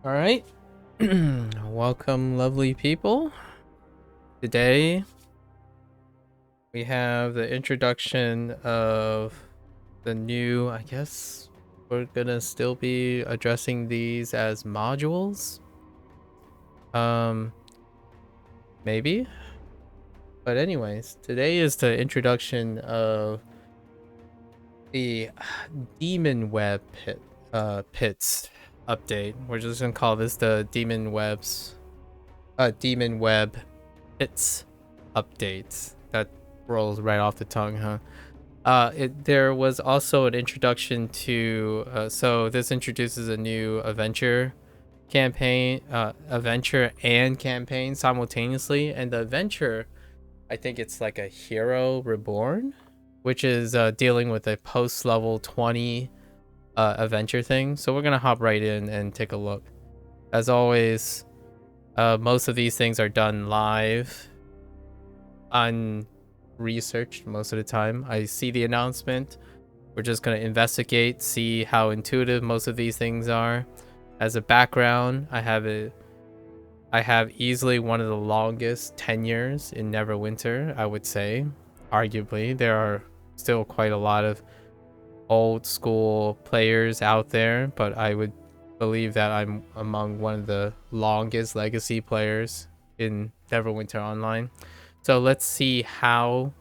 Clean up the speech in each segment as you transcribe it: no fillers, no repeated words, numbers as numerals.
All right. Welcome, lovely people. Today we have the introduction of the new, I guess we're gonna still be addressing these as modules. Maybe. But anyways, today is the introduction of the Demonweb pits update. We're just gonna call this the Demonweb pits updates. That rolls right off the tongue, huh? There was also an introduction to so this introduces a new adventure campaign, adventure and campaign simultaneously. And the adventure, I think it's like a Hero Reborn, which is dealing with a post level 20 adventure thing. So we're gonna hop right in and take a look. As always, most of these things are done live, unresearched most of the time. I see the announcement. We're just gonna investigate, see how intuitive most of these things are. As a background, I have easily one of the longest tenures in Neverwinter, I would say. Arguably, there are still quite a lot of old school players out there, but I would believe that I'm among one of the longest legacy players in Neverwinter Online. So let's see how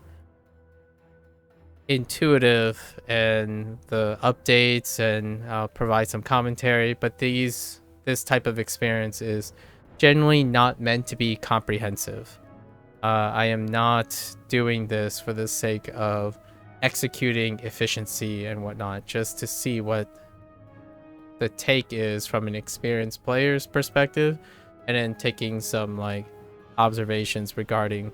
intuitive and the updates, and I'll provide some commentary, but this type of experience is generally not meant to be comprehensive. I am not doing this for the sake of executing efficiency and whatnot, just to see what the take is from an experienced player's perspective, and then taking some like observations regarding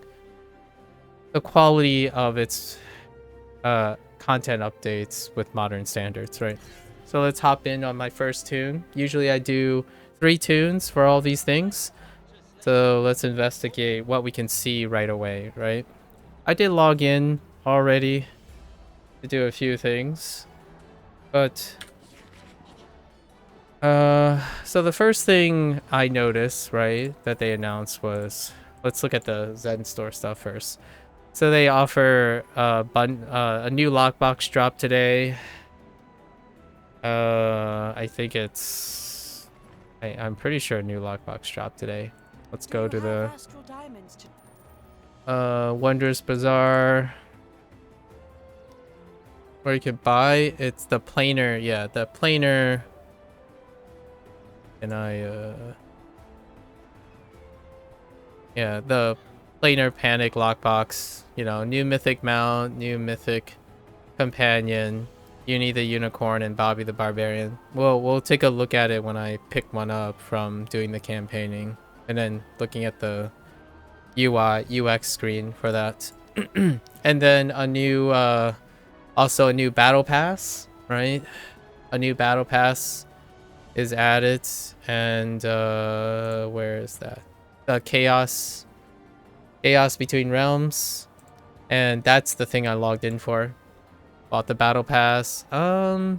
the quality of its content updates with modern standards, right? So let's hop in on my first tune. Usually I do 3 tunes for all these things. So let's investigate what we can see right away, right? I did log in already to do a few things, but so the first thing I noticed, right, that they announced was, let's look at the Zen store stuff first. So they offer a new lockbox drop today. I think it's I'm pretty sure a new lockbox drop today. Let's go to the Wondrous Bazaar, where you can buy. It's the planar, yeah, the planar. And yeah, the planar panic lockbox. You know, new mythic mount, new mythic companion, Uni the Unicorn, and Bobby the Barbarian. We'll take a look at it when I pick one up from doing the campaigning, and then looking at the UI UX screen for that. And then a new also a new battle pass, right? A new battle pass is added, and where is that? The chaos between realms. And that's the thing I logged in for. Bought the battle pass. I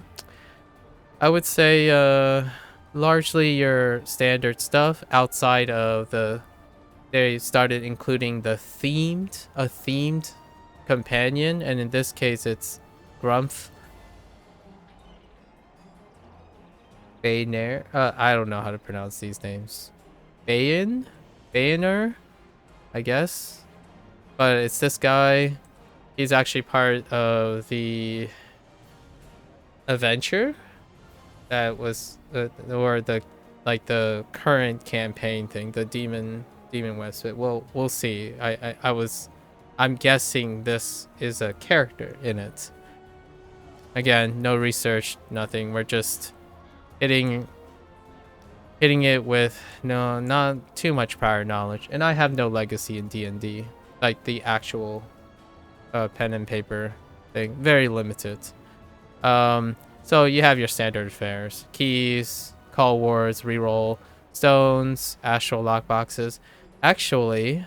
would say largely your standard stuff, outside of they started including a themed companion, and in this case it's Grumph Bayner. I don't know how to pronounce these names. Bayoner, I guess. But it's this guy. He's actually part of the adventure that was or the like the current campaign thing, the Demonweb. But we'll see. I'm guessing this is a character in it. Again, no research, nothing. We're just hitting it with not too much prior knowledge, and I have no legacy in D&D, like the actual pen and paper thing, very limited. So you have your standard affairs: keys, call wards, reroll, stones, astral lockboxes. Actually,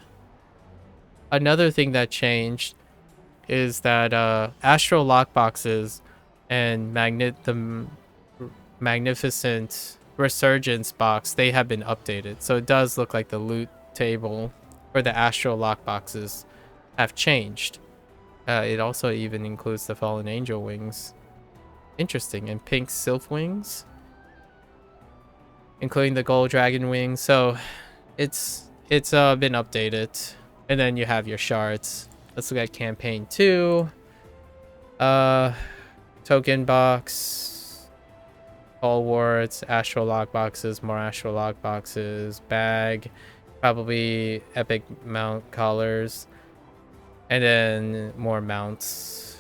another thing that changed is that magnificent Resurgence box, they have been updated. So it does look like the loot table for the Astral lockboxes have changed. It also even includes the Fallen Angel wings. Interesting. And pink Sylph wings, including the gold dragon wings. So it's been updated. And then you have your shards. Let's look at campaign 2. Token box, all wards, astral lock boxes, more astral lock boxes, bag, probably epic mount collars, and then more mounts.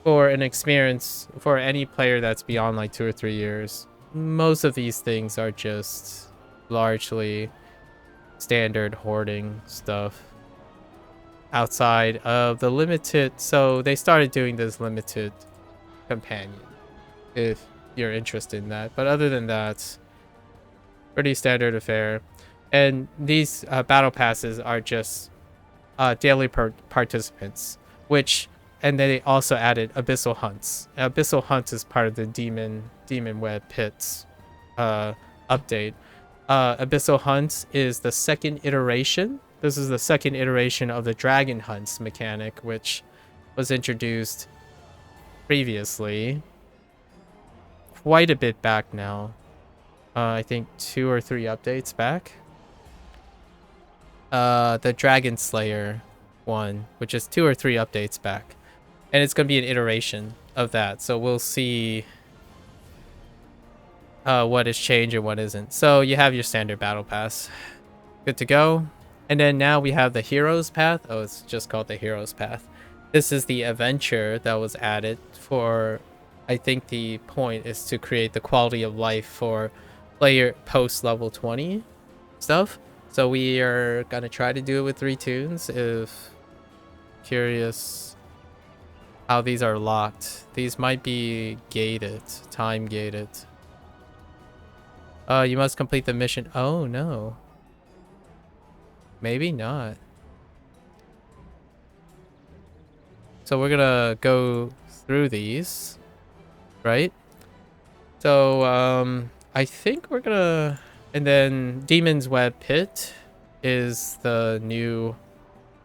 For an experience, for any player that's beyond like 2 or 3 years, most of these things are just largely standard hoarding stuff outside of the limited. So they started doing this limited companion if you're interested in that, but other than that, pretty standard affair. And these battle passes are just daily participants, which, and then they also added abyssal hunts. Abyssal hunts is part of the Demonweb pits update. Abyssal hunts is the second iteration. This is the second iteration of the dragon hunts mechanic, which was introduced previously quite a bit back now. I think 2 or 3 updates back. The Dragon Slayer one, which is 2 or 3 updates back. And it's going to be an iteration of that. So we'll see what is changed and what isn't. So you have your standard battle pass. Good to go. And then now we have the Hero's Path. Oh, it's just called the Hero's Path. This is the adventure that was added for, I think the point is to create the quality of life for player post level 20 stuff. So we are going to try to do it with 3 tunes. If curious how these are locked. These might be gated, time gated. You must complete the mission. Oh no. Maybe not. So we're gonna go through these, right? So I think we're gonna, and then Demon's Web Pit is the new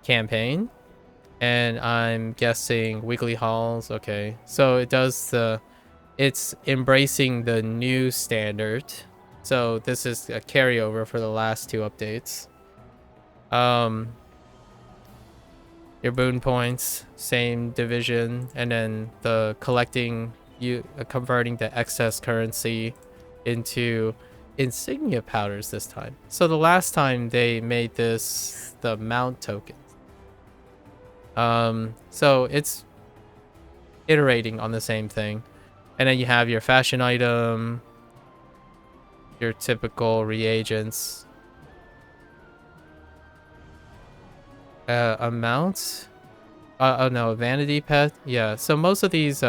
campaign, and I'm guessing Weekly Halls. Okay, so it does it's embracing the new standard. So this is a carryover for the last 2 updates. Your boon points, same division, and then the collecting, converting the excess currency into insignia powders this time. So the last time they made this the mount token. So it's iterating on the same thing. And then you have your fashion item, your typical reagents, amounts. Oh no, vanity pet. Yeah, so most of these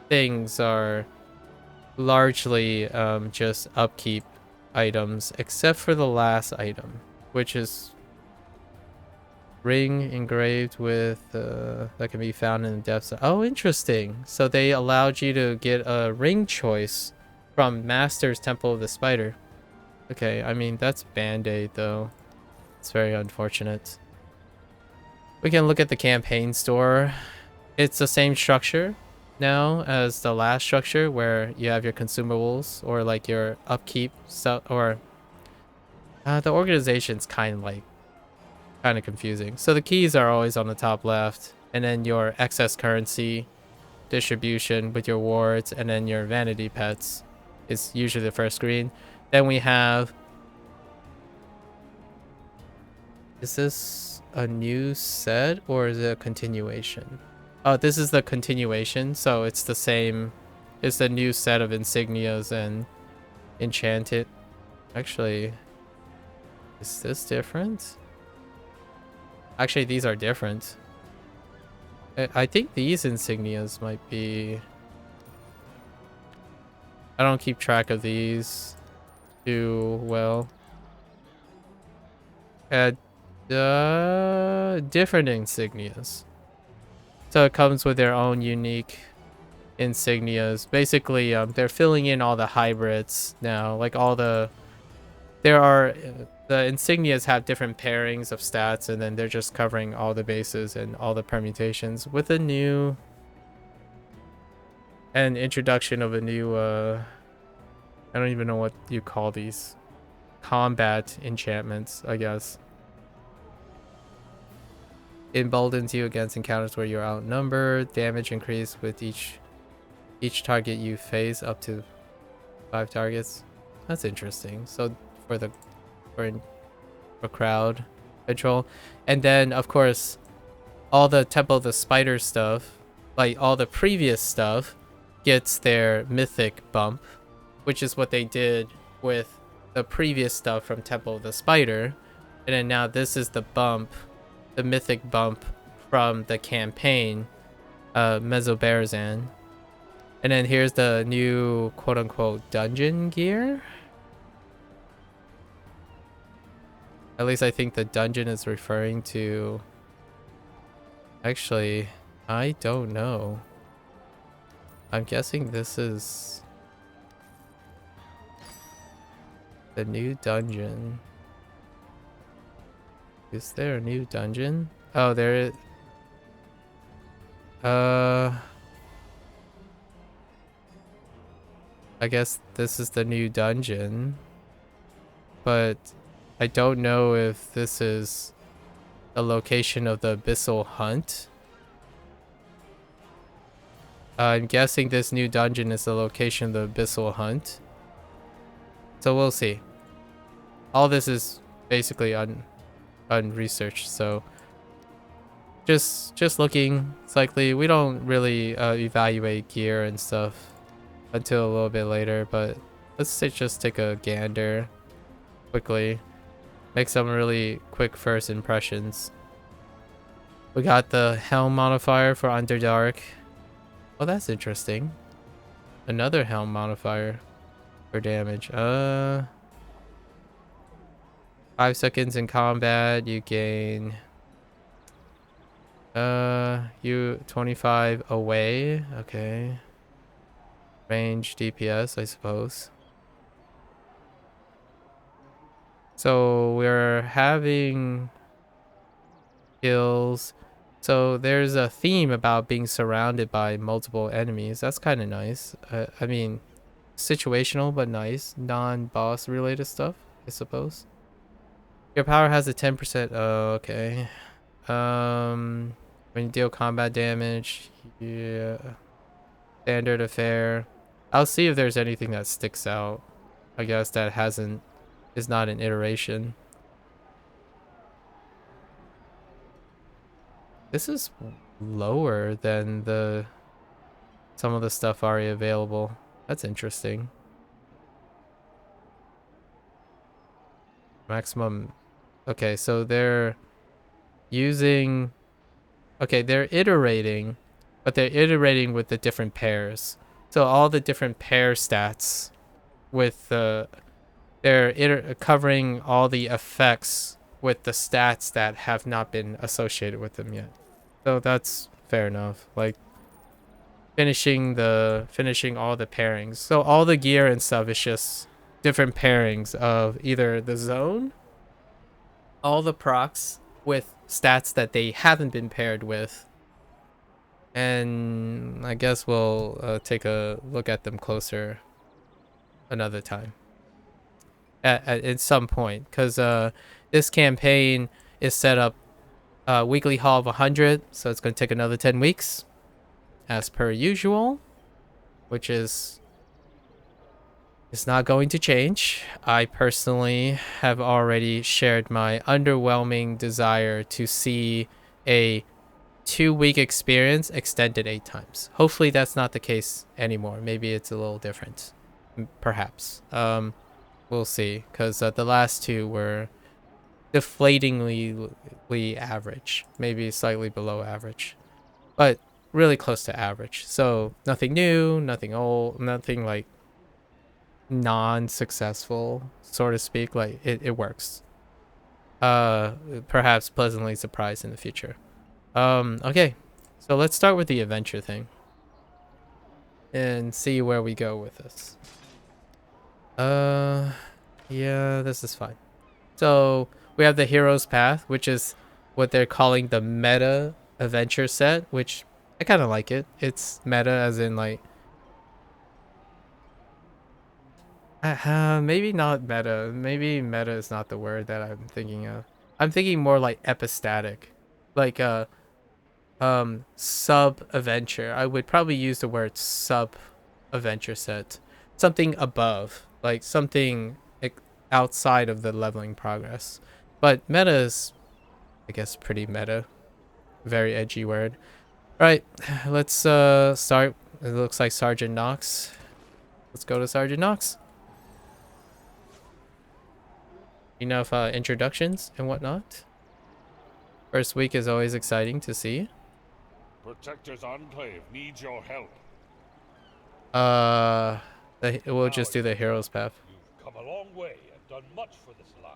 things are largely just upkeep items, except for the last item, which is ring engraved with that can be found in the depths. Oh, interesting. So they allowed you to get a ring choice from Master's Temple of the Spider. Okay, I mean that's Band-Aid though. It's very unfortunate. We can look at the campaign store. It's the same structure now as the last structure, where you have your consumables or like your upkeep stuff, or the organization's kind of confusing. So the keys are always on the top left, and then your excess currency distribution with your wards, and then your vanity pets is usually the first screen. Then we have, is this a new set or is it a continuation? Oh, this is the continuation, so it's the same. It's the new set of insignias and enchanted. Actually, is this different? Actually, these are different. I think these insignias might be... I don't keep track of these too well. Different insignias. So it comes with their own unique insignias. Basically, they're filling in all the hybrids now. Like all the there are the insignias have different pairings of stats, and then they're just covering all the bases and all the permutations with a new and introduction of a new I don't even know what you call these combat enchantments, I guess. Emboldens you against encounters where you're outnumbered. Damage increase with each target you face up to 5 targets. That's interesting. So for the for crowd control, and then of course all the Temple of the Spider stuff, like all the previous stuff, gets their mythic bump, which is what they did with the previous stuff from Temple of the Spider, and then now this is the bump, the mythic bump from the campaign, Mesobarazan. And then here's the new quote-unquote dungeon gear. At least I think the dungeon is referring to... Actually, I don't know. I'm guessing this is the new dungeon. Is there a new dungeon? Oh, there is. I guess this is the new dungeon, but I don't know if this is the location of the Abyssal Hunt. I'm guessing this new dungeon is the location of the Abyssal Hunt. So we'll see. All this is basically unresearched, so just looking. It's likely we don't really evaluate gear and stuff until a little bit later, but let's just take a gander quickly. Make some really quick first impressions. We got the Helm modifier for Underdark. Oh, that's interesting. Another Helm modifier for damage. 5 seconds in combat, you gain you 25 away. Okay. Range DPS, I suppose. So we're having kills. So there's a theme about being surrounded by multiple enemies. That's kind of nice. I mean, situational but nice. Non-boss related stuff, I suppose. Your power has a 10%. Oh, okay. When you deal combat damage, yeah. Standard affair. I'll see if there's anything that sticks out. I guess that is not an iteration. This is lower than some of the stuff already available. That's interesting. Maximum. Okay, so they're using... Okay, they're iterating, but they're iterating with the different pairs. So all the different pair stats with they're covering all the effects with the stats that have not been associated with them yet. So that's fair enough. Like finishing all the pairings. So all the gear and stuff is just different pairings of either the zone, all the procs with stats that they haven't been paired with. And I guess we'll take a look at them closer another time. At some point, because this campaign is set up weekly haul of 100, so it's going to take another 10 weeks as per usual, which is not going to change. I personally have already shared my underwhelming desire to see a 2-week experience extended 8 times. Hopefully that's not the case anymore. Maybe it's a little different, perhaps. We'll see, because the last 2 were deflatingly average, maybe slightly below average, but really close to average. So nothing new, nothing old, nothing like non-successful, so to speak. Like it works. Perhaps pleasantly surprised in the future. Okay, so let's start with the adventure thing. and see where we go with this. Yeah, this is fine. So we have the Hero's Path, which is what they're calling the meta adventure set, which I kind of like it. It's meta as in like, maybe not meta. Maybe meta is not the word that I'm thinking of. I'm thinking more like epistatic, like sub adventure. I would probably use the word sub adventure set, something above, like something outside of the leveling progress. But meta is, I guess, pretty meta. Very edgy word. All right, let's start. It looks like Sergeant Knox. Let's go to Sergeant Knox. Enough introductions and whatnot. First week is always exciting to see. Protector's Enclave needs your help. We'll just do the Hero's Path. You've come a long way and done much for this land.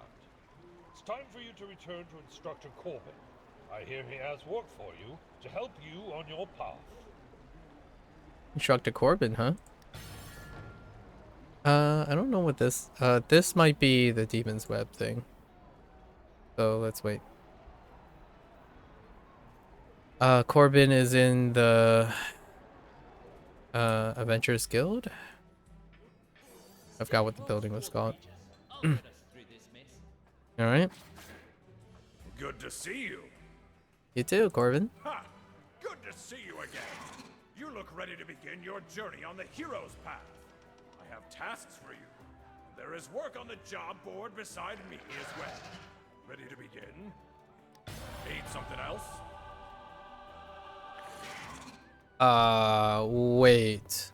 It's time for you to return to Instructor Corbin. I hear he has work for you to help you on your path. Instructor Corbin, huh? I don't know what this... this might be the Demon's Web thing. So, let's wait. Corbin is in the... Adventurers Guild? I forgot what the building was called. Alright. Good to see you. You too, Corbin. Ha! Good to see you again. You look ready to begin your journey on the hero's path. I have tasks for you. There is work on the job board beside me as well. Ready to begin? Need something else? Wait.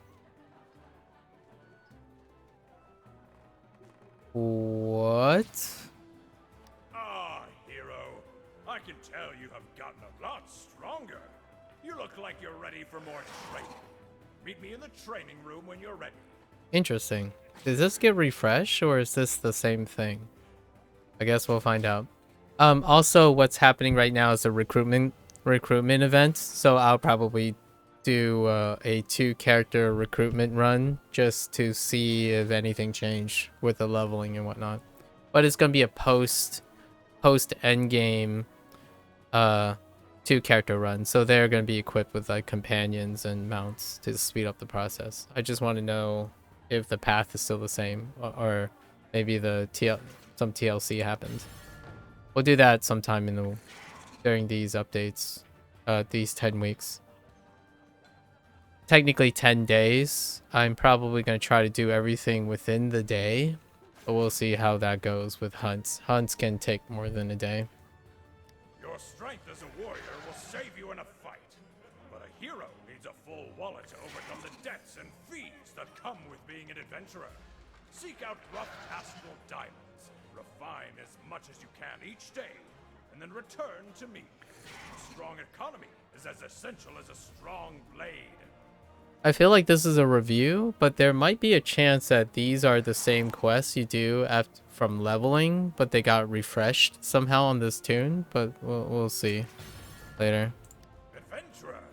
What? Ah, hero. I can tell you have gotten a lot stronger. You look like you're ready for more training. Meet me in the training room when you're ready. Interesting. Does this get refreshed or is this the same thing? I guess we'll find out. Also what's happening right now is a recruitment event, so I'll probably do a 2-character recruitment run just to see if anything changed with the leveling and whatnot. But it's gonna be a post endgame 2-character run, so they're gonna be equipped with like companions and mounts to speed up the process. I just want to know if the path is still the same, or maybe some TLC happened. We'll do that sometime during these updates, these 10 weeks. Technically 10 days. I'm probably going to try to do everything within the day, but we'll see how that goes with hunts. Hunts can take more than a day. Your strength as a warrior will save you in a fight, but a hero needs a full wallet to overcome the debts and fees that come with being an adventurer. Seek out rough astral diamonds, refine as much as you can each day, and then return to me. A strong economy is as essential as a strong blade. I feel like this is a review, but there might be a chance that these are the same quests you do from leveling, but they got refreshed somehow on this tune, but we'll see later. Adventurer,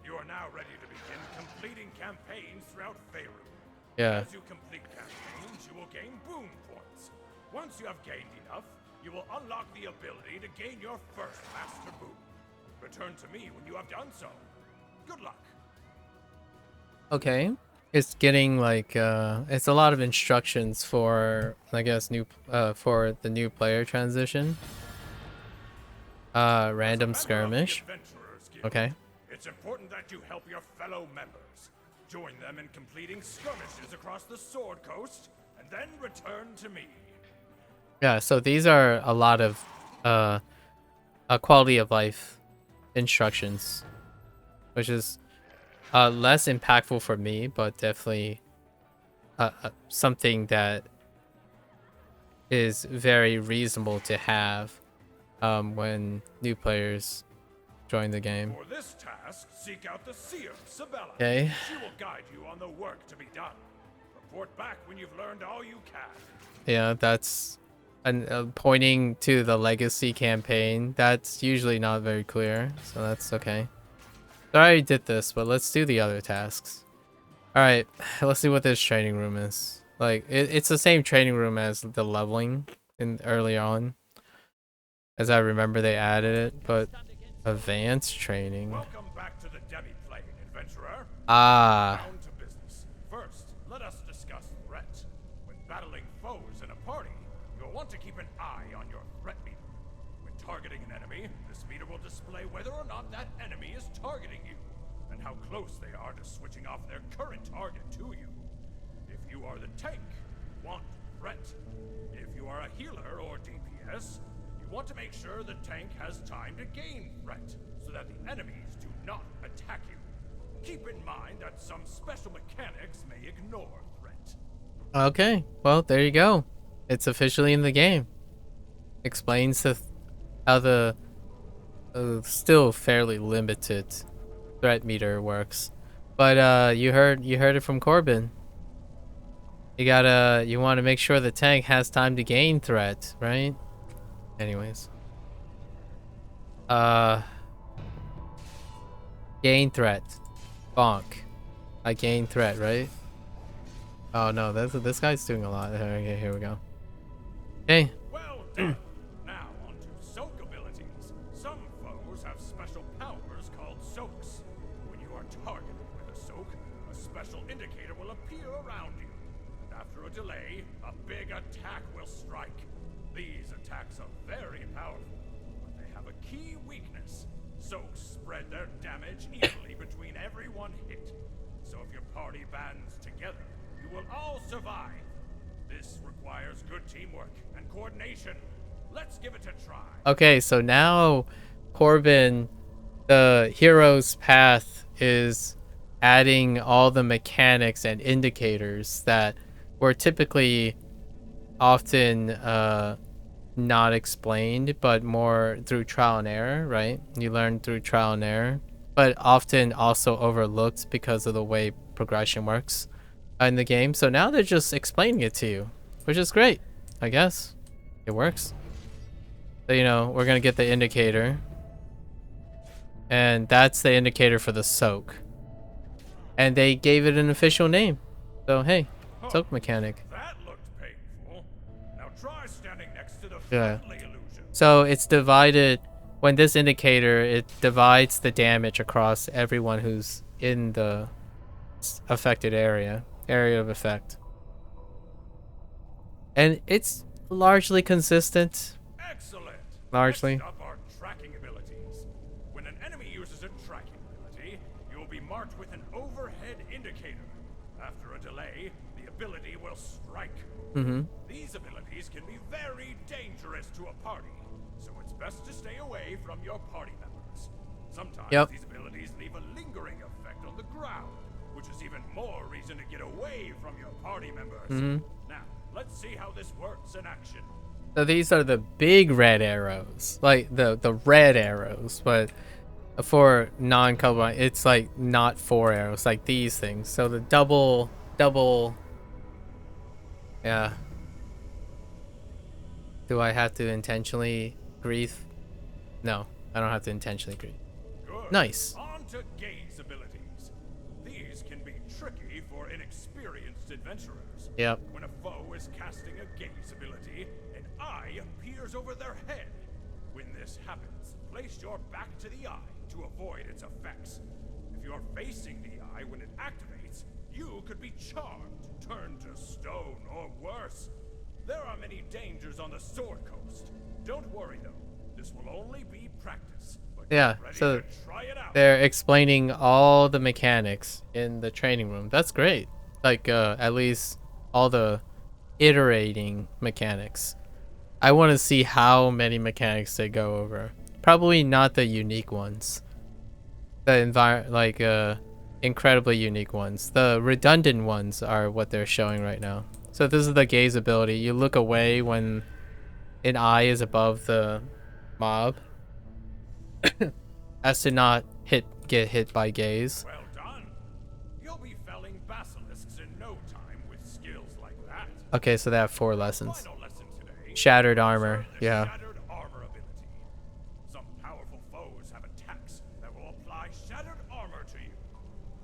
you are now ready to begin completing campaigns throughout Faerun. Yeah. As you complete campaigns, you will gain boon points. Once you have gained enough, you will unlock the ability to gain your first master boon. Return to me when you have done so. Good luck. Okay. It's getting like it's a lot of instructions for, I guess, for the new player transition. Random skirmish. Okay. It's important that you help your fellow members. Join them in completing skirmishes across the Sword Coast, and then return to me. Yeah, so these are a lot of a quality of life instructions, which is less impactful for me, but definitely something that is very reasonable to have when new players join the game. For this task, seek out the Seer, Sabella. Okay. She will guide you on the work to be done. Report back when you've learned all you can. Yeah, that's pointing to the legacy campaign. That's usually not very clear, so that's okay. I already did this, but let's do the other tasks. All right, let's see what this training room is. Like, it's the same training room as the leveling in early on. As I remember, they added it, but advanced training. Welcome back to the demi-plane, adventurer. Ah, Down to business. First, let us discuss threat. When battling foes in a party, you'll want to keep an eye on your threat meter. When targeting an enemy, this meter will display whether or not that enemy is targeting you, and how close they are to switching off their current target to you. If you are the tank, you want threat. If you are a healer or DPS, you want to make sure the tank has time to gain threat, so that the enemies do not attack you. Keep in mind that some special mechanics may ignore threat. okay. Well, there you go. It's officially in the game. Explains how the still fairly limited threat meter works. But you heard it from Corbin. You want to make sure the tank has time to gain threat, right? Anyways. Gain threat. Bonk. I gain threat, right? Oh no, this guy's doing a lot. Okay, here we go. Okay. Well done. Now on to soak abilities. Some foes have special powers called soaks. When you are targeted with a soak, a special indicator will appear around you. And after a delay, a big attack will strike. These attacks are very powerful, but they have a key weakness. Soaks spread their damage evenly between everyone hit. So if your party bands together, you will all survive. This requires good teamwork and coordination. Let's give it a try. Okay, so now Corbin, the hero's path, is adding all the mechanics and indicators that were typically often not explained, but more through trial and error, right? You learn through trial and error, but often also overlooked because of the way progression works in the game. So now they're just explaining it to you, which is great, I guess. It works. So, you know, we're gonna get the indicator, and that's the indicator for the soak. And they gave it an official name. So hey, soak mechanic. That looked painful. Now try standing next to the Yeah. friendly illusion. So it's divided. When this indicator, it divides the damage across everyone who's in the affected area of effect. And it's largely consistent. Excellent. Largely. Next up are tracking abilities. When an enemy uses a tracking ability, you will be marked with an overhead indicator. After a delay, the ability will strike. These abilities can be very dangerous to a party, so it's best to stay away from your party members. Sometimes these abilities leave a lingering effect on the ground, which is even more reason to get away from your party members. Now, let's see how this works in action. So these are the big red arrows, like the red arrows, but for non-colorblind, it's like not 4 arrows, like these things. So the double, yeah. Do I have to intentionally grief? No, I don't have to intentionally grief. Good. Nice. On to gaze abilities. These can be tricky for inexperienced adventurers. Yep. When a foe is casting a gaze ability, an eye appears over their head. When this happens, place your back to the eye to avoid its effects. If you're facing the eye when it activates, you could be charmed, turned to stone, or worse. There are many dangers on the Sword Coast. Don't worry though, this will only be practice. But Yeah, get ready so to try it out. they're explaining all the mechanics in the training room. That's great. Like, at least all the iterating mechanics. I want to see how many mechanics they go over. Probably not the unique ones. The incredibly unique ones. The redundant ones are what they're showing right now. So this is the gaze ability. You look away when an eye is above the mob, as to not get hit by gaze. Well done. You'll be felling basilisks in no time with skills like that. Okay, so they have 4 lessons. Final lesson today. Shattered armor, Observe the yeah. Shattered armor ability. Some powerful foes have attacks that will apply shattered armor to you.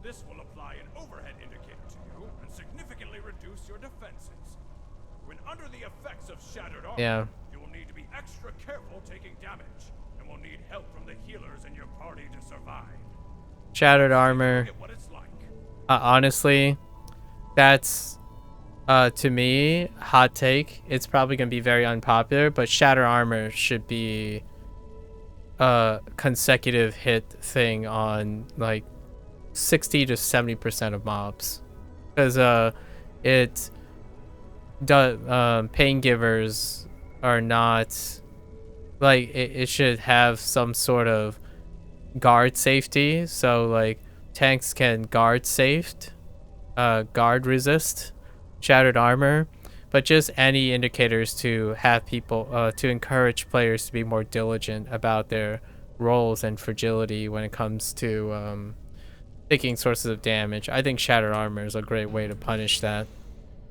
This will apply an overhead indicator to you and significantly reduce your defenses. When under the effects of shattered armor, Yeah. you will need to be extra careful taking damage, and will need help from the healers in your party to survive. Shattered armor. Look at what it's like. Honestly, that's to me, hot take. It's probably gonna be very unpopular, but Shatter Armor should be a consecutive hit thing on like 60 to 70% of mobs, because it does pain givers are not like it should have some sort of guard safety, so like tanks can guard resist shattered armor, but just any indicators to have people to encourage players to be more diligent about their roles and fragility when it comes to picking sources of damage. I think shattered armor is a great way to punish that,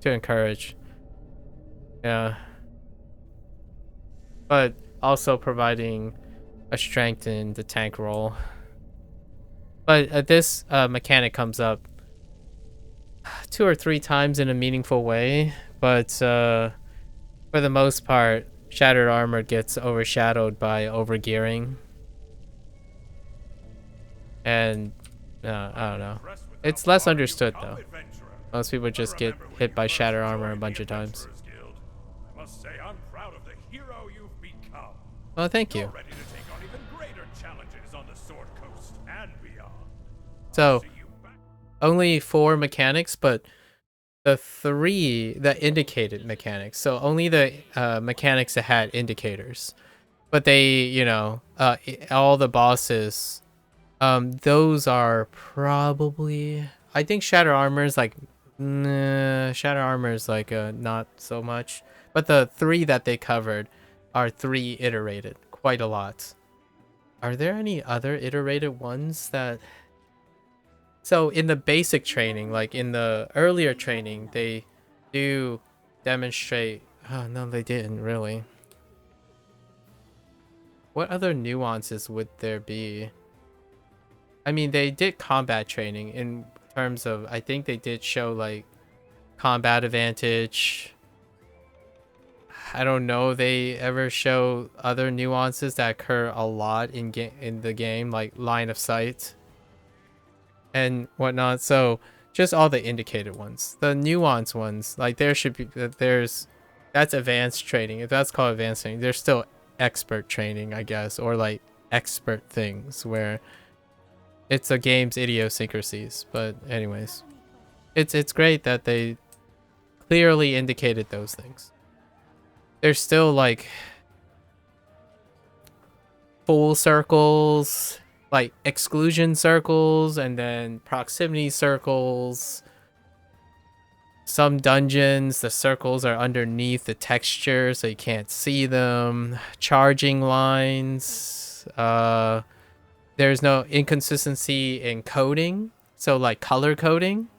to encourage. Yeah, but also providing a strength in the tank role. But this mechanic comes up 2 or 3 times in a meaningful way, but for the most part, shattered armor gets overshadowed by overgearing. And I don't know. It's less understood though. Most people just get hit by shattered armor a bunch of times. I must say I'm proud of the hero you've become. Well, thank you. You're ready to take on even greater challenges on the Sword Coast and beyond. So, See you back. only 4 mechanics, but the 3 that indicated mechanics. So only the mechanics that had indicators. But they, you know, all the bosses, those are probably, I think Shatter Armor is like, Shatter Armor is like not so much. But the 3 that they covered are 3 iterated, quite a lot. Are there any other iterated ones that... So in the basic training, like in the earlier training, they do demonstrate... Oh, no, they didn't really. What other nuances would there be? I mean, they did combat training in terms of... I think they did show, like, combat advantage. I don't know they ever show other nuances that occur a lot in the game, like line of sight and whatnot. So just all the indicated ones, the nuance ones, like there should be, that's advanced training. If that's called advanced training, there's still expert training, I guess, or like expert things where it's a game's idiosyncrasies. But anyways, it's great that they clearly indicated those things. There's still like full circles, like exclusion circles, and then proximity circles. Some dungeons, the circles are underneath the texture, so you can't see them. Charging lines. There's no inconsistency in coding, so like color coding.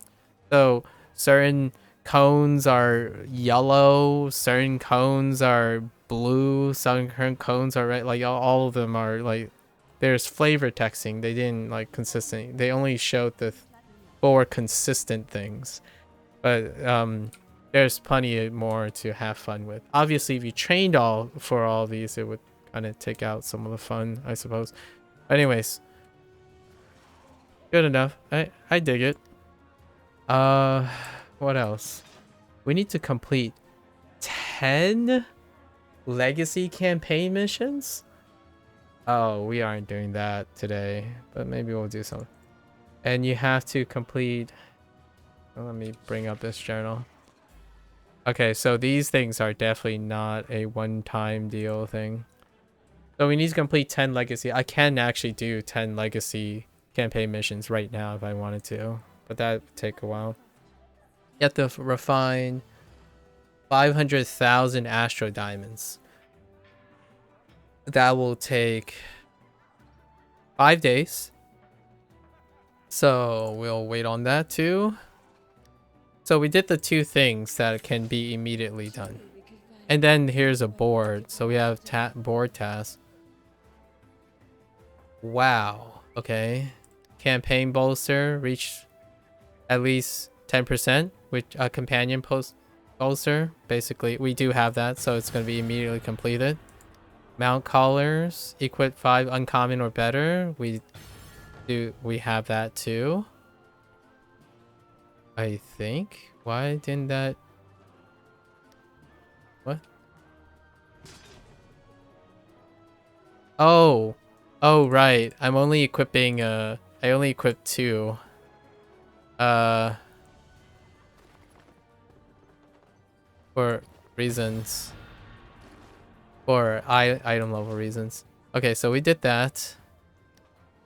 So certain cones are yellow, certain cones are blue, certain cones are red. Like all of them are like, there's flavor texting. They didn't like consistent. They only showed the 4 consistent things, but there's plenty more to have fun with. Obviously, if you trained for all these, it would kind of take out some of the fun, I suppose. Anyways, good enough. I dig it. What else? We need to complete 10 legacy campaign missions? Oh, we aren't doing that today, but maybe we'll do some. And you have to complete... Let me bring up this journal. Okay, so these things are definitely not a one-time deal thing. So we need to complete 10 legacy. I can actually do 10 legacy campaign missions right now if I wanted to, but that would take a while. You have to refine 500,000 Astro Diamonds. That will take 5 days. So we'll wait on that too. So we did the 2 things that can be immediately done. And then here's a board. So we have board tasks. Wow. Okay. campaign bolster reach at least 10% with a companion post bolster. Basically, we do have that, so it's going to be immediately completed. Mount collars, equip 5 uncommon or better. We have that too. I think. Why didn't that? What? Oh, right. I'm only equipping. I only equipped 2. For reasons. For item level reasons. Okay, so we did that.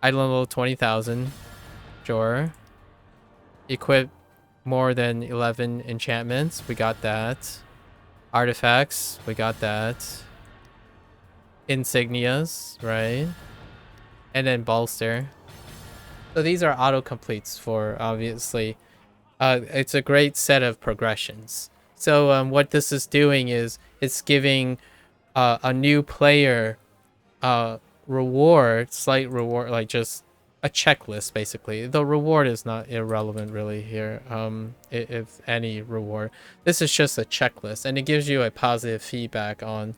Item level 20,000. Sure. Equip more than 11 enchantments. We got that. Artifacts. We got that. Insignias, right? And then bolster. So these are auto completes for obviously. It's a great set of progressions. So what this is doing is it's giving a new player reward, slight reward, like just a checklist basically. The reward is not irrelevant really here. If any reward, this is just a checklist, and it gives you a positive feedback on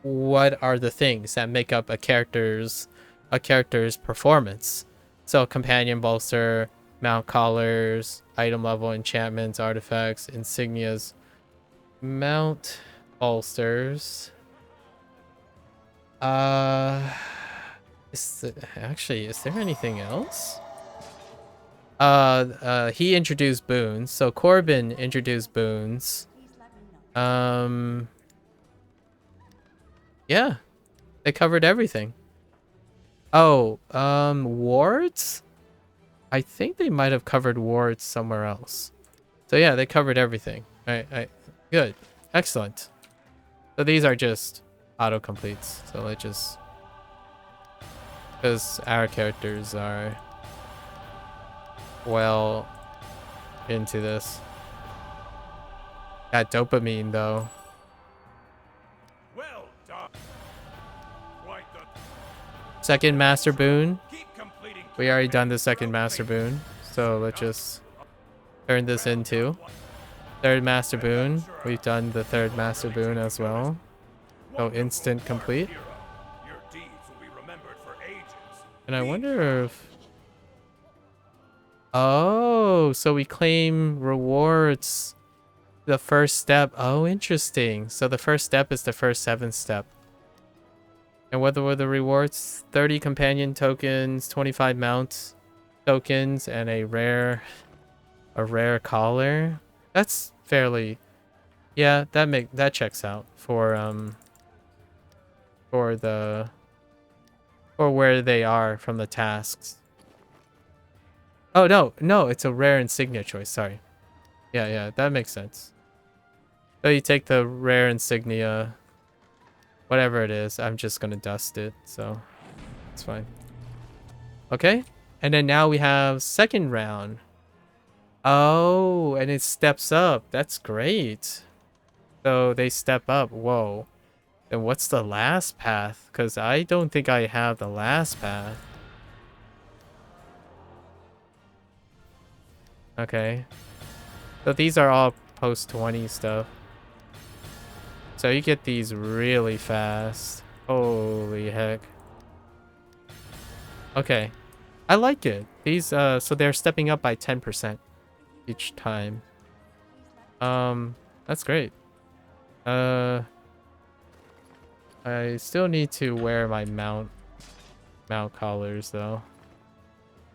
what are the things that make up a character's performance. So companion bolster, mount collars, item level enchantments, artifacts, insignias, mount bolsters. Is there anything else? He introduced boons. So Corbin introduced boons. Yeah, they covered everything. Oh, wards? I think they might have covered wards somewhere else. So yeah, they covered everything. Good. Excellent. So these are just auto-completes. So let's just... because our characters are well into this. That dopamine, though. Well done. Quite the... Second master boon. Keep completing. We already done the second master boon. So let's just turn this into third master boon. We've done the third master boon as well. So instant complete. Your deeds will be remembered for ages. And I wonder if... oh, so we claim rewards the first step. Oh, interesting. So the first step is the first 7th step. And what were the rewards? 30 companion tokens, 25 mount tokens, and a rare collar. That's fairly... yeah, that checks out for where they are from the tasks. Oh no, it's a rare insignia choice, sorry. Yeah, that makes sense. So you take the rare insignia, whatever it is. I'm just gonna dust it, so it's fine. Okay, and then now we have second round. Oh, and it steps up. That's great. So they step up. Whoa. Then what's the last path? Because I don't think I have the last path. Okay. So these are all post 20 stuff. So you get these really fast. Holy heck. Okay. I like it. These so they're stepping up by 10% each time. That's great. I still need to wear my mount collars though.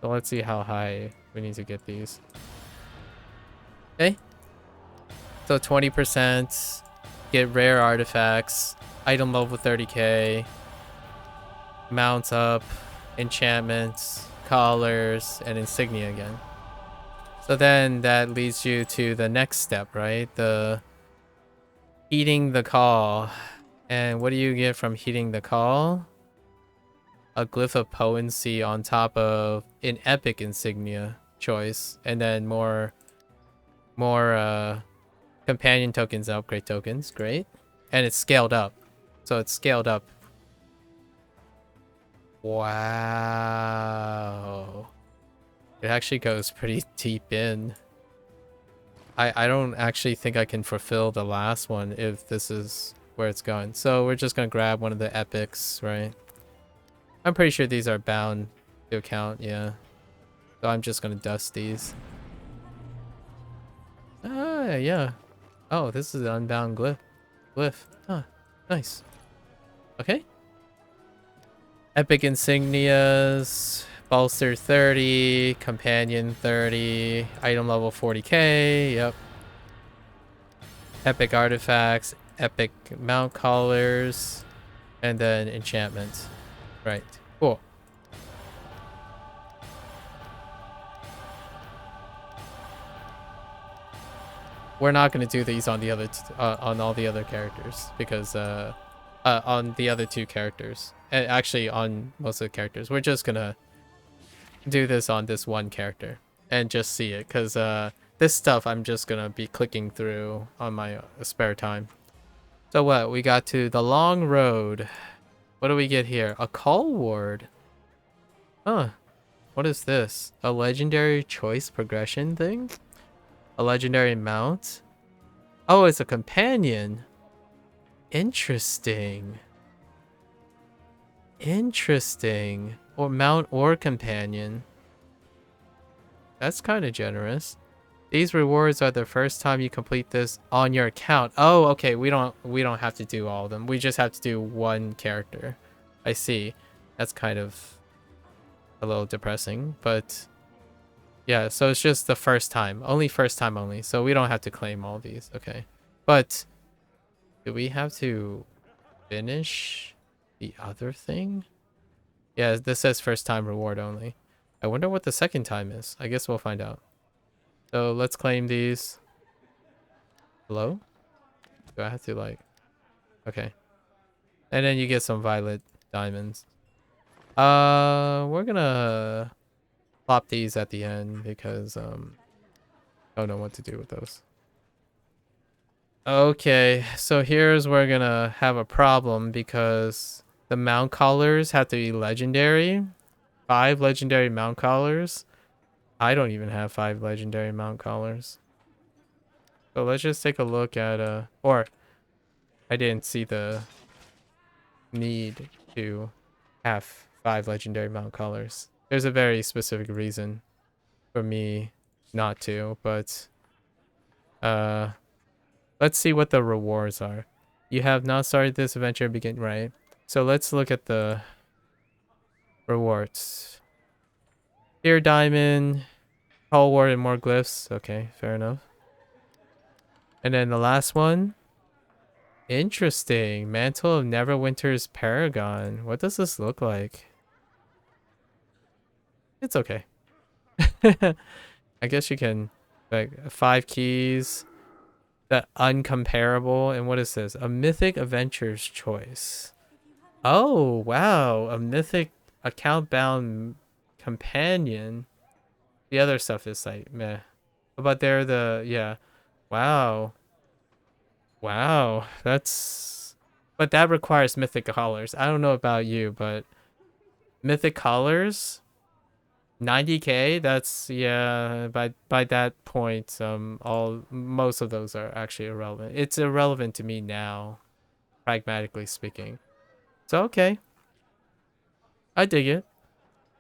So let's see how high we need to get these. Okay. So 20%, get rare artifacts, item level 30k, mounts up, enchantments, collars, and insignia again. So then that leads you to the next step, right? The heeding the call. And what do you get from heeding the call? A glyph of potency on top of an epic insignia choice, and then more companion tokens, upgrade tokens. Great. And it's scaled up. So it's scaled up. Wow. It actually goes pretty deep in. I don't actually think I can fulfill the last one if this is where it's going. So we're just gonna grab one of the epics, right? I'm pretty sure these are bound to account, yeah. So I'm just gonna dust these. Ah, yeah. Oh, this is an unbound glyph. Huh, nice. Okay. Epic insignias, bolster 30, companion 30, item level 40k, yep. Epic artifacts, epic mount collars, and then enchantments. Right, cool. We're not going to do these on the other on all the other characters because on the other two characters, and actually on most of the characters, we're just gonna do this on this one character and just see it because this stuff I'm just gonna be clicking through on my spare time. So what, we got to the long road. What do we get here? A call ward. Huh, what is this? A legendary choice progression thing? A legendary mount? Oh, it's a companion. Interesting. Interesting. Or mount or companion. That's kind of generous. These rewards are the first time you complete this on your account. Oh, okay. We don't have to do all of them. We just have to do one character. I see. That's kind of a little depressing, but yeah, so it's just the first time. Only first time only. So we don't have to claim all these. Okay. But do we have to finish the other thing? Yeah, this says first time reward only. I wonder what the second time is. I guess we'll find out. So let's claim these. Hello? Do I have to like... Okay. And then you get some violet diamonds. We're gonna plop these at the end because I don't know what to do with those. Okay, so here's where we're gonna have a problem because the mount collars have to be legendary. 5 legendary mount collars. I don't even have 5 legendary mount collars. So let's just take a look at or I didn't see the need to have 5 legendary mount collars. There's a very specific reason for me not to, but let's see what the rewards are. You have not started this adventure begin, right? So let's look at the rewards. Here, diamond, call ward, and more glyphs. Okay, fair enough. And then the last one. Interesting. Mantle of Neverwinter's Paragon. What does this look like? It's okay. I guess you can, like, 5 keys. The uncomparable. And what is this? A mythic adventure's choice. Oh, wow. A mythic account bound companion. The other stuff is like meh. But they're the, yeah. Wow. Wow. That's, but that requires mythic collars. I don't know about you, but mythic collars 90k, that's, yeah, by that point most of those are actually irrelevant. It's irrelevant to me now, pragmatically speaking. So okay, I dig it.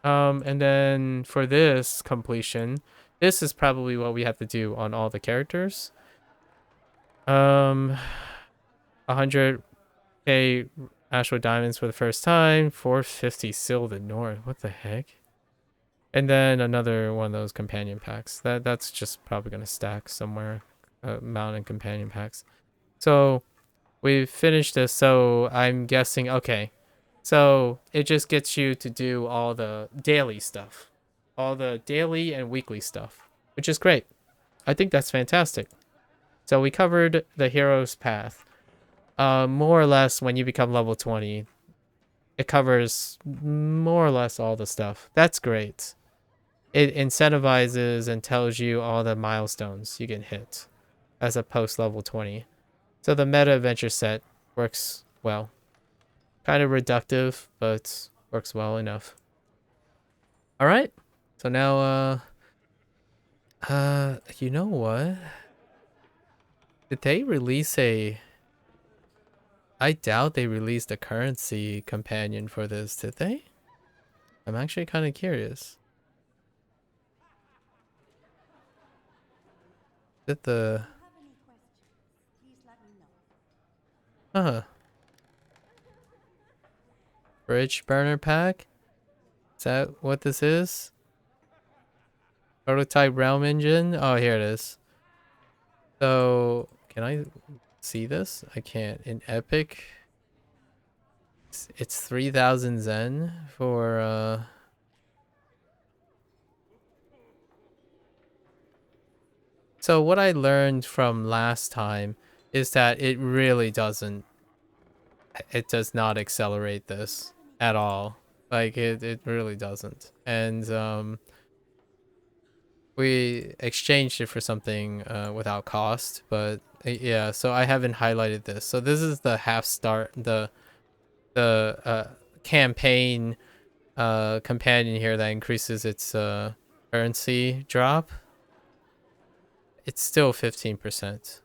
And then for this completion, this is probably what we have to do on all the characters. 100k Ashwood diamonds for the first time, 450 Seal the North. What the heck? And then another one of those companion packs. That's just probably gonna stack somewhere. Mountain companion packs. So we finished this. So I'm guessing, okay. So it just gets you to do all the daily stuff, all the daily and weekly stuff, which is great. I think that's fantastic. So we covered the hero's path. More or less when you become level 20, it covers more or less all the stuff. That's great. It incentivizes and tells you all the milestones you can hit as a post level 20. So the meta adventure set works well. Kind of reductive, but Works well enough. All right. So now, you know what? Did they release a... I doubt they released a currency companion for this, did they? I'm actually kind of curious. Did the... Huh. Bridge burner pack? Is that what this is? Prototype realm engine? Oh, here it is. So, can I see this? I can't. In Epic, it's 3,000 Zen for, So what I learned from last time is that it really doesn't... It does not accelerate this at all. Like, it really doesn't. And, we exchanged it for something without cost, but yeah, so I haven't highlighted this. So this is the half start, the campaign companion here that increases its currency drop. It's still 15%.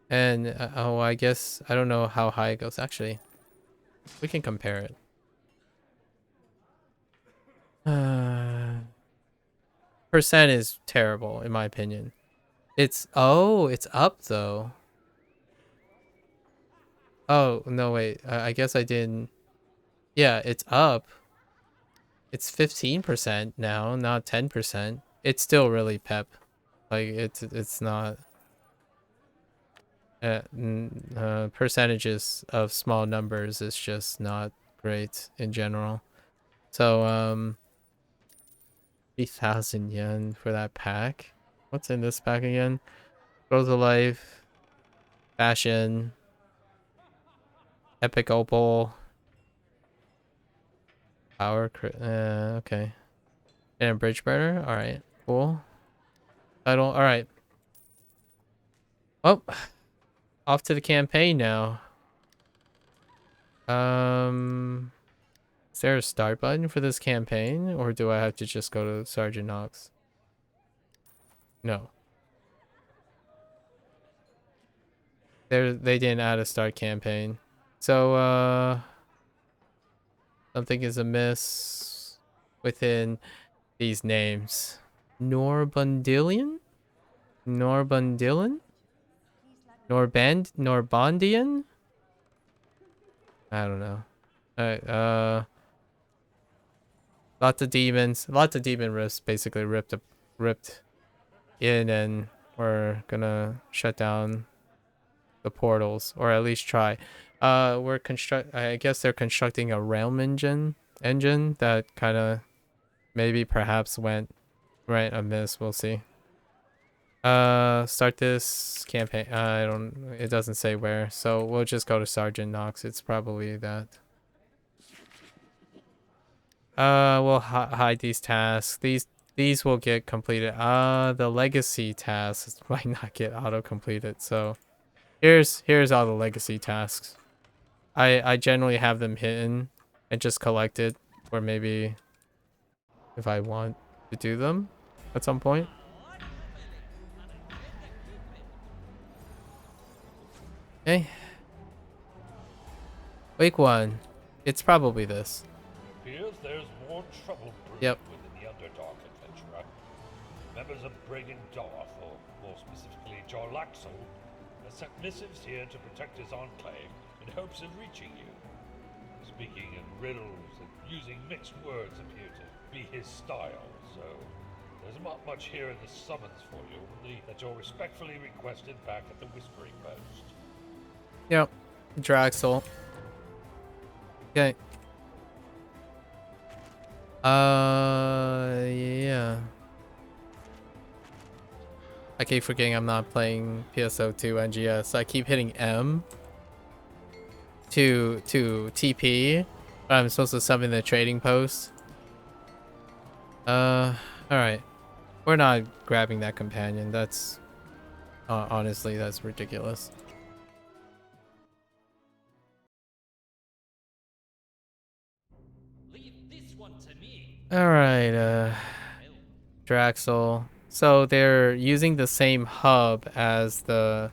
And oh, I guess I don't know how high it goes. Actually, we can compare it. Percent is terrible in my opinion. It's it's up though. Oh, no, wait. I guess I didn't. Yeah, it's up. It's 15% now, not 10%. It's still really pep. Like, it's not... percentages of small numbers is just not great in general. So, 3,000 yen for that pack. What's in this pack again? Growth of Life, Fashion, Epic Opal, Power, okay. And a Bridge Burner? Alright, cool. Title, alright. Oh, off to the campaign now. Is there a start button for this campaign? Or do I have to just go to Sergeant Knox? No. They didn't add a start campaign. So, something is amiss within these names. Norbundilian? Norbundilin? Norbondian? I don't know. Alright, lots of demons. Lots of demon rifts basically ripped in, and we're gonna shut down the portals, or at least try. I guess they're constructing a realm engine that kind of maybe perhaps went right amiss. We'll see. Start this campaign. It doesn't say where, so we'll just go to Sergeant Knox. It's probably that. We'll hide these tasks. These will get completed. The legacy tasks might not get auto completed. So here's all the legacy tasks. I generally have them hidden and just collected, or maybe if I want to do them at some point. Okay. Week 1. It's probably this. Appears there's more trouble brewing Yep. within the Underdark adventurer. Members of Brigand Darth, or more specifically Jarlaxle, has sent missives here to protect his enclave in hopes of reaching you. Speaking in riddles and using mixed words appear to be his style, so there's not much here in the summons for you, only that you're respectfully requested back at the Whispering Post. Yep. Draxel. Okay. Yeah. I keep forgetting I'm not playing PSO2 NGS. I keep hitting M to TP, but I'm supposed to summon the trading post. Alright. We're not grabbing that companion. That's... honestly, that's ridiculous. Alright, Draxel. So they're using the same hub as the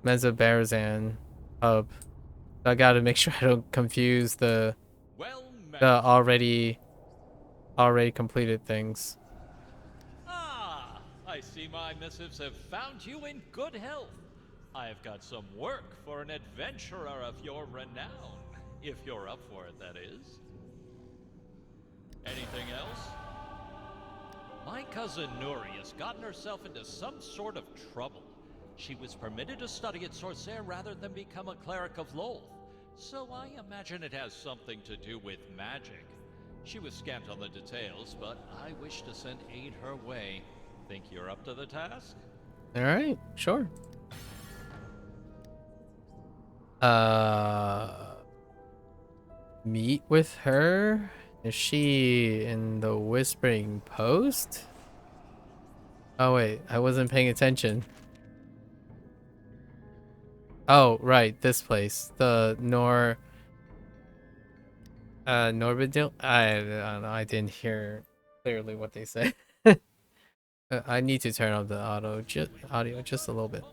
Mesobarazan hub. So I gotta make sure I don't confuse the Well met. already completed things. Ah, I see my missives have found you in good health. I've got some work for an adventurer of your renown, if you're up for it, that is. Anything else? My cousin Nuri has gotten herself into some sort of trouble. She was permitted to study at Sorcerer rather than become a cleric of Lolth, so I imagine it has something to do with magic. She was scant on the details, but I wish to send aid her way. Think you're up to the task? Alright, sure. Meet with her? Is she in the Whispering Post? Oh wait, I wasn't paying attention. Oh, right, this place. The Norbidil? I don't know, I didn't hear clearly what they said. I need to turn off the audio just a little bit.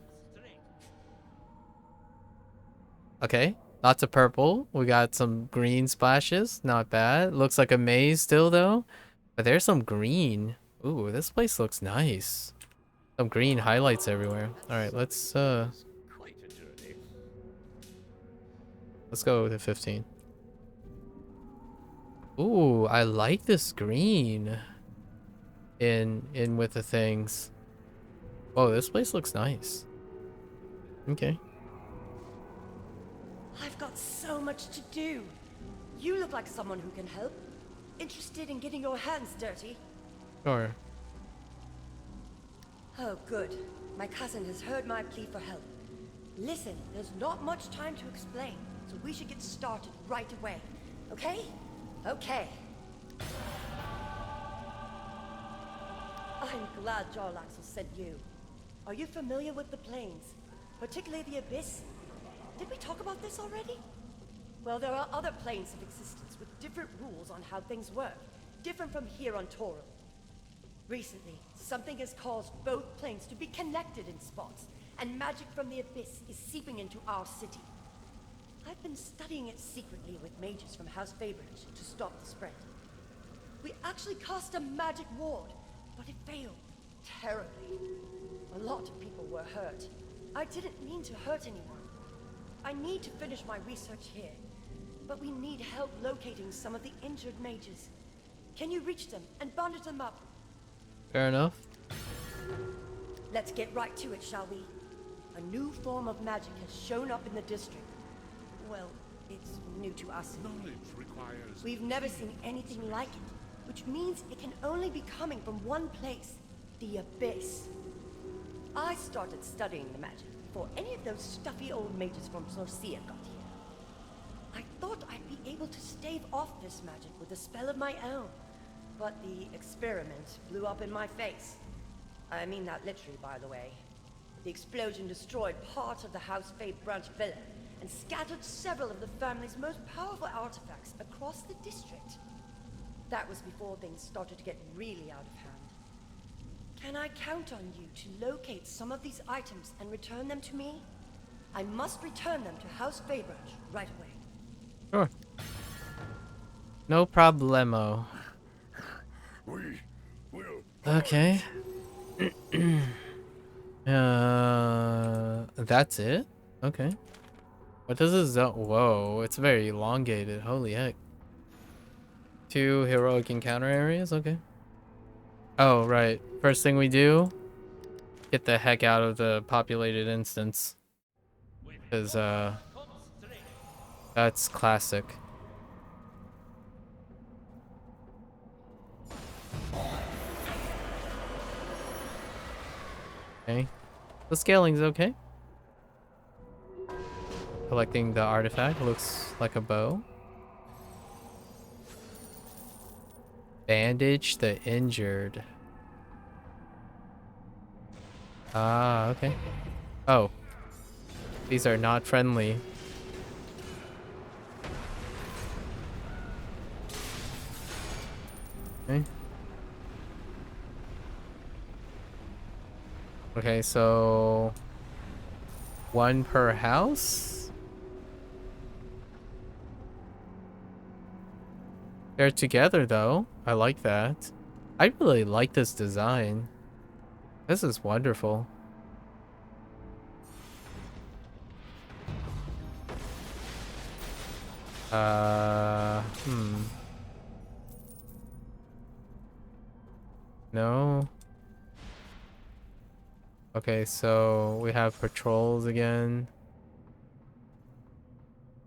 Okay, lots of purple. We got some green splashes. Not bad. Looks like a maze still though. But there's some green. Ooh, this place looks nice. Some green highlights everywhere. Alright, let's go to 15. Ooh, I like this green. In with the things. Oh, this place looks nice. Okay. I've got so much to do. You look like someone who can help. Interested in getting your hands dirty? Sure. Oh, good. My cousin has heard my plea for help. Listen, there's not much time to explain, so we should get started right away. Okay? Okay. I'm glad Jarlaxle sent you. Are you familiar with the planes? Particularly the Abyss? Did we talk about this already? Well, there are other planes of existence with different rules on how things work, different from here on Toril. Recently, something has caused both planes to be connected in spots, and magic from the Abyss is seeping into our city. I've been studying it secretly with mages from House Fabridge to stop the spread. We actually cast a magic ward, but it failed terribly. A lot of people were hurt. I didn't mean to hurt anyone. I need to finish my research here, but we need help locating some of the injured mages. Can you reach them and bandage them up? Fair enough. Let's get right to it, shall we? A new form of magic has shown up in the district. Well, it's new to us. Knowledge requires... We've never seen anything like it, which means it can only be coming from one place, the Abyss. I started studying the magic before any of those stuffy old mages from Sorcia got here. I thought I'd be able to stave off this magic with a spell of my own, but the experiment blew up in my face. I mean that literally, by the way. The explosion destroyed part of the House Fae branch villa and scattered several of the family's most powerful artifacts across the district. That was before things started to get really out of hand. Can I count on you to locate some of these items and return them to me? I must return them to House Fabridge right away. Sure. No problemo. We will... Okay. That's it? Okay. What does this zone? Whoa, it's very elongated. Holy heck. 2 heroic encounter areas? Okay. Oh, right. First thing we do, get the heck out of the populated instance. Because, that's classic. Okay. The scaling's okay. Collecting the artifact looks like a bow. Bandage the injured. Ah, okay. Oh. These are not friendly. Okay. Okay, so 1 per house? They're together though. I like that. I really like this design. This is wonderful. Hmm. No. Okay, so we have patrols again.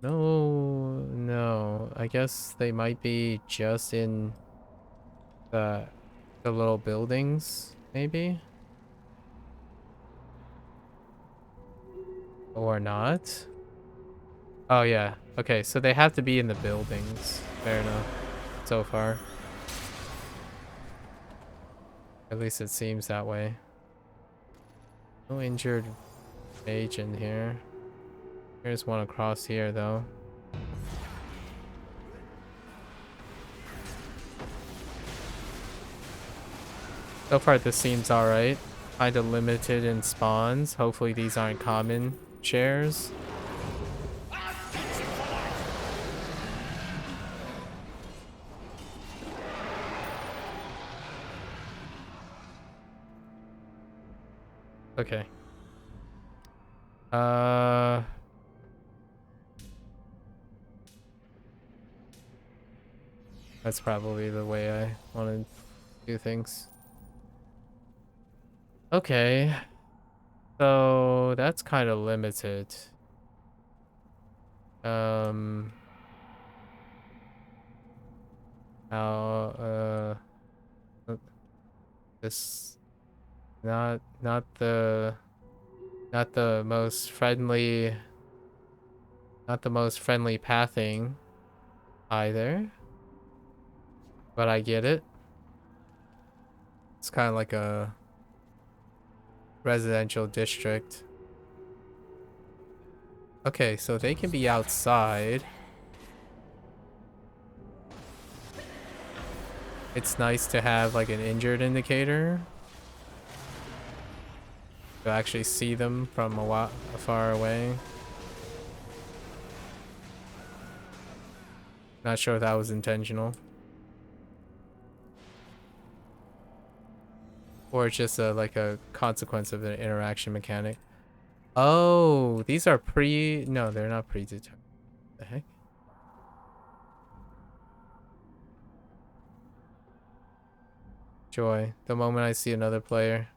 No. I guess they might be just in the little buildings, maybe? Or not? Oh yeah. Okay, so they have to be in the buildings. Fair enough. So far. At least it seems that way. No injured mage in here. Here's one across here though. So far this seems alright. Kinda limited in spawns. Hopefully these aren't common shares. Okay. That's probably the way I want to do things. Okay. So that's kind of limited. How this not the most friendly, not the most friendly pathing either. But I get it. It's kind of like a residential district. Okay, so they can be outside. It's nice to have like an injured indicator to actually see them from far away. Not sure if that was intentional. Or it's just like a consequence of an interaction mechanic. Oh, these are no, they're not predetermined. The heck? Joy. The moment I see another player.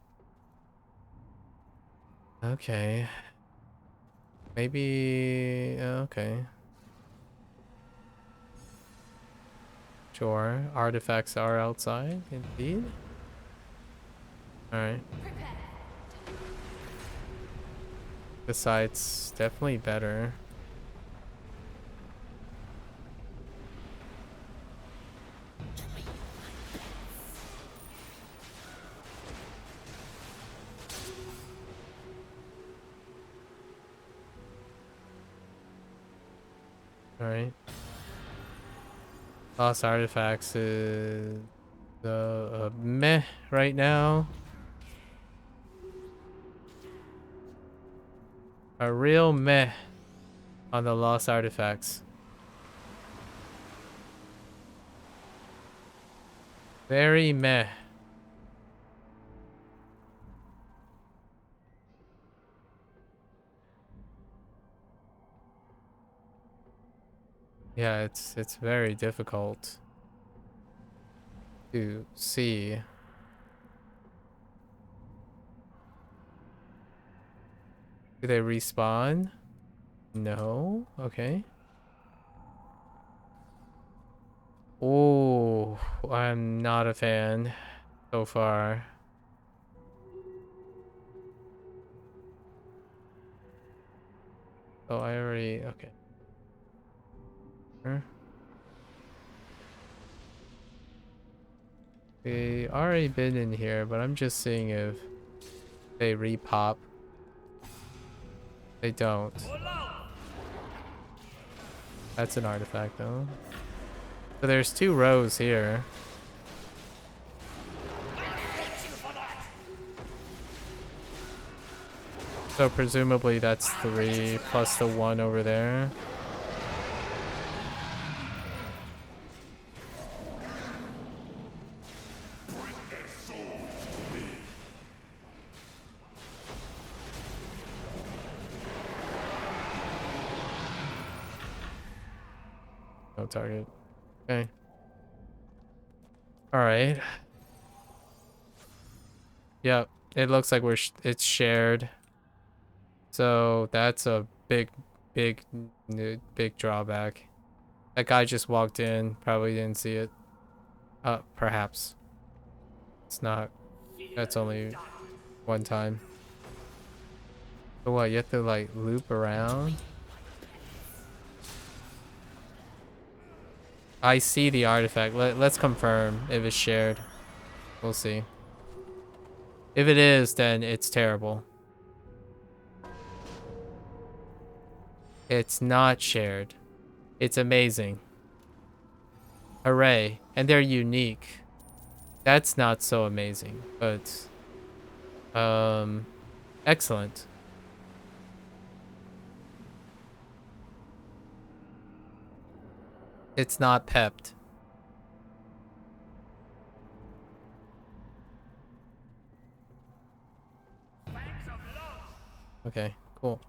Okay. Maybe... okay. Sure. Artifacts are outside, indeed. Alright. This side's definitely better. Alright. Lost artifacts is meh right now. A real meh on the lost artifacts. Very meh. Yeah, it's very difficult to see. Do they respawn? No. Okay. Oh, I'm not a fan so far. Oh, I already... okay. Sure. They already been in here, but I'm just seeing if they repop. They don't. That's an artifact though. So there's 2 rows here. So presumably that's 3 plus the 1 over there. No target. Okay. All right. Yep. It looks like it's shared. So that's a big drawback. That guy just walked in, probably didn't see it. Perhaps. It's not. That's only one time. So what, you have to like loop around? I see the artifact. Let's confirm if it's shared. We'll see. If it is, then it's terrible. It's not shared. It's amazing. Hooray. And they're unique. That's not so amazing, but excellent. It's not pepped. Okay, cool.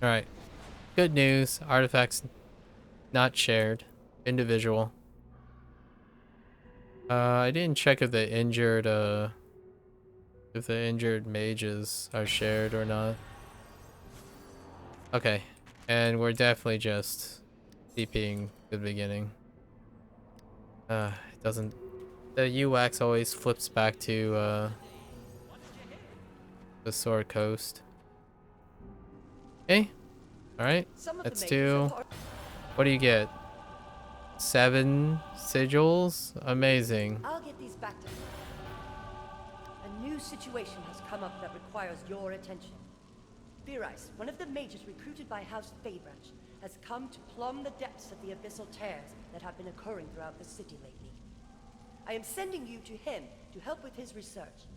All right. Good news. Artifacts not shared. Individual. I didn't check if the injured mages are shared or not. Okay. And we're definitely just DPing the beginning. It doesn't. The UX always flips back to the Sword Coast. Okay. Alright. Let's do. What do you get? 7 sigils? Amazing. I'll get these back to you. A new situation has come up that requires your attention. Beerice, one of the mages recruited by House Faybranch, has come to plumb the depths of the abyssal tears that have been occurring throughout the city lately. I am sending you to him to help with his research.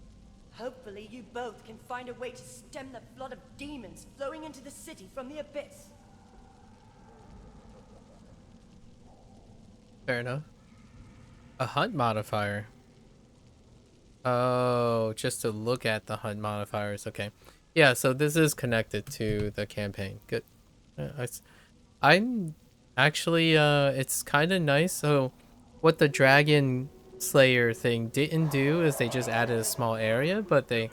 Hopefully you both can find a way to stem the flood of demons flowing into the city from the abyss. Fair enough. A hunt modifier. Oh, just to look at the hunt modifiers. Okay. Yeah, so this is connected to the campaign. Good. I'm actually, it's kind of nice. So what the Dragon Slayer thing didn't do is they just added a small area, but they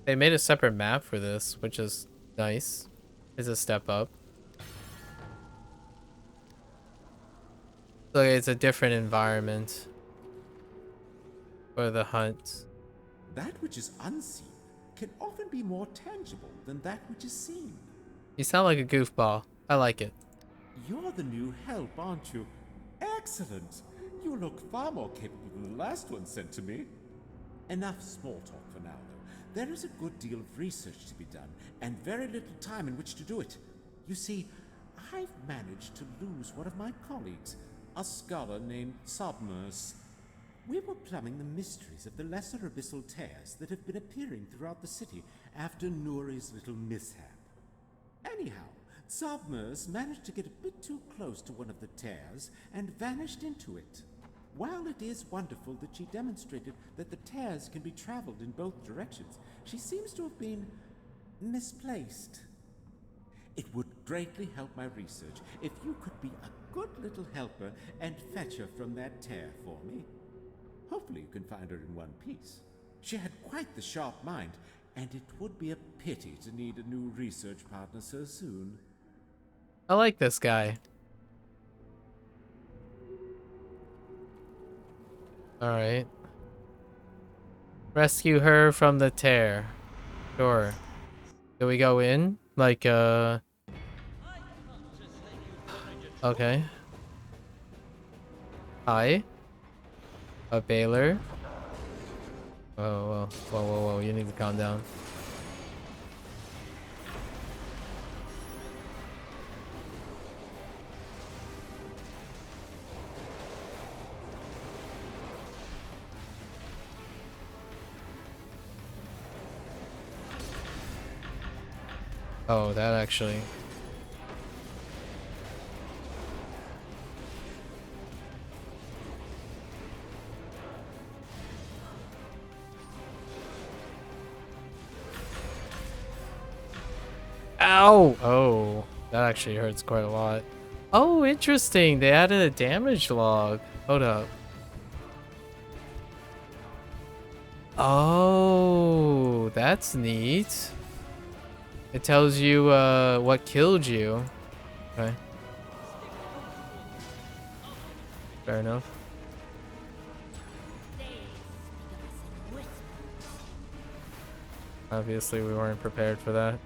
made a separate map for this, which is nice. It's a step up. So it's a different environment for the hunt. That which is unseen can often be more tangible than that which is seen. You sound like a goofball. I like it. You're the new help, aren't you? Excellent! You look far more capable than the last one sent to me. Enough small talk for now, though. There is a good deal of research to be done, and very little time in which to do it. You see, I've managed to lose one of my colleagues, a scholar named Sobmers. We were plumbing the mysteries of the lesser abyssal tears that have been appearing throughout the city after Nuri's little mishap. Anyhow, Sobmers managed to get a bit too close to one of the tears and vanished into it. While it is wonderful that she demonstrated that the tears can be traveled in both directions, she seems to have been misplaced. It would greatly help my research if you could be a good little helper and fetch her from that tear for me. Hopefully you can find her in one piece. She had quite the sharp mind, and it would be a pity to need a new research partner so soon. I like this guy. Alright. Rescue her from the tear. Sure. Do we go in? Like, okay. Hi. A Baylor. Whoa, you need to calm down. Oh, that actually. Ow! Oh, that actually hurts quite a lot. Oh, interesting. They added a damage log. Hold up. Oh, that's neat. It tells you what killed you. Okay. Fair enough. Obviously, we weren't prepared for that.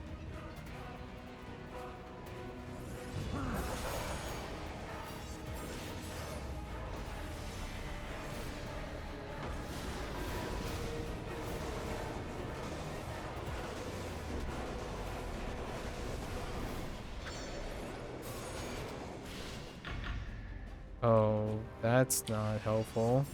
Oh, that's not helpful.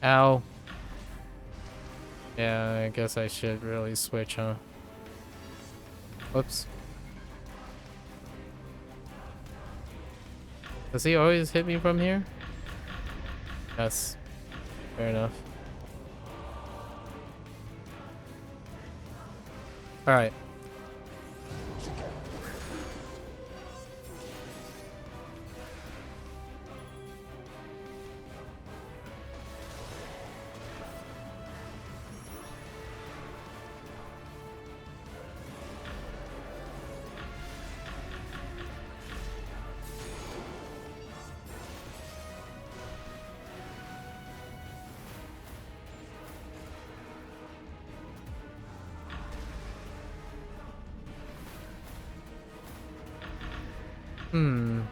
Ow. Yeah, I guess I should really switch, huh? Whoops. Does he always hit me from here? Yes. Fair enough. Alright. Hmm.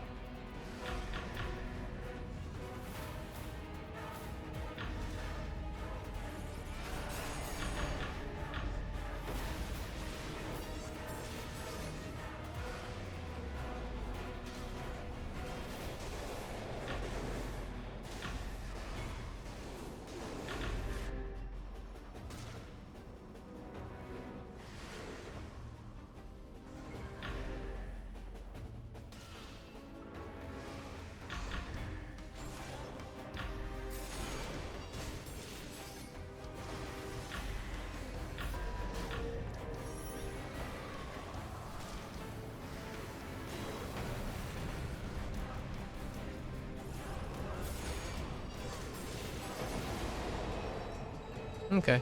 Okay.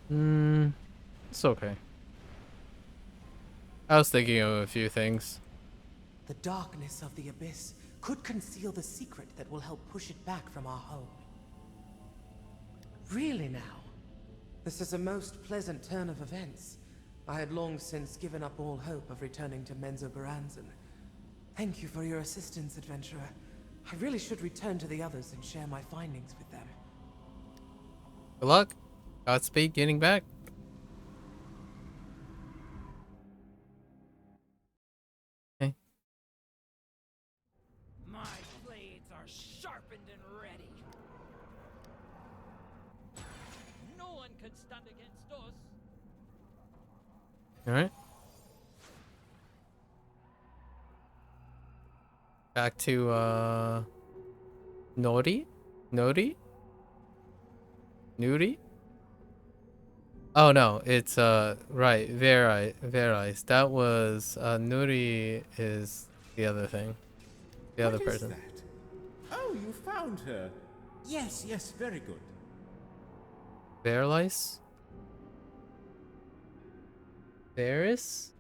It's okay. I was thinking of a few things. The darkness of the abyss could conceal the secret that will help push it back from our home. Really now? This is a most pleasant turn of events. I had long since given up all hope of returning to Menzoberranzan. Thank you for your assistance, adventurer. I really should return to the others and share my findings with them. Good luck. Godspeed getting back. Okay. My blades are sharpened and ready. No one can stand against us. Alright. Back to Nori? Nori? Nuri? Oh no, it's right, Verais. That was Nuri is the other thing. The other What is person. that? Oh, you found her. Yes, yes, very good. Verais? Varys?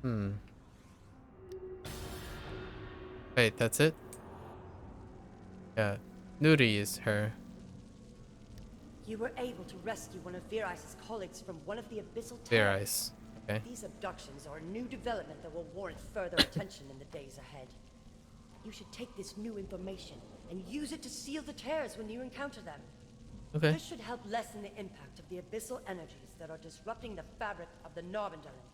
Hmm. Wait, that's it? Yeah. Nuri is her. You were able to rescue one of Virais' colleagues from one of the abyssal Verais. terrors. Okay. These abductions are a new development that will warrant further attention in the days ahead. You should take this new information and use it to seal the tears when you encounter them. Okay. This should help lessen the impact of the abyssal energies that are disrupting the fabric of the Narvandalen.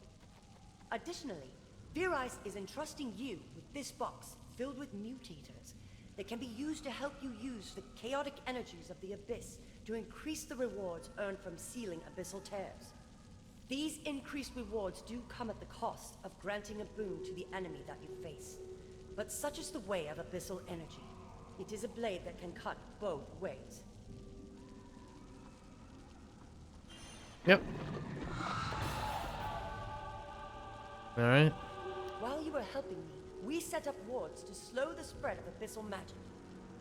Additionally, Virice is entrusting you with this box filled with mutators that can be used to help you use the chaotic energies of the Abyss to increase the rewards earned from sealing abyssal tears. These increased rewards do come at the cost of granting a boon to the enemy that you face. But such is the way of abyssal energy. It is a blade that can cut both ways. Yep. Alright. While you were helping me, we set up wards to slow the spread of abyssal magic.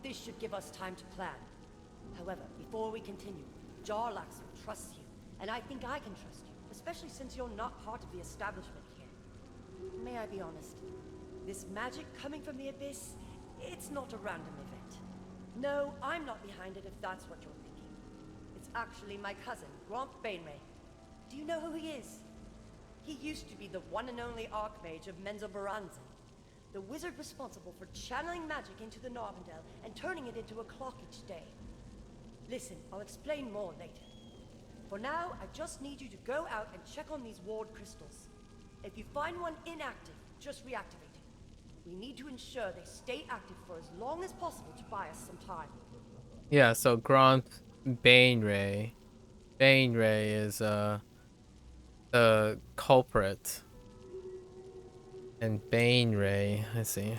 This should give us time to plan. However, before we continue, Jarlaxle trusts you, and I think I can trust you, especially since you're not part of the establishment here. May I be honest? This magic coming from the Abyss, it's not a random event. No, I'm not behind it if that's what you're thinking. It's actually my cousin, Gromp Bainray. Do you know who he is? He used to be the one and only Archmage of Menzoberranzan, the wizard responsible for channeling magic into the Narvandel and turning it into a clock each day. Listen, I'll explain more later. For now, I just need you to go out and check on these ward crystals. If you find one inactive, just reactivate it. We need to ensure they stay active for as long as possible to buy us some time. Yeah, so Gromp Bainray. Bainray is the culprit. And Bainray, I see.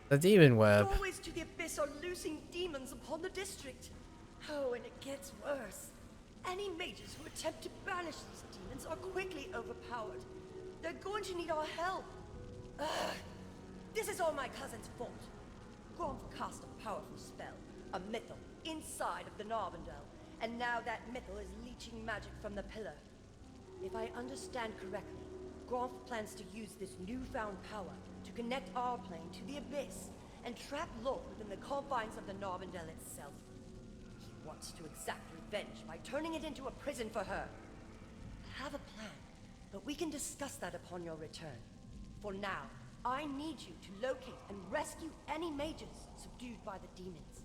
The Demonweb. Doorways to the Abyss are loosing demons upon the district. Oh, and it gets worse. Any mages who attempt to banish these demons are quickly overpowered. They're going to need our help. Ugh. This is all my cousin's fault. Gromp cast a powerful spell, a mythal, inside of the Narvandel, and now that mythal is leeching magic from the pillar. If I understand correctly, Gromp plans to use this newfound power to connect our plane to the Abyss and trap Lore within the confines of the Narvandel itself. He wants to exact revenge by turning it into a prison for her. I have a plan, but we can discuss that upon your return. For now, I need you to locate and rescue any mages subdued by the demons.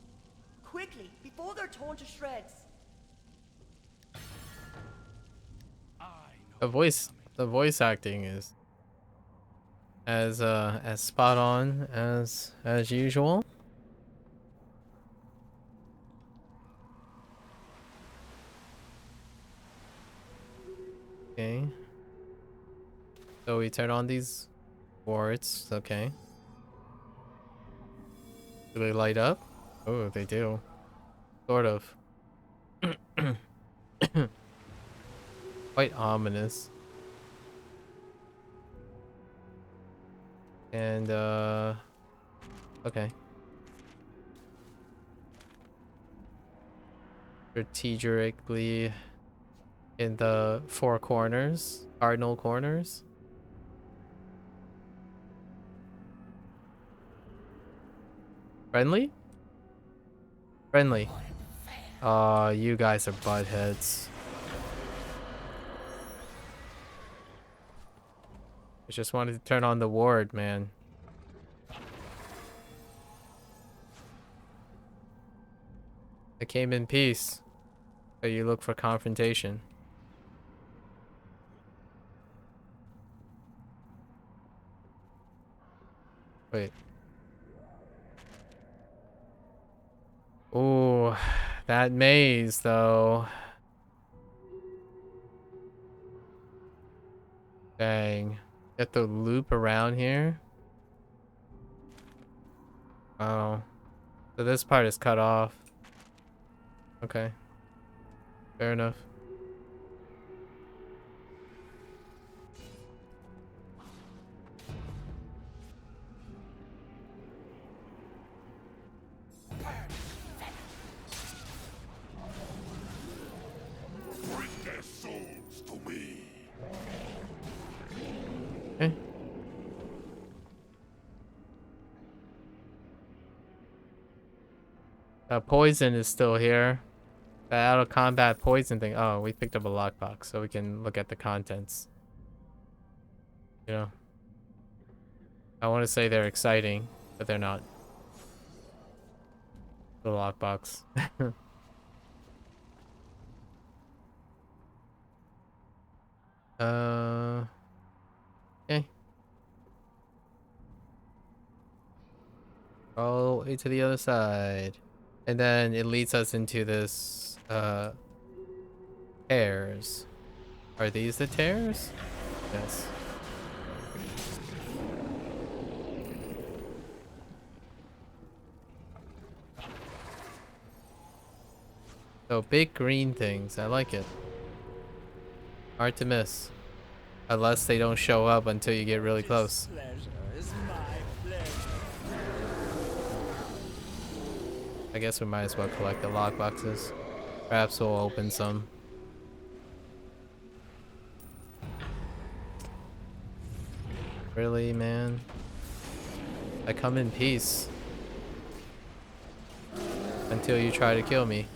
Quickly, before they're torn to shreds. The voice acting is as spot on as usual. Okay. So we turn on these wards, okay. Do they light up? Oh, they do. Sort of. Quite ominous. And, okay. Strategically in the four corners, cardinal corners. Friendly? Friendly. You guys are buttheads. I just wanted to turn on the ward, man. I came in peace, but you look for confrontation. Wait. Ooh, that maze, though. Dang. You have to loop around here? Oh. So this part is cut off. Okay. Fair enough. Bring their souls to me. Okay. Poison is still here. The out of combat poison thing. Oh, we picked up a lockbox, so we can look at the contents. You know, I want to say they're exciting, but they're not. The lockbox. Okay. All the way to the other side. And then it leads us into this, tears. Are these the tears? Yes. So big green things. I like it. Hard to miss. Unless they don't show up until you get really close. I guess we might as well collect the lockboxes. Perhaps we'll open some. Really, man? I come in peace. Until you try to kill me.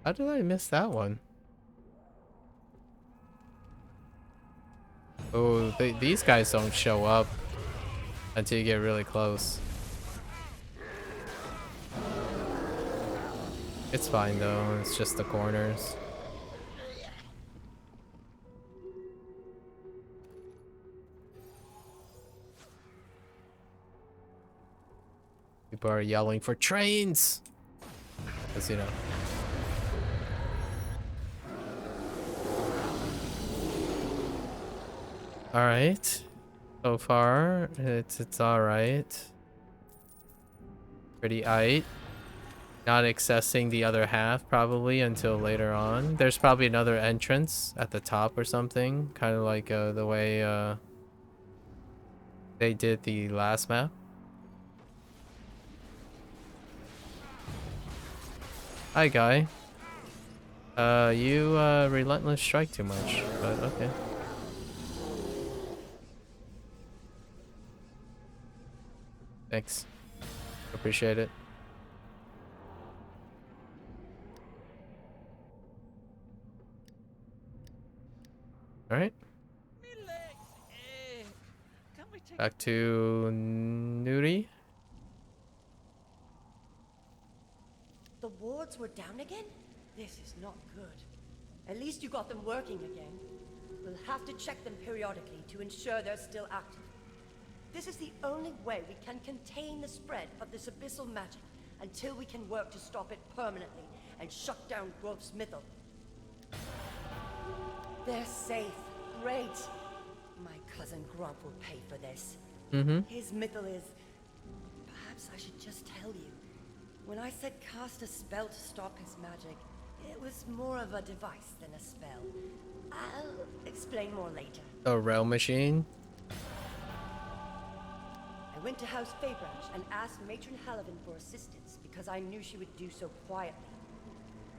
How did I miss that one? Oh, these guys don't show up until you get really close. It's fine though, it's just the corners. People are yelling for trains! Because, you know. Alright. So far, it's alright. Pretty aight. Not accessing the other half probably until later on. There's probably another entrance at the top or something. Kind of like the way they did the last map. Hi, guy. You relentless strike too much, but okay. Thanks. Appreciate it. Alright. Back to Nuri. The wards were down again? This is not good. At least you got them working again. We'll have to check them periodically to ensure they're still active. This is the only way we can contain the spread of this abyssal magic until we can work to stop it permanently and shut down Grove's Mythal. They're safe. Great. My cousin Grump will pay for this. His Mythal is... Perhaps I should just tell you. When I said cast a spell to stop his magic, it was more of a device than a spell. I'll explain more later. A realm machine? I went to House Faybranch and asked Matron Halavan for assistance because I knew she would do so quietly.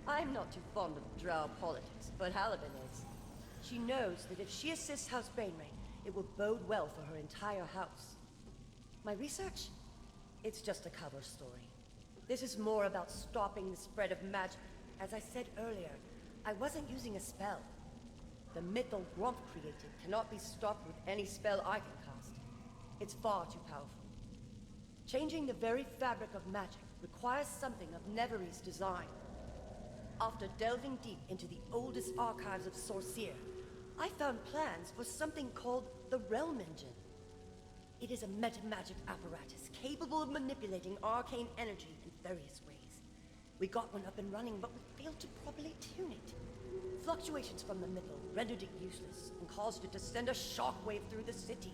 I'm not too fond of drow politics, but Halavan is. She knows that if she assists House Bainray, it will bode well for her entire house. My research? It's just a cover story. This is more about stopping the spread of magic. As I said earlier, I wasn't using a spell. The Mythal Grump created cannot be stopped with any spell I can cast. It's far too powerful. Changing the very fabric of magic requires something of Nevery's design. After delving deep into the oldest archives of Sorceer, I found plans for something called the Realm Engine. It is a meta-magic apparatus capable of manipulating arcane energy in various ways. We got one up and running, but we failed to properly tune it. Fluctuations from the Mythal rendered it useless and caused it to send a shockwave through the city.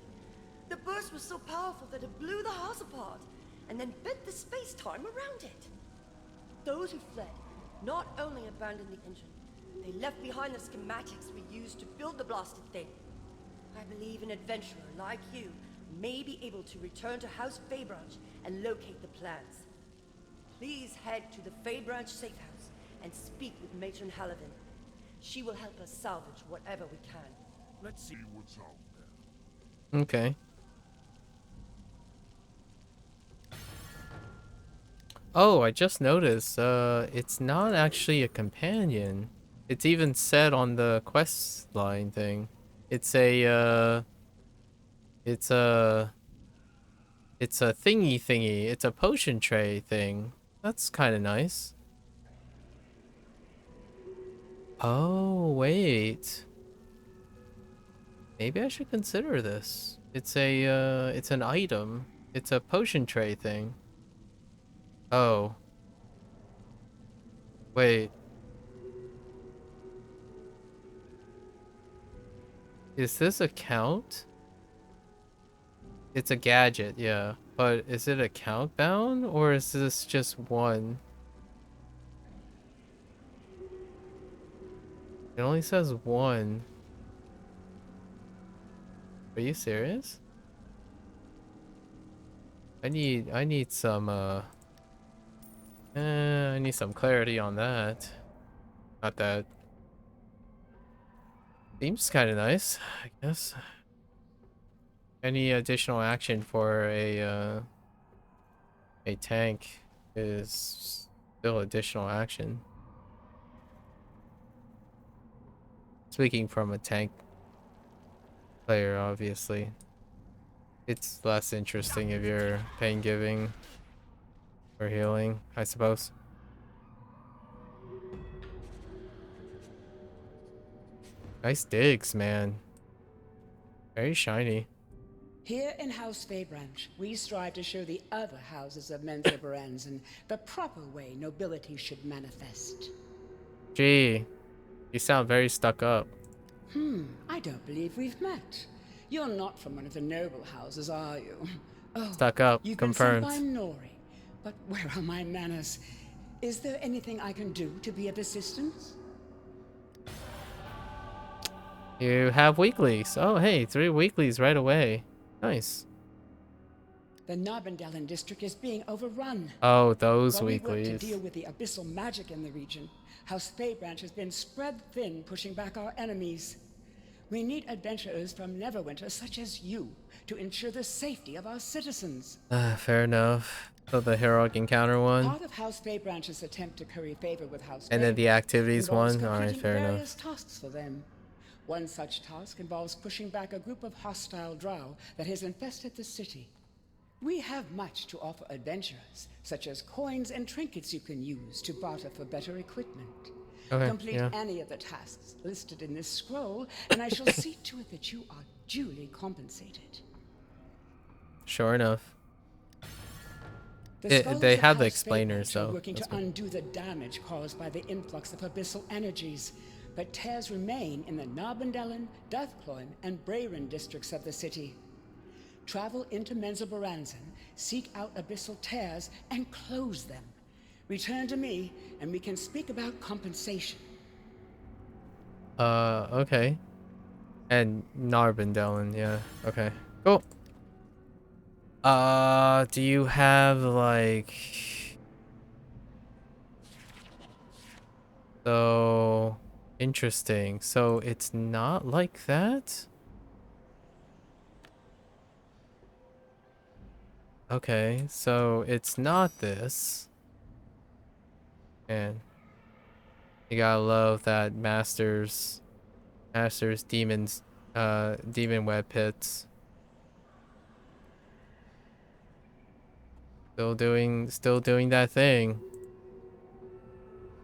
The burst was so powerful that it blew the house apart, and then bent the space-time around it. Those who fled not only abandoned the engine, they left behind the schematics we used to build the blasted thing. I believe an adventurer like you may be able to return to House Faybranch and locate the plans. Please head to the Faybranch safe house and speak with Matron Halavan. She will help us salvage whatever we can. Let's see what's out there. Okay. Oh, I just noticed, it's not actually a companion. It's even said on the quest line thing. It's a it's a it's a thingy. It's a potion tray thing. That's kind of nice. Oh, wait. Maybe I should consider this. It's it's an item. It's a potion tray thing. Oh. Wait. Is this a count? It's a gadget, yeah. But is it a count bound or is this just one? It only says one. Are you serious? I need some I need some clarity on that. Not that. Seems kind of nice, I guess. Any additional action for a tank is still additional action. Speaking from a tank player, obviously. It's less interesting if you're pain giving or healing, I suppose. Nice digs, man. Very shiny. Here in House Faybranch, we strive to show the other houses of Menzoberranzan the proper way nobility should manifest. Gee, you sound very stuck up. I don't believe we've met. You're not from one of the noble houses, are you? Oh, Stuck up, you've confirmed. been sent by Nori. But where are my manners? Is there anything I can do to be of assistance? You have weeklies. Oh, hey, 3 weeklies right away. Nice. The Narbondellan district is being overrun. Oh, those While we work to weeklies. deal with the abyssal magic in the region, House Faybranch has been spread thin, pushing back our enemies. We need adventurers from Neverwinter, such as you, to ensure the safety of our citizens. Fair enough. So the heroic encounter one, Part of House Faybranch's attempt to curry favor with House and then the Faybranch activities involves one. All right, completing fair various enough. tasks for them. One such task involves pushing back a group of hostile drow that has infested the city. We have much to offer adventurers, such as coins and trinkets you can use to barter for better equipment. Okay, Complete yeah. any of the tasks listed in this scroll, and I shall see to it that you are duly compensated. Sure enough. The They scholars have of the House explainers, Faybranch are though. working That's to good. undo the damage caused by the influx of abyssal energies, but tears remain in the Narbondellan, Duthcloyne, and Brayron districts of the city. Travel into Menzoberranzan, seek out abyssal tears, and close them. Return to me, and we can speak about compensation. Okay. And Narbondellan, yeah. Okay. Cool. Do you have like... So... Interesting. So it's not like that? Okay, so it's not this. And you gotta love that Masters demons demon web pits. Still doing that thing.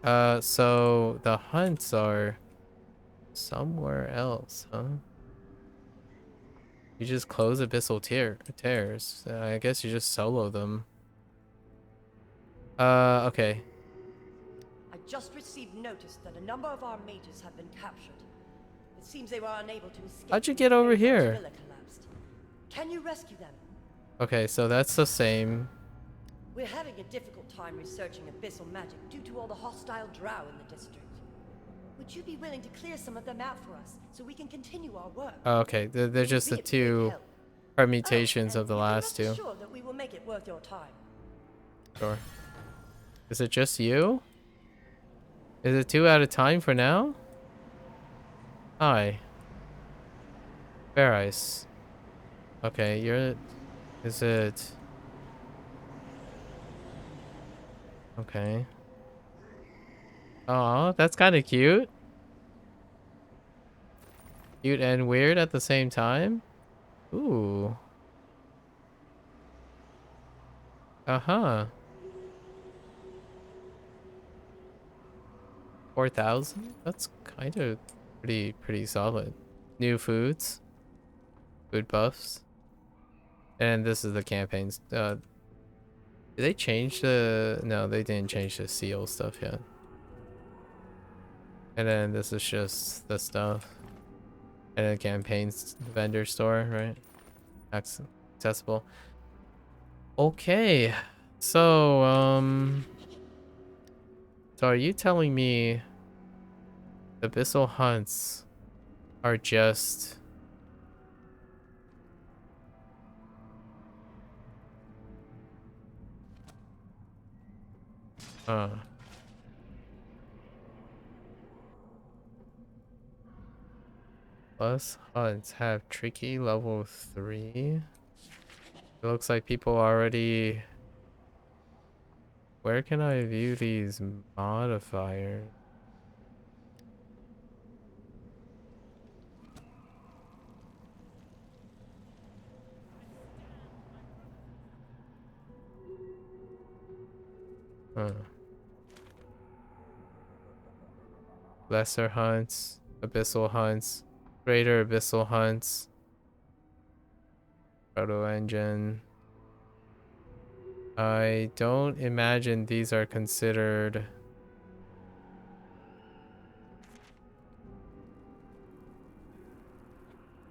So the hunts are somewhere else, huh? You just close abyssal tears. I guess you just solo them. Okay. I just received notice that a number of our mages have been captured. It seems they were unable to escape. How'd you when get the over Faybranch here? villa collapsed. Can you rescue them? Okay, so that's the same. We're having a difficult time researching abyssal magic due to all the hostile drow in the district. Would you be willing to clear some of them out for us so we can continue our work? Okay, they're It would just be the a big two help. permutations Oh, of the and you can last rest two. assured that we will make it worth your time. Sure. Is it just you? Is it 2 at a time for now? Hi. Fair Ice. Okay, you're... Is it... Okay. Oh, that's kind of cute. Cute and weird at the same time? Ooh. Uh-huh. 4,000? That's kind of pretty solid. New foods. Food buffs. And this is the campaigns. Did they change the... No, they didn't change the seal stuff yet. And then this is just the stuff. And then campaigns vendor store, right? Accessible. Okay. So, so are you telling me abyssal hunts are just... Plus hunts have tricky level 3. It looks like people already... Where can I view these modifiers? Huh. Lesser hunts, abyssal hunts, greater abyssal hunts, proto engine. I don't imagine these are considered.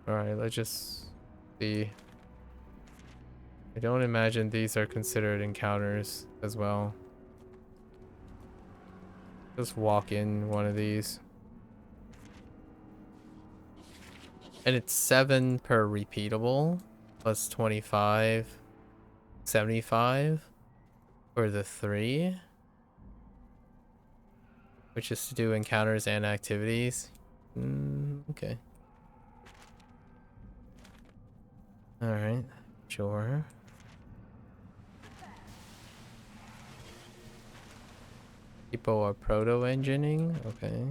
Alright, let's just see. I don't imagine these are considered encounters as well. Just walk in one of these. And it's 7 per repeatable, plus 25, 75 for the 3. Which is to do encounters and activities. Okay. Alright, sure. People are proto-engineering? Okay.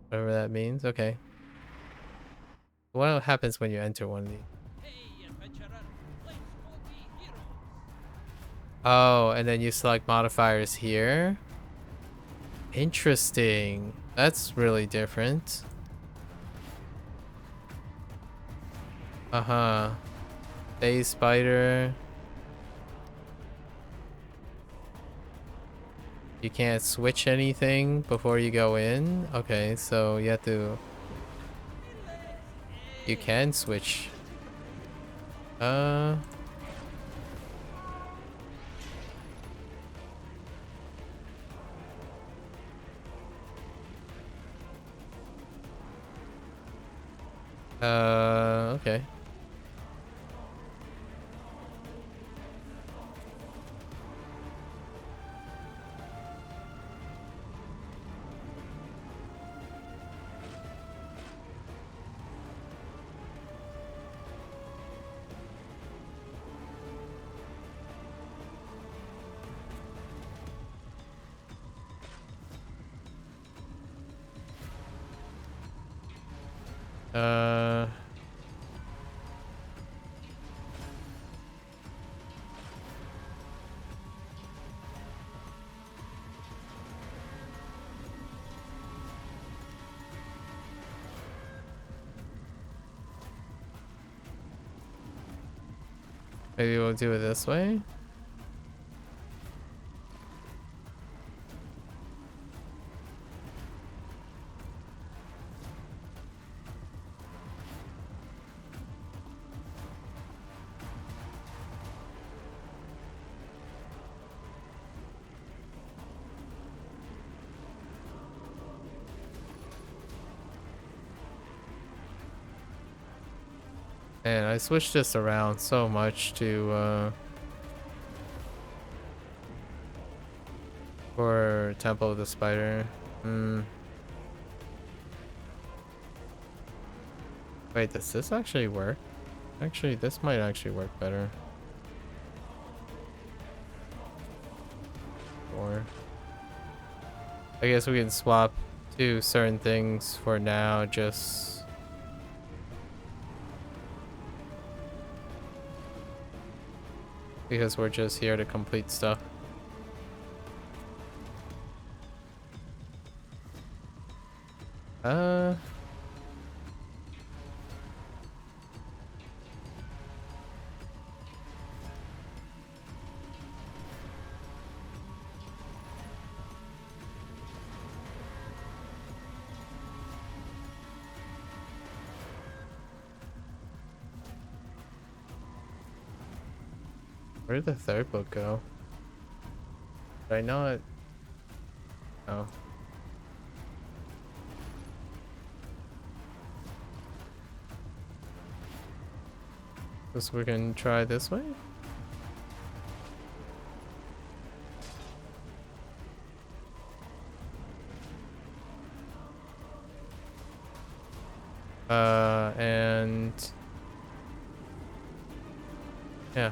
Whatever that means. Okay. What happens when you enter one of these? Hey, adventurer, let's go be heroes. Oh, and then you select modifiers here? Interesting. That's really different. Uh-huh. Phase spider. You can't switch anything before you go in? Okay, so you have to... You can switch. Okay. Maybe we'll do it this way. And I switched this around so much to for Temple of the Spider. Wait, does this actually work? Actually, this might actually work better. Or I guess we can swap to certain things for now, just because we're just here to complete stuff. Where did the third book go? Did I know it? Oh. Guess we can try this way? And yeah.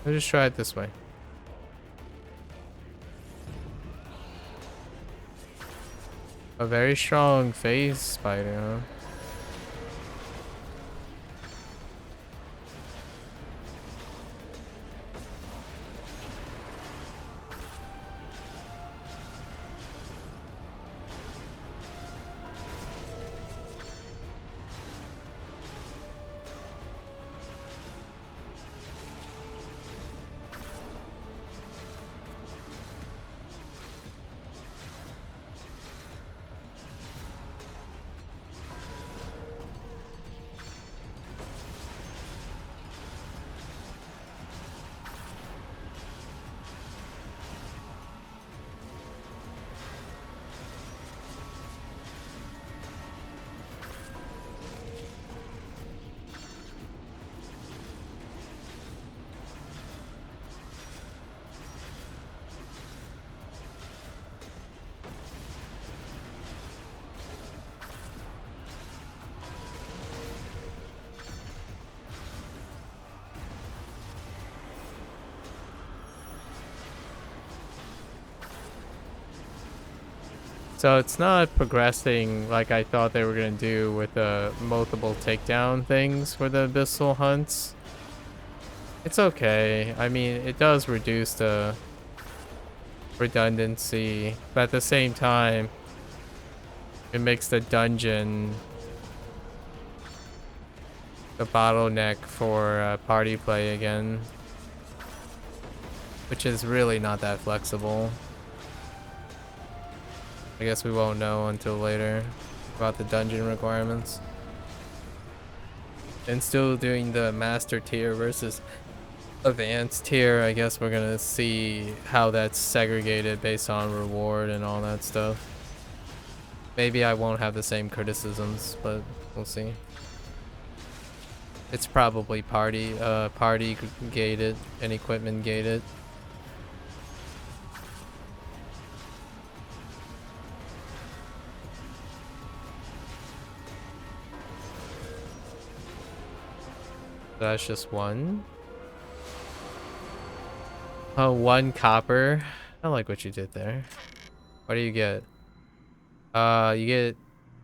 We'll just try it this way. A very strong phase spider, huh? So it's not progressing like I thought they were going to do with the multiple takedown things for the abyssal hunts. It's okay. I mean, it does reduce the redundancy, but at the same time, it makes the dungeon the bottleneck for party play again, which is really not that flexible. I guess we won't know until later about the dungeon requirements. And still doing the master tier versus advanced tier, I guess we're gonna see how that's segregated based on reward and all that stuff. Maybe I won't have the same criticisms, but we'll see. It's probably party gated and equipment gated. That's just one. Oh, 1 copper. I like what you did there. What do you get? You get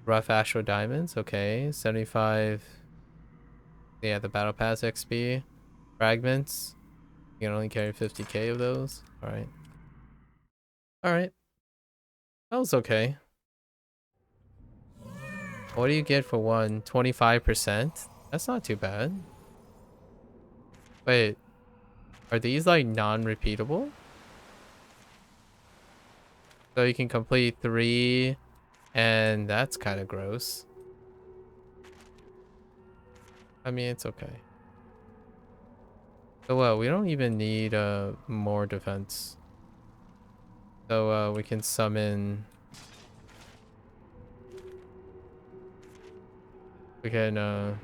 rough astral diamonds. Okay, 75. Yeah, the battle pass XP. Fragments. You can only carry 50k of those. All right. All right. That was okay. What do you get for one? 25%? That's not too bad. Wait, are these like non-repeatable? So you can complete 3, and that's kind of gross. I mean, it's okay. So well, we don't even need more defense. So we can summon. We can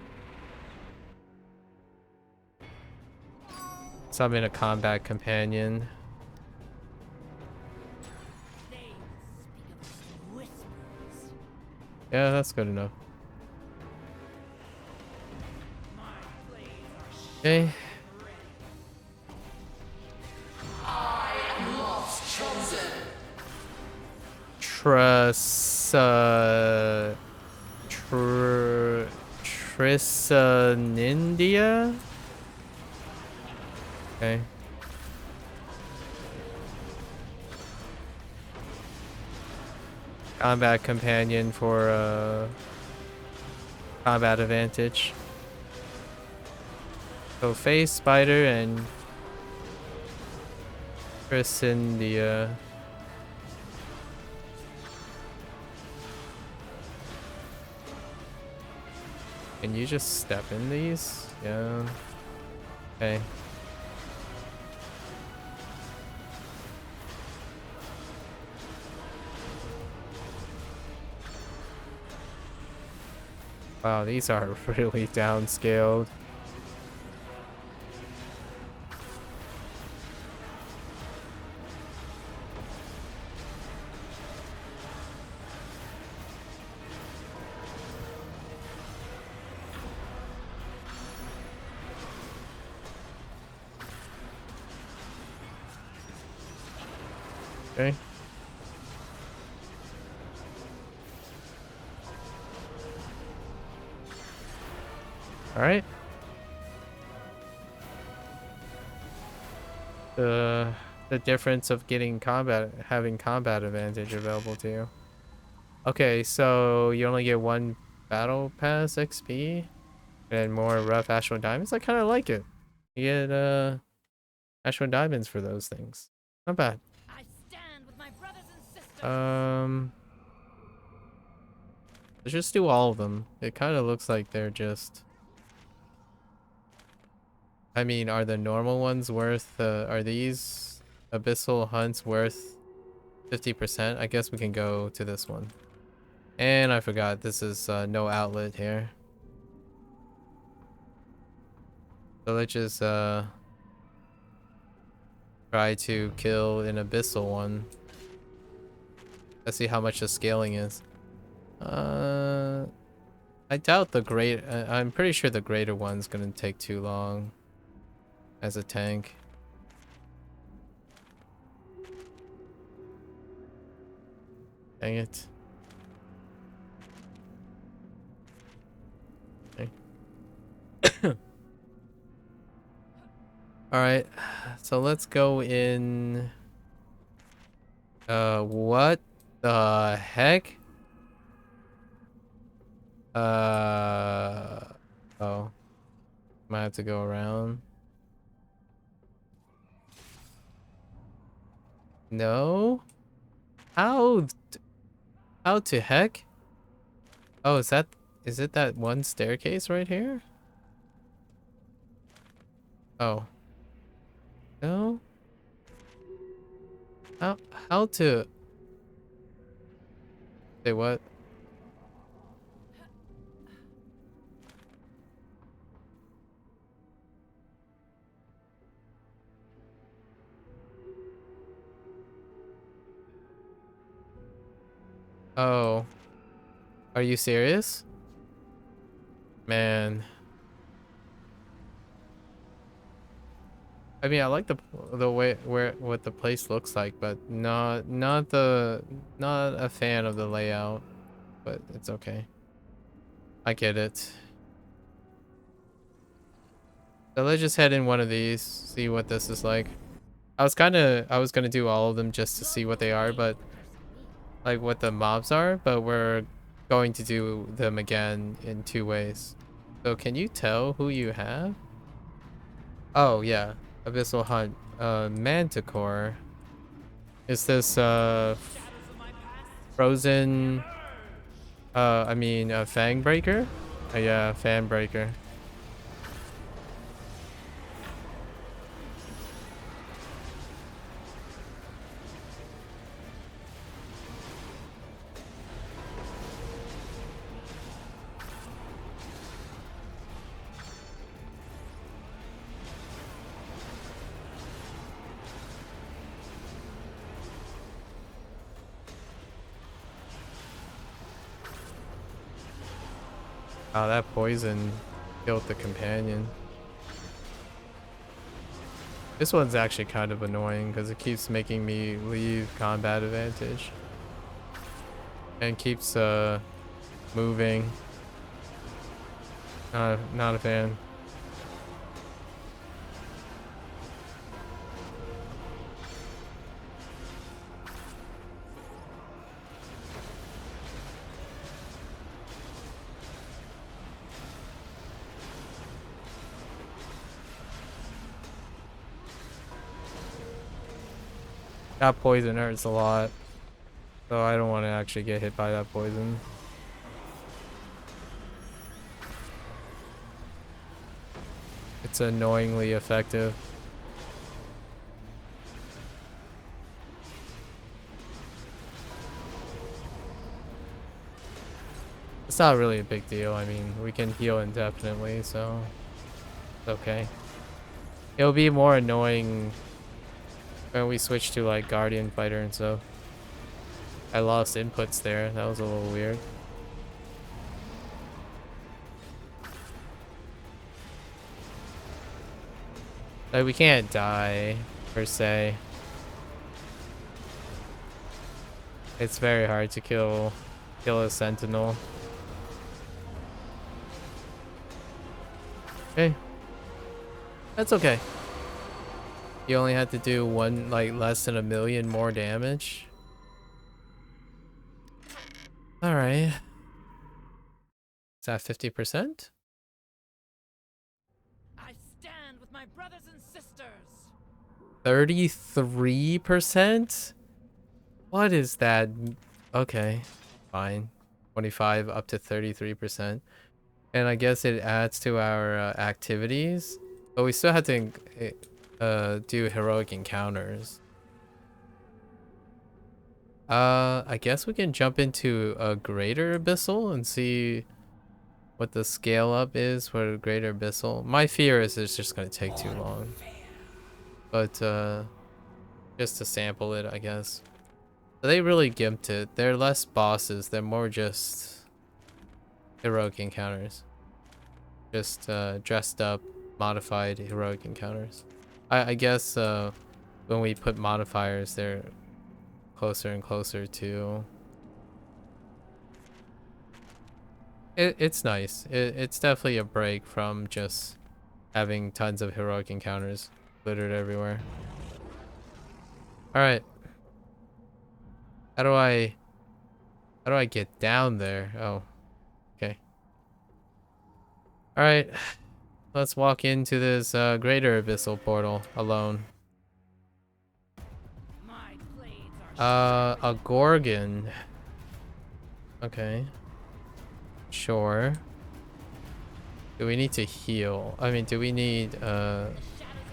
summon a combat companion. Yeah, that's good enough. Okay. Trisanindia? Okay. Combat companion for combat advantage. So Face, Spider, and Chris in the Can you just step in these? Yeah. Okay. Wow, these are really downscaled. Okay. All right. The difference of having combat advantage available to you. Okay, so you only get 1 battle pass XP and more rough Astral Diamonds. I kind of like it. You get Astral Diamonds for those things. Not bad. I stand with my brothers and sisters. Let's just do all of them. It kind of looks like they're just. I mean, are the normal ones worth? Are these Abyssal Hunts worth 50%? I guess we can go to this one. And I forgot, this is no outlet here. So let's just try to kill an Abyssal one. Let's see how much the scaling is. I doubt the great. I'm pretty sure the greater one's gonna take too long as a tank. Dang it. Okay. Alright, so let's go in. What the heck? Oh. Might have to go around. No? How to heck? Oh, is it that one staircase right here? Oh. No? How to... Say what? Oh. Are you serious? Man. I mean, I like the way what the place looks like, but not a fan of the layout, but it's okay. I get it. So let's just head in one of these, see what this is like. I was gonna do all of them just to see what they are, but like what the mobs are, but we're going to do them again in 2 ways. So can you tell who you have? Oh yeah, Abyssal Hunt. Manticore. Is this frozen? I mean Fang Breaker? Yeah, Fan Breaker. Oh, that poison killed the companion. This one's actually kind of annoying because it keeps making me leave combat advantage. And keeps moving. Not a fan. That poison hurts a lot. So I don't want to actually get hit by that poison. It's annoyingly effective. It's not really a big deal. I mean, we can heal indefinitely, so it's okay. It'll be more annoying when we switch to like Guardian Fighter and stuff. I lost inputs there. That was a little weird. Like, we can't die, per se. It's very hard to kill a sentinel. Okay. That's okay. You only had to do one, like, less than 1,000,000 more damage. Alright. Is that 50%? I stand with my brothers and sisters. 33%? What is that? Okay, fine. 25 up to 33%. And I guess it adds to our activities. But we still have to do heroic encounters. I guess we can jump into a greater abyssal and see what the scale up is for greater abyssal. My fear is it's just going to take too long. But just to sample it, I guess. So they really gimped it. They're less bosses. They're more just heroic encounters. Just dressed up, modified heroic encounters. I guess when we put modifiers, they're closer and closer to... It's nice. It's definitely a break from just having tons of heroic encounters littered everywhere. Alright. How do I get down there? Oh, okay. All right, let's walk into this greater abyssal portal alone. My blades are A gorgon. Okay. Sure. Do we need to heal? I mean, do we need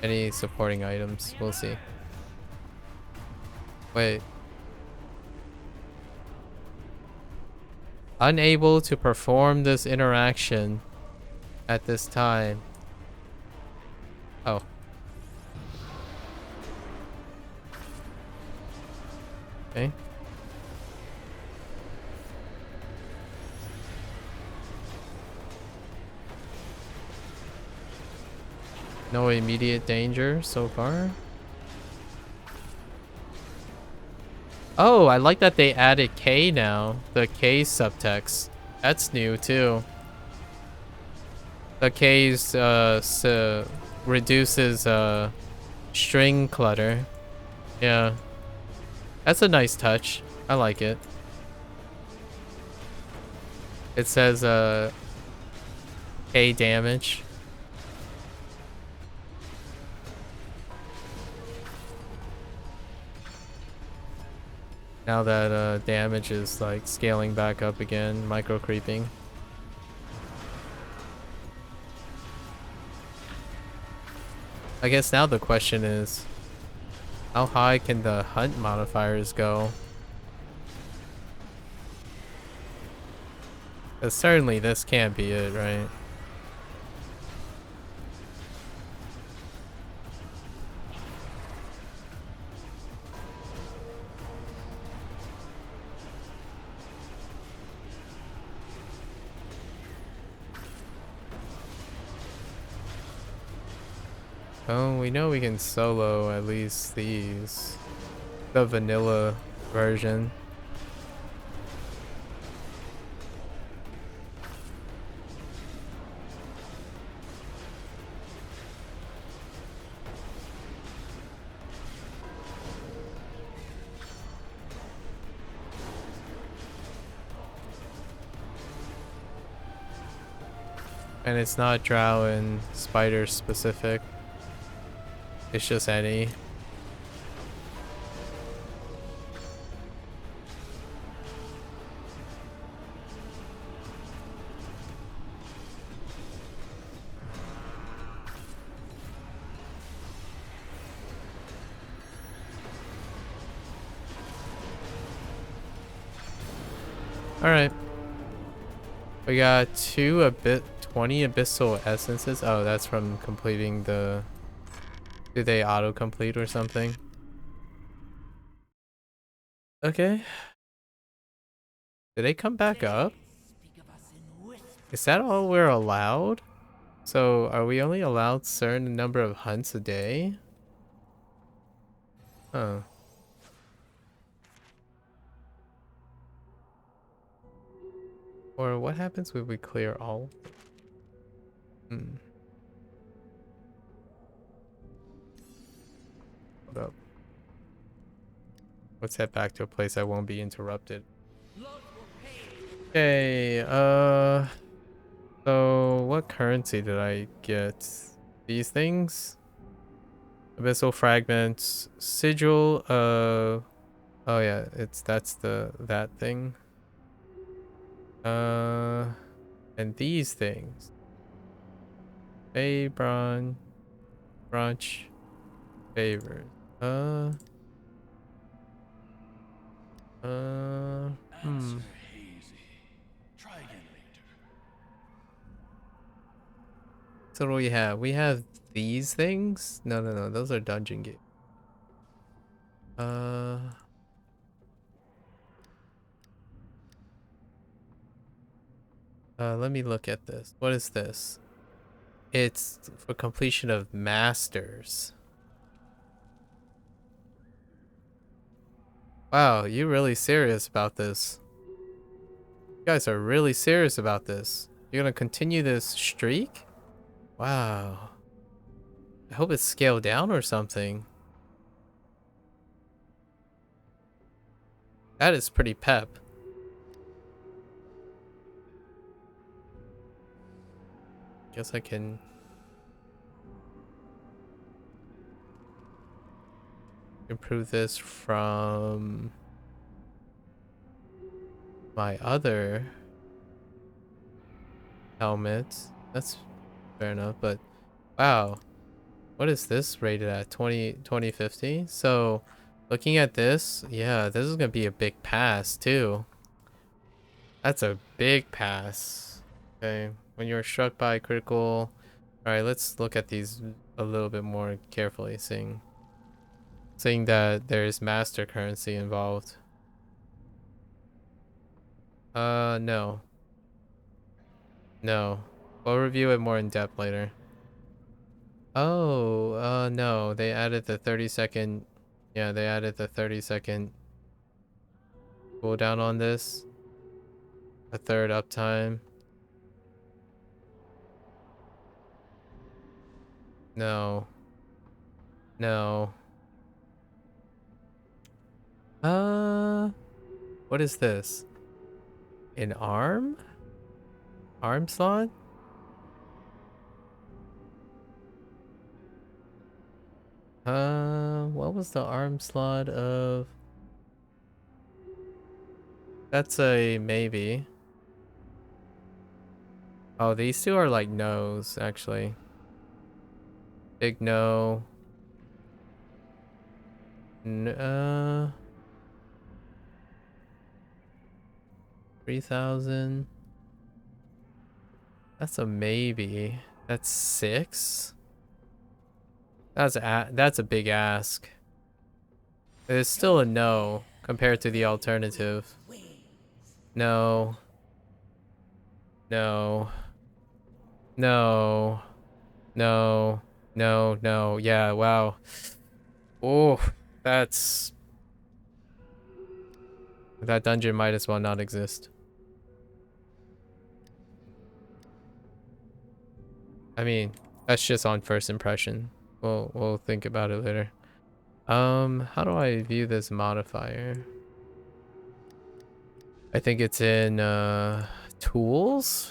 any supporting items? We'll see. Wait. Unable to perform this interaction at this time. Oh. Okay. No immediate danger so far. Oh, I like that they added K now. The K subtext. That's new too. The K's reduces string clutter. Yeah. That's a nice touch. I like it. It says K damage. Now that damage is like scaling back up again, micro creeping. I guess now the question is, how high can the hunt modifiers go? Because certainly this can't be it, right? Oh, we know we can solo at least these. The vanilla version. And it's not drow and spider specific. It's just any. Alright. We got 20 abyssal essences. Oh, that's from completing the... Do they auto-complete or something? Okay. Did they come back up? Is that all we're allowed? So, are we only allowed certain number of hunts a day? Oh. Or what happens when we clear all? Hmm. Hold up. Let's head back to a place I won't be interrupted. Okay, so what currency did I get? These things? Abyssal fragments, sigil, oh yeah, that's that thing. And these things. Brunch, favors. Hmm. So what do we have? We have these things? No, those are dungeon gates. Let me look at this. What is this? It's for completion of masters. Wow, you're really serious about this. You guys are really serious about this. You're gonna continue this streak? Wow. I hope it's scaled down or something. That is pretty pep. Guess I can... improve this from... my other... helmet. That's fair enough, but... wow. What is this rated at? 2050? So, looking at this, yeah, this is gonna be a big pass too. That's a big pass. Okay, when you're struck by critical... Alright, let's look at these a little bit more carefully, seeing that there's master currency involved. No. No. We'll review it more in depth later. Oh, no, they added the 30-second... yeah, they added the 30-second cooldown on this. A third uptime. No. No. What is this? An arm? Arm slot? What was the arm slot of? That's a maybe. Oh, these two are like no's, actually. Big no. 3,000. That's a maybe. That's 6. That's a big ask. It's still a no compared to the alternative. No. No. No. No. No. No. Yeah, wow. Oh, that's... that dungeon might as well not exist. I mean, that's just on first impression. We'll think about it later. How do I view this modifier? I think it's in tools,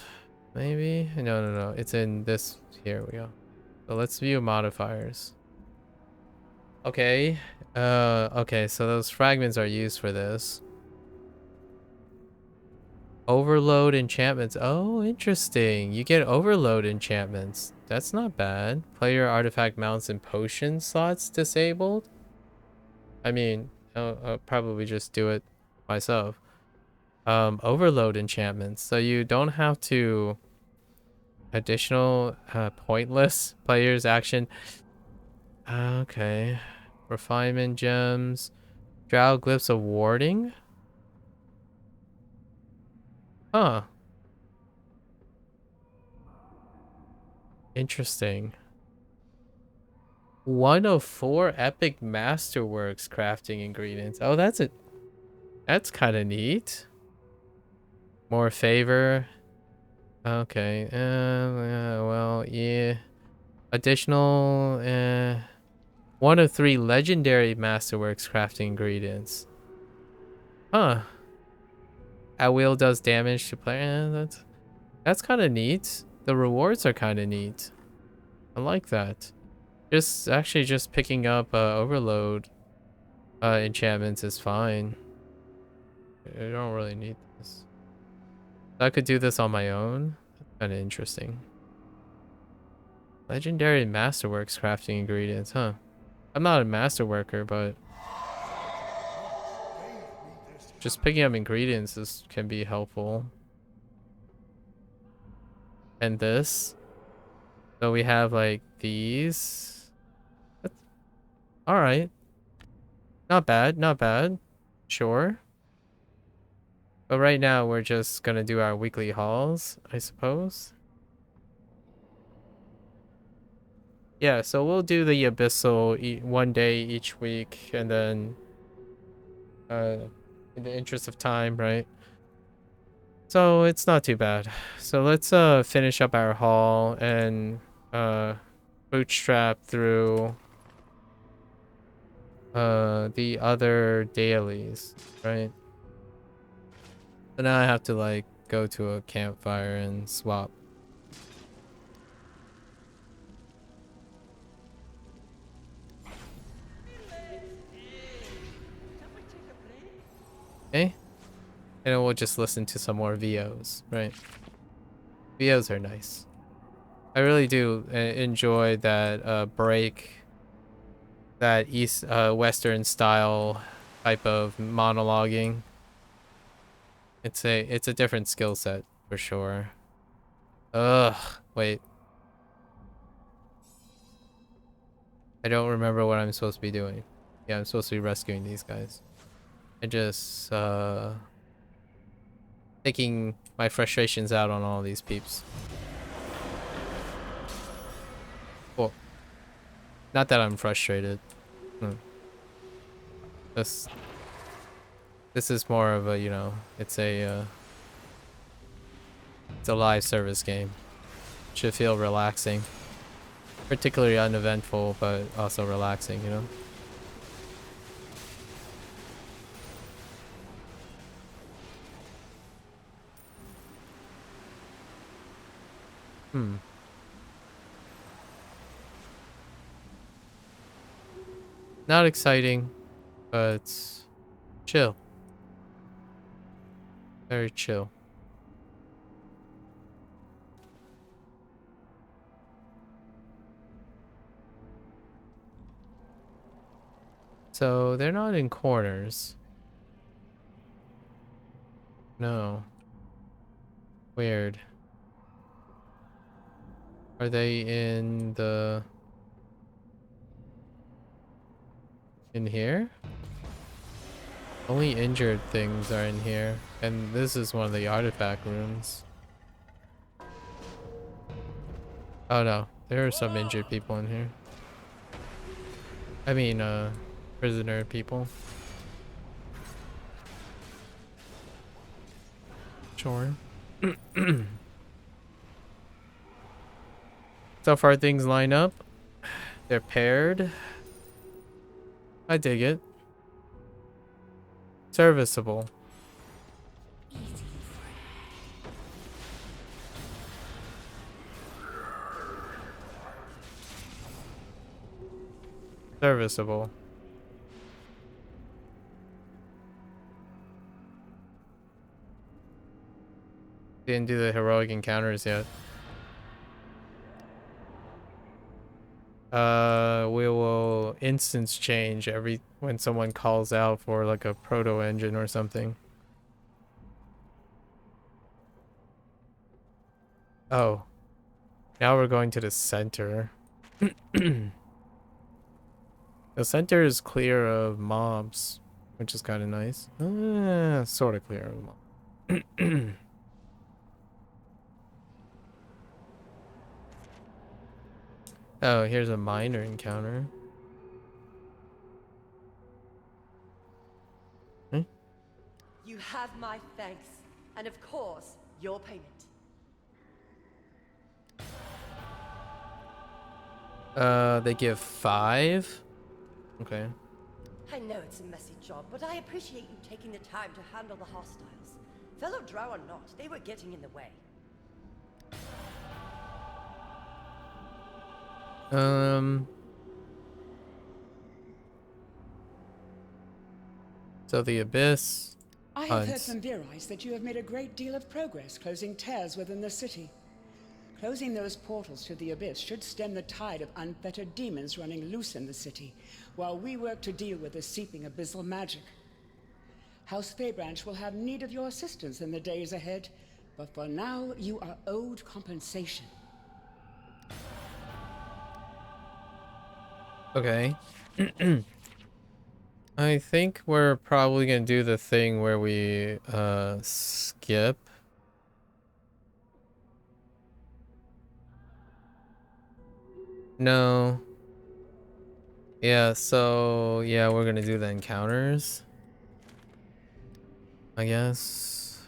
maybe? No. It's in this. Here we go. So let's view modifiers. Okay. Okay, so those fragments are used for this. Overload enchantments. Oh, interesting. You get overload enchantments. That's not bad. Player artifact mounts and potion slots disabled. I mean, I'll probably just do it myself. overload enchantments, so you don't have to additional pointless players action. Okay, refinement gems, drow glyphs of warding. Huh. Interesting. 104 epic masterworks crafting ingredients. Oh, that's kind of neat. More favor. Okay. Well, yeah. Additional 1 of 3 legendary masterworks crafting ingredients. Huh. At will does damage to player. That's kind of neat. The rewards are kind of neat. I like that. Just picking up overload enchantments is fine. I don't really need this. I could do this on my own. That's kind of interesting. Legendary masterworks crafting ingredients, huh? I'm not a masterworker, but just picking up ingredients can be helpful. And this. So we have like these. All right. Not bad, not bad. Sure. But right now we're just gonna do our weekly hauls, I suppose. Yeah, so we'll do the Abyssal one day each week, and then in the interest of time, right? So it's not too bad. So let's finish up our haul and bootstrap through the other dailies, right? So now I have to like go to a campfire and swap. Okay. And then we'll just listen to some more VOs, right? VOs are nice. I really do enjoy that break, that western style type of monologuing. It's a different skill set for sure. Ugh, wait. I don't remember what I'm supposed to be doing. Yeah, I'm supposed to be rescuing these guys. I just taking my frustrations out on all these peeps. Well, not that I'm frustrated. This is more of a, you know, it's a live service game. Should feel relaxing. Particularly uneventful, but also relaxing, you know? Not exciting, but chill. Very chill. So they're not in corners. No. Weird. Are they in here? Only injured things are in here. And this is one of the artifact rooms. Oh no, there are some injured people in here. I mean, prisoner people. Sure. So far things line up. They're paired. I dig it. Serviceable. Serviceable. Didn't do the heroic encounters yet. We will instance change when someone calls out for like a proto engine or something. Oh. Now we're going to the center. The center is clear of mobs, which is kind of nice. Sort of clear of mobs. Oh, here's a minor encounter. Hmm? You have my thanks, and of course, your payment. They give 5? Okay. I know it's a messy job, but I appreciate you taking the time to handle the hostiles. Fellow drow or not, they were getting in the way. So the Abyss I have heard hunts. from Virais that you have made a great deal of progress closing tears within the city. Closing those portals to the Abyss should stem the tide of unfettered demons running loose in the city, while we work to deal with the seeping abyssal magic. House Faybranch will have need of your assistance in the days ahead, but for now, you are owed compensation. Okay. I think we're probably gonna do the thing where we skip. No. Yeah, so yeah, we're gonna do the encounters, I guess.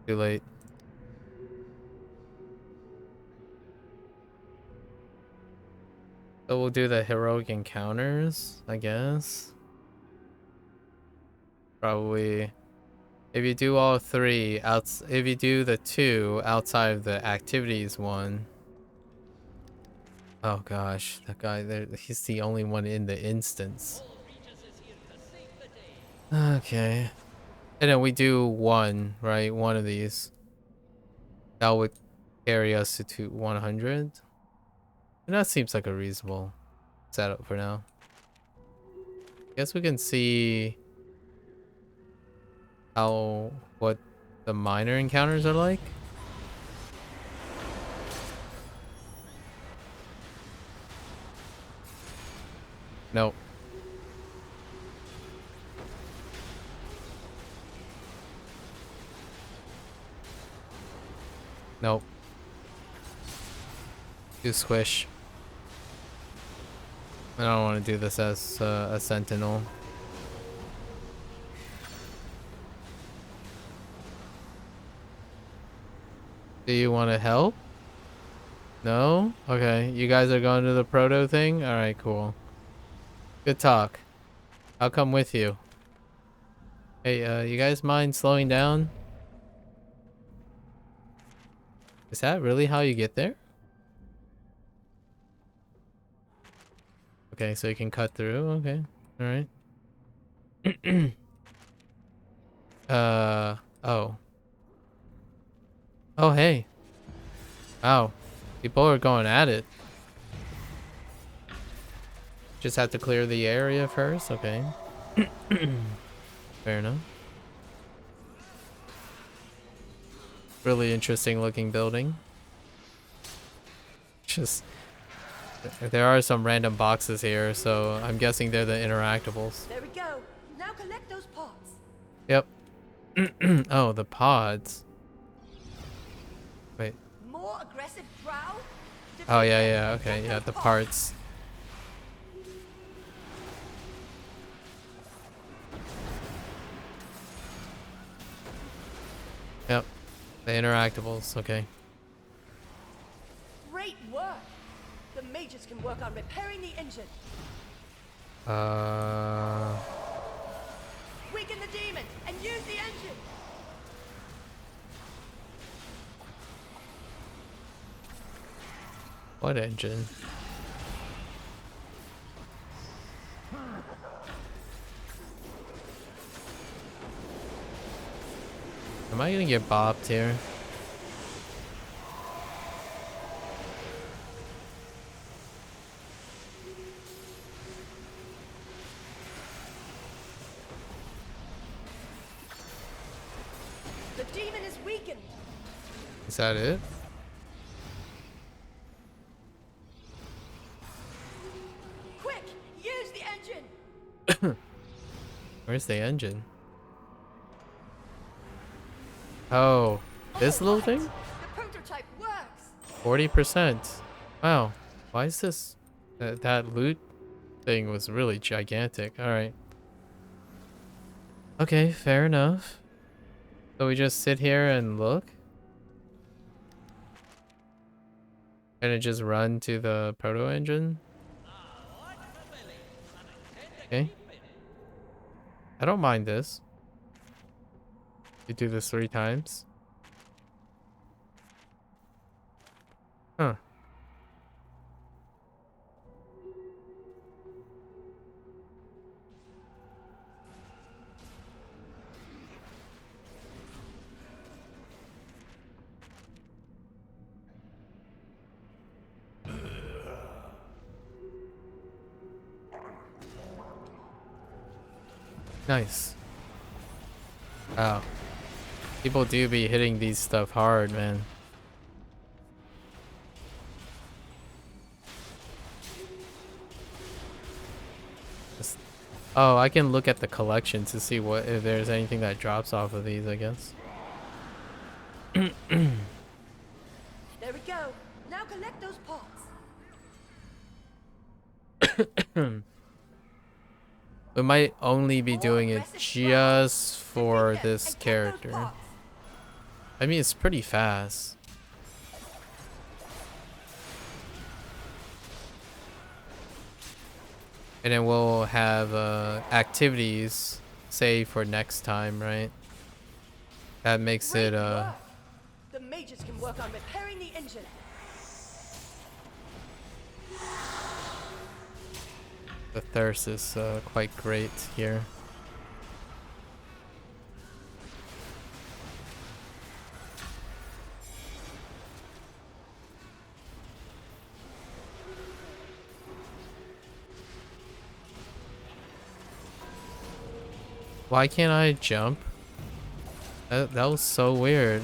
Too late. So we'll do the heroic encounters, I guess. Probably. If you do all 3 if you do the 2 outside of the activities one. Oh gosh, that guy there, he's the only one in the instance. Okay. And then we do 1, right? 1 of these. That would carry us to 100. And that seems like a reasonable setup for now. Guess we can see what the minor encounters are like. Nope. Nope. Do squish. I don't want to do this as a sentinel. Do you want to help? No? Okay, you guys are going to the proto thing? Alright, cool. Good talk. I'll come with you. Hey, you guys mind slowing down? Is that really how you get there? Okay, so you can cut through. Okay. Alright. Oh. Oh, hey. Wow. People are going at it. Just have to clear the area first? Okay. Fair enough. Really interesting looking building. Just... There are some random boxes here, so I'm guessing they're the interactables. There we go. Now collect those pods. Yep. Oh, the pods. Wait. More aggressive drow? Oh, yeah, okay, yeah, the parts. Yep. The interactables, okay. Great work. The mages can work on repairing the engine. Weaken the demons and use the engine. What engine? Am I gonna get bopped here? is weakened. Is that it? Quick, use the engine. Where's the engine? Oh, this little All right, thing? the prototype works. 40%. Wow. Why is this? That loot thing was really gigantic. Alright. Okay, fair enough. So we just sit here and look? And it just run to the proto engine? Okay. I don't mind this. You do this 3 times. Huh. Nice. Wow. People do be hitting these stuff hard, man. Oh, I can look at the collection to see what if there's anything that drops off of these, I guess. There we go. Now collect those parts. We might only be doing it just for this character. I mean, it's pretty fast. And then we'll have activities saved for next time, right? That makes it The mages can work on repairing the engine. the thirst is quite great here. Why can't I jump? That was so weird.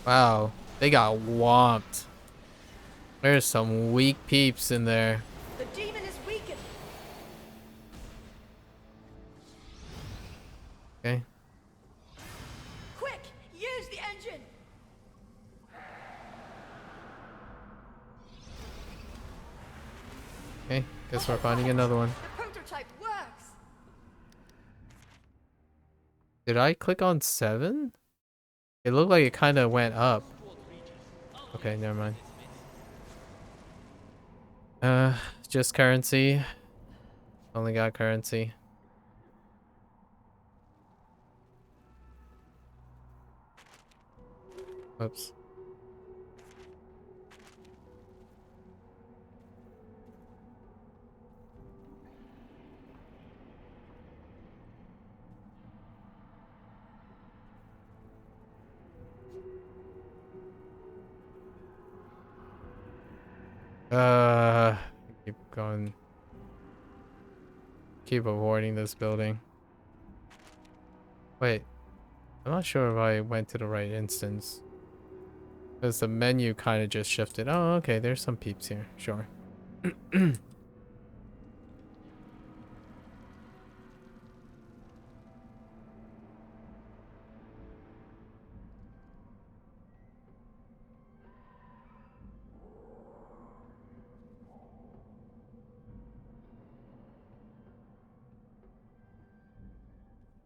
Wow, they got whomped. There's some weak peeps in there. The demon is weakened. Okay. Quick, use the engine. Okay, guess we're finding another one. The prototype works. Did I click on 7? It looked like it kind of went up. Okay, never mind. Just currency. Only got currency. Oops. Keep going. Keep avoiding this building. Wait, I'm not sure if I went to the right instance. Because the menu kind of just shifted. Oh, okay, there's some peeps here. Sure.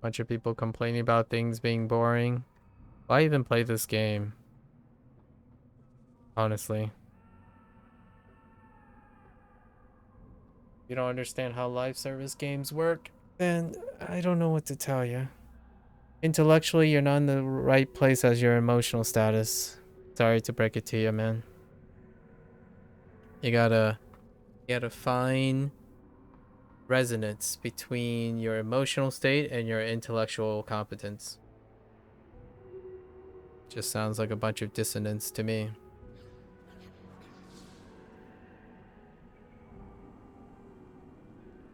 Bunch of people complaining about things being boring. Why even play this game? Honestly. You don't understand how live service games work? Then I don't know what to tell you. Intellectually, you're not in the right place as your emotional status. Sorry to break it to you, man. You gotta find resonance between your emotional state and your intellectual competence. Just sounds like a bunch of dissonance to me.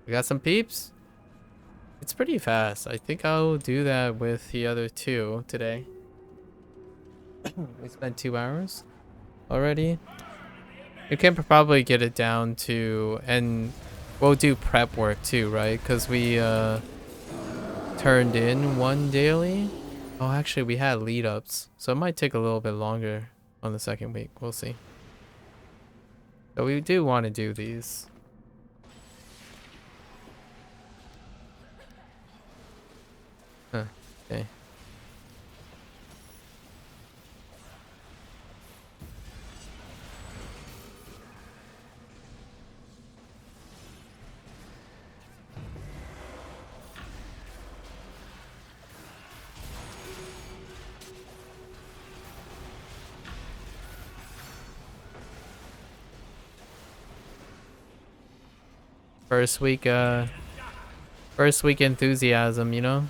We got some peeps. It's pretty fast. I think I'll do that with the other two today. We spent 2 hours already. You can probably get it down to, and we'll do prep work too, right? Because we turned in 1 daily. Oh, actually, we had lead ups, so it might take a little bit longer on the second week. We'll see. So we do want to do these. Huh, okay. First week enthusiasm, you know?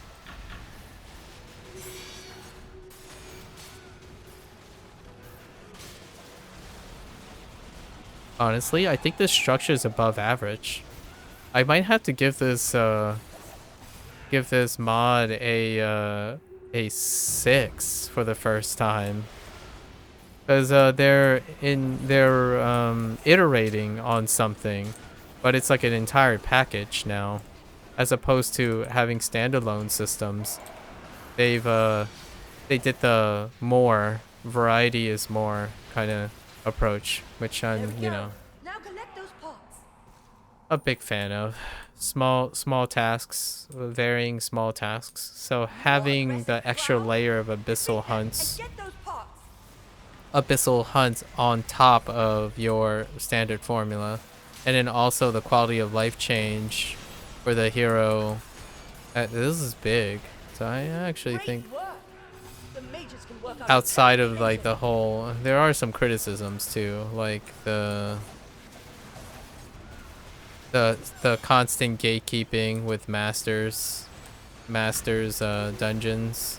Honestly, I think this structure is above average. I might have to give this mod a 6 for the first time. Because they're iterating on something, but it's like an entire package now, as opposed to having standalone systems. They did the more variety is more kind of approach, which I'm, you know, Now collect those pots. a big fan of. Small tasks, varying small tasks. So having the extra layer of abyssal hunts. Get those pots. Abyssal hunts on top of your standard formula, and then also the quality of life change for the hero. This is big, so I actually think The mages can work on outside of like the whole, there are some criticisms too, like the constant gatekeeping with masters dungeons,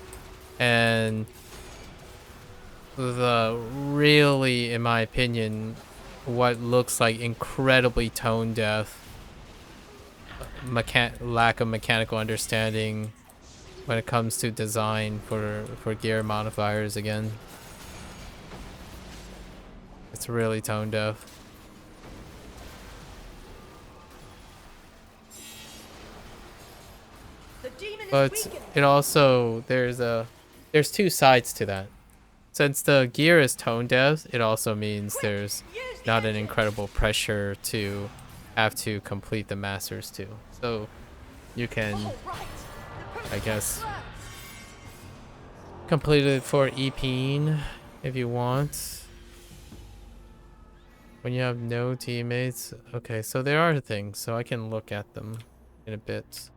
and the really, in my opinion, what looks like incredibly tone deaf lack of mechanical understanding when it comes to design for gear modifiers again. It's really tone deaf. But it also, there's two sides to that. Since the gear is tone deaf, it also means there's not an incredible pressure to have to complete the masters too. So you can, I guess, complete it for EPing if you want. When you have no teammates. Okay, so there are things, so I can look at them in a bit.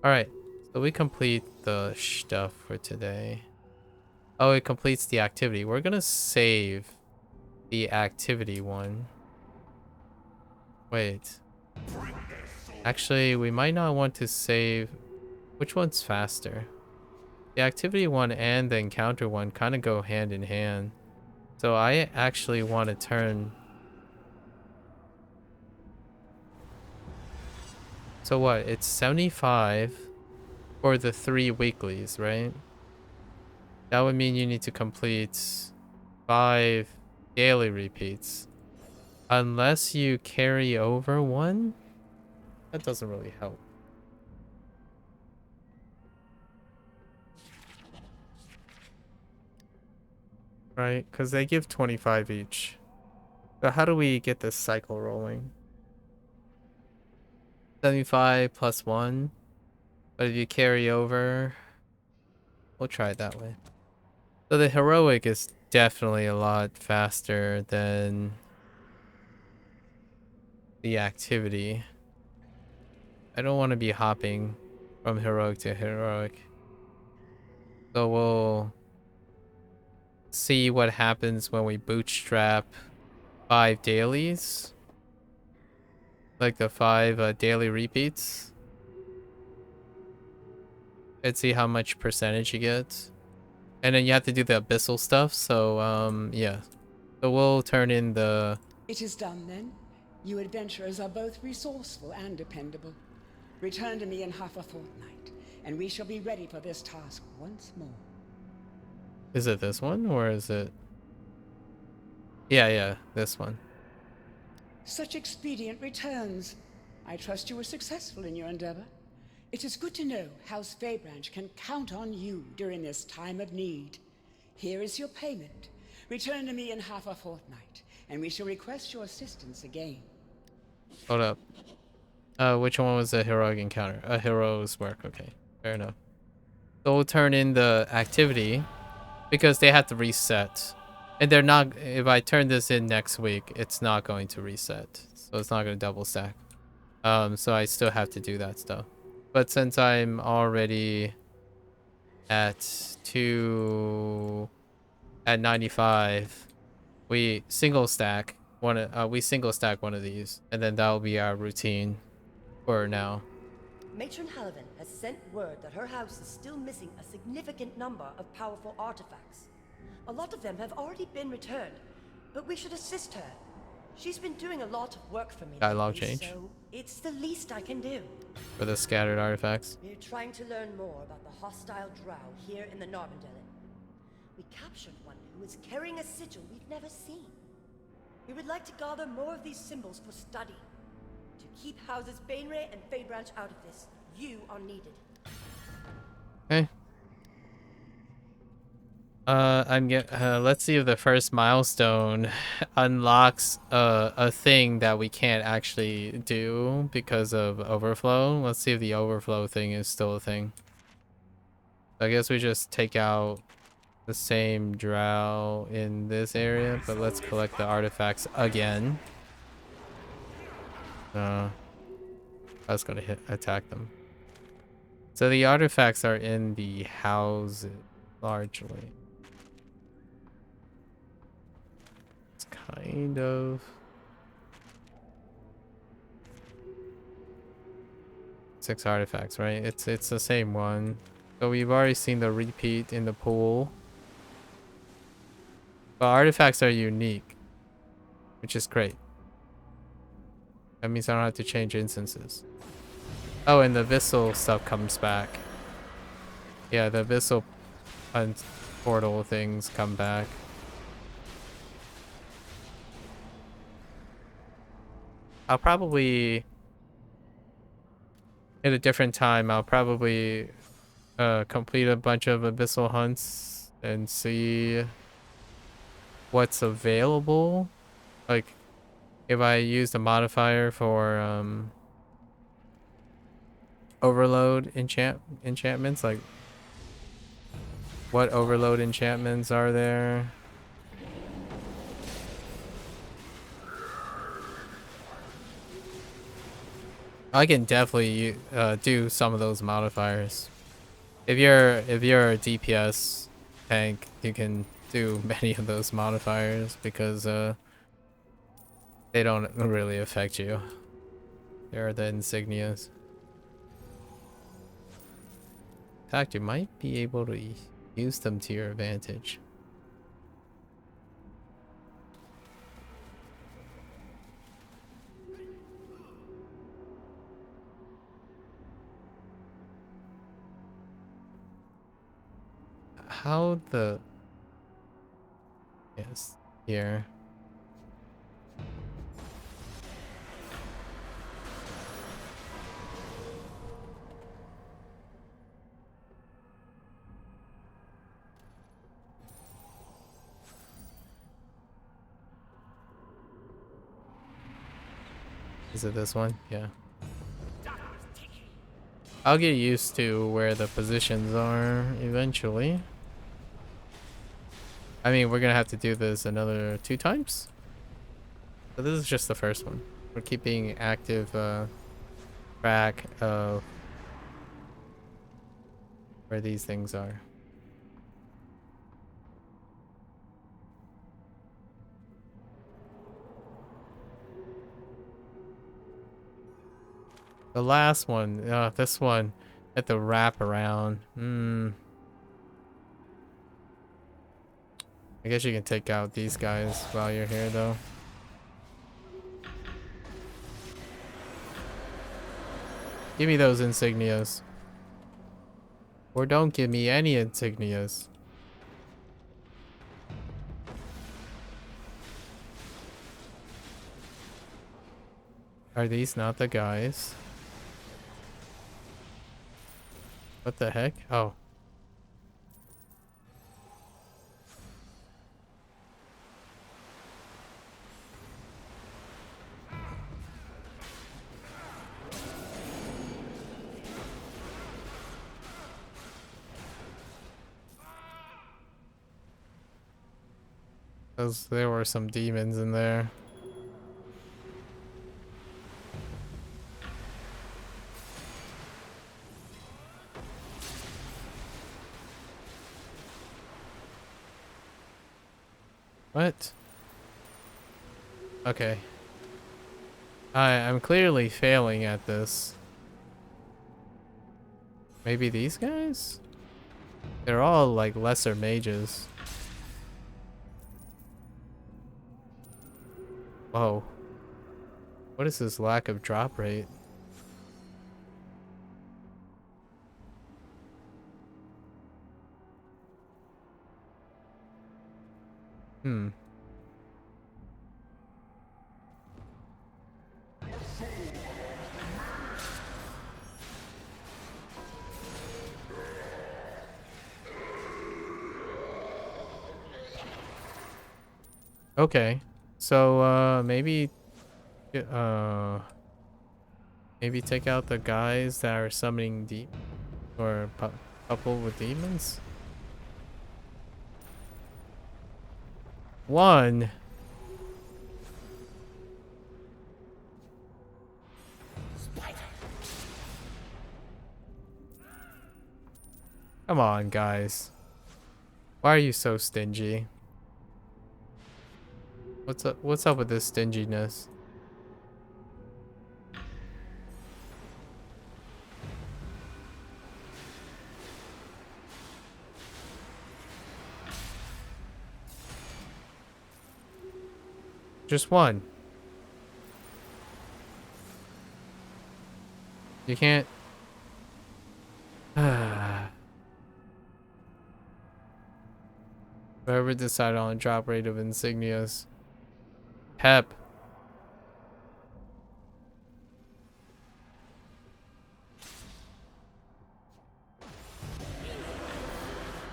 Alright, so we complete the stuff for today. Oh, it completes the activity. We're gonna save the activity one. Wait. Actually, we might not want to save. Which one's faster? The activity one and the encounter one kind of go hand in hand. So I actually want to turn. So what? It's 75 for the 3 weeklies, right? That would mean you need to complete 5 daily repeats. Unless you carry over 1? That doesn't really help. Right? Because they give 25 each. So how do we get this cycle rolling? 75 plus 1. But if you carry over, we'll try it that way. So the heroic is definitely a lot faster than the activity. I don't want to be hopping from heroic to heroic. So we'll see what happens when we bootstrap 5 dailies. Like the 5 daily repeats. And see how much percentage you get. And then you have to do the abyssal stuff, so yeah. So we'll turn in the... It is done then. You adventurers are both resourceful and dependable. Return to me in half a fortnight, and we shall be ready for this task once more. Is it this one or is it? Yeah, this one. Such expedient returns. I trust you were successful in your endeavor. It is good to know House Faybranch can count on you during this time of need. Here is your payment. Return to me in half a fortnight, and we shall request your assistance again. Hold up. Which one was a heroic encounter? A hero's work. Okay, fair enough. So we'll turn in the activity because they have to reset. And they're not, if I turn this in next week, it's not going to reset. So it's not going to double stack. So I still have to do that stuff. But since I'm already at 95, we single stack one of these, and then that'll be our routine for now. Matron Hallivan has sent word that her house is still missing a significant number of powerful artifacts. A lot of them have already been returned, but we should assist her. She's been doing a lot of work for me Dialogue lately, change. so it's the least I can do. For the scattered artifacts. We're trying to learn more about the hostile drow here in the Narvandelen. We captured one who is carrying a sigil we've never seen. We would like to gather more of these symbols for study. To keep houses Bainray and Faybranch out of this, you are needed. Okay. Let's see if the first milestone unlocks a thing that we can't actually do because of overflow. Let's see if the overflow thing is still a thing. I guess we just take out the same drow in this area, but let's collect the artifacts again. I was gonna attack them. So the artifacts are in the houses largely. It's kind of 6 artifacts, right? It's the same one. So we've already seen the repeat in the pool. But artifacts are unique, which is great. That means I don't have to change instances. Oh, and the Vissel stuff comes back. Yeah, the Vissel portal things come back. I'll probably... at a different time, I'll probably complete a bunch of Abyssal hunts and see what's available. Like, if I use the modifier for overload enchantments, like what overload enchantments are there? I can definitely do some of those modifiers. If you're a DPS tank, you can do many of those modifiers because they don't really affect you. They're the insignias. In fact, you might be able to use them to your advantage. How the... yes, here. Is it this one? Yeah. I'll get used to where the positions are eventually. I mean, we're gonna have to do this another 2 times. So this is just the first one. We're keeping active track of where these things are. The last one, this one, at the wrap around. I guess you can take out these guys while you're here, though. Give me those insignias. Or don't give me any insignias. Are these not the guys? What the heck? Oh. Because there were some demons in there. What? Okay. I'm clearly failing at this. Maybe these guys? They're all like lesser mages. Whoa. What is this lack of drop rate? Hmm. Okay. So, maybe take out the guys that are summoning or coupled with demons? One. Come on, guys. Why are you so stingy? What's up with this stinginess? Just one. You can't. Whoever decided on a drop rate of insignias. Pep.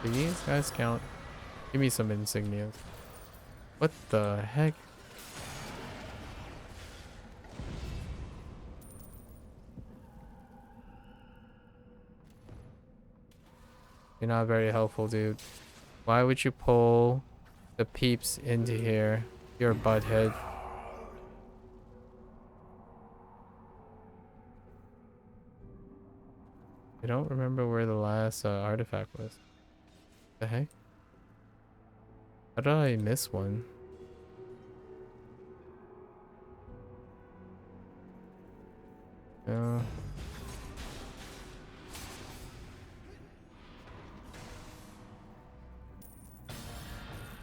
Do these guys count? Give me some insignias. What the heck? You're not very helpful, dude. Why would you pull the peeps into here? You're a butthead. I don't remember where the last artifact was. The heck? How did I miss one? No.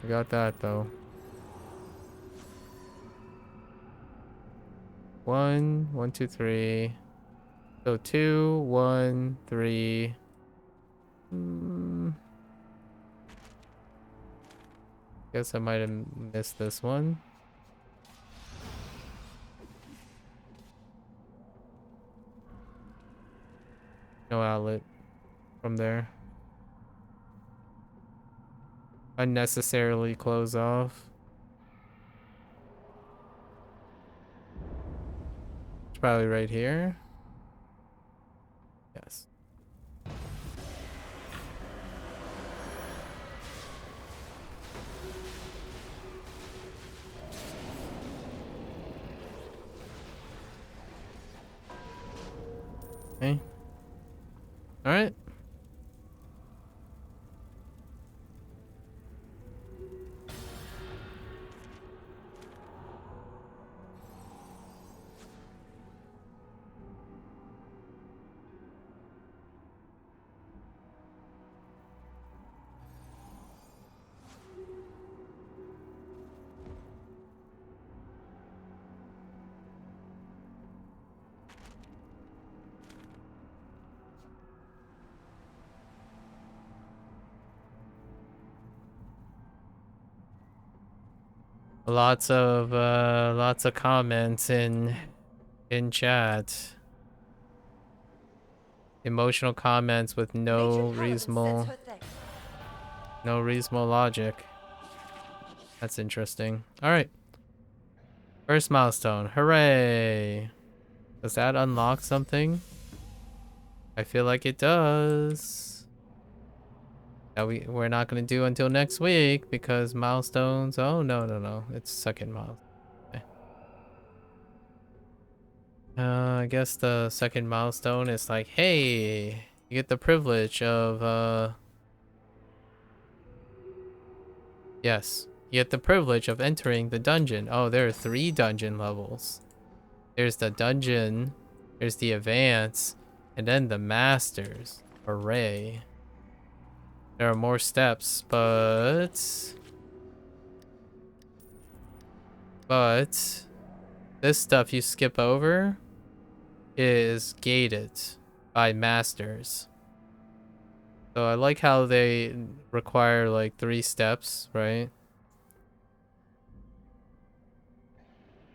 I got that though. 1, 1, 2, 3. So 2, 1, 3. Guess I might have missed this one. No outlet from there. Unnecessarily close off. It's probably right here. Yes. Okay. All right. Lots of comments in chat. Emotional comments with no reasonable logic. That's interesting. All right. First milestone. Hooray. Does that unlock something? I feel like it does. That we're not going to do until next week because milestones. Oh, no. It's second milestone. Okay. I guess the second milestone is like, hey, you get the privilege of, yes, you get the privilege of entering the dungeon. Oh, there are 3 dungeon levels. There's the dungeon, there's the advance, and then the masters. Hooray. There are more steps, but this stuff you skip over is gated by masters. So I like how they require like 3 steps, right?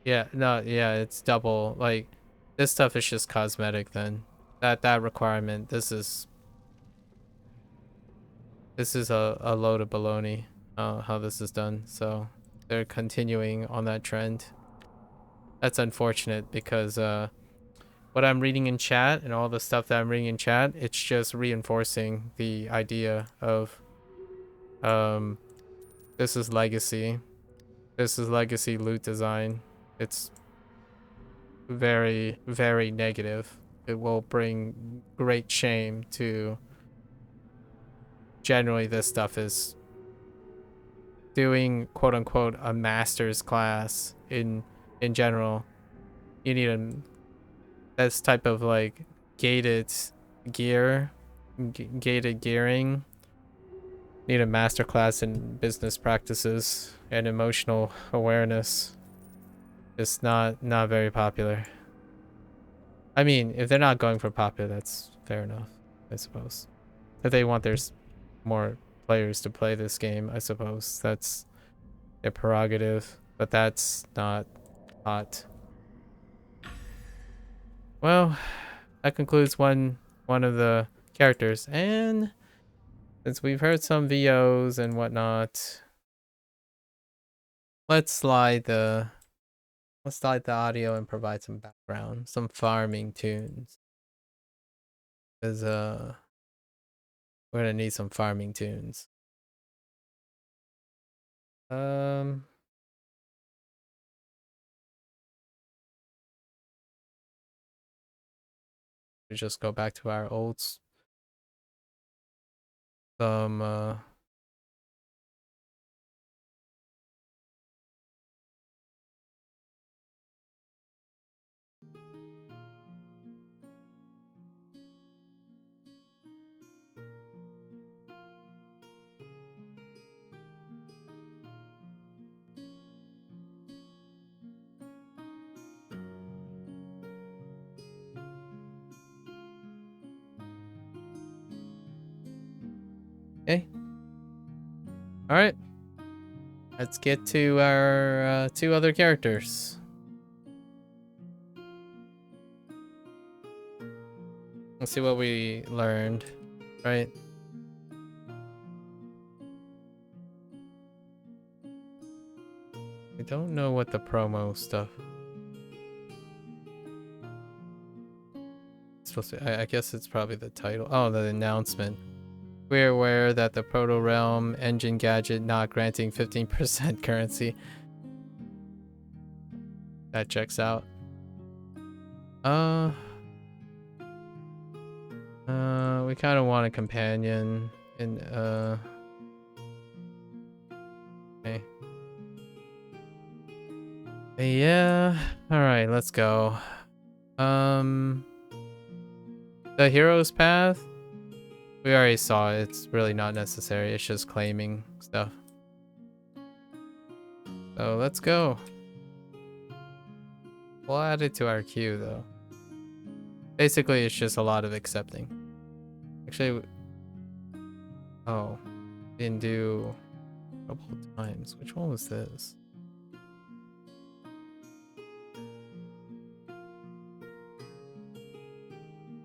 Yeah, no, yeah, it's double. Like this stuff is just cosmetic then. That requirement, this is a load of baloney, how this is done. So they're continuing on that trend. That's unfortunate because what I'm reading in chat and all the stuff that I'm reading in chat, it's just reinforcing the idea of this is legacy. This is legacy loot design. It's very, very negative. It will bring great shame to generally this stuff is doing quote unquote a master's class in general. You need this type of like gated gear, gated gearing. Need a master class in business practices and emotional awareness. It's not very popular. I mean, if they're not going for popular, that's fair enough, I suppose. If they want there's more players to play this game, I suppose that's their prerogative, but that's not hot. Well, that concludes one of the characters, and since we've heard some VOs and whatnot, let's slide the audio and provide some background, some farming tunes. Because we're gonna need some farming tunes. We just go back to our old okay. All right. Let's get to our 2 other characters. Let's see what we learned, right? We don't know what the promo stuff. It's supposed to, I guess it's probably the title. Oh, the announcement. We're aware that the Proto Realm engine gadget not granting 15% currency. That checks out. We kind of want a companion in okay. Yeah. All right, let's go. The hero's path. We already saw it. It's really not necessary. It's just claiming stuff. So let's go. We'll add it to our queue though. Basically, it's just a lot of accepting. Actually, oh, didn't do a couple times. Which one was this?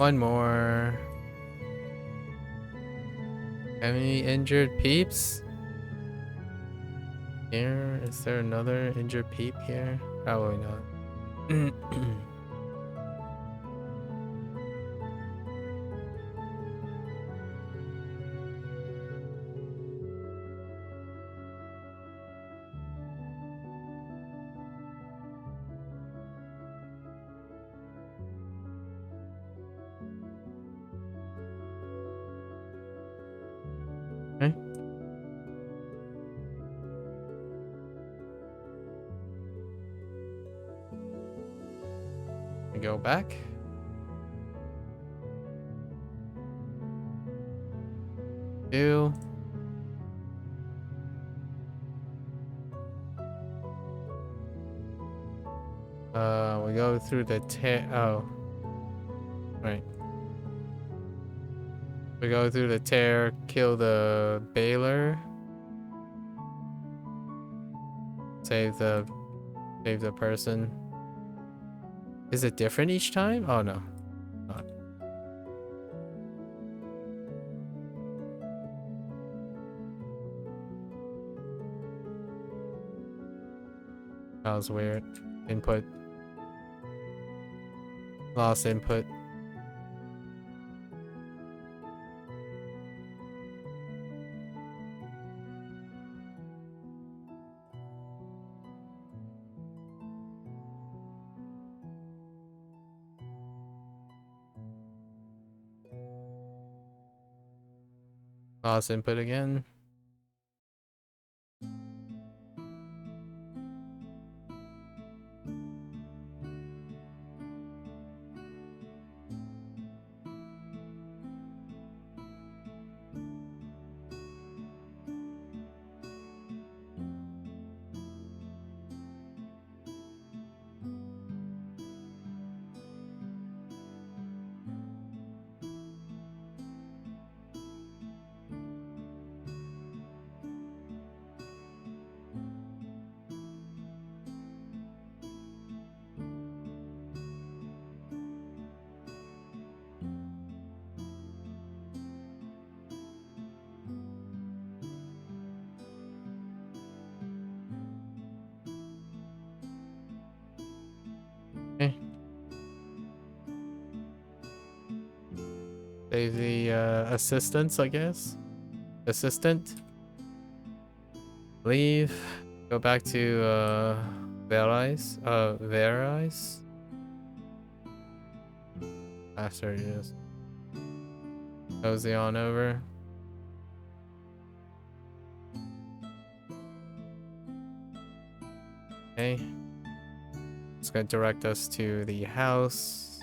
One more. Have any injured peeps? Here, is there another injured peep here? Probably not. Okay. We go back. Two. We go through the oh. Right. We go through the tear, kill the Baylor. Save the person. Is it different each time? Oh no. Not. That was weird. Input. Lost input. Lost input again. Okay. Save the assistants, I guess. Assistant. Leave. Go back to Verais. Verais. After it is. Cozy on over. Okay. It's gonna direct us to the house.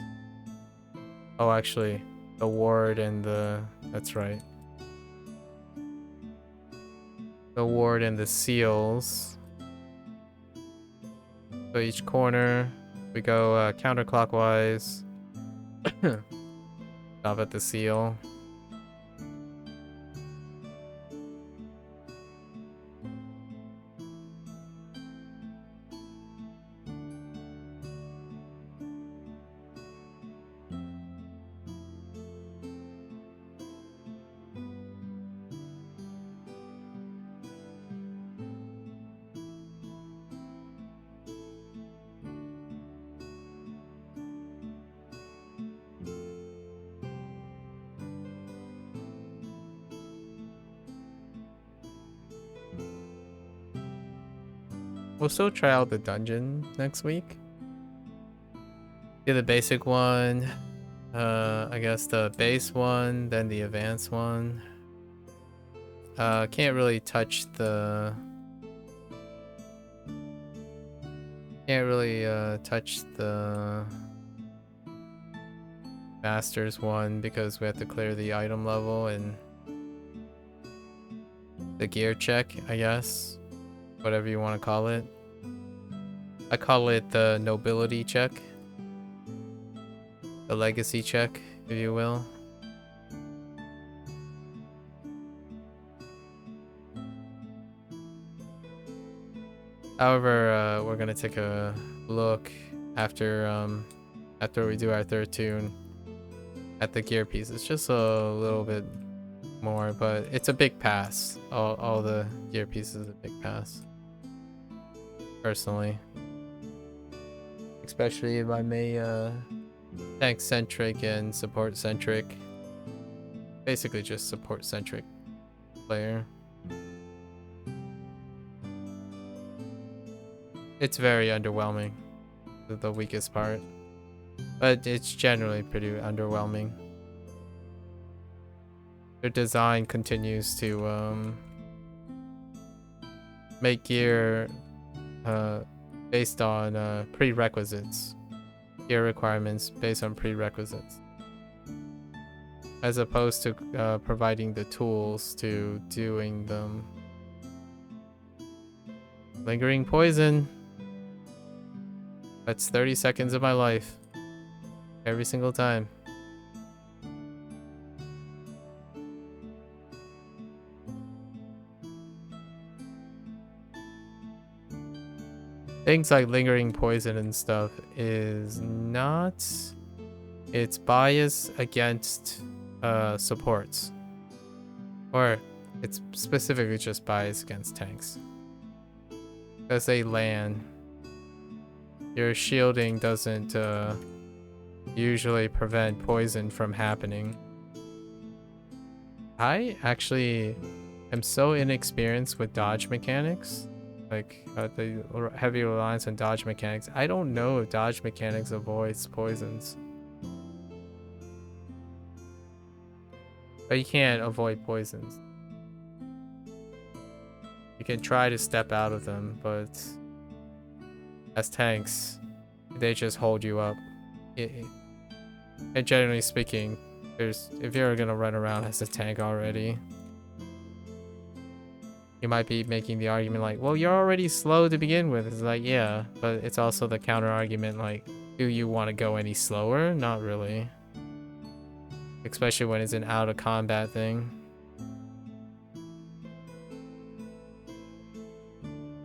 Oh, actually, the ward and the... That's right. The ward and the seals. So each corner, we go counterclockwise. Stop at the seal. We'll still try out the dungeon next week. Do the basic one. I guess the base one, then the advanced one. Can't really touch the... Can't really touch the Masters one because we have to clear the item level and the gear check, I guess. Whatever you want to call it. I call it the nobility check. The legacy check, if you will. However, we're gonna take a look after we do our third tune. at the gear pieces, just a little bit more, but it's a big pass. All the gear pieces are a big pass. Personally. Especially if I'm a tank centric and support centric. Basically just support centric player. It's very underwhelming. The weakest part. But it's generally pretty underwhelming. Their design continues to make gear based on prerequisites. Gear requirements based on prerequisites. As opposed to providing the tools to doing them. Lingering poison. That's 30 seconds of my life. Every single time. Things like lingering poison and stuff is not... It's bias against supports. Or it's specifically just bias against tanks. Because they land. Your shielding doesn't usually prevent poison from happening. I actually am so inexperienced with dodge mechanics. Like the heavy reliance on dodge mechanics. I don't know if dodge mechanics avoids poisons. But you can't avoid poisons. You can try to step out of them, but as tanks, they just hold you up. And generally speaking, if you're gonna run around as a tank already, you might be making the argument like, well, you're already slow to begin with. It's like, yeah, but it's also the counter argument like, do you want to go any slower? Not really. Especially when it's an out of combat thing.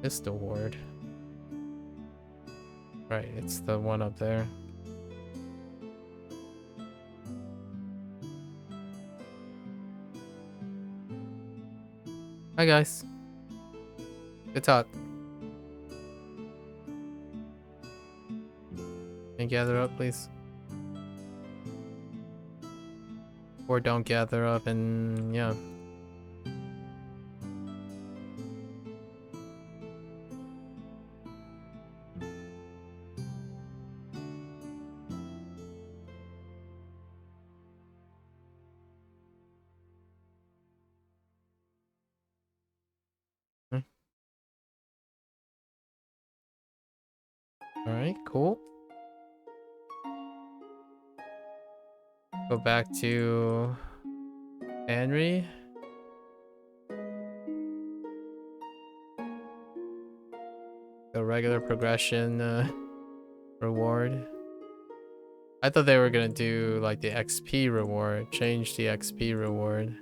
Pistol ward. Right, it's the one up there. Hi guys. Good talk. Can you gather up, please? Or don't gather up and yeah. Alright, cool. Go back to Henry. The regular progression reward. I thought they were gonna do like the XP reward, change the XP reward.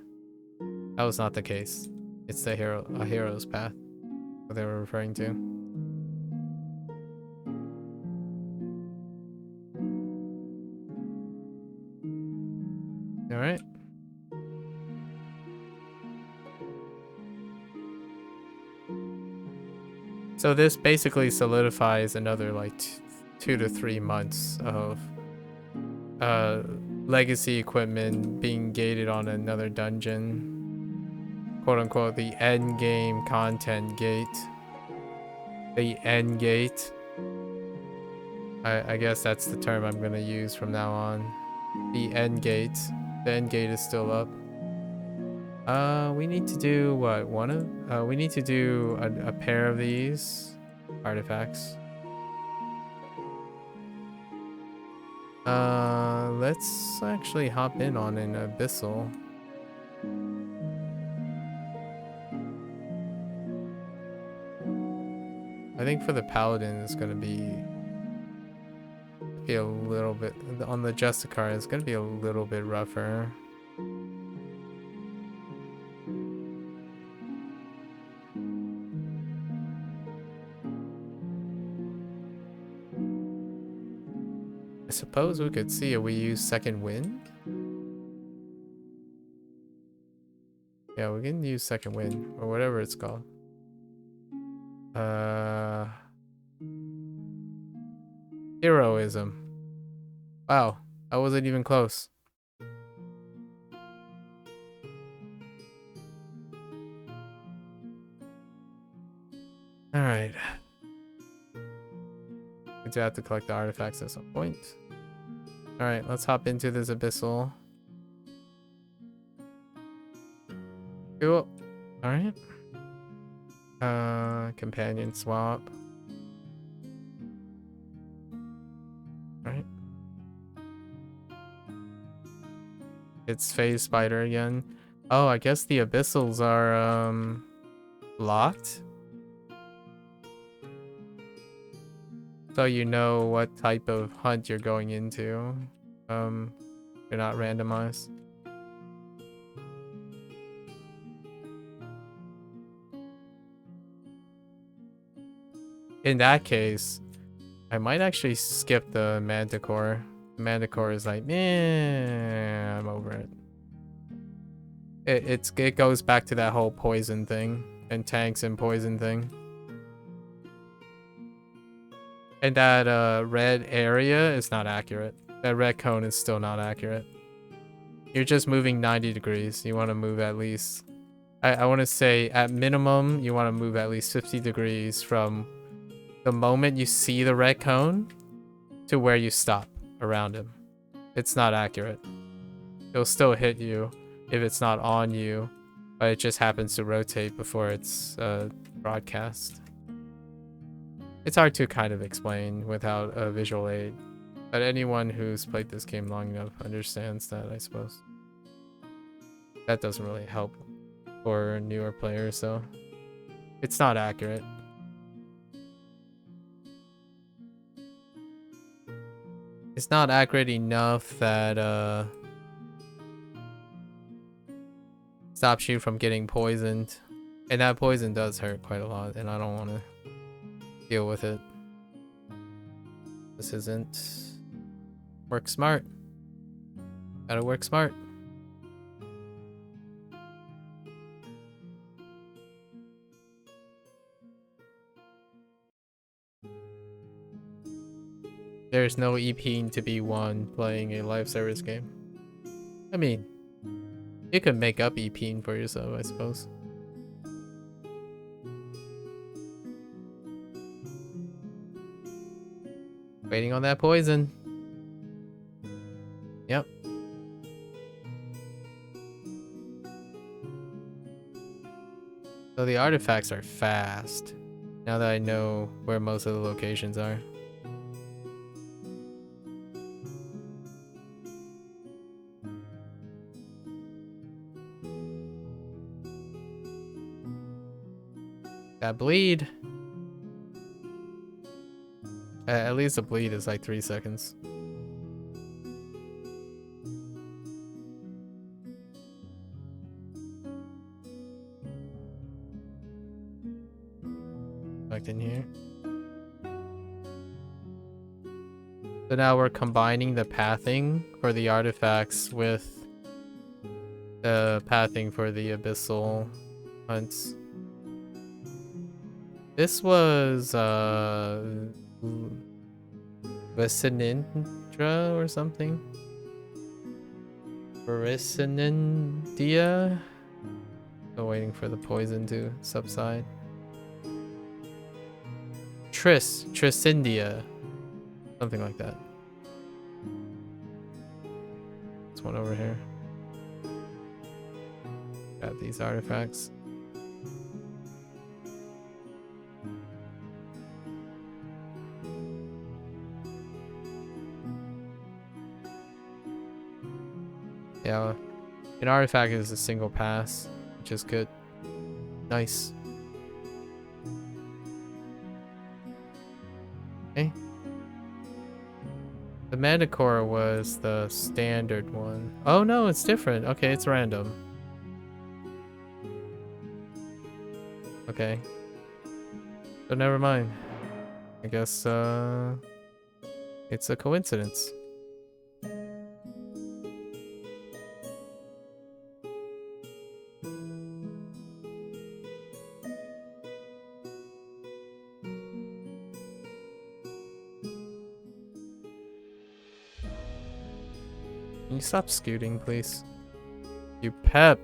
That was not the case. It's the hero's path that they were referring to. All right. So this basically solidifies another like 2 to 3 months of legacy equipment being gated on another dungeon. Quote unquote, the end game content gate. The end gate. I guess that's the term I'm gonna use from now on. The end gate. The end gate is still up. We need to do what? We need to do a pair of these artifacts. Let's actually hop in on an abyssal. I think for the paladin it's gonna be a little bit on the Justicar. It's gonna be a little bit rougher. I suppose we could see if we use second wind. Yeah, we can use second wind or whatever it's called. Heroism. Wow, I wasn't even close. All right. We do have to collect the artifacts at some point. All right, let's hop into this abyssal. Cool. All right. Companion swap. All right. It's phase spider again. Oh, I guess the abyssals are locked. So you know what type of hunt you're going into. You're not randomized. In that case, I might actually skip the Manticore. Manticore is like, meh, I'm over it. It goes back to that whole poison thing and tanks and poison thing. And that red area is not accurate. That red cone is still not accurate. You're just moving 90 degrees. You want to move at least... I want to say at minimum, you want to move at least 50 degrees from the moment you see the red cone to where you stop around him. It's not accurate. It'll still hit you if it's not on you, but it just happens to rotate before it's broadcast. It's hard to kind of explain without a visual aid, but anyone who's played this game long enough understands that, I suppose. That doesn't really help for newer players, so it's not accurate. It's not accurate enough that stops you from getting poisoned, and that poison does hurt quite a lot, and I don't want to deal with it. This isn't work smart. Gotta work smart. There's no EPing to be won playing a live service game. I mean, you could make up EPing for yourself, I suppose. Waiting on that poison. Yep. So the artifacts are fast. Now that I know where most of the locations are. That bleed. At least the bleed is like 3 seconds. Back in here. So now we're combining the pathing for the artifacts with the pathing for the abyssal hunts. This was Vesinindra or something. Verisindia. Still waiting for the poison to subside. Trisindia. Something like that. This one over here. Got these artifacts. Yeah, an artifact is a single pass, which is good. Nice. Okay. The Manticore was the standard one. Oh no, it's different. Okay, it's random. Okay. So never mind. I guess it's a coincidence. Can you stop scooting, please? You pep.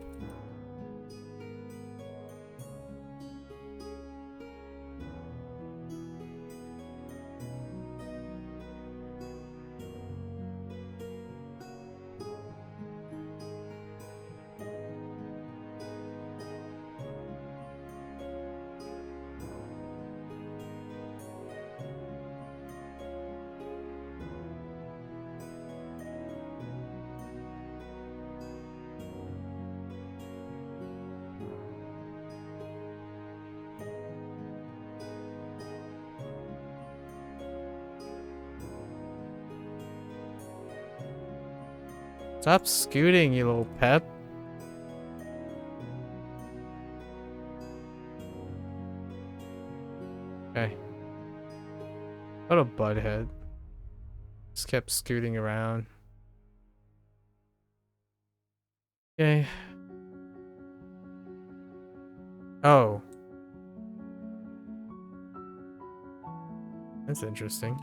Stop scooting, you little pep. Okay. What a butthead. Just kept scooting around. Okay. Oh. That's interesting.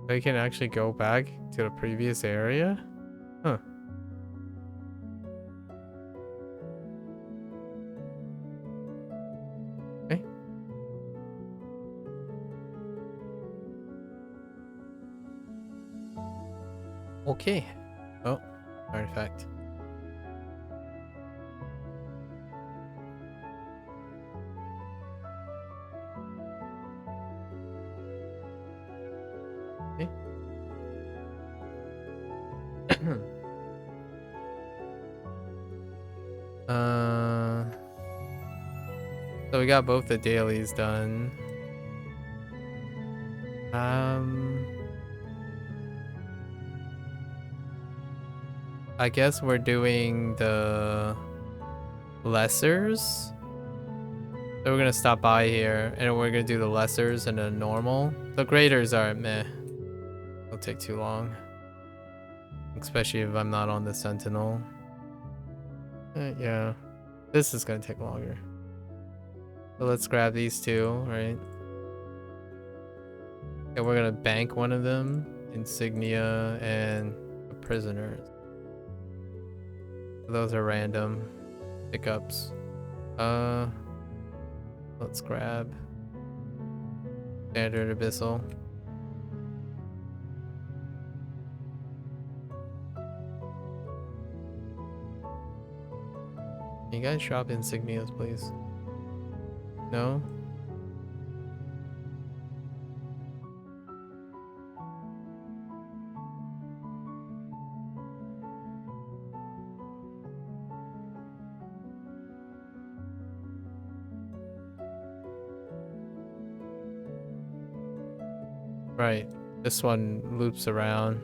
They can actually go back to the previous area? Huh. Okay. Okay. Oh, artifact. Okay. So we got both the dailies done. I guess we're doing the lessers. So we're gonna stop by here and we're gonna do the lessers and the normal. The graders are meh. It'll take too long. Especially if I'm not on the sentinel. Yeah. This is gonna take longer. So let's grab these two, right? And we're gonna bank one of them. Insignia and the prisoners. Those are random pickups. Let's grab standard abyssal. Can you guys drop insignias, please? No? Right. This one loops around.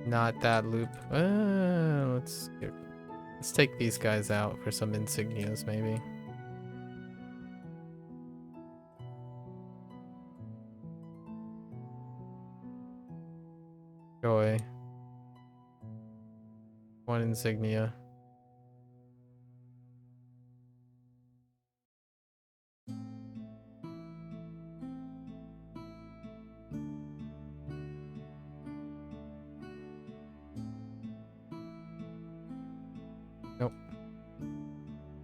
Not that loop. Let's take these guys out for some insignias, maybe. Go away. One insignia. Nope.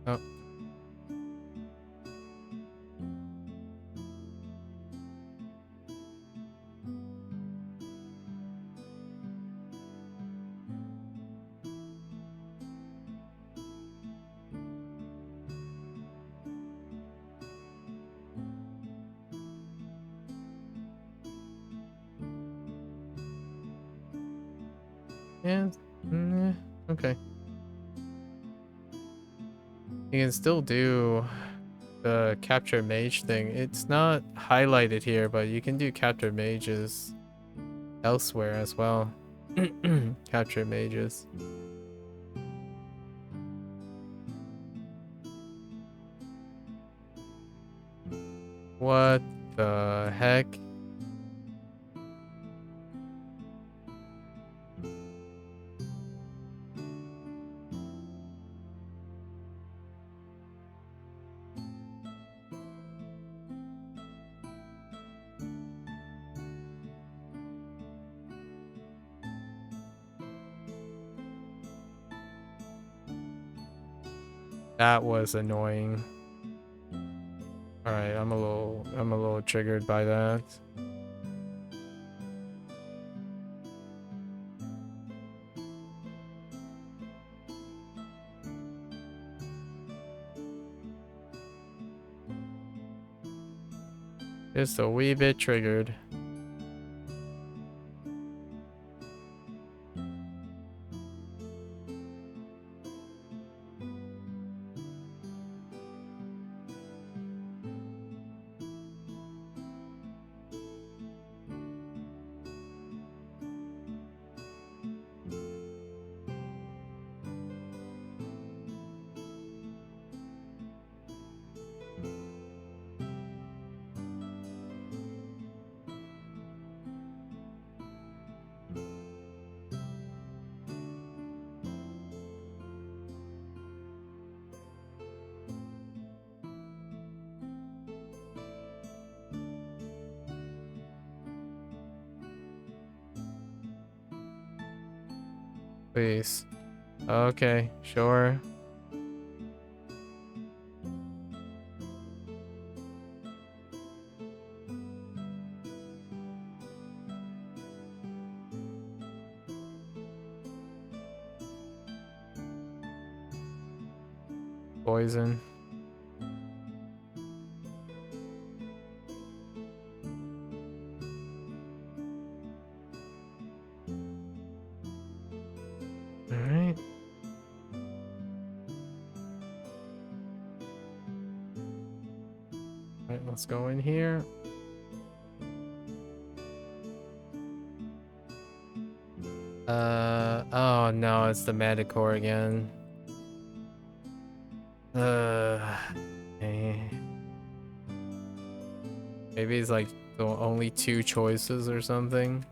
Nope. Yeah. Okay. You can still do the capture mage thing. It's not highlighted here, but you can do capture mages elsewhere as well. Capture mages. What the heck? That was annoying. Alright, I'm a little triggered by that. Just a wee bit triggered. Please. Okay, sure. Poison. Alright. Alright, let's go in here. Oh no, it's the Manticore again. Okay. Maybe it's like the only two choices or something.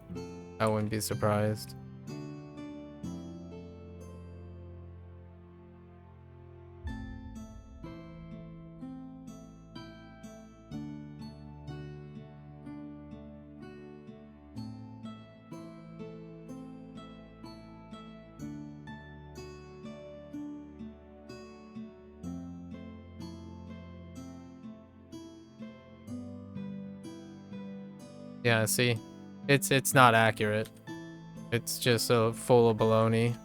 I wouldn't be surprised. Yeah, see, it's not accurate. It's just so full of baloney.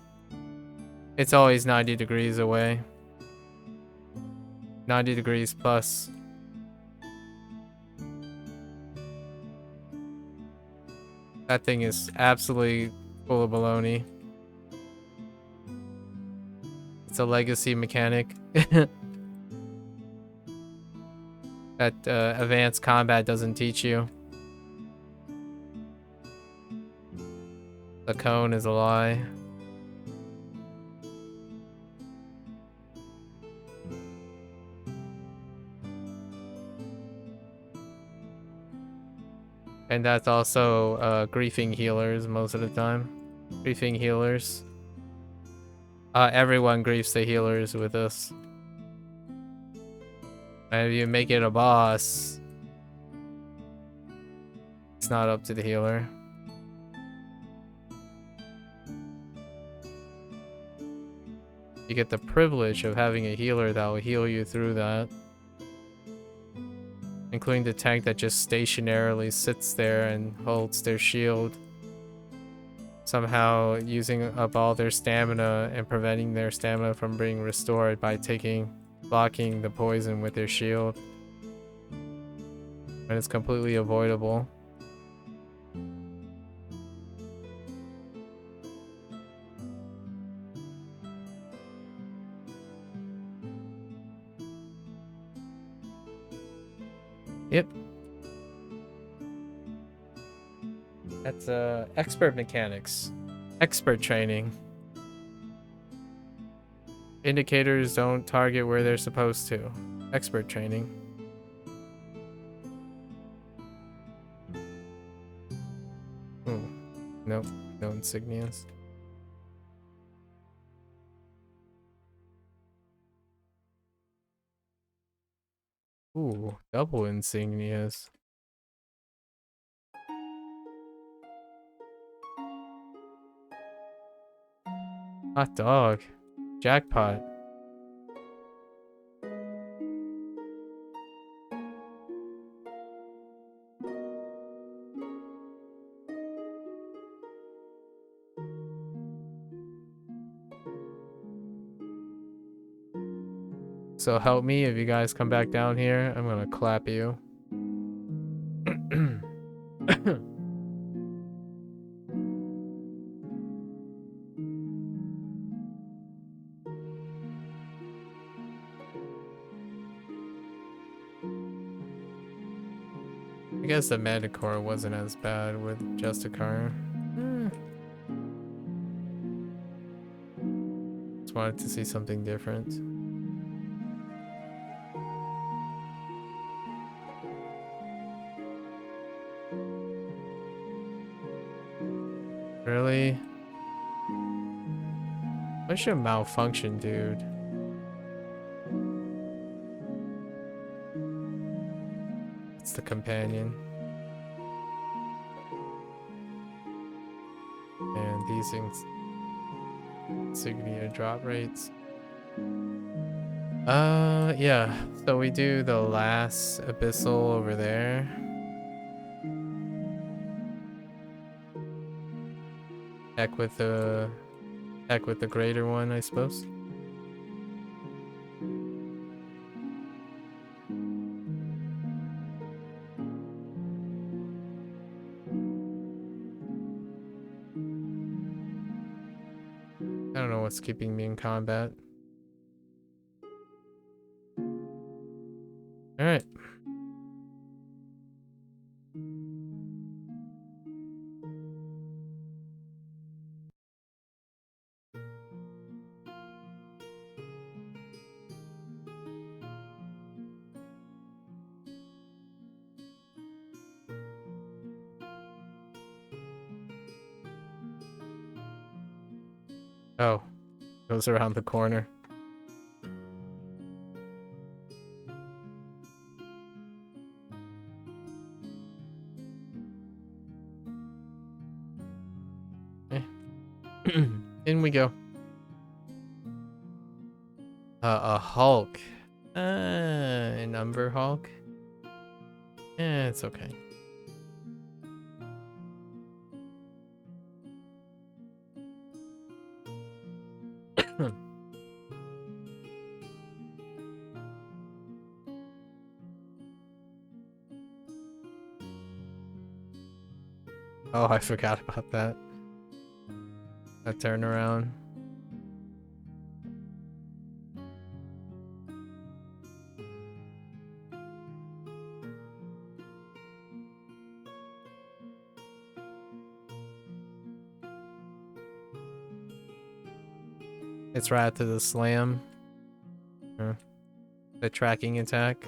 It's always 90 degrees away. 90 degrees plus. That thing is absolutely full of baloney. It's a legacy mechanic. That advanced combat doesn't teach you. The cone is a lie. And that's also griefing healers most of the time. Griefing healers. Everyone griefs the healers with this. And if you make it a boss, it's not up to the healer. You get the privilege of having a healer that will heal you through that. Including the tank that just stationarily sits there and holds their shield. Somehow using up all their stamina and preventing their stamina from being restored by blocking the poison with their shield. And it's completely avoidable. Yep. That's expert mechanics. Expert training. Indicators don't target where they're supposed to. Expert training. Ooh. Nope. No insignias. Ooh, double insignias. Hot dog. Jackpot. So help me if you guys come back down here, I'm gonna clap you. I guess the Manticore wasn't as bad with Justicar. Just wanted to see something different. Really? What's your malfunction, dude? It's the companion. And these things. Insignia drop rates. Yeah. So we do the last abyssal over there. Heck with the greater one, I suppose. I don't know what's keeping me in combat. All right. Oh, goes around the corner. In we go. A Hulk. An Umber Hulk. It's okay. Oh, I forgot about that. That turnaround. It's right to the slam. The tracking attack.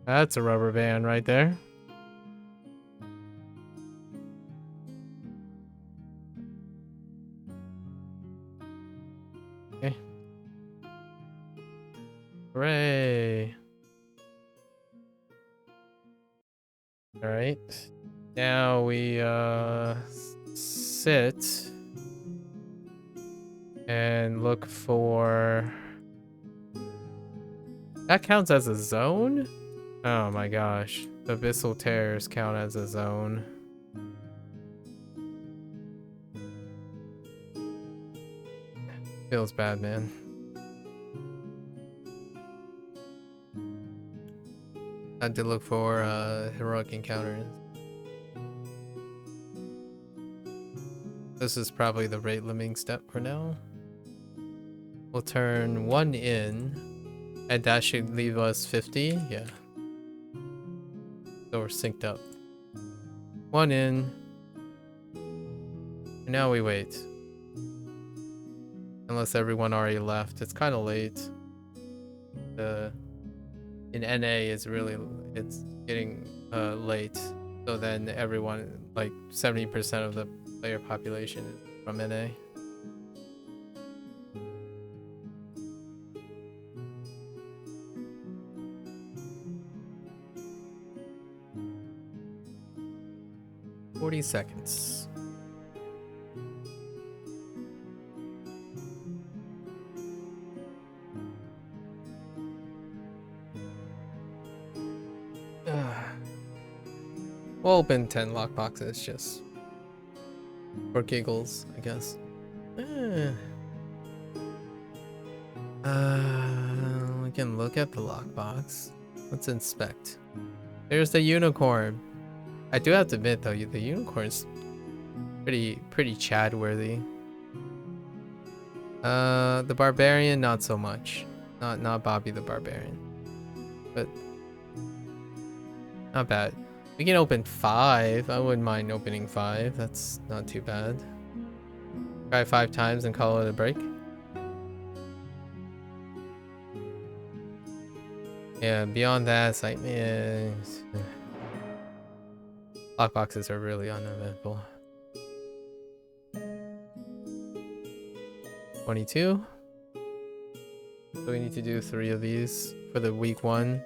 That's a rubber band right there. Okay. Hooray. All right. Now we sit and look for... That counts as a zone? Oh my gosh. The Abyssal Terrors count as a zone. Feels bad, man. Had to look for heroic encounters. This is probably the rate limiting step for now. We'll turn 1 in, and that should leave us 50. Yeah. So we're synced up. 1 in. And now we wait. Unless everyone already left. It's kind of late. in NA is really, it's getting late. So then everyone, like 70% of the player population is from NA. "40 seconds. We'll open 10 lockboxes just for giggles, I guess. We can look at the lockbox. Let's inspect. There's the unicorn. I do have to admit though, the unicorn's pretty Chad worthy. The barbarian, not so much. Not Bobby the Barbarian, but not bad. We can open 5. I wouldn't mind opening 5. That's not too bad. Try 5 times and call it a break. Yeah, beyond that, it's like, man, lockboxes are really uneventful. 22. So we need to do 3 of these for the week 1.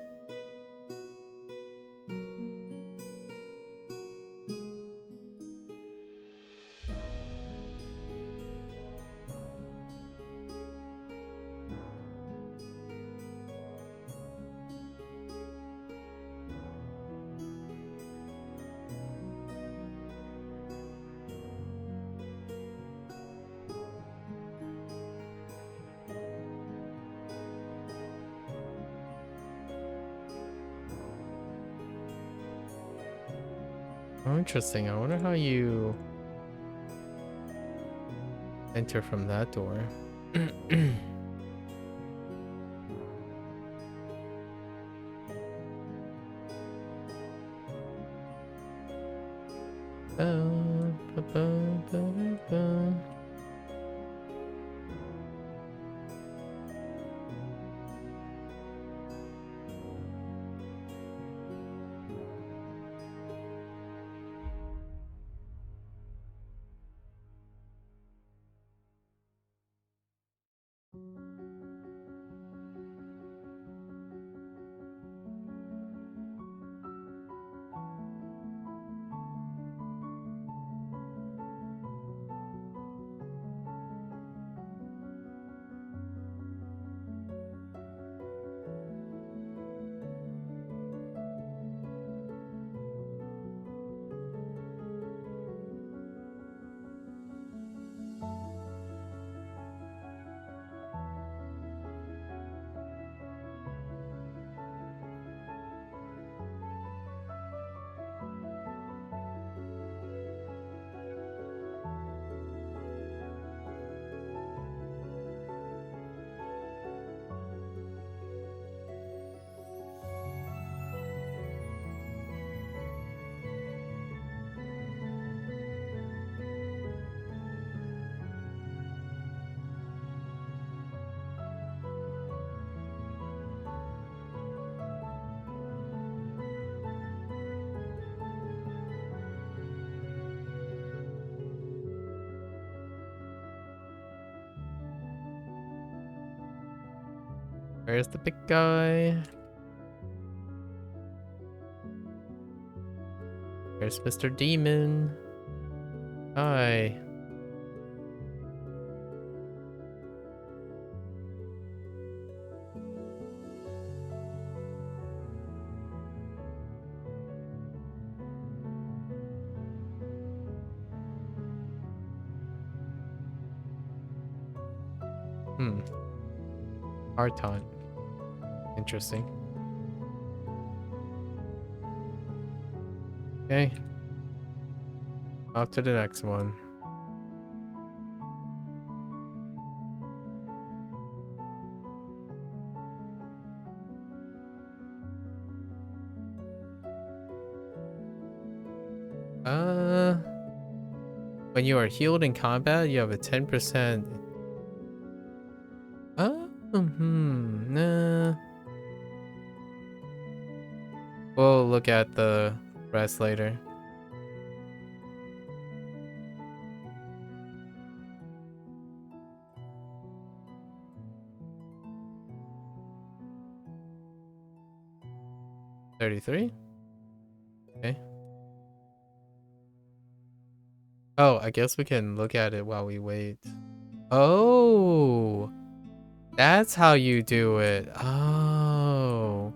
Oh, interesting. I wonder how you enter from that door. Where's the big guy? There's Mr. Demon. Hi. Hard time. Interesting. Okay. Off to the next one. When you are healed in combat, you have a 10%. Nah. We'll look at the rest later. $33. Okay. Oh, I guess we can look at it while we wait. Oh, that's how you do it. Oh,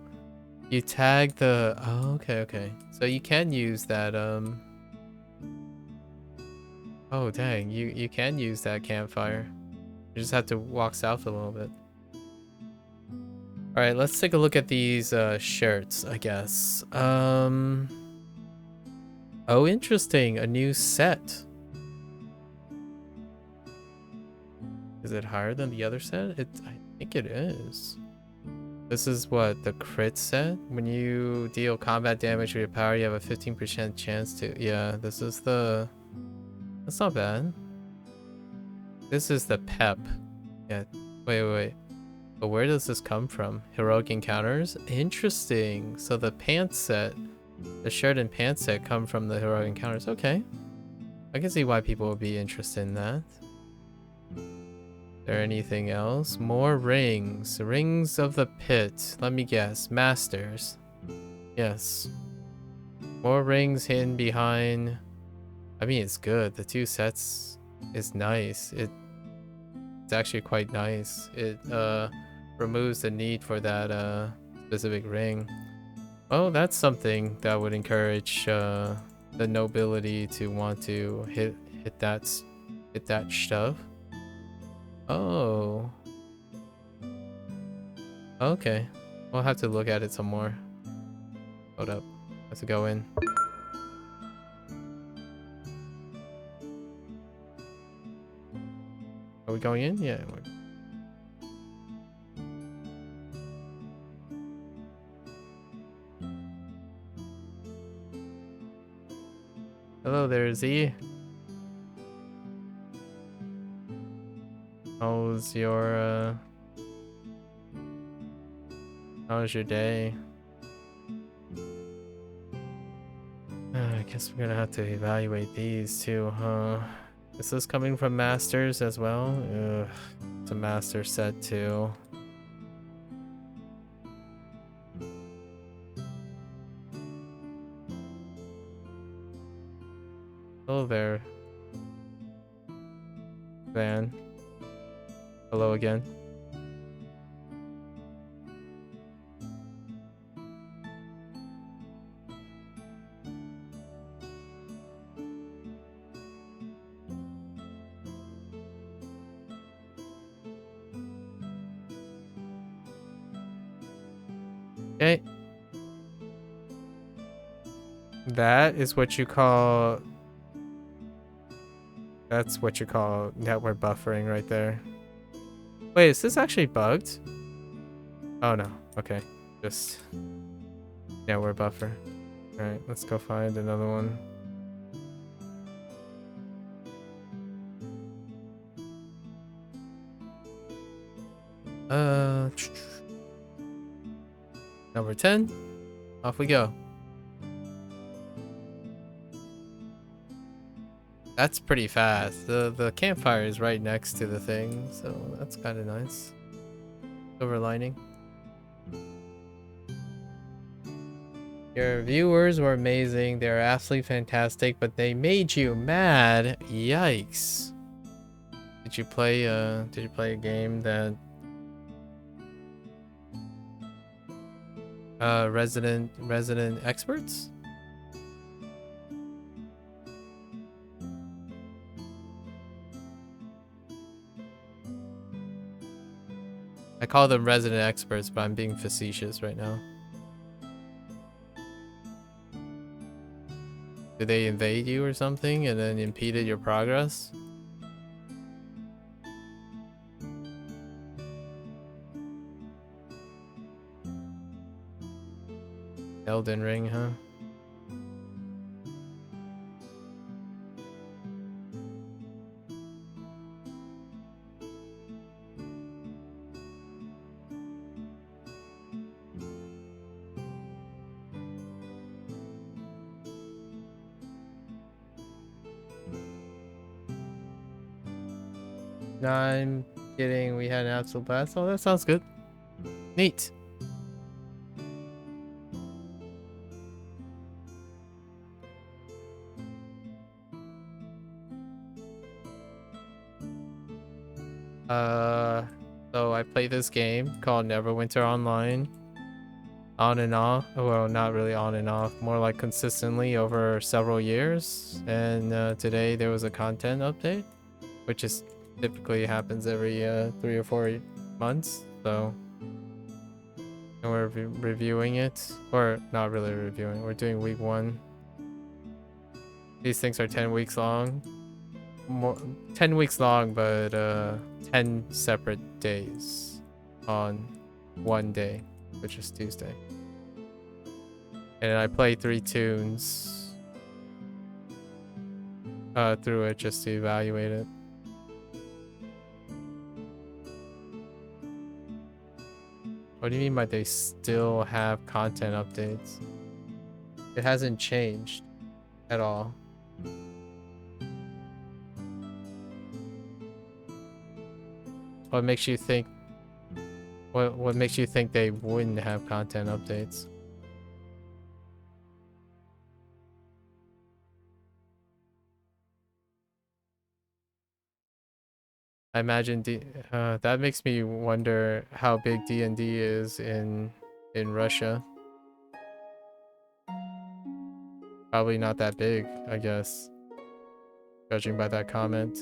you tag the. Oh, okay, okay. So you can use that. Oh, dang, you can use that campfire. You just have to walk south a little bit. All right, let's take a look at these shirts, I guess. Oh, interesting. A new set. Is it higher than the other set? I think it is. This is what, the crit set? When you deal combat damage with your power, you have a 15% chance to... Yeah, this is the... That's not bad. This is the pep. Yeah, wait. But where does this come from? Heroic encounters? Interesting. So the pants set, the shirt and pants set come from the heroic encounters. Okay. I can see why people would be interested in that. Is there anything else? More rings. Rings of the pit. Let me guess. Masters. Yes. More rings hidden behind. I mean, it's good. The two sets is nice. It's actually quite nice. It removes the need for that specific ring. Oh, that's something that would encourage the nobility to want to hit that stuff. Oh. Okay. We'll have to look at it some more. Hold up. Have to go in. Are we going in? Yeah. Hello there, Z. How's your day? I guess we're gonna have to evaluate these too, huh? Is this coming from Masters as well? Ugh, it's a Master set too. Hello there, Van. Hello again. Okay. That is what you call... That's what you call network buffering right there. Wait, is this actually bugged? Oh no. Okay. Just network buffer. Alright, let's go find another one. Number 10. Off we go. That's pretty fast. The campfire is right next to the thing, so that's kind of nice. Silver lining. Your viewers were amazing. They're absolutely fantastic, but they made you mad. Yikes. Did you play a game that resident experts? I call them resident experts, but I'm being facetious right now. Did they invade you or something and then impeded your progress? Elden Ring, huh? No, I'm kidding. We had an absolute blast. Oh, that sounds good. Neat. So I play this game called Neverwinter Online. On and off. Well, not really on and off. More like consistently over several years. And today there was a content update, which is typically happens every 3 or 4 months. So and we're reviewing it, or not really reviewing. We're doing week 1. These things are 10 weeks long. More 10 weeks long, but 10 separate days on one day, which is Tuesday. And I play 3 tunes through it just to evaluate it. What do you mean by they still have content updates? It hasn't changed at all. What makes you think what makes you think they wouldn't have content updates? I imagine that makes me wonder how big D&D is in Russia. Probably not that big, I guess, judging by that comment.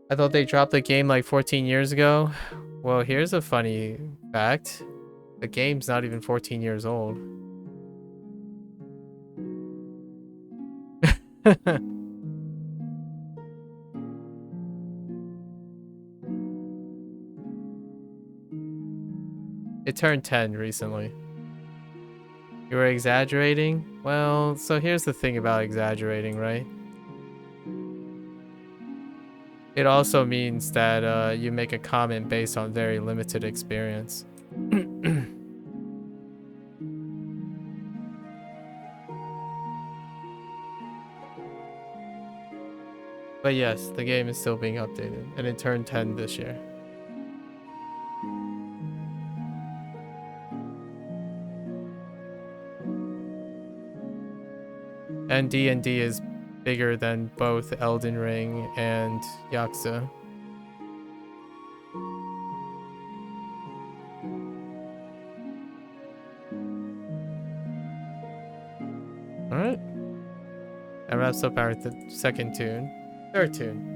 I thought they dropped the game like 14 years ago. Well, here's a funny fact. The game's not even 14 years old. It turned 10 recently. You were exaggerating? Well, so here's the thing about exaggerating, right? It also means that you make a comment based on very limited experience. But yes, the game is still being updated, and it turned 10 this year. And D&D is bigger than both Elden Ring and Yakuza. Alright. That wraps up our second tune. Third tune.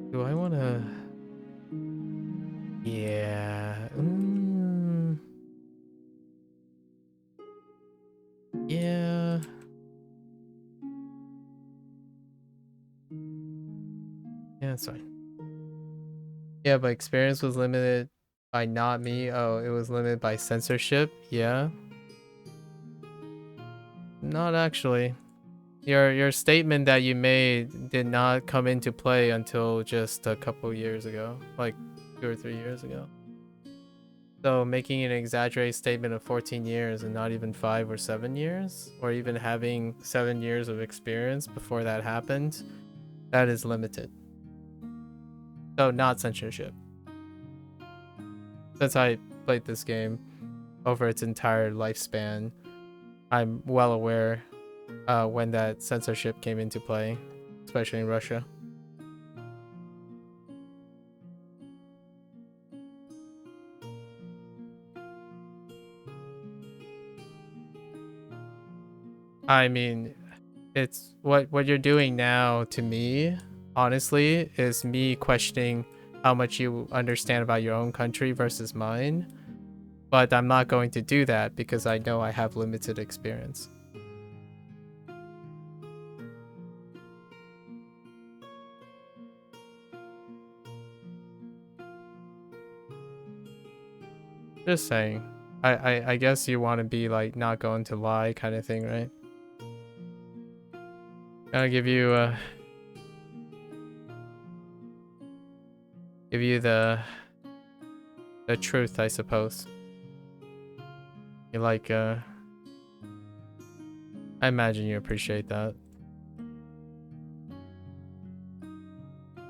Do I want to... Yeah. Yeah. Yeah, that's fine. Yeah, but experience was limited by not me. Oh, it was limited by censorship. Yeah. Not actually. Your statement that you made did not come into play until just a couple years ago, like 2 or 3 years ago. So making an exaggerated statement of 14 years and not even 5 or 7 years, or even having 7 years of experience before that happened, that is limited. So not censorship. Since I played this game over its entire lifespan, I'm well aware when that censorship came into play, especially in Russia. I mean, it's what you're doing now to me, honestly, is me questioning how much you understand about your own country versus mine. But I'm not going to do that because I know I have limited experience. Just saying. I guess you want to be like not going to lie kind of thing, right? I'll give you the truth, I suppose. You like I imagine you appreciate that.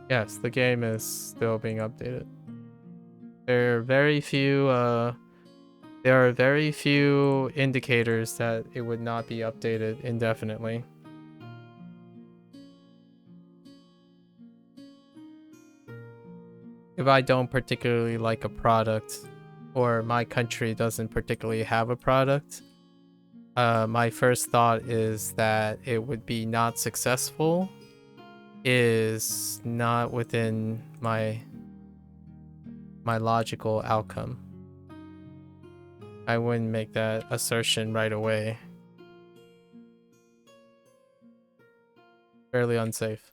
Yes, the game is still being updated. There are very few indicators that it would not be updated indefinitely. If I don't particularly like a product, or my country doesn't particularly have a product, my first thought is that it would be not successful, is not within my logical outcome. I wouldn't make that assertion right away. Fairly unsafe.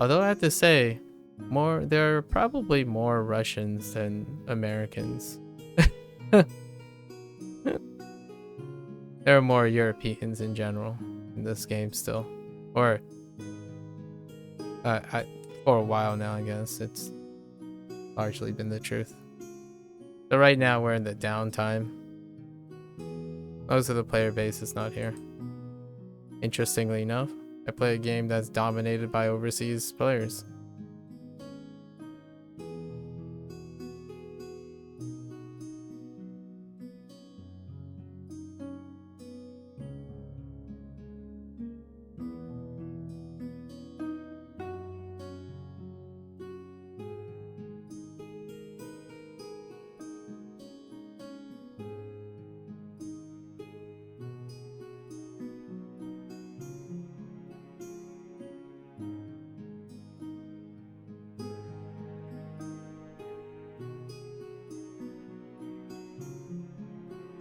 Although I have to say, there are probably more Russians than Americans. There are more Europeans in general in this game still. Or, for a while now, I guess. It's largely been the truth. So right now we're in the downtime. Most of the player base is not here. Interestingly enough, I play a game that's dominated by overseas players.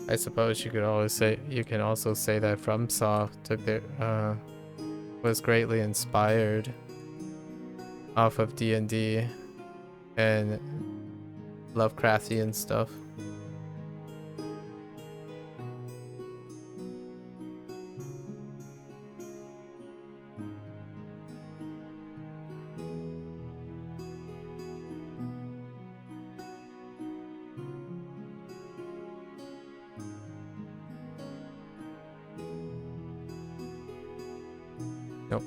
I suppose you can also say that FromSoft took their was greatly inspired off of D&D and Lovecraftian stuff. Nope.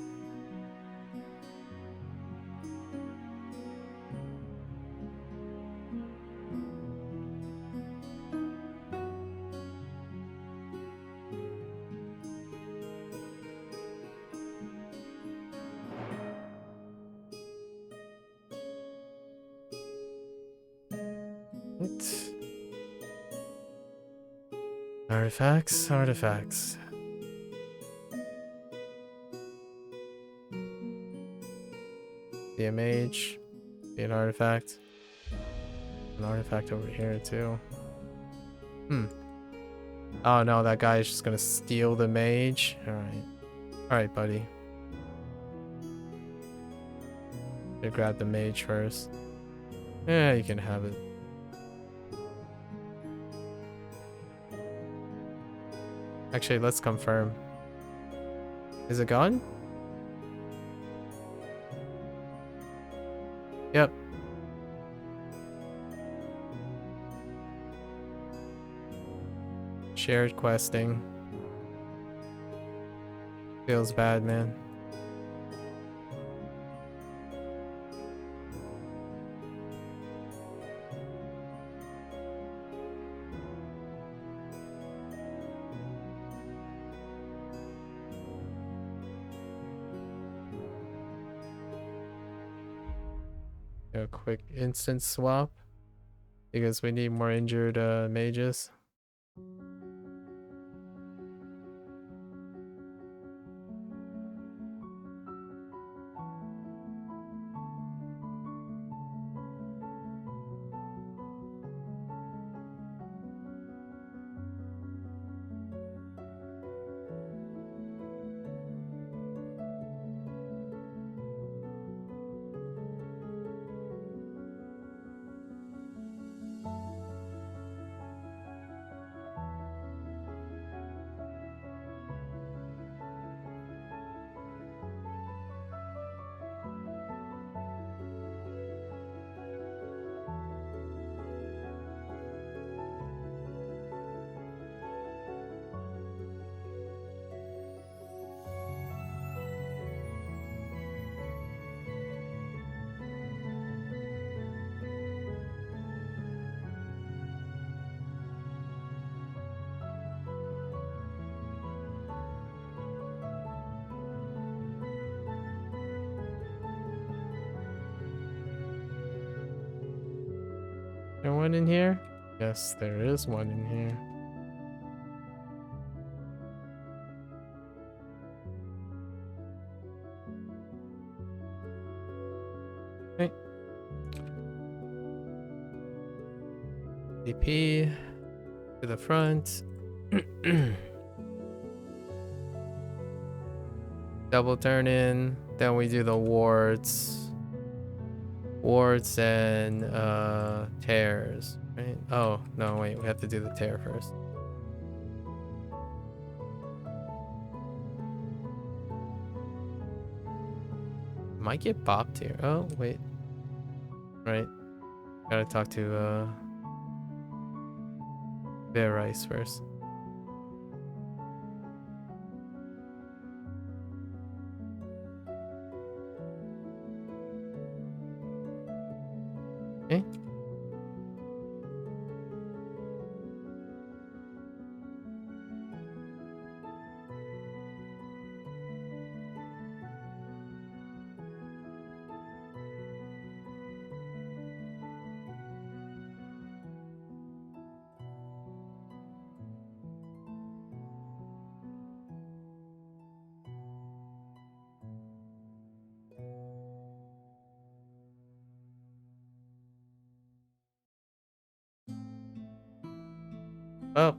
Artifacts. Be a mage. Be an artifact. An artifact over here too. Oh no, that guy is just gonna steal the mage. Alright, buddy. Should grab the mage first. Yeah, you can have it. Actually, let's confirm. Is it gone? Yep. Shared questing. Feels bad, man. A quick instant swap because we need more injured mages. there one in here? Yes, there is one in here. Okay. DP to the front. Double turn in. Then we do the wards. Wards and tears, right? Oh, no, wait, we have to do the tear first. Might get bopped here. Oh, wait. Right. Gotta talk to Bear Rice first. Okay. Oh.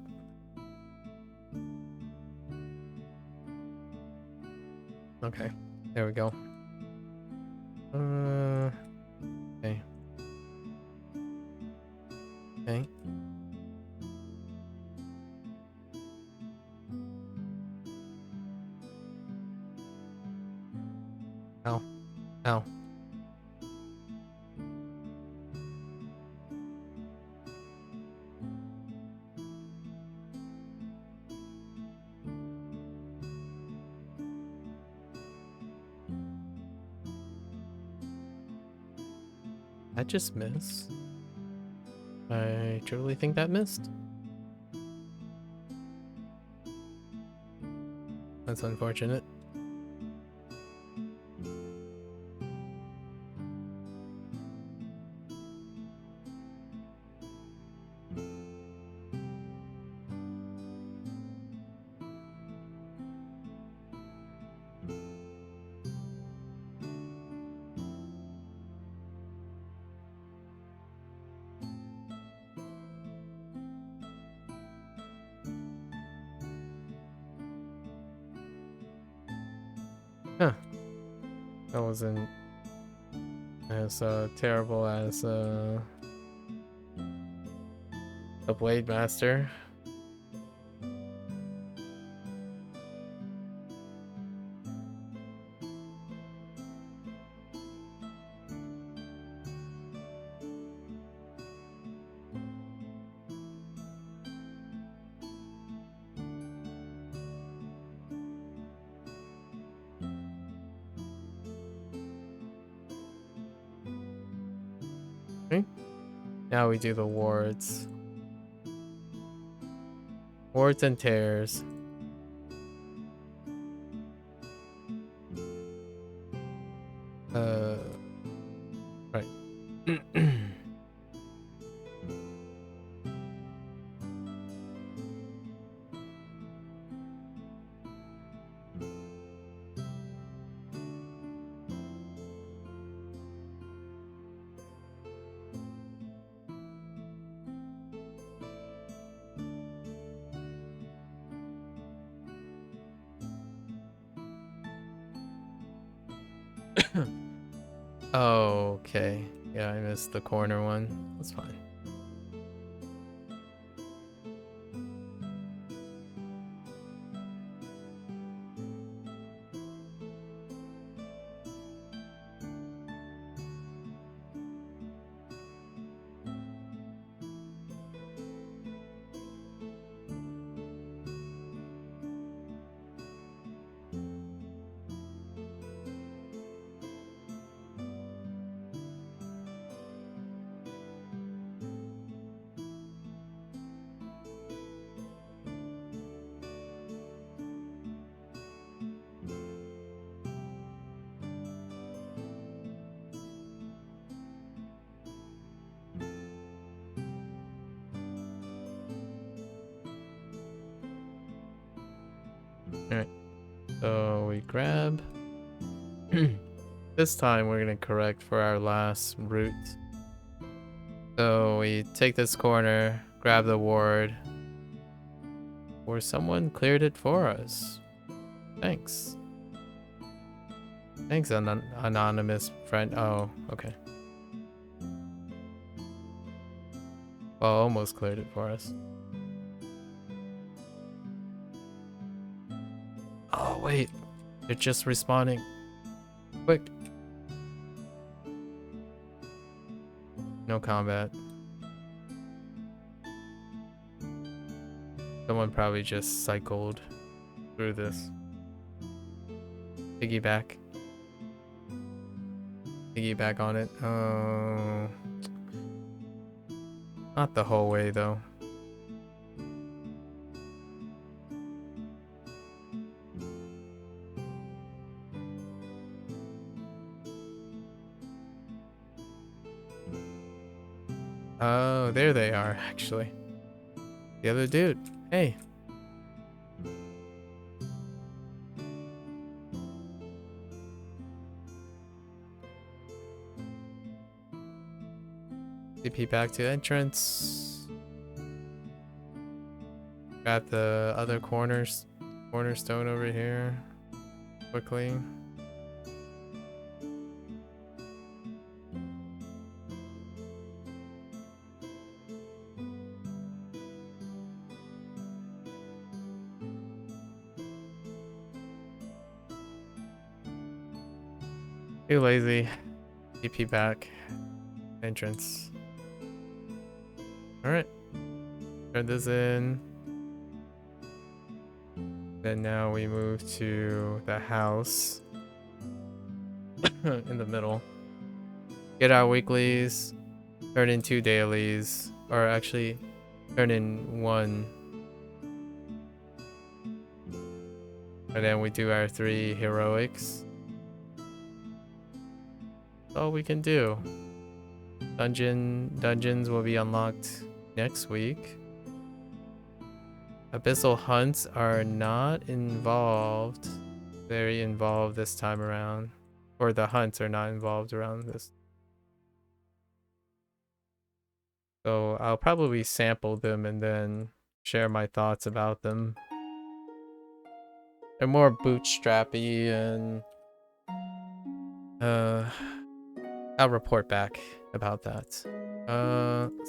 Okay. There we go. Okay. Okay. Ow. Ow. That just missed. I truly think that missed. That's unfortunate. Huh. That wasn't as terrible as the Blade Master. Okay. Now we do the wards. Wards and tears. Right. Okay. Yeah, I missed the corner one. That's fine. Alright. So we grab. This time we're gonna correct for our last route. So we take this corner, grab the ward. Or someone cleared it for us. Thanks. Thanks, anonymous friend. Oh, okay. Well, almost cleared it for us. Oh, wait. They're just respawning. Quick. No combat. Someone probably just cycled through this. Piggyback. Piggyback on it. Oh. Not the whole way, though. Oh, there they are, actually. The other dude. Hey. TP back to entrance. Got the other cornerstone over here. Quickly. Too lazy. TP back. Entrance. Alright. Turn this in. Then now we move to the house. In the middle. Get our weeklies. Turn in 2 dailies. Or actually, turn in 1. And then we do our 3 heroics. That's all we can do. Dungeons will be unlocked next week. Abyssal hunts are not involved. Very involved this time around. Or the hunts are not involved around this. So I'll probably sample them and then share my thoughts about them. They're more bootstrappy and I'll report back about that.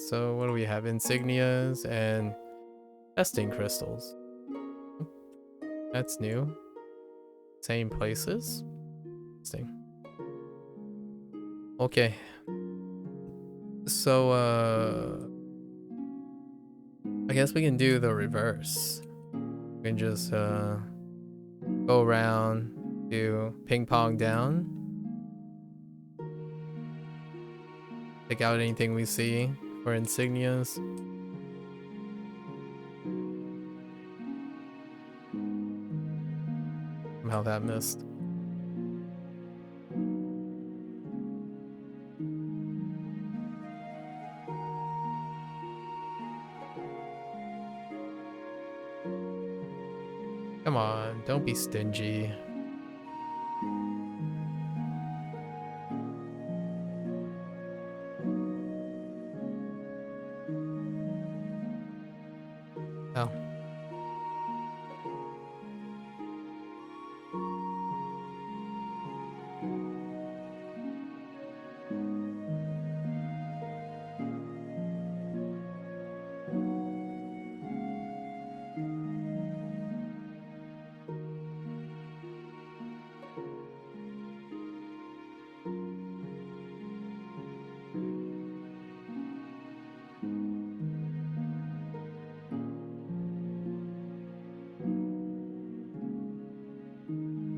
So what do we have? Insignias and testing crystals. That's new. Same places. Interesting. Okay. So I guess we can do the reverse. We can just go around, do ping pong down. Take out anything we see for insignias. Somehow that missed. Come on, don't be stingy. Oh.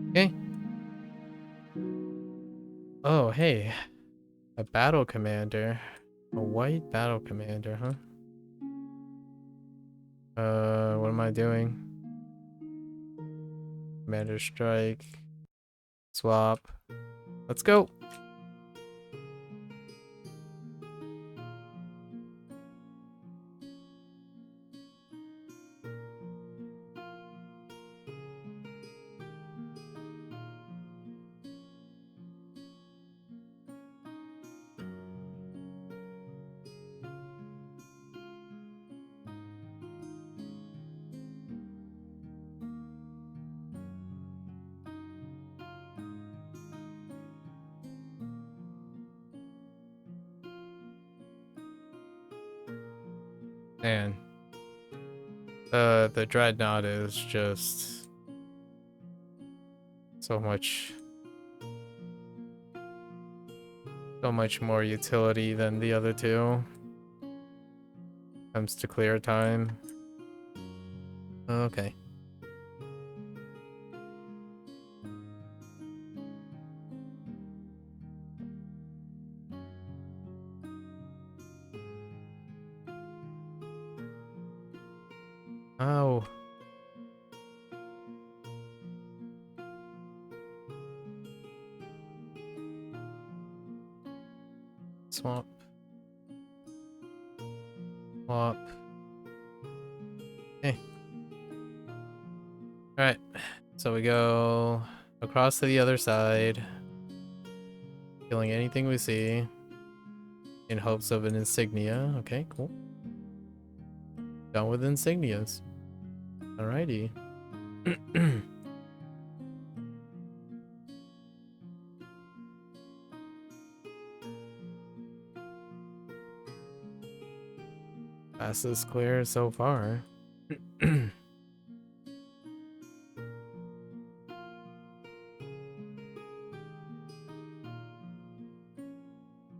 Okay. Oh, hey. A battle commander. A white battle commander, huh? What am I doing? Commander strike. Swap. Let's go. Man. The dreadnought is just so much more utility than the other two. Comes to clear time. Okay. Oh. Swamp. Swamp. Hey. Alright. So we go across to the other side. Killing anything we see. In hopes of an insignia. Okay, cool. Done with insignias. Alrighty. Pass is clear so far. Let's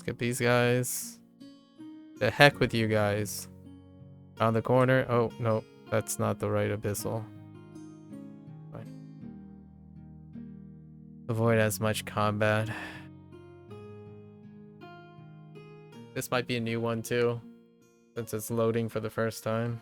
get these guys. The heck with you guys. Around the corner. Oh, no. That's not the right abyssal. Fine. Avoid as much combat. This might be a new one too, since it's loading for the first time.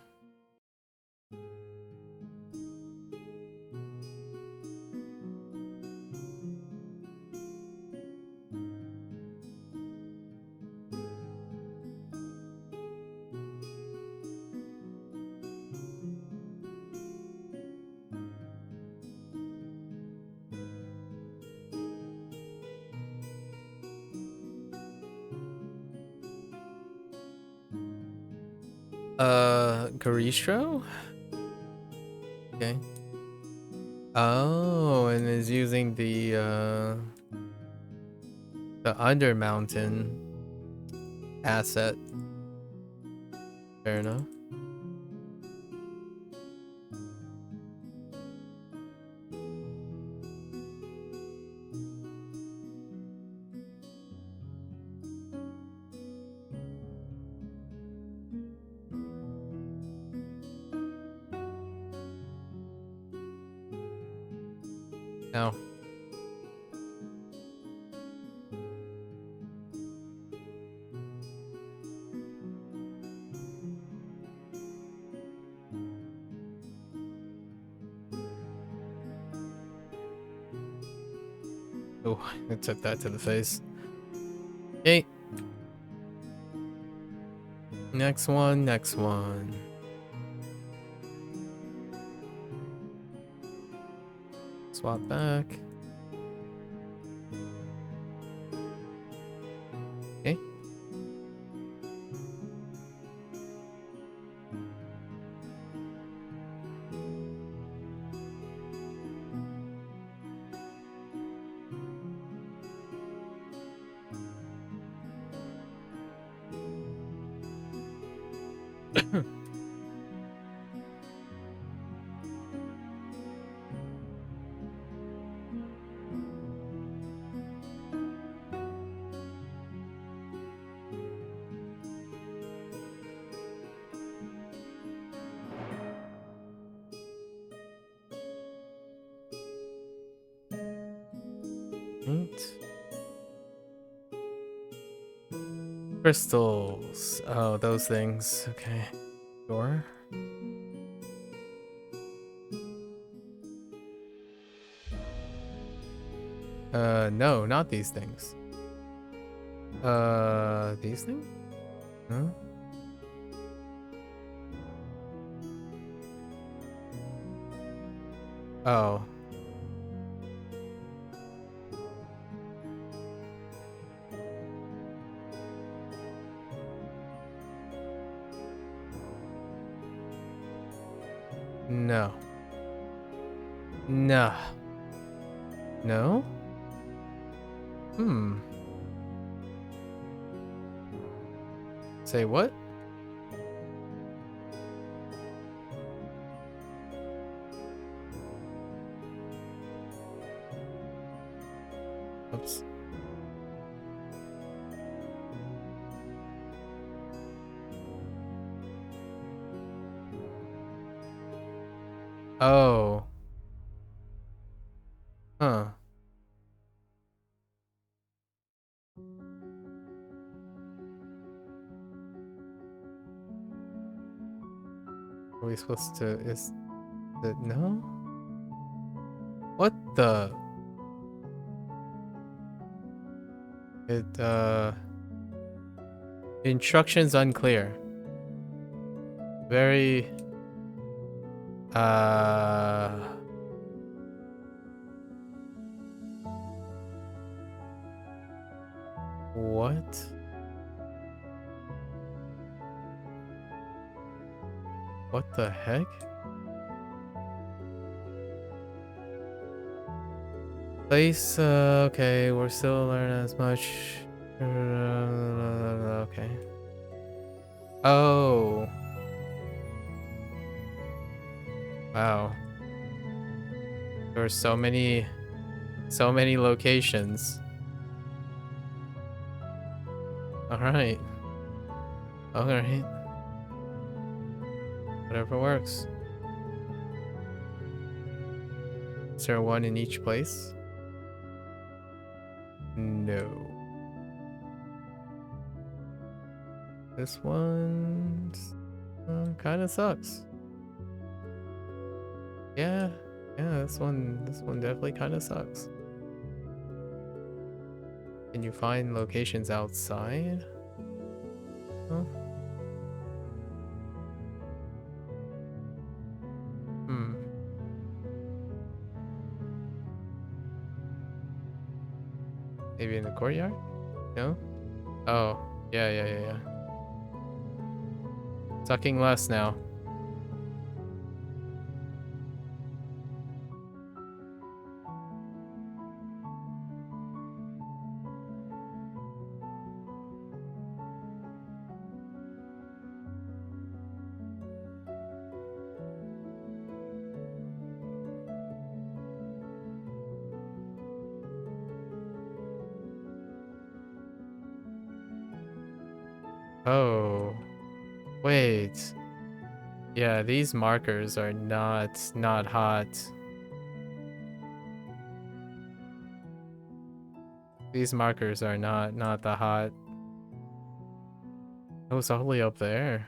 Garistro? Okay. Oh, and is using the Undermountain asset. Fair enough. No. Oh, I took that to the face. Okay. Next one, next one. Swap back. Okay. Crystals. Oh, those things. Okay. Sure. No, not these things. These things? Huh? Oh. No. No. No? Hmm. Say what? Oops. Oh. Huh. Are we supposed to... Is it... No? What the... Instructions unclear. Very... What? What the heck? Place, okay, we're still learning as much. Okay. Oh. Wow. There are so many locations. Alright. Alright. Whatever works. Is there one in each place? No. This one kind of sucks. Yeah, this one definitely kind of sucks. Can you find locations outside? Huh? Hmm. Maybe in the courtyard? No? Oh, yeah. Sucking less now. Oh, wait. Yeah, these markers are not hot. These markers are not the hot. Oh, it's all the way up there.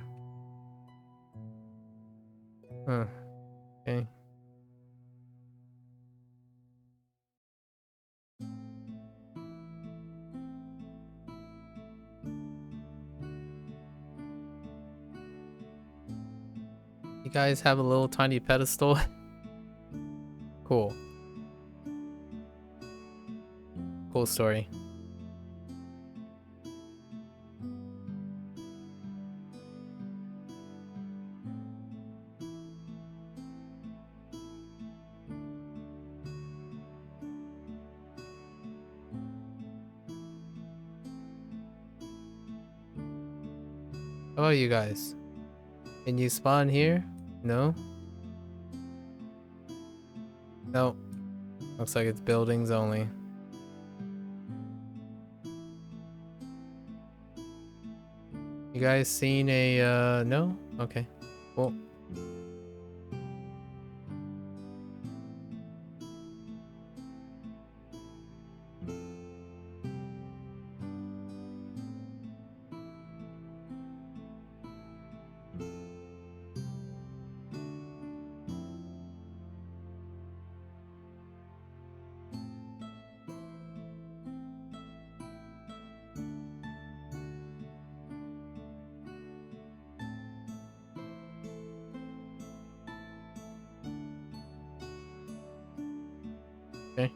Huh. Okay. You guys have a little tiny pedestal? Cool. Cool story. How about you guys? Can you spawn here? No? No. Looks like it's buildings only. You guys seen a, no? Okay. Cool. Okay.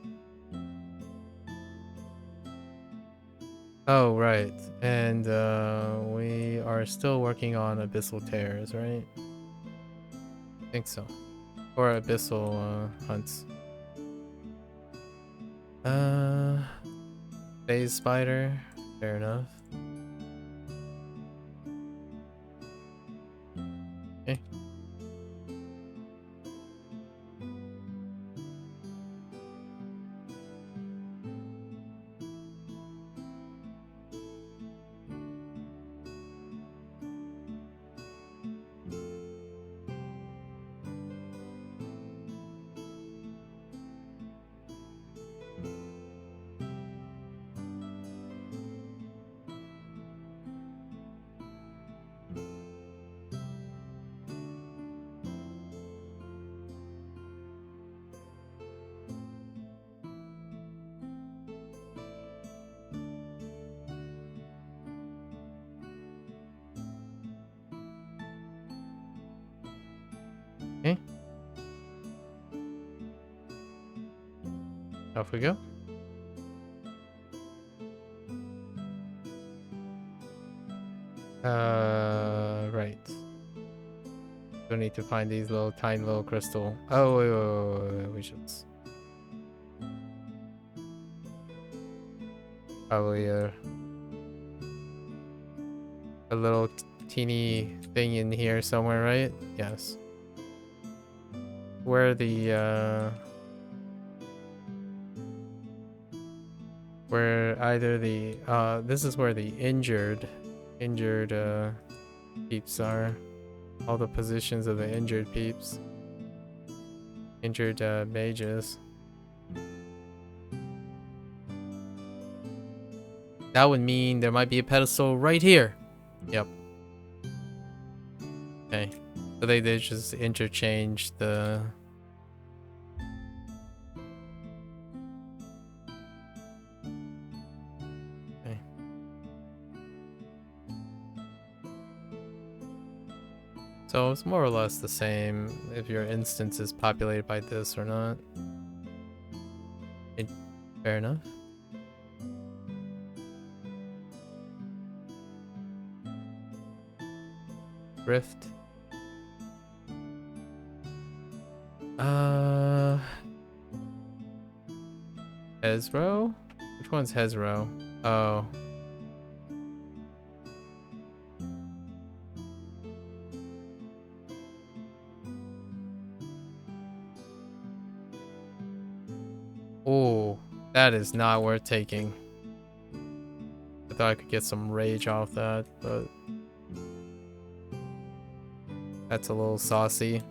Oh, right. And we are still working on Abyssal Terrors, right? I think so. Or Abyssal Hunts. Phase Spider. Fair enough. Okay. Off we go. Right. We need to find these little tiny little crystal. Oh, wait. We should probably a little teeny thing in here somewhere, right? Yes. Where the where either the this is where the injured peeps are. All the positions of the injured peeps. Injured mages. That would mean there might be a pedestal right here. Yep. Okay. So they just interchange the... Okay. So it's more or less the same if your instance is populated by this or not. Fair enough. Rift. Hezro? Which one's Hezro? Oh. Oh, that is not worth taking. I thought I could get some rage off that, but that's a little saucy.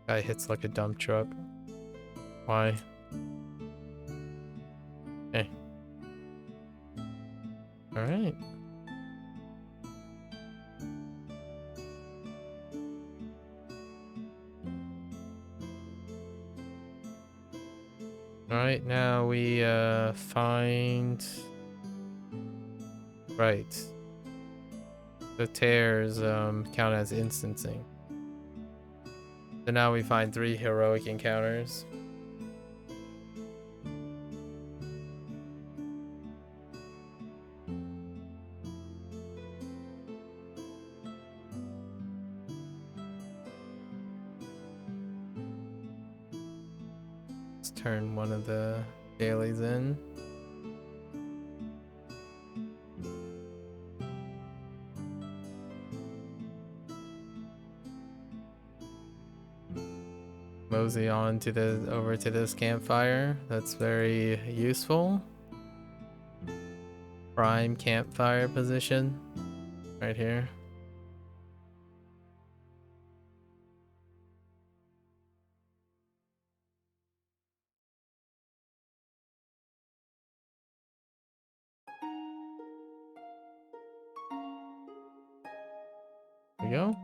Guy hits like a dump truck. Why? Okay. Alright. Alright, now we find... Right. The tears count as instancing. So now we find 3 heroic encounters. Let's turn one of the dailies in. Mosey on to over to this campfire. That's very useful. Prime campfire position right here. There we go.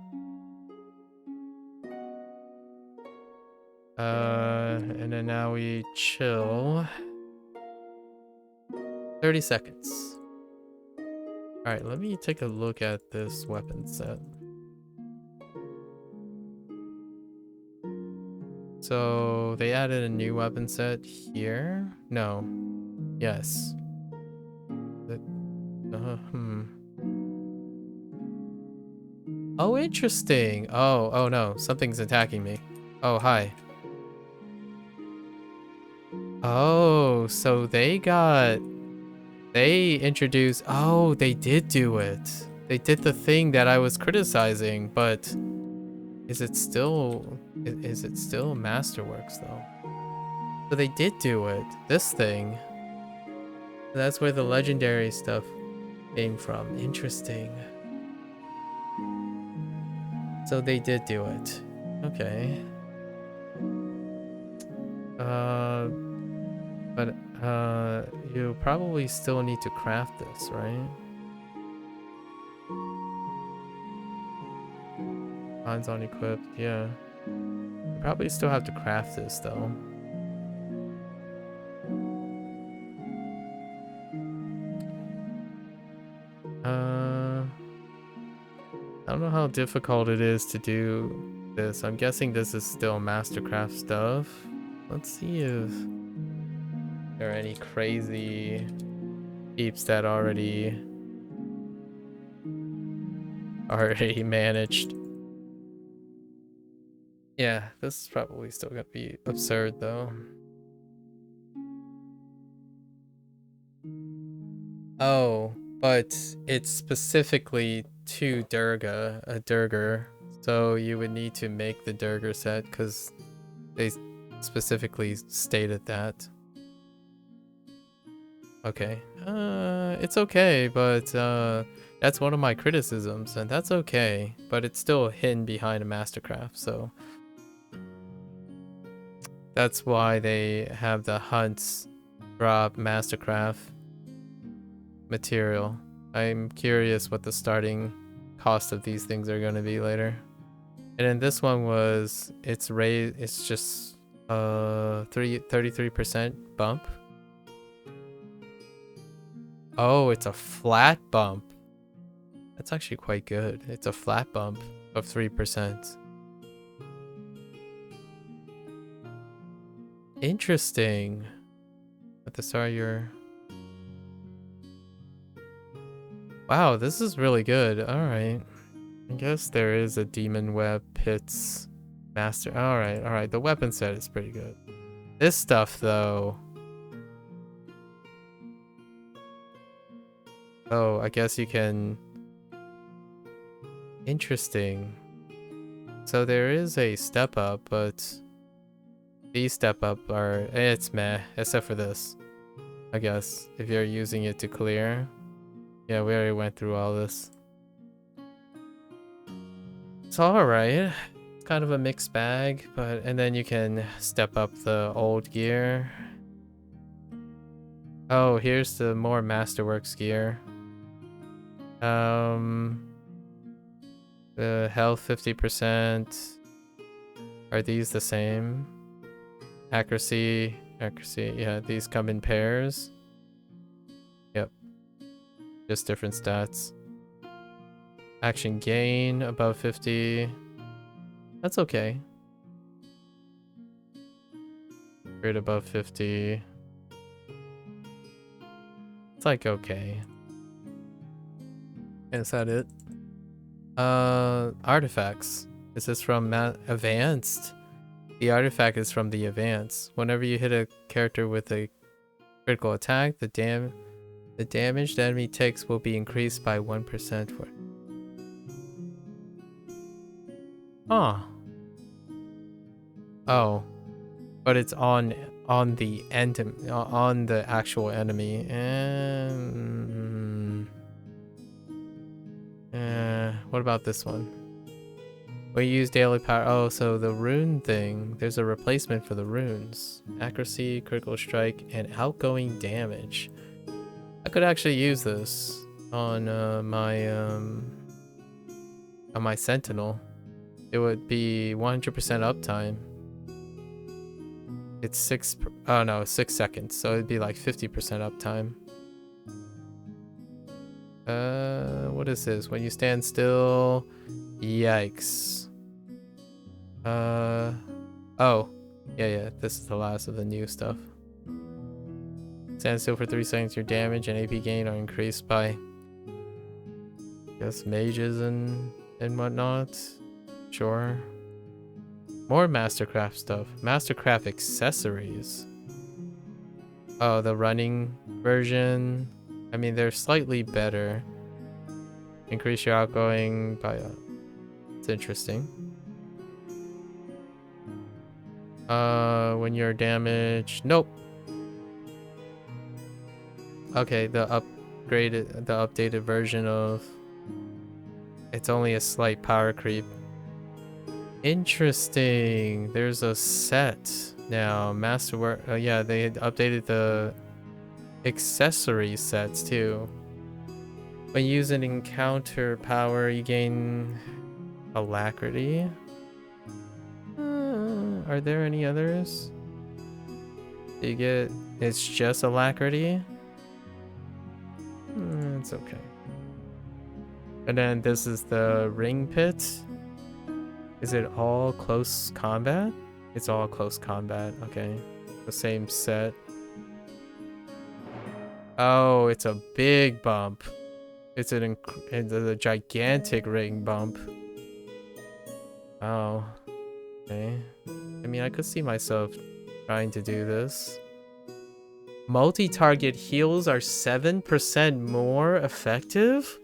And then now we chill 30 seconds. Alright, let me take a look at this weapon set. So they added a new weapon set here. No. Yes. Oh, interesting. Oh no, something's attacking me. Oh, hi. Oh, so they introduced, oh, they did do it. They did the thing that I was criticizing, but is it still Masterworks though? So they did do it. This thing. That's where the legendary stuff came from. Interesting. So they did do it. Okay. But you probably still need to craft this, right? Hands on equipped, yeah. You probably still have to craft this though. I don't know how difficult it is to do this. I'm guessing this is still Mastercraft stuff. Let's see if there are any crazy peeps that already managed. Yeah, this is probably still gonna be absurd though. Oh, but it's specifically to Durga, a Durger. So you would need to make the Durger set because they specifically stated that. Okay. It's okay, but that's one of my criticisms, and that's okay. But it's still hidden behind a Mastercraft, so that's why they have the hunts drop Mastercraft material. I'm curious what the starting cost of these things are going to be later. And then this one was, it's just 33% bump. Oh, it's a flat bump. That's actually quite good. It's a flat bump of 3%. Interesting. At the start, you're... Wow, this is really good. Alright. I guess there is a Demonweb Pits Master. Alright. The weapon set is pretty good. This stuff, though... Oh, I guess you can... Interesting. So there is a step up, but... These step up are... It's meh, except for this. I guess, if you're using it to clear. Yeah, we already went through all this. It's alright. It's kind of a mixed bag, but... And then you can step up the old gear. Oh, here's the more Masterworks gear. The health 50%. Are these the same? Accuracy, yeah, these come in pairs. Yep. Just different stats. Action gain above 50. That's okay. Crit above 50. It's like okay. Is that it? Artifacts. Is this from Advanced? The artifact is from the Advanced. Whenever you hit a character with a critical attack, the damage the enemy takes will be increased by 1% for... Huh. Oh. But it's on the on the actual enemy. What about this one? We use daily power. Oh, so the rune thing. There's a replacement for the runes. Accuracy, critical strike, and outgoing damage. I could actually use this on my Sentinel. It would be 100% uptime. It's 6 seconds, so it'd be like 50% uptime. What is this? When you stand still, yikes. Oh, yeah, this is the last of the new stuff. Stand still for 3 seconds, your damage and AP gain are increased by, I guess, mages and whatnot. Sure. More Mastercraft stuff. Mastercraft accessories. Oh, the running version. I mean, they're slightly better. Increase your outgoing by... it's interesting. When you're damaged... Nope. Okay, the updated version of... It's only a slight power creep. Interesting. There's a set now. Masterwork. Yeah, they had updated the accessory sets too. When you use an encounter power, you gain alacrity. Are there any others? Do you get... It's just alacrity? It's okay. And then this is the ring pit. Is it all close combat? It's all close combat. Okay. The same set. Oh, it's a big bump. It's it's a gigantic ring bump. Oh. Okay. I mean, I could see myself trying to do this. Multi-target heals are 7% more effective?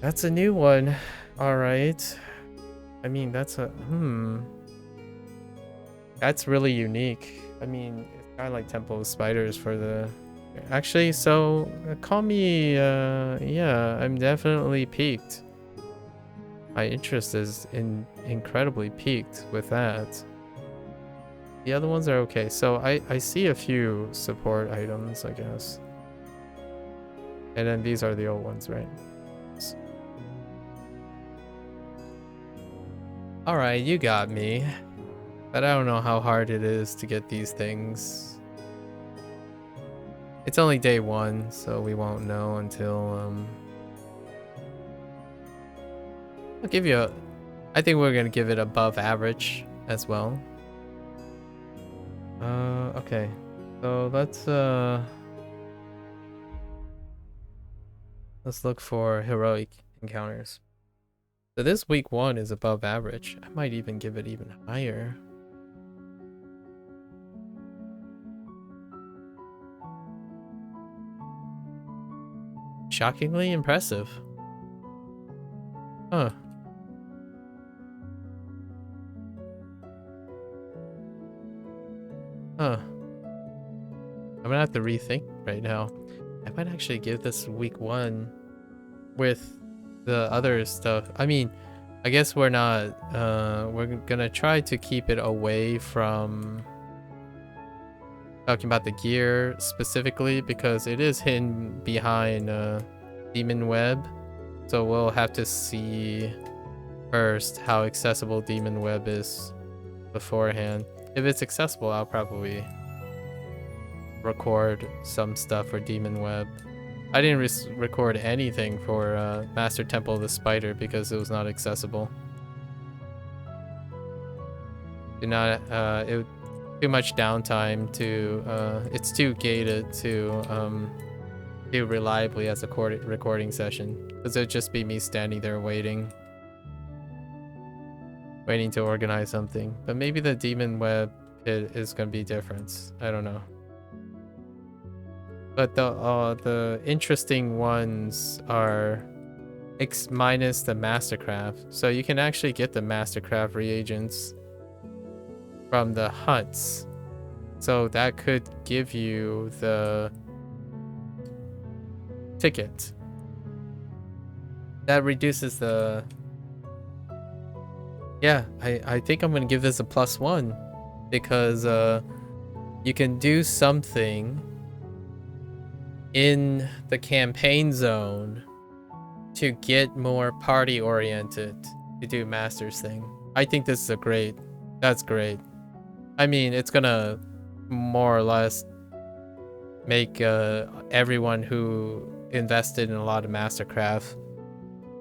That's a new one. Alright. I mean, that's a... That's really unique. I mean, it's kind of like Temple of Spiders for the... Actually, so... call me... yeah, I'm definitely peaked. My interest is incredibly peaked with that. The other ones are okay. So I see a few support items, I guess. And then these are the old ones, right? Alright, you got me. But I don't know how hard it is to get these things. It's only day 1, so we won't know until... I'll give you a... I think we're gonna give it above average as well. Okay. So let's look for heroic encounters. So this week 1 is above average. I might even give it even higher. Shockingly impressive. Huh. Huh. I'm gonna have to rethink right now. I might actually give this week 1 with the other stuff. I mean, I guess we're not, we're gonna try to keep it away from talking about the gear specifically because it is hidden behind Demonweb. So we'll have to see first how accessible Demonweb is beforehand. If it's accessible, I'll probably record some stuff for Demonweb. I didn't record anything for Master Temple of the Spider because it was not accessible. Too much downtime to it's too gated to do reliably as a recording session because it would just be me standing there waiting to organize something. But maybe the Demonweb pit is gonna be different. I don't know. But the interesting ones are minus the Mastercraft. So you can actually get the Mastercraft reagents from the hunts. So that could give you the ticket. That reduces the... Yeah, I think I'm gonna give this a +1 because you can do something in the campaign zone to get more party oriented to do Masters thing. I think this is that's great. I mean, it's gonna more or less make everyone who invested in a lot of Mastercraft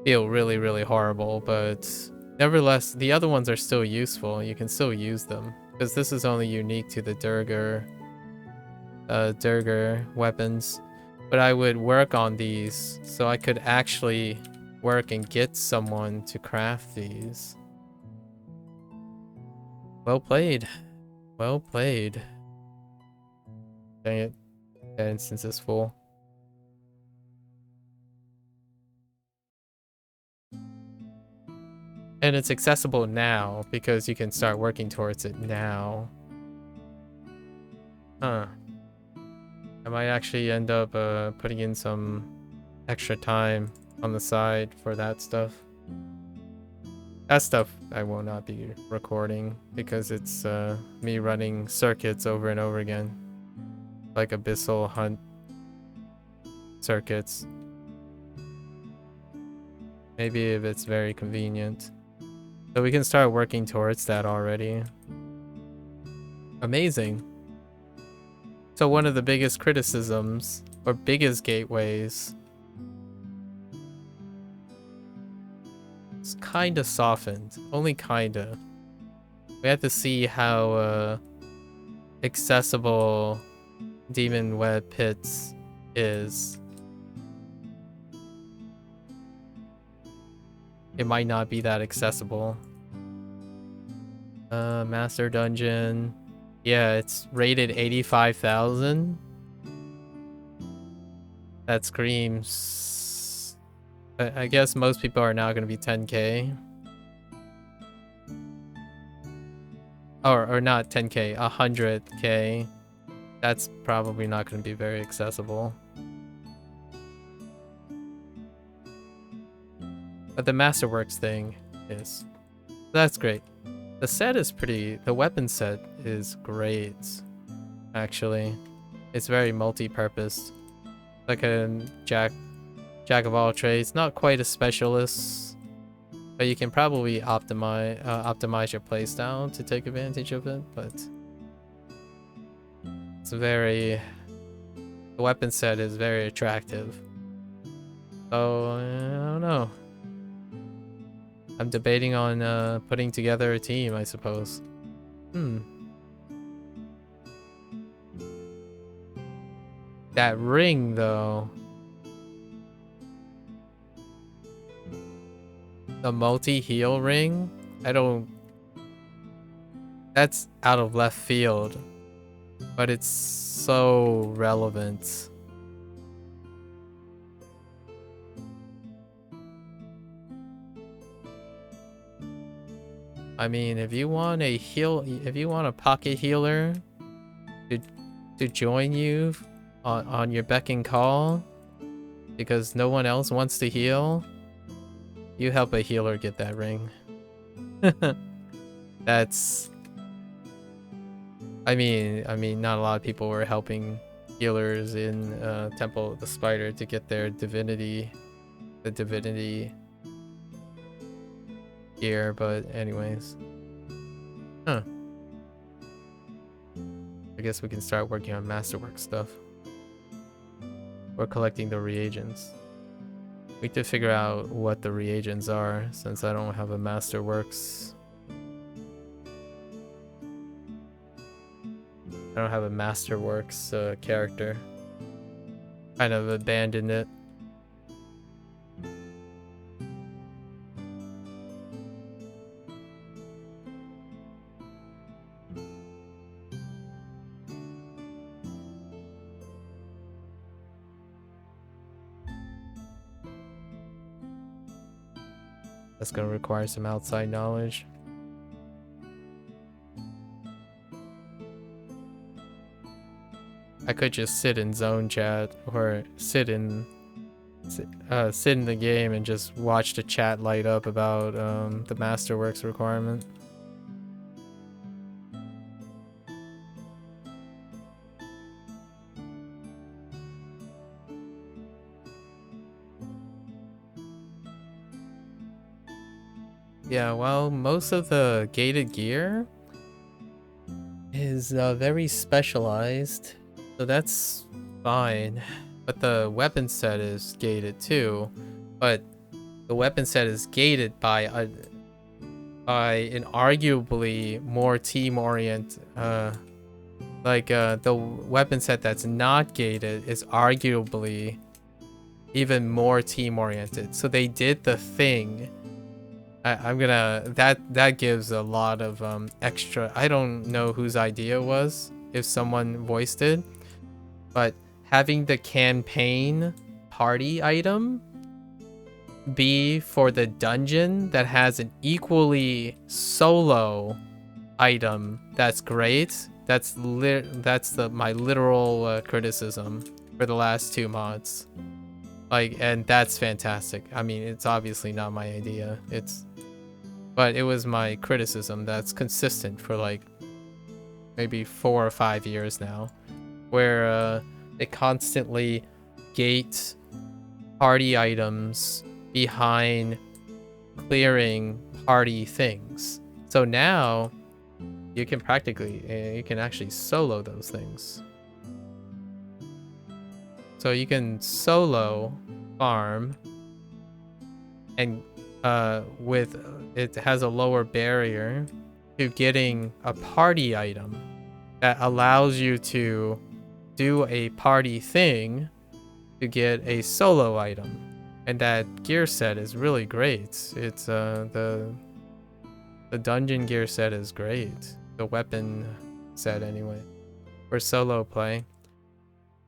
feel really, really horrible, but nevertheless, the other ones are still useful. You can still use them because this is only unique to the Durger weapons. But I would work on these so I could actually work and get someone to craft these. Well played. Well played. Dang it. That instance is full. And it's accessible now because you can start working towards it now. Huh. I might actually end up putting in some extra time on the side for that stuff. That stuff I will not be recording because it's me running circuits over and over again. Like Abyssal Hunt circuits. Maybe if it's very convenient. So we can start working towards that already. Amazing. So one of the biggest criticisms, or biggest gateways, It's kinda softened. Only kinda. We have to see how accessible Demonweb Pits is. It might not be that accessible. Master Dungeon. Yeah, it's rated 85,000. That screams. I guess most people are now going to be 10k. Or not 10k, 100k. That's probably not going to be very accessible. But the Masterworks thing is. That's great. The set is pretty. The weapon set is great, actually. It's very multi-purpose. Like a jack of all trades. Not quite a specialist, but you can probably optimize your playstyle to take advantage of it. But it's very. The weapon set is very attractive. So I don't know. I'm debating on putting together a team, I suppose. That ring, though. The multi-heal ring? I don't... That's out of left field. But it's so relevant. I mean, if you want a pocket healer to join you on your beck and call because no one else wants to heal, you help a healer get that ring. That's I mean not a lot of people were helping healers in Temple of the Spider to get their divinity gear, but anyways. I guess we can start working on Masterwork stuff. We're collecting the reagents. We need to figure out what the reagents are, since I don't have a Masterworks. I don't have a Masterworks character. Kind of abandoned it. That's gonna require some outside knowledge. I could just sit in zone chat or sit in the game and just watch the chat light up about the Masterworks requirement. Yeah, well, most of the gated gear is very specialized, so that's fine. But the weapon set is gated too. But the weapon set is gated by an arguably more team-oriented. The weapon set that's not gated is arguably even more team-oriented. So they did the thing. That gives a lot of extra. I don't know whose idea it was, if someone voiced it, but having the campaign party item be for the dungeon that has an equally solo item, that's great. That's my literal criticism for the last two mods. And that's fantastic. I mean, it's obviously not my idea. But it was my criticism that's consistent for like maybe 4 or 5 years now, where they constantly gate party items behind clearing party things. So now you can actually solo those things. So you can solo farm and with it has a lower barrier to getting a party item that allows you to do a party thing to get a solo item. And that gear set is really great. It's the dungeon gear set is great. The weapon set anyway for solo play.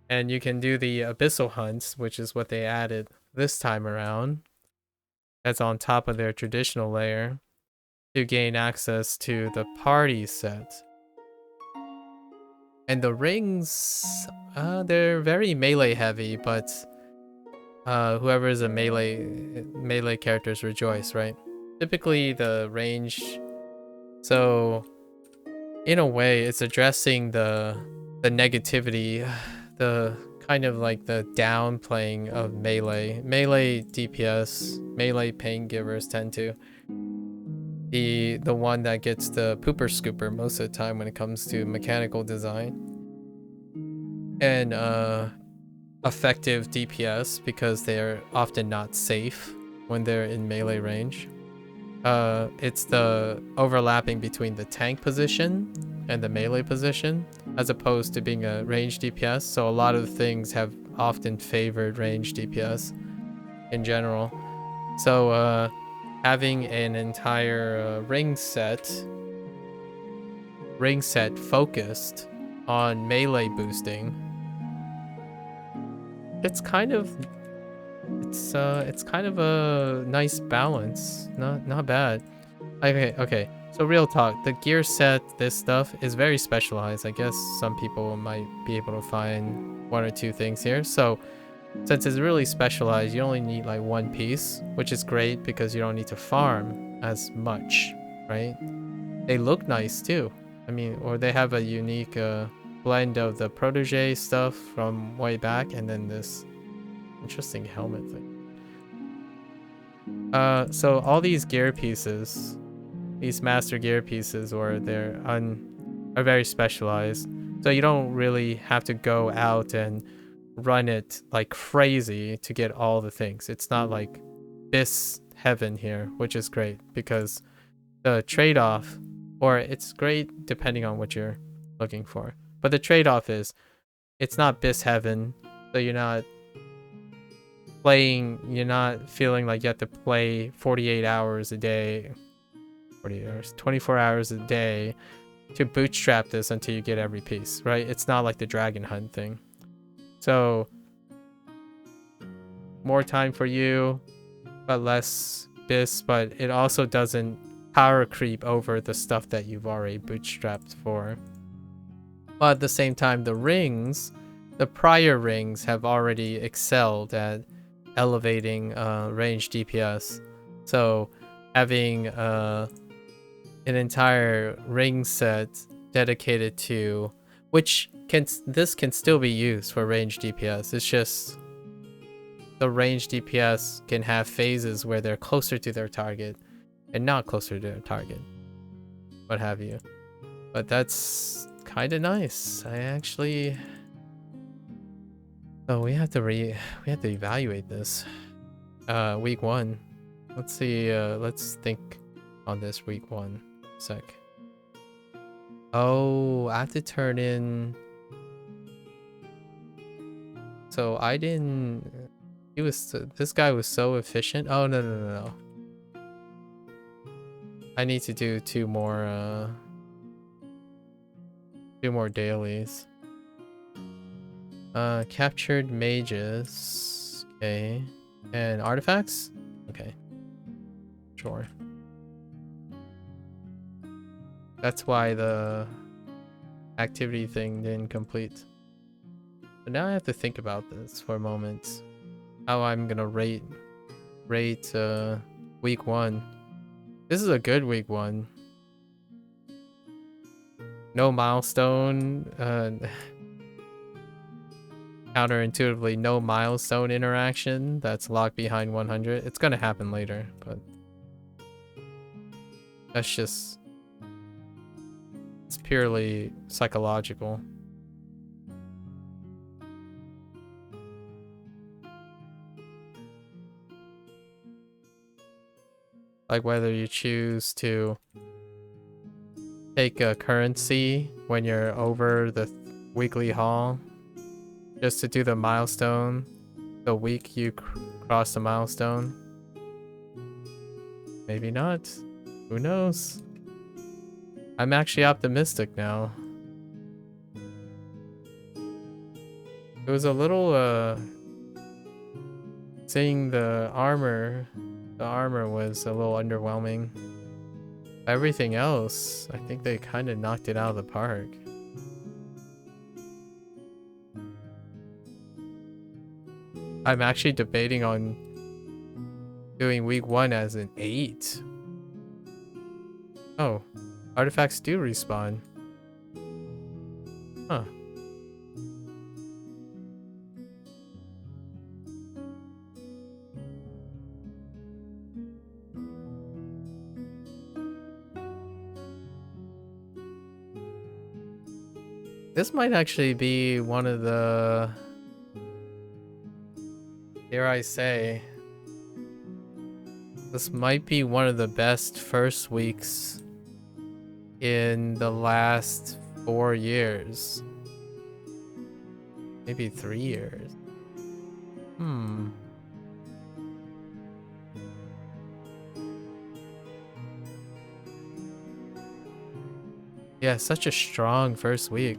And you can do the abyssal hunts, which is what they added this time around. That's on top of their traditional layer to gain access to the party set. And the rings, they're very melee heavy, but whoever is a melee characters rejoice, right? Typically the range, so in a way it's addressing the negativity, the kind of like the downplaying of melee DPS, melee pain givers tend to be the one that gets the pooper scooper most of the time when it comes to mechanical design and effective DPS, because they're often not safe when they're in melee range. It's the overlapping between the tank position and the melee position as opposed to being a range DPS. So a lot of things have often favored range DPS in general. So having an entire ring set focused on melee boosting, it's kind of a nice balance. Not bad. Okay. So real talk, the gear set, this stuff is very specialized. I guess some people might be able to find one or two things here. So since it's really specialized, you only need like one piece, which is great because you don't need to farm as much, right? They look nice too. I mean, or they have a unique blend of the protege stuff from way back and then this interesting helmet thing. So all these gear pieces, these master gear pieces, or are very specialized. So you don't really have to go out and run it like crazy to get all the things. It's not like this heaven here, which is great because the trade-off, or it's great depending on what you're looking for, but the trade-off is it's not Bis Heaven, so you're not feeling like you have to play 48 hours a day, 24 hours a day to bootstrap this until you get every piece, right? It's not like the Dragon Hunt thing. So more time for you, but less Bis, but it also doesn't power creep over the stuff that you've already bootstrapped for. But at the same time, the prior rings have already excelled at elevating range DPS. So having an entire ring set dedicated to, this can still be used for range DPS. It's just the range DPS can have phases where they're closer to their target and not closer to their target, what have you. But that's kind of nice. Oh, we have to evaluate this. Week 1. Let's see. Let's think on this week 1 sec. Oh, I have to turn in. So I didn't. This guy was so efficient. Oh no. I need to do two more dailies. Captured mages. Okay. And artifacts? Okay. Sure. That's why the activity thing didn't complete. But now I have to think about this for a moment. How I'm gonna rate week 1. This is a good week 1. No milestone. Counterintuitively, no milestone interaction that's locked behind 100. It's gonna happen later, but that's just, it's purely psychological. Like whether you choose to take a currency when you're over the weekly haul just to do the milestone the week you cross the milestone. Maybe not. Who knows? I'm actually optimistic now. It was a little seeing the armor was a little underwhelming. Everything else, I think they kind of knocked it out of the park. I'm actually debating on doing week 1 as an 8. Oh, artifacts do respawn. Huh. This might actually be one of the, dare I say, this might be one of the best first weeks in the last 4 years. Maybe 3 years. Yeah, such a strong first week.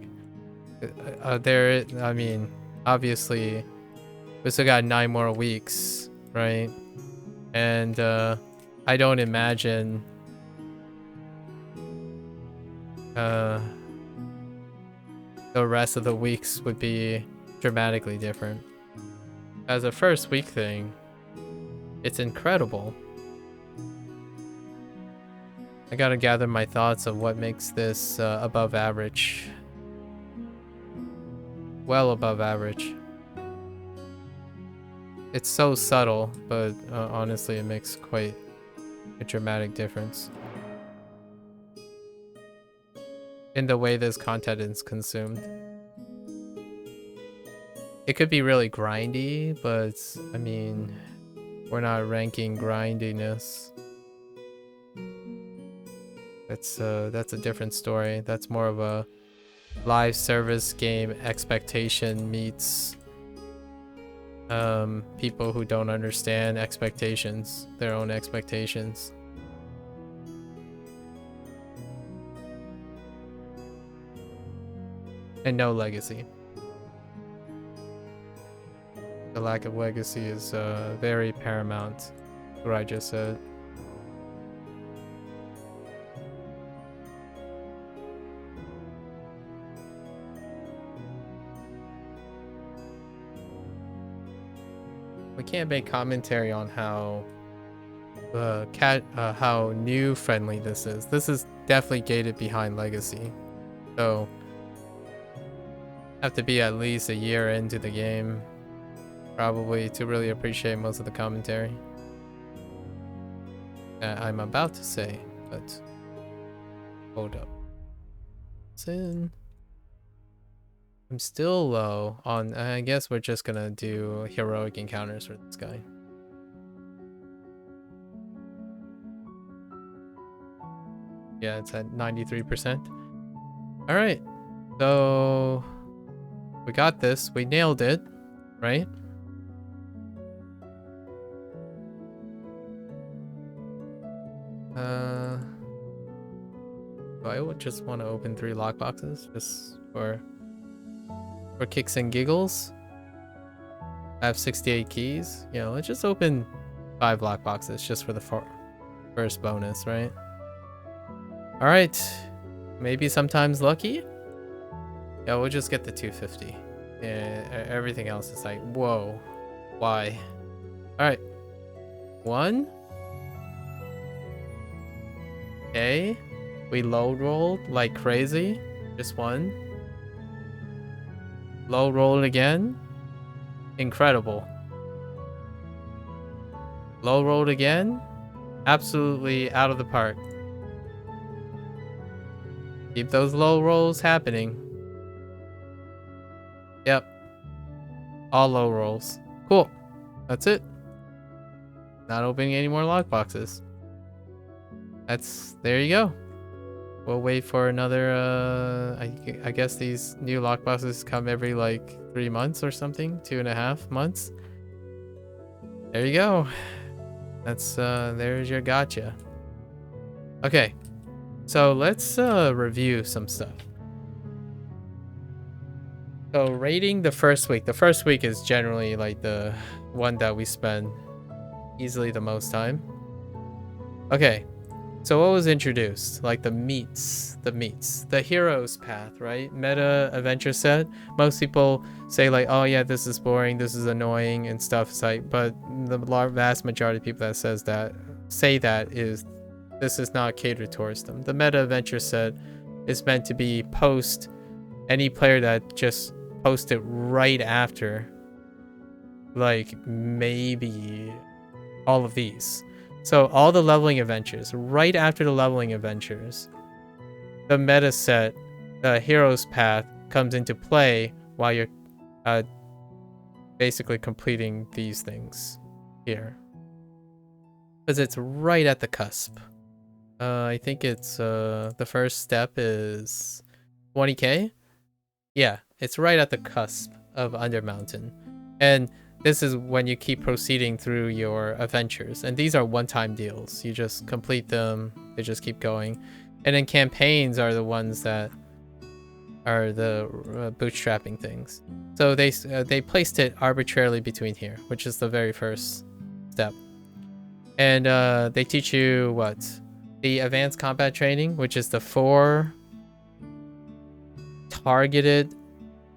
I mean, obviously, we still got 9 more weeks, right? And I don't imagine the rest of the weeks would be dramatically different. As a first week thing, it's incredible. I gotta gather my thoughts of what makes this above average. Well above average. It's so subtle, but honestly it makes quite a dramatic difference in the way this content is consumed. It could be really grindy, but I mean, we're not ranking grindiness. That's a different story. That's more of a live service game expectation meets people who don't understand expectations, their own expectations. And no legacy. The lack of legacy is very paramount, what I just said. We can't make commentary on how how new friendly this is. This is definitely gated behind legacy, so have to be at least a year into the game probably to really appreciate most of the commentary I'm about to say, but hold up. Sin. I'm still low on, I guess we're just gonna do heroic encounters for this guy. Yeah, it's at 93%. Alright, so we got this. We nailed it, right? I would just want to open 3 lockboxes just for kicks and giggles. I have 68 keys. You know, let's just open 5 lockboxes just for the first bonus, right? All right, maybe sometimes lucky. Yeah, we'll just get the 250. Yeah, everything else is like, whoa, why? All right, 1. Okay, we low rolled like crazy. Just 1. Low roll it again. Incredible. Low rolled again. Absolutely out of the park. Keep those low rolls happening. Yep. All low rolls. Cool. That's it. Not opening any more lockboxes. there you go. We'll wait for another, I guess these new lockboxes come every like 3 months or something, 2.5 months. There you go. That's, there's your gotcha. Okay, so let's review some stuff. So rating the first week. The first week is generally like the one that we spend easily the most time. Okay. So what was introduced? Like the meats, the hero's path, right? Meta adventure set. Most people say like, oh yeah, this is boring, this is annoying and stuff. It's like, but the vast majority of people that say that is, this is not catered towards them. The meta adventure set is meant to be post any player that just post it right after, like maybe all of these. So all the leveling adventures, right after the leveling adventures, the meta set, the hero's path comes into play while you're basically completing these things here. Because it's right at the cusp. I think it's the first step is 20k. Yeah, it's right at the cusp of Undermountain. And this is when you keep proceeding through your adventures. And these are one-time deals. You just complete them, they just keep going. And then campaigns are the ones that are the bootstrapping things. So they placed it arbitrarily between here, which is the very first step. And they teach you what? The advanced combat training, which is the 4 targeted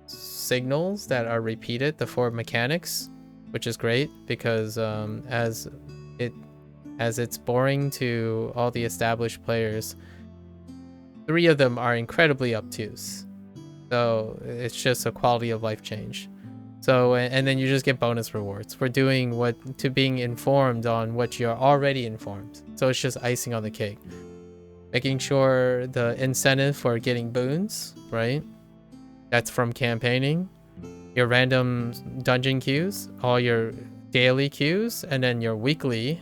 signals that are repeated, the 4 mechanics, which is great because as it's boring to all the established players, 3 of them are incredibly obtuse. So it's just a quality of life change. So, and then you just get bonus rewards for doing being informed on what you're already informed. So it's just icing on the cake. Making sure the incentive for getting boons, right? That's from campaigning. Your random dungeon queues, all your daily queues, and then your weekly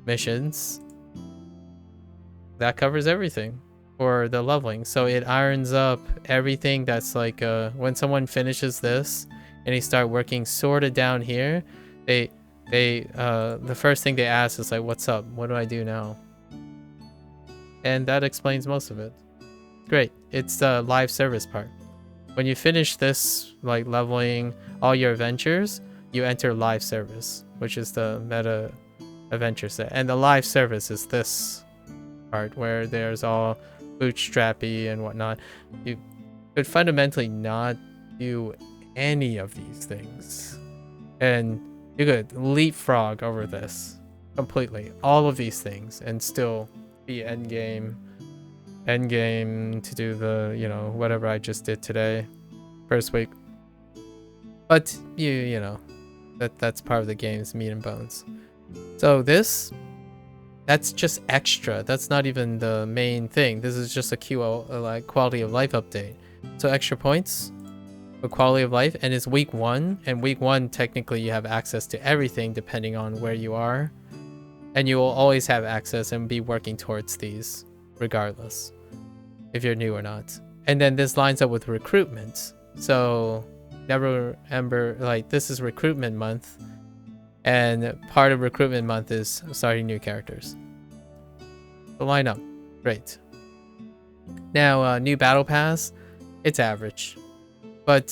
missions. That covers everything for the leveling. So it irons up everything that's like when someone finishes this and they start working sort of down here, they the first thing they ask is like, what's up? What do I do now? And that explains most of it. Great. It's the live service part. When you finish this, like leveling all your adventures, you enter live service, which is the meta adventure set. And the live service is this part where there's all bootstrappy and whatnot. You could fundamentally not do any of these things. And you could leapfrog over this completely. All of these things and still be endgame to do the, you know, whatever I just did today, first week. But you know, that's part of the game's meat and bones. So that's just extra. That's not even the main thing. This is just a QO, like quality of life update. So extra points for quality of life, and it's week 1. And week 1, technically, you have access to everything depending on where you are, and you will always have access and be working towards these regardless if you're new or not. And then this lines up with recruitment. So Neverwinter, like this is recruitment month, and part of recruitment month is starting new characters. So line up, great. Now new battle pass, it's average, but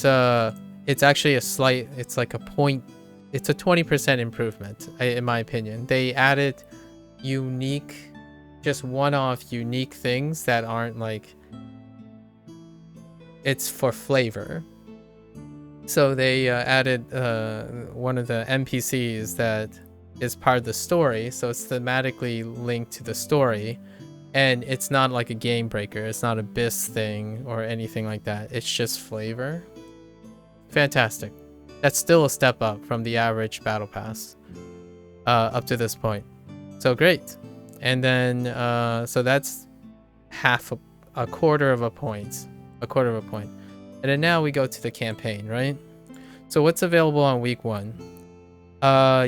it's actually it's like a point. It's a 20% improvement in my opinion. They added unique, just one-off unique things that aren't like, it's for flavor. So they added one of the NPCs that is part of the story, so it's thematically linked to the story, and it's not like a game breaker. It's not a BIS thing or anything like that. It's just flavor. Fantastic. That's still a step up from the average battle pass up to this point. So great. And then so that's a quarter of a point. And then now we go to the campaign, right? So what's available on week 1?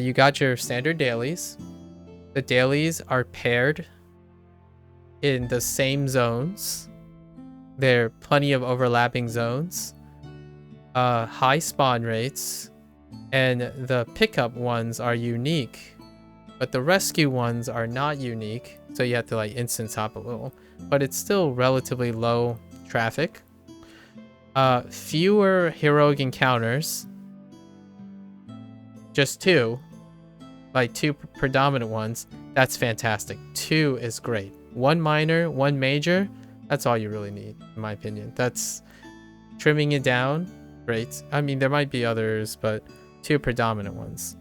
You got your standard dailies, The dailies are paired in the same zones. There are plenty of overlapping zones. High spawn rates. And the pickup ones are unique. But the rescue ones are not unique. So you have to like instance hop a little. But it's still relatively low traffic. Fewer heroic encounters. Just 2. Like 2 predominant ones. That's fantastic. 2 is great. 1 minor, 1 major. That's all you really need, in my opinion. That's trimming it down. Great. I mean, there might be others, but 2 predominant ones.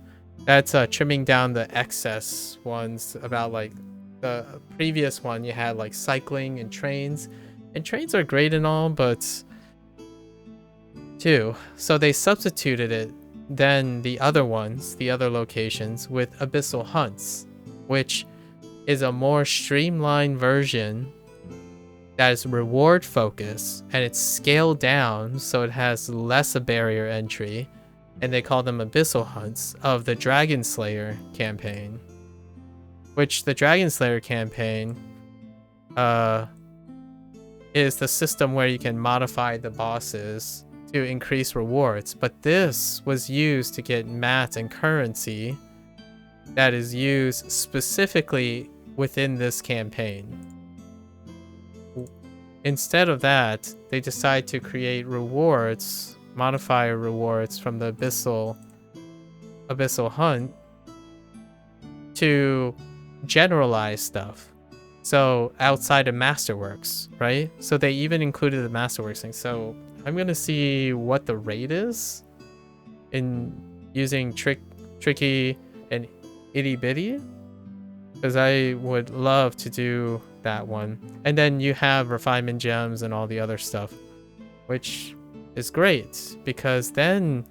That's trimming down the excess ones. About like the previous one, you had like cycling and trains. And trains are great and all, but 2. So they substituted it, then the other ones, the other locations, with abyssal hunts, which is a more streamlined version that is reward focused, and it's scaled down so it has less a barrier entry, and they call them abyssal hunts of the Dragon Slayer campaign, which the Dragon Slayer campaign is the system where you can modify the bosses to increase rewards, but this was used to get mat and currency that is used specifically within this campaign. Instead of that, they decide to create rewards, modifier rewards from the abyssal hunt to generalize stuff. So outside of Masterworks, right? So they even included the Masterworks thing. So I'm gonna see what the rate is in using Tricky and Itty Bitty, because I would love to do that one. And then you have refinement gems and all the other stuff, which is great because then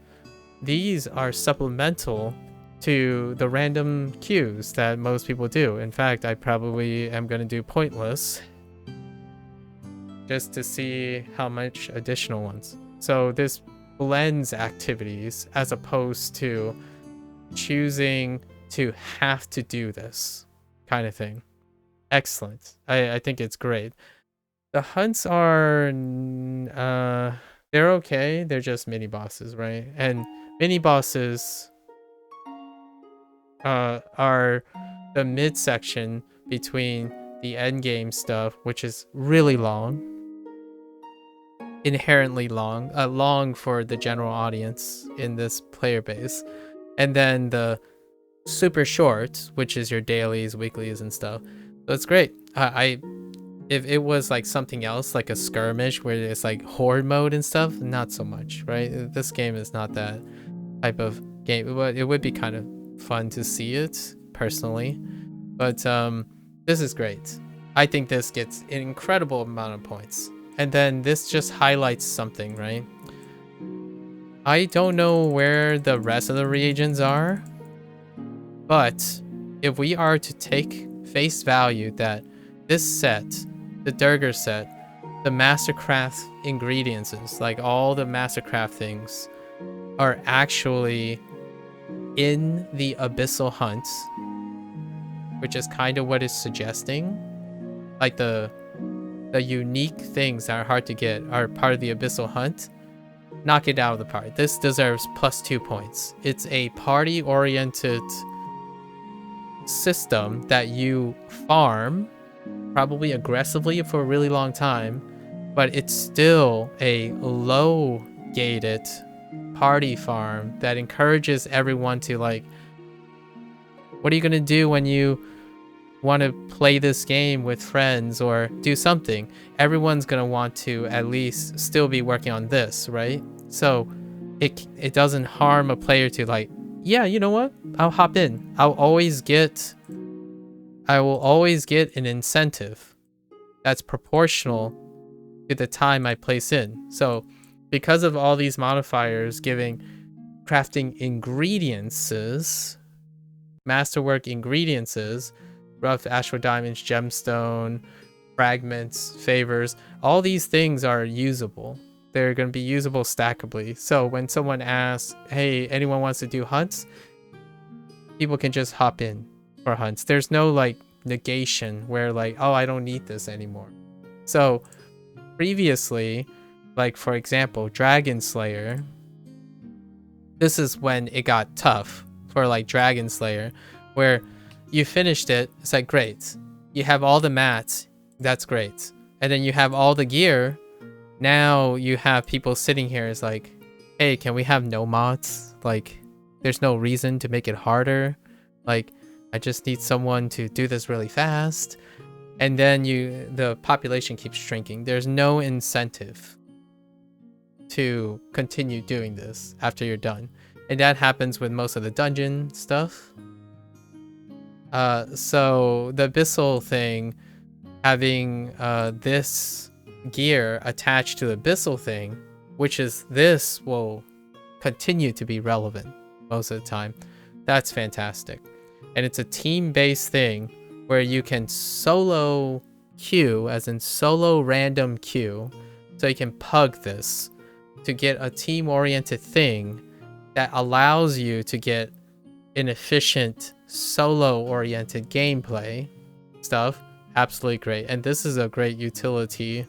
these are supplemental to the random queues that most people do. In fact, I probably am going to do pointless just to see how much additional ones. So this blends activities as opposed to choosing to have to do this kind of thing. Excellent. I think it's great. The hunts are they're okay. They're just mini bosses, right? And mini bosses are the midsection between the end game stuff, which is really long, inherently long, long for the general audience in this player base, and then the super short, which is your dailies, weeklies, and stuff. So it's great. If it was like something else, like a skirmish where it's like horde mode and stuff, not so much, right? This game is not that type of game. It would be kind of fun to see it personally, but this is great. I think this gets an incredible amount of points, and then this just highlights something, right? I don't know where the rest of the reagents are, but if we are to take face value that this set, the Durger set, the Mastercraft ingredients, like all the Mastercraft things, are actually in the Abyssal Hunt, which is kind of what it's suggesting. Like the unique things that are hard to get are part of the Abyssal Hunt. Knock it out of the park. This deserves +2 points. It's a party-oriented system that you farm, probably aggressively for a really long time, but it's still a low gated party farm that encourages everyone to, like, what are you gonna do when you want to play this game with friends or do something? Everyone's gonna want to at least still be working on this, right? So it doesn't harm a player to, like, yeah, you know what, I'll hop in. I will always get an incentive that's proportional to the time I place in. So because of all these modifiers giving crafting ingredients, masterwork ingredients, rough ashwood diamonds, gemstone, fragments, favors, all these things are usable. They're going to be usable stackably. So when someone asks, hey, anyone wants to do hunts, people can just hop in. for hunts. There's no like negation where like, oh, I don't need this anymore. So previously, like for example, Dragon Slayer, this is when it got tough for like Dragon Slayer, where you finished it, it's like great. You have all the mats, that's great. And then you have all the gear. Now you have people sitting here, it's like, hey, can we have no mods? Like, there's no reason to make it harder. Like, I just need someone to do this really fast. And then the population keeps shrinking. There's no incentive to continue doing this after you're done. And that happens with most of the dungeon stuff. So the Abyssal thing, having this gear attached to the Abyssal thing, which is this, will continue to be relevant most of the time. That's fantastic. And it's a team-based thing where you can solo queue, as in solo random queue, so you can pug this to get a team-oriented thing that allows you to get an efficient solo-oriented gameplay stuff. Absolutely great. And this is a great utility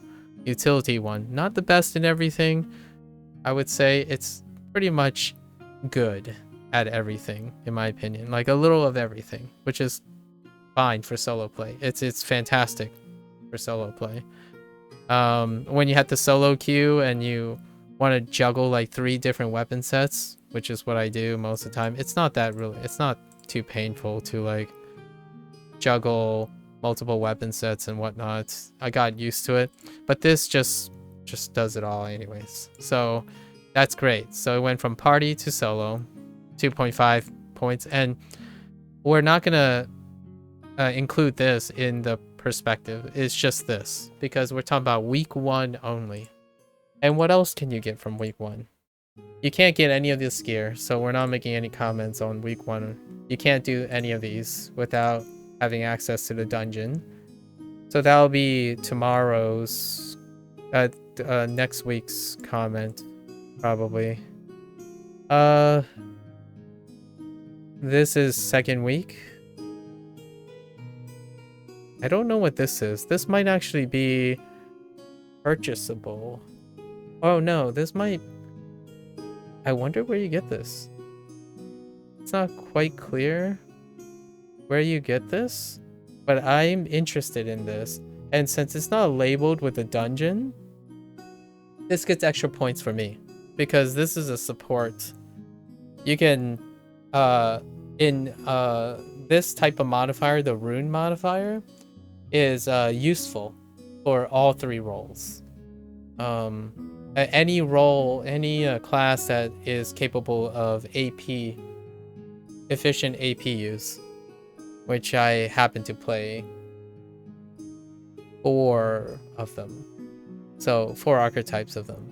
one. Not the best in everything. I would say it's pretty much good at everything, in my opinion. Like a little of everything, which is fine for solo play. It's fantastic for solo play. When you have to solo queue and you want to juggle like 3 different weapon sets, which is what I do most of the time, it's not too painful to like juggle multiple weapon sets and whatnot. I got used to it, but this just does it all anyways. So that's great. So it went from party to solo, 2.5 points, and we're not gonna include this in the perspective. It's just this because we're talking about week 1 only. And what else can you get from week 1? You can't get any of this gear, so we're not making any comments on week 1. You can't do any of these without having access to the dungeon. So that'll be tomorrow's, next week's comment, probably. This is second week. I don't know what this is. This might actually be purchasable. Oh no, this might... I wonder where you get this. It's not quite clear where you get this, but I'm interested in this. And since it's not labeled with a dungeon, this gets extra points for me because this is a support. You can, in this type of modifier, the rune modifier, is useful for all 3 roles. Any role, any class that is capable of AP, efficient AP use, which I happen to play 4 of them. So 4 archetypes of them.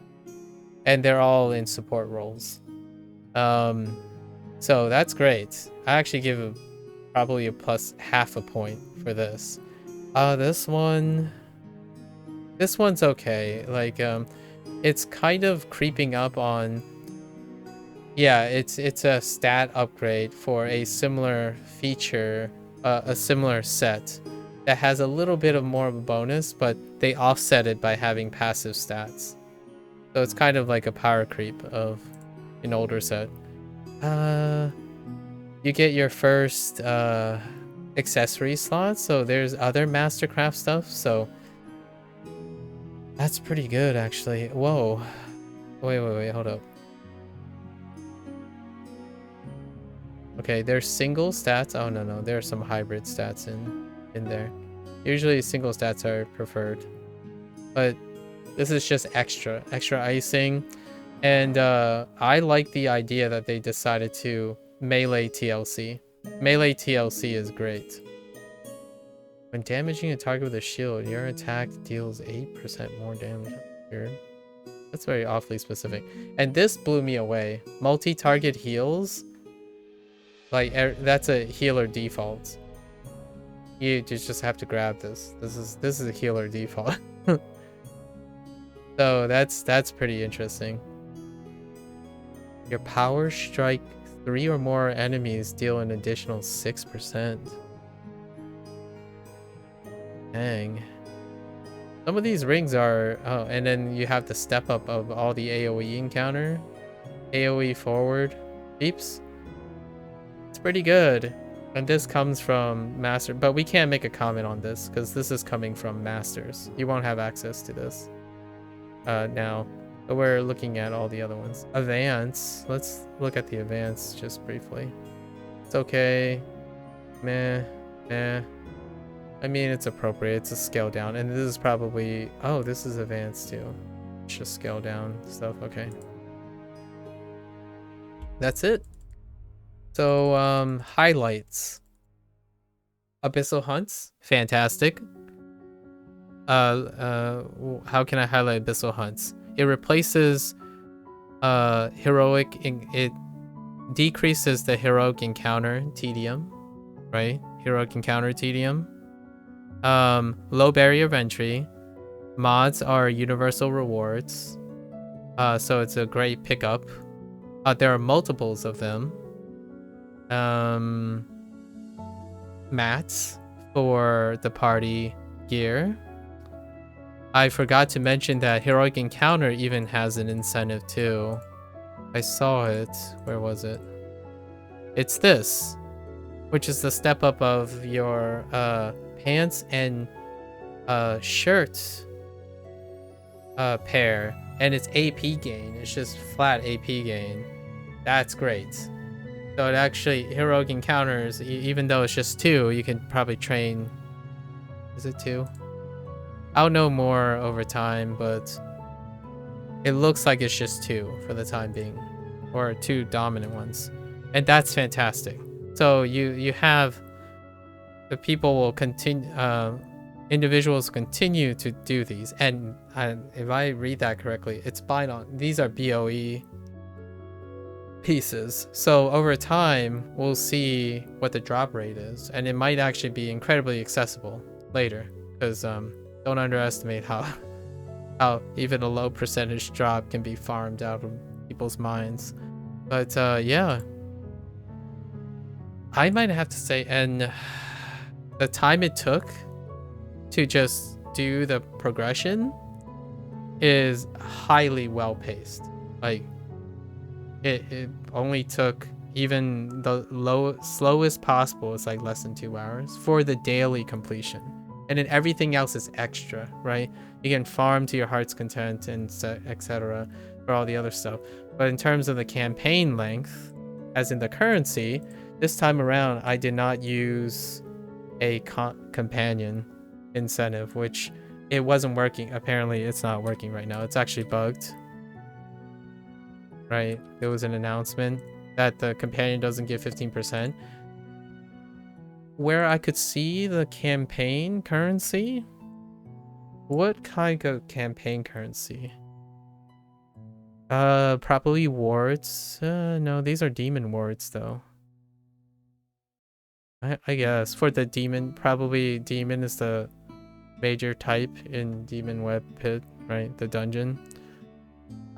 And they're all in support roles. So that's great. I actually give probably a plus half a point for this. This one's okay. Like, it's kind of creeping up on... Yeah, it's a stat upgrade for a similar feature, a similar set that has a little bit of more of a bonus, but they offset it by having passive stats. So it's kind of like a power creep of an older set. You get your first accessory slot, so there's other Mastercraft stuff, so that's pretty good actually. Whoa. Wait, hold up. Okay, there's single stats. Oh no, there are some hybrid stats in there. Usually single stats are preferred, but this is just extra icing. And I like the idea that they decided to melee TLC. Melee TLC is great. When damaging a target with a shield, your attack deals 8% more damage. Weird. That's very awfully specific. And this blew me away. Multi-target heals. Like, that's a healer default. You just have to grab this. This is a healer default. So that's pretty interesting. Your power strike 3 or more enemies deal an additional 6%. Dang. Some of these rings are... Oh, and then you have the step up of all the AoE encounter. AoE forward beeps. It's pretty good. And this comes from Master, but we can't make a comment on this because this is coming from Masters. You won't have access to this now. But we're looking at all the other ones. Advance. Let's look at the advance just briefly. It's okay. Meh. Meh. I mean, it's appropriate. It's a scale down. And this is probably... Oh, this is advanced too. It's just scale down stuff. Okay. That's it. So, highlights. Abyssal Hunts. Fantastic. How can I highlight Abyssal Hunts? It replaces heroic... It decreases the heroic encounter tedium. Right? Heroic encounter tedium. Low barrier of entry. Mods are universal rewards. So it's a great pickup. There are multiples of them. Mats for the party gear. I forgot to mention that Heroic Encounter even has an incentive too. I saw it. Where was it? It's this, which is the step up of your pants and shirt pair, and it's AP gain. It's just flat AP gain. That's great. So it actually, Heroic Encounters, even though it's just 2, you can probably train... Is it 2? I'll know more over time, but it looks like it's just 2 for the time being. Or 2 dominant ones. And that's fantastic. So you have... The people will continue... individuals continue to do these. And if I read that correctly, it's on. These are BOE pieces, so over time we'll see what the drop rate is, and it might actually be incredibly accessible later, because don't underestimate how even a low percentage drop can be farmed out of people's minds. But yeah, I might have to say, and the time it took to just do the progression is highly well paced. Like it only took, even the slowest possible, it's like less than 2 hours for the daily completion, and then everything else is extra, right? You can farm to your heart's content and etc. for all the other stuff. But in terms of the campaign length, as in the currency, this time around I did not use a companion incentive, which it wasn't working. Apparently it's not working right now. It's actually bugged. Right, there was an announcement that the companion doesn't give 15%. Where I could see the campaign currency? What kind of campaign currency? Probably wards. No, these are demon wards though. I guess for the demon, probably demon is the major type in Demonweb pit, right? The dungeon.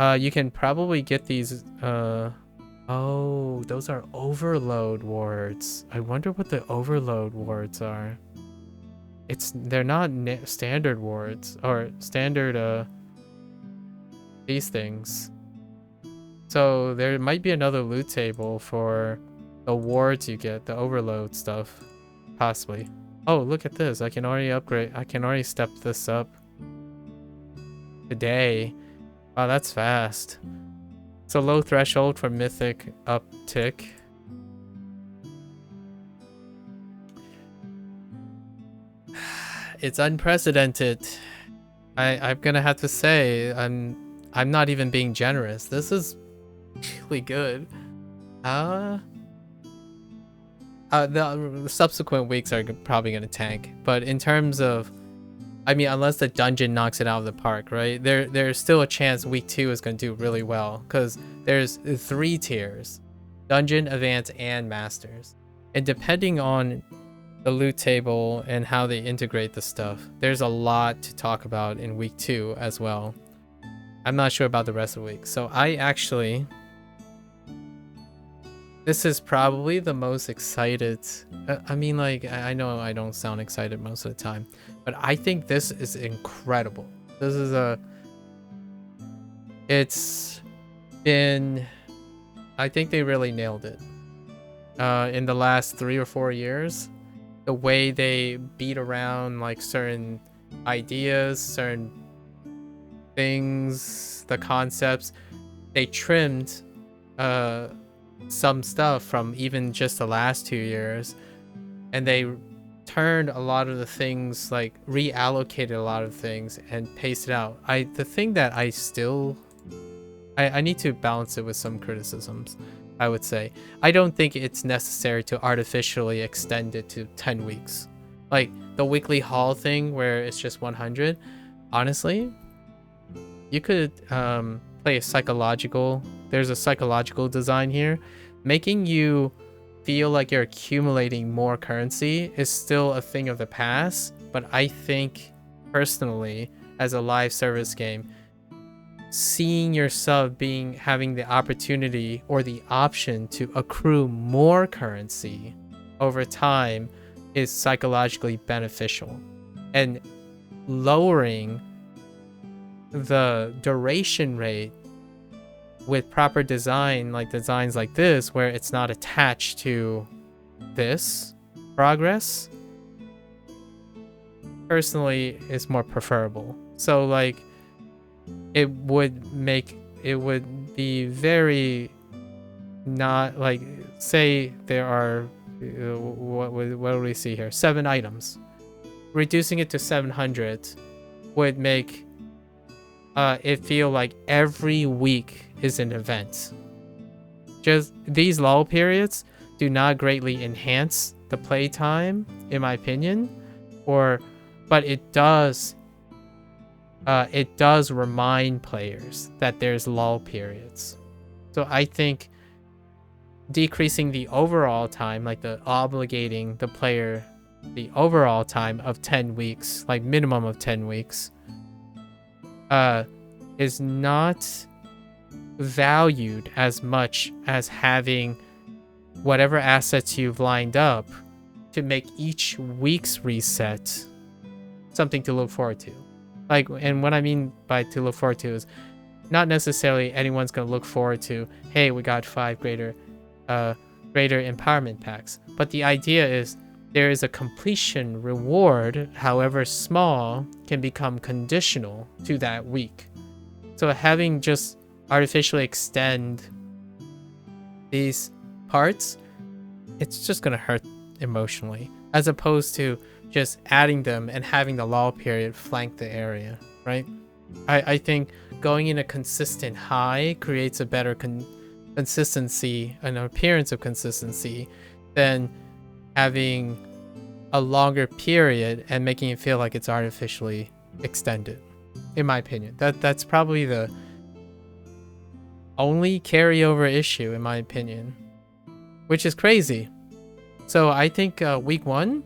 You can probably get these, oh, those are overload wards. I wonder what the overload wards are. They're not standard wards, or standard, these things. So there might be another loot table for the wards you get, the overload stuff, possibly. Oh, look at this. I can already upgrade. I can already step this up today. Wow, that's fast. It's a low threshold for mythic uptick. It's unprecedented. I'm gonna have to say, I'm not even being generous. This is really good. The subsequent weeks are probably gonna tank, but in terms of, I mean, unless the dungeon knocks it out of the park, right? There's still a chance week 2 is going to do really well, because there's 3 tiers: dungeon, advanced, and masters. And depending on the loot table and how they integrate the stuff, there's a lot to talk about in week 2 as well. I'm not sure about the rest of the week. So this is probably the most excited. I mean, like, I know I don't sound excited most of the time, But I think this is incredible. This is it's been, I think they really nailed it. In the last 3 or 4 years, the way they beat around like certain ideas, certain things, the concepts, they trimmed some stuff from even just the last 2 years, and they turned a lot of the things, like reallocated a lot of things and pasted out. The thing that I need to balance it with some criticisms. I would say I don't think it's necessary to artificially extend it to 10 weeks, like the weekly haul thing where it's just 100. Honestly, you could play a psychological, there's a psychological design here. Making you feel like you're accumulating more currency is still a thing of the past, but I think personally, as a live service game, seeing yourself having the opportunity or the option to accrue more currency over time is psychologically beneficial, and lowering the duration rate with proper design, like designs like this where it's not attached to this progress, personally is more preferable. So like it would be very not like, say there are what do we see here, 7 items. Reducing it to 700 would make it feel like every week is an event. Just these lull periods do not greatly enhance the playtime, in my opinion, but it does remind players that there's lull periods. So I think decreasing the overall time, like obligating the player the overall time of 10 weeks, like minimum of 10 weeks, is not valued as much as having whatever assets you've lined up to make each week's reset something to look forward to. Like, and what I mean by to look forward to is not necessarily anyone's going to look forward to, hey, we got 5 greater empowerment packs. But the idea is there is a completion reward, however small, can become conditional to that week. So having just artificially extend these parts, it's just going to hurt emotionally, as opposed to just adding them and having the lull period flank the area, right? I think going in a consistent high creates a better consistency, an appearance of consistency, than having a longer period and making it feel like it's artificially extended, in my opinion. That's probably the only carryover issue, in my opinion, which is crazy. So I think week 1,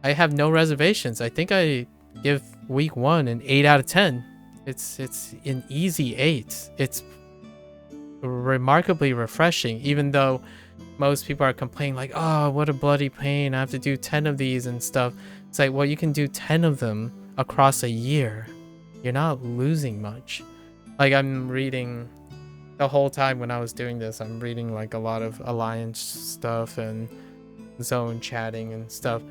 I have no reservations. I think I give week 1 an 8 out of 10. It's an easy 8. It's remarkably refreshing, even though most people are complaining like, oh, what a bloody pain, I have to do 10 of these and stuff. It's like, well, you can do 10 of them across a year. You're not losing much. Like, I'm reading the whole time when I was doing this, I'm reading like a lot of Alliance stuff and zone chatting and stuff.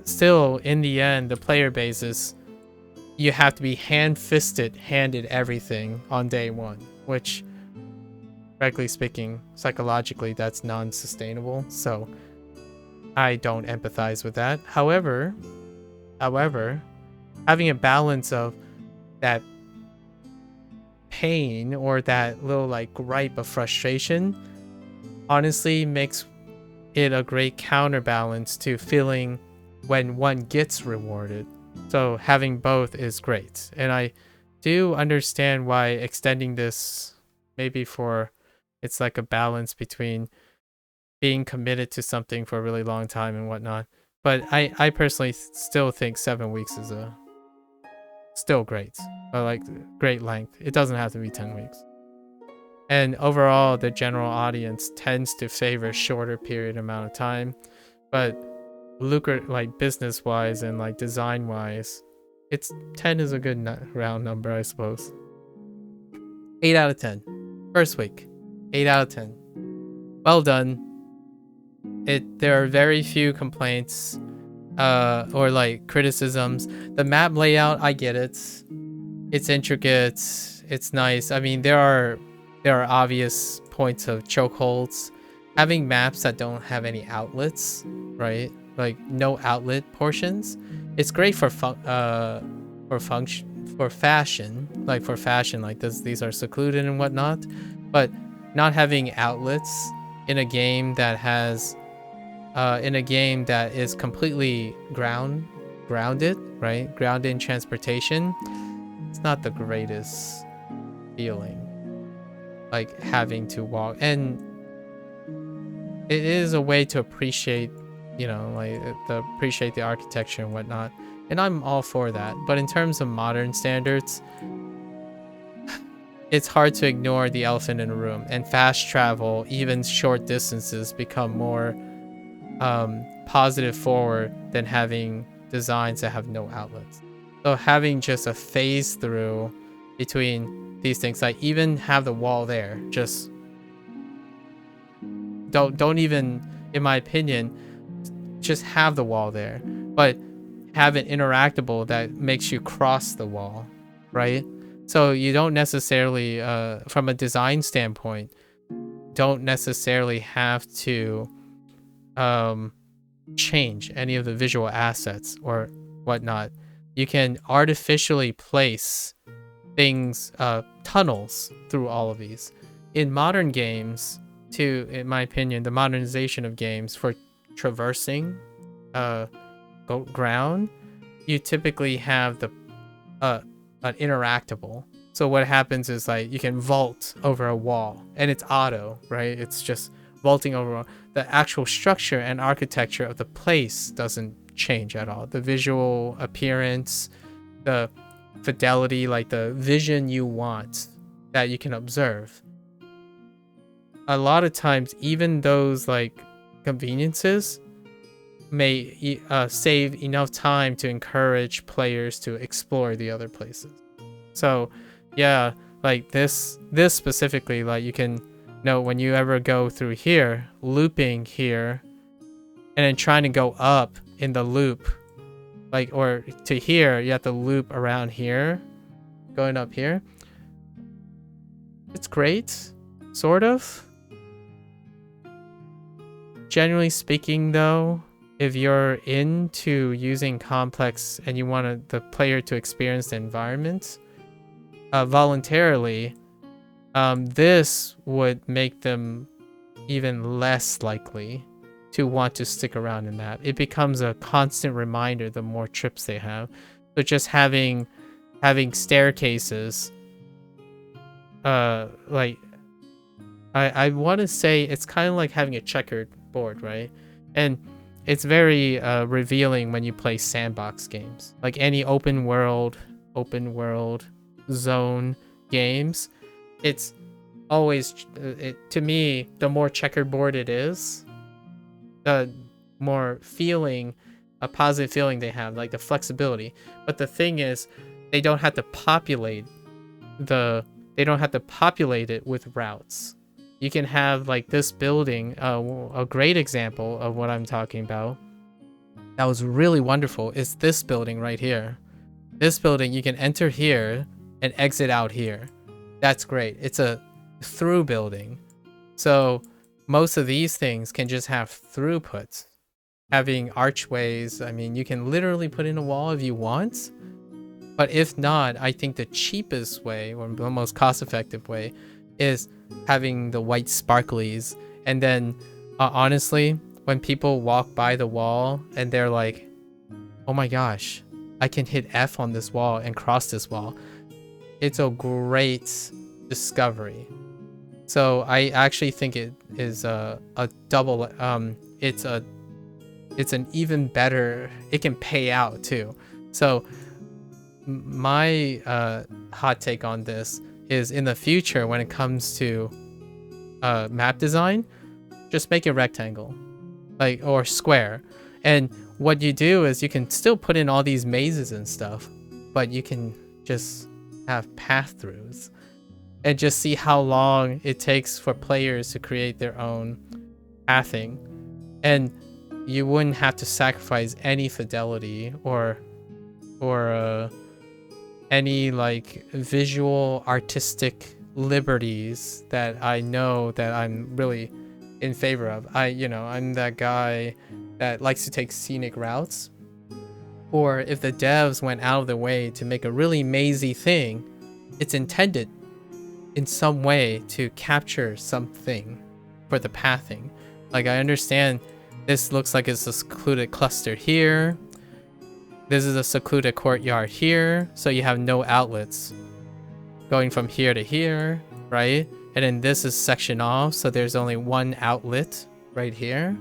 Still in the end, the player basis, you have to be handed everything on day 1, which, frankly speaking, psychologically, that's non-sustainable. So I don't empathize with that. However, having a balance of that pain or that little like gripe of frustration honestly makes it a great counterbalance to feeling when one gets rewarded. So having both is great. And I do understand why extending this, maybe for, it's like a balance between being committed to something for a really long time and whatnot. But I personally still think 7 weeks is still great. Like great length. It doesn't have to be 10 weeks. And overall, the general audience tends to favor shorter period amount of time. But like business wise and like design wise, it's 10 is a good round number, I suppose. 8 out of 10. First week, 8 out of 10. Well done. There are very few complaints or like criticisms. The map layout, I get it. It's intricate. It's nice. I mean, there are obvious points of chokeholds. Having maps that don't have any outlets, right? Like no outlet portions. It's great for fashion, like these are secluded and whatnot, but not having outlets in a game that has is completely grounded, right? Grounded in transportation. It's not the greatest feeling, like having to walk, and it is a way to appreciate, appreciate the architecture and whatnot, and I'm all for that. But in terms of modern standards, it's hard to ignore the elephant in the room, and fast travel, even short distances, become more positive forward than having designs that have no outlets. So having just a phase through between these things, like even have the wall there, just don't even, in my opinion, just have the wall there, but have it interactable that makes you cross the wall, right? So you don't necessarily, from a design standpoint, don't necessarily have to change any of the visual assets or whatnot. You can artificially place things, tunnels through all of these. In modern games, in my opinion, the modernization of games for traversing ground, you typically have an interactable. So what happens is, like, you can vault over a wall, and it's auto, right? It's just vaulting over. The actual structure and architecture of the place doesn't change at all. The visual appearance, the fidelity, like the vision you want that you can observe. A lot of times, even those like conveniences may save enough time to encourage players to explore the other places. So yeah, like this specifically, like you can know when you ever go through here, looping here, and then trying to go up in the loop, like, or to here, you have to loop around here, going up here. It's great, sort of. Generally speaking, though, if you're into using complex and you want the player to experience the environment voluntarily, this would make them even less likely to want to stick around in that. It becomes a constant reminder the more trips they have. So just having staircases, like I want to say it's kind of like having a checkered board, right? And it's very revealing when you play sandbox games, like any open world zone games. It's always, to me, the more checkerboard it is, the more a positive feeling they have, like the flexibility. But the thing is, they don't have to populate it with routes. You can have, like, this building, a great example of what I'm talking about that was really wonderful is this building right here. This building, you can enter here and exit out here. That's great. It's a through building. So most of these things can just have throughputs. Having archways, I mean, you can literally put in a wall if you want. But if not, I think the cheapest way, or the most cost-effective way, is having the white sparklies. And then, honestly, when people walk by the wall and they're like, oh my gosh, I can hit F on this wall and cross this wall. It's a great discovery. So I actually think it is a double, it's an even better, it can pay out too. So my hot take on this is, in the future, when it comes to map design, just make it rectangle, like, or square. And what you do is you can still put in all these mazes and stuff, but you can just have path-throughs and just see how long it takes for players to create their own pathing. And you wouldn't have to sacrifice any fidelity or any like visual artistic liberties that I know that I'm really in favor of. I'm that guy that likes to take scenic routes. Or if the devs went out of their way to make a really mazy thing, it's intended in some way to capture something for the pathing. Like, I understand this looks like it's a secluded cluster here. This is a secluded courtyard here, so you have no outlets going from here to here, right? And then this is sectioned off, so there's only one outlet right here.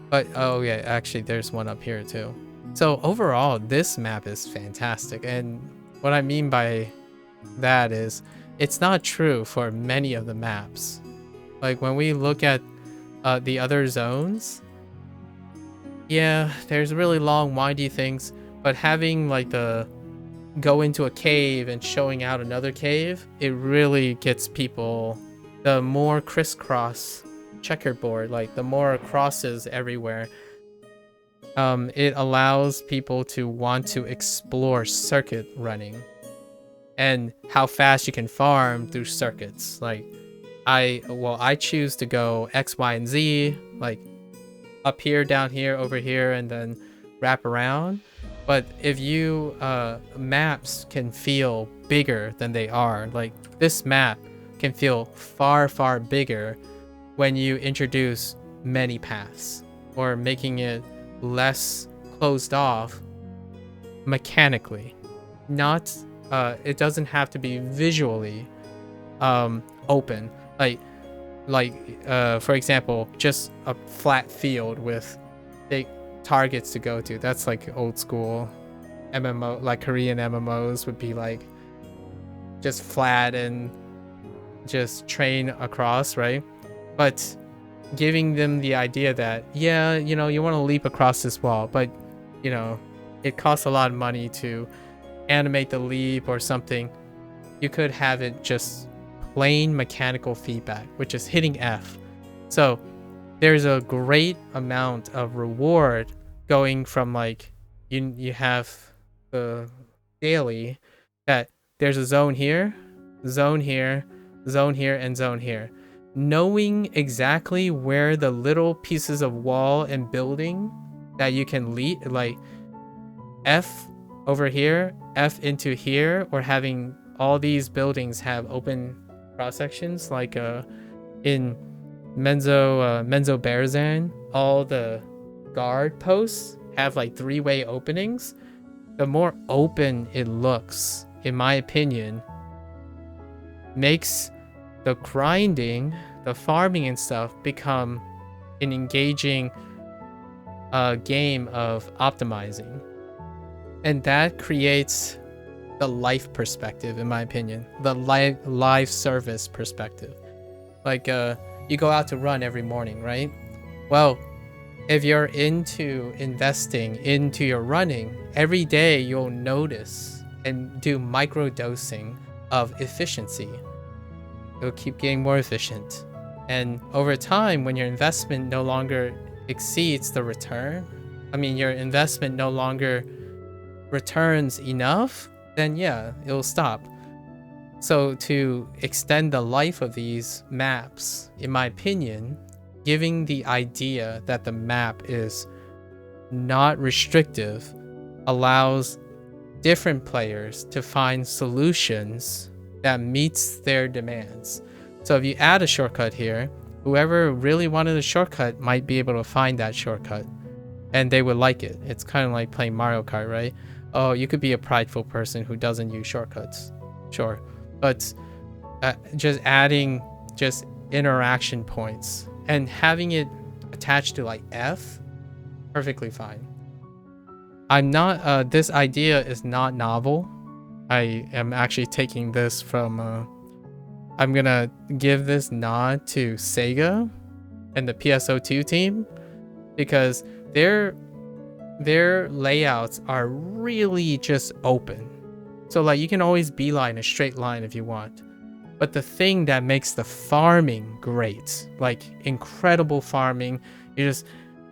But, oh yeah, actually there's one up here too. So overall, this map is fantastic. And what I mean by that is, it's not true for many of the maps. Like, when we look at the other zones, yeah, there's really long, windy things, but having like the go into a cave and showing out another cave, it really gets people. The more crisscross checkerboard, like the more crosses everywhere, it allows people to want to explore circuit running and how fast you can farm through circuits. Like, I choose to go X, Y, and Z, like up here, down here, over here, and then wrap around. But if you maps can feel bigger than they are. Like, this map can feel far, far bigger when you introduce many paths or making it less closed off mechanically. Not it doesn't have to be visually open. Like for example, just a flat field with big targets to go to. That's like old school MMO, like Korean MMOs would be like just flat and just train across, right? But giving them the idea that, yeah, you want to leap across this wall, but it costs a lot of money to animate the leap or something. You could have it just plain mechanical feedback, which is hitting F. So there's a great amount of reward going from, like, you have the daily that there's a zone here, zone here, zone here, and zone here. Knowing exactly where the little pieces of wall and building that you can lead, like F over here, F into here, or having all these buildings have open cross sections, like in Menzo Berzan, all the guard posts have like three-way openings. The more open it looks, in my opinion, makes the grinding, the farming and stuff become an engaging game of optimizing. And that creates the life perspective, in my opinion, the live service perspective. Like, you go out to run every morning, right? Well, if you're into investing into your running, every day you'll notice and do micro dosing of efficiency. It'll keep getting more efficient. And over time, when your investment no longer exceeds the return, your investment no longer returns enough, then yeah, it'll stop. So to extend the life of these maps, in my opinion, giving the idea that the map is not restrictive allows different players to find solutions that meets their demands. So if you add a shortcut here, whoever really wanted a shortcut might be able to find that shortcut and they would like it. It's kind of like playing Mario Kart, right? Oh, you could be a prideful person who doesn't use shortcuts, sure, but just adding just interaction points and having it attached to like F, perfectly fine. I'm not this idea is not novel. I am actually taking this from I'm gonna give this nod to Sega and the PSO2 team, because their layouts are really just open. So like you can always beeline a straight line if you want. But the thing that makes the farming great, like incredible farming, you just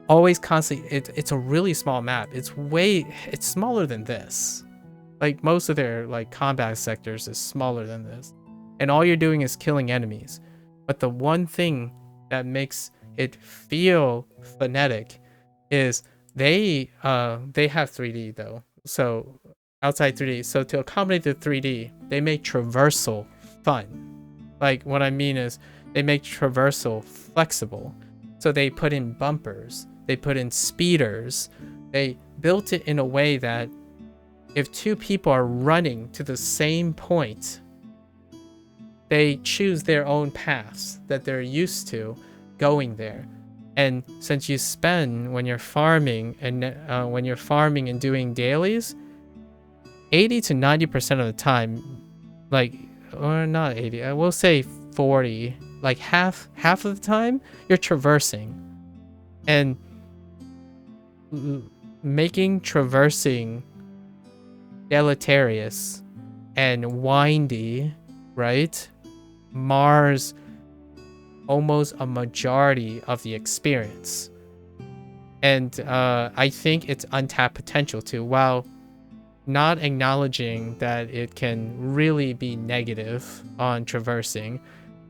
always constantly, it's a really small map. It's smaller than this. Like most of their like combat sectors is smaller than this. And all you're doing is killing enemies. But the one thing that makes it feel phonetic is they have 3D though. So outside 3D. So to accommodate the 3D, they make traversal fun. Like what I mean is they make traversal flexible. So they put in bumpers, they put in speeders, they built it in a way that if two people are running to the same point, they choose their own paths that they're used to going there. And since you spend when you're farming and doing dailies, 80 to 90% of the time, like, or not 80, I will say 40, like half of the time you're traversing, and making traversing deleterious and windy, right, mars almost a majority of the experience. And I think it's untapped potential too, while not acknowledging that it can really be negative on traversing.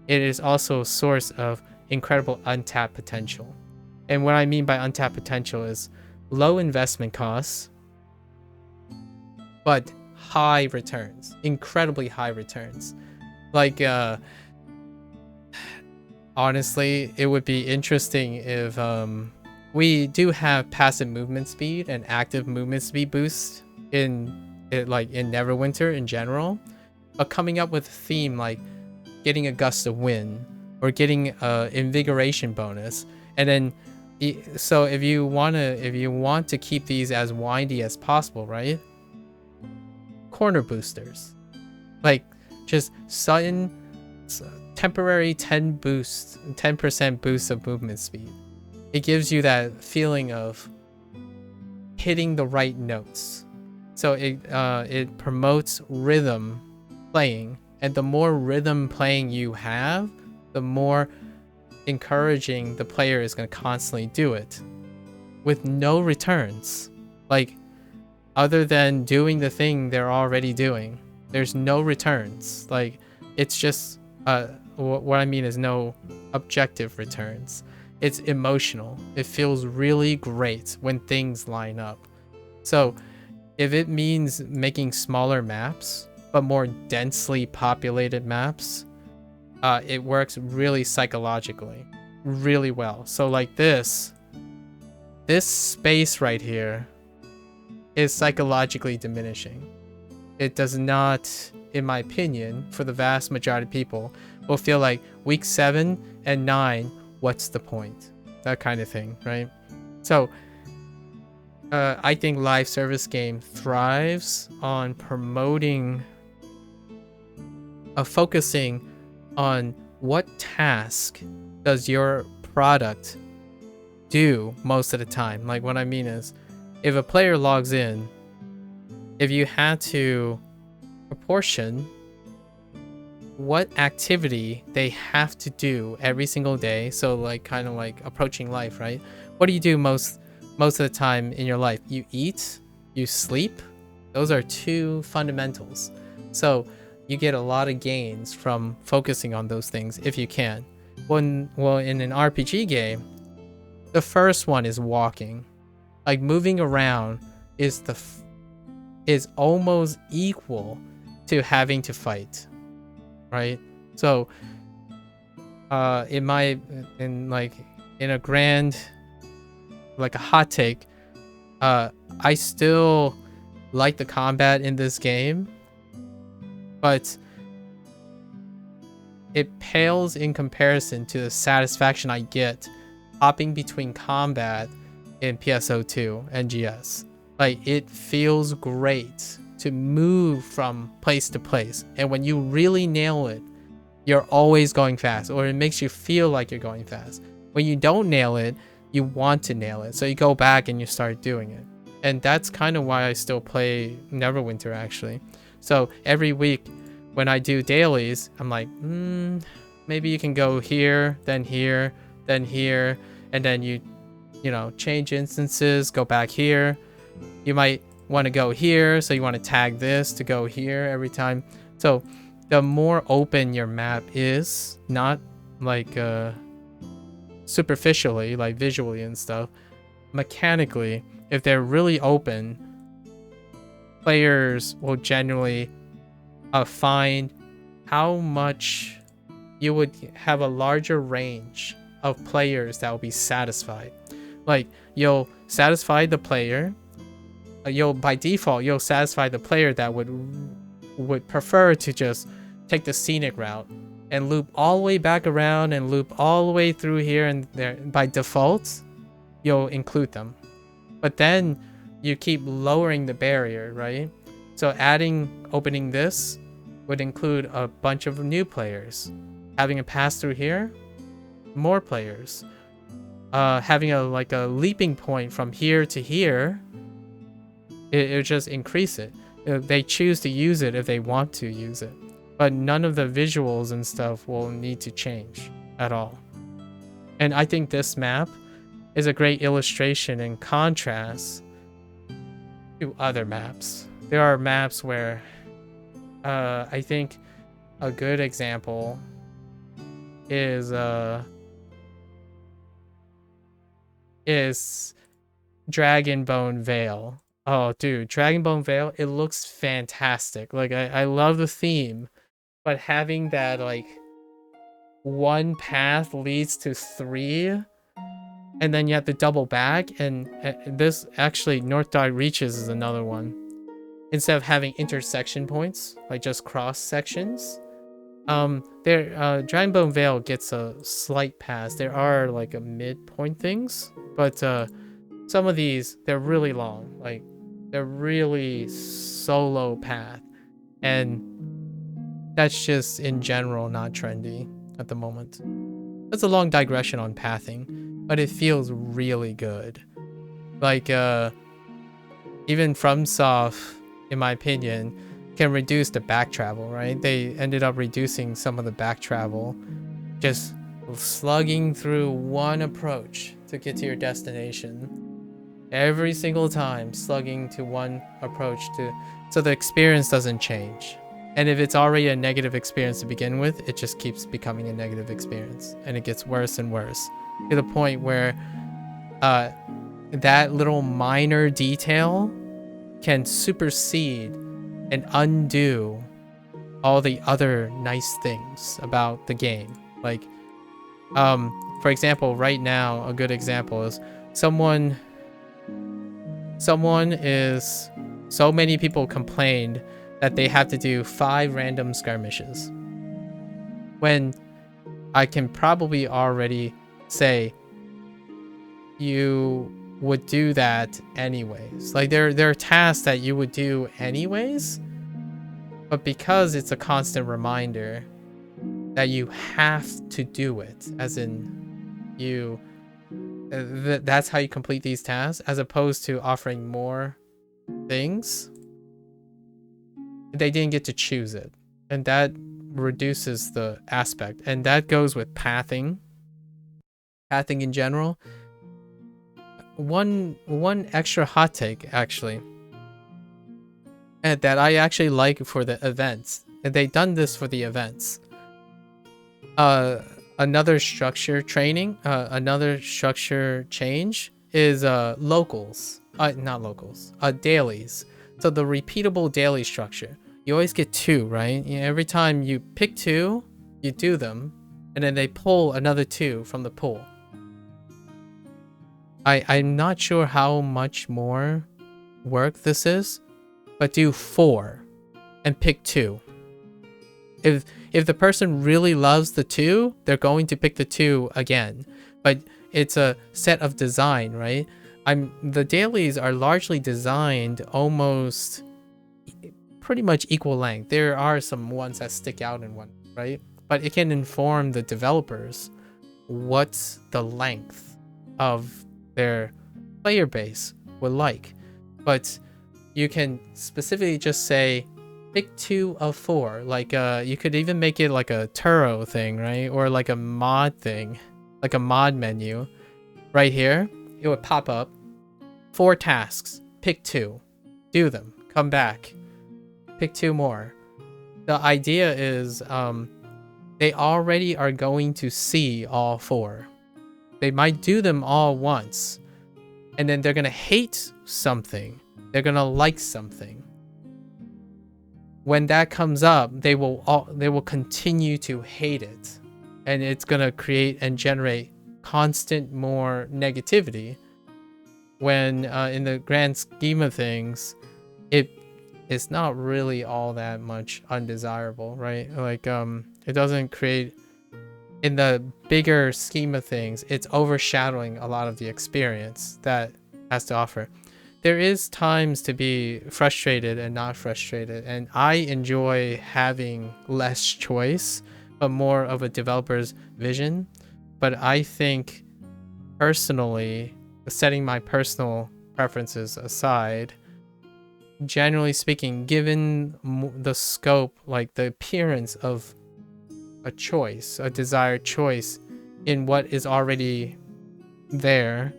It is also a source of incredible untapped potential. And what I mean by untapped potential is low investment costs, but high returns, incredibly high returns. Like, honestly, it would be interesting if we do have passive movement speed and active movement speed boost in Neverwinter in general, but coming up with a theme like getting a gust of wind or getting a invigoration bonus, and then so if you want to keep these as windy as possible, right? Corner boosters, like just sudden temporary 10% boost of movement speed. It gives you that feeling of hitting the right notes. So it promotes rhythm playing, and the more rhythm playing you have, the more encouraging the player is going to constantly do it with no returns. Like, other than doing the thing they're already doing, there's no returns. Like, it's just what I mean is no objective returns. It's emotional. It feels really great when things line up. So if it means making smaller maps but more densely populated maps, it works really psychologically really well. So like this space right here is psychologically diminishing. It does not, in my opinion, for the vast majority of people, will feel like week 7 and 9, what's the point? That kind of thing, right? So I think live service game thrives on promoting, focusing on what task does your product do most of the time. Like, what I mean is, if a player logs in, if you had to proportion what activity they have to do every single day, so like kind of like approaching life, right? What do you do most of the time in your life? You eat, you sleep. Those are two fundamentals. So you get a lot of gains from focusing on those things if you can. Well, in an RPG game, the first one is walking. Like, moving around is almost equal to having to fight, right? So in a grand, like a hot take, I still like the combat in this game, but it pales in comparison to the satisfaction I get hopping between combat in PSO2 and GS. Like, it feels great to move from place to place, and when you really nail it, you're always going fast, or it makes you feel like you're going fast. When you don't nail it, you want to nail it. So you go back and you start doing it. And that's kind of why I still play Neverwinter, actually. So every week when I do dailies, I'm like, maybe you can go here, then here, then here, and then you know, change instances, go back here. You might want to go here, so you want to tag this to go here every time. So the more open your map is, not like superficially, like visually and stuff, mechanically, if they're really open, players will generally find how much you would have a larger range of players that will be satisfied. Like, you'll satisfy the player, by default you'll satisfy the player that would prefer to just take the scenic route and loop all the way back around and loop all the way through here and there. By default, you'll include them. But then you keep lowering the barrier, right? So opening this would include a bunch of new players. Having a pass through here, more players. Having a leaping point from here to here, it'll just increase it. They choose to use it if they want to use it. But none of the visuals and stuff will need to change at all. And I think this map is a great illustration and contrast to other maps. There are maps where I think a good example is Dragonbone Vale. Oh, dude, Dragonbone Vale, it looks fantastic. Like, I love the theme, but having that, like, one path leads to 3, and then you have to double back, and this, actually, North Dark Reaches is another one. Instead of having intersection points, like just cross sections, Dragonbone Vale gets a slight pass. There are, like, a midpoint things, but some of these, they're really long. Like, they're really solo path, and that's just in general not trendy at the moment. That's a long digression on pathing, but it feels really good. Like, even FromSoft, in my opinion, can reduce the back travel, right? They ended up reducing some of the back travel, just slugging through one approach to get to your destination. Every single time, slugging to one approach so the experience doesn't change. And if it's already a negative experience to begin with, it just keeps becoming a negative experience, and it gets worse and worse to the point where that little minor detail can supersede and undo all the other nice things about the game. Like, for example, right now, a good example is so many people complained that they have to do 5 random skirmishes, when I can probably already say you would do that anyways. Like, there are tasks that you would do anyways, but because it's a constant reminder that you have to do it, as in you that's how you complete these tasks, as opposed to offering more things, they didn't get to choose it, and that reduces the aspect. And that goes with pathing in general. One extra hot take, actually, and that I actually like for the events, and they done this for the events. Another structure change is dailies. So the repeatable daily structure, you always get 2, right? Every time you pick 2, you do them, and then they pull another 2 from the pool. I'm not sure how much more work this is, but do 4 and pick 2. If the person really loves the 2, they're going to pick the 2 again. But it's a set of design, right? The dailies are largely designed almost pretty much equal length. There are some ones that stick out in one, right? But it can inform the developers what's the length of their player base would like. But you can specifically just say pick 2 of 4. Like you could even make it like a Turo thing, right? Or like a mod thing, like a mod menu. Right here, it would pop up 4 tasks. Pick 2, do them, come back, pick 2 more. The idea is they already are going to see all 4. They might do them all once, and then they're gonna hate something. They're gonna like something. When that comes up, they will continue to hate it, and it's gonna create and generate constant more negativity. When in the grand scheme of things, it is not really all that much undesirable, right? Like it doesn't create, in the bigger scheme of things, it's overshadowing a lot of the experience that has to offer. There is times to be frustrated and not frustrated, and I enjoy having less choice but more of a developer's vision. But I think personally, setting my personal preferences aside, generally speaking, given the scope, like the appearance of a choice, a desired choice in what is already there,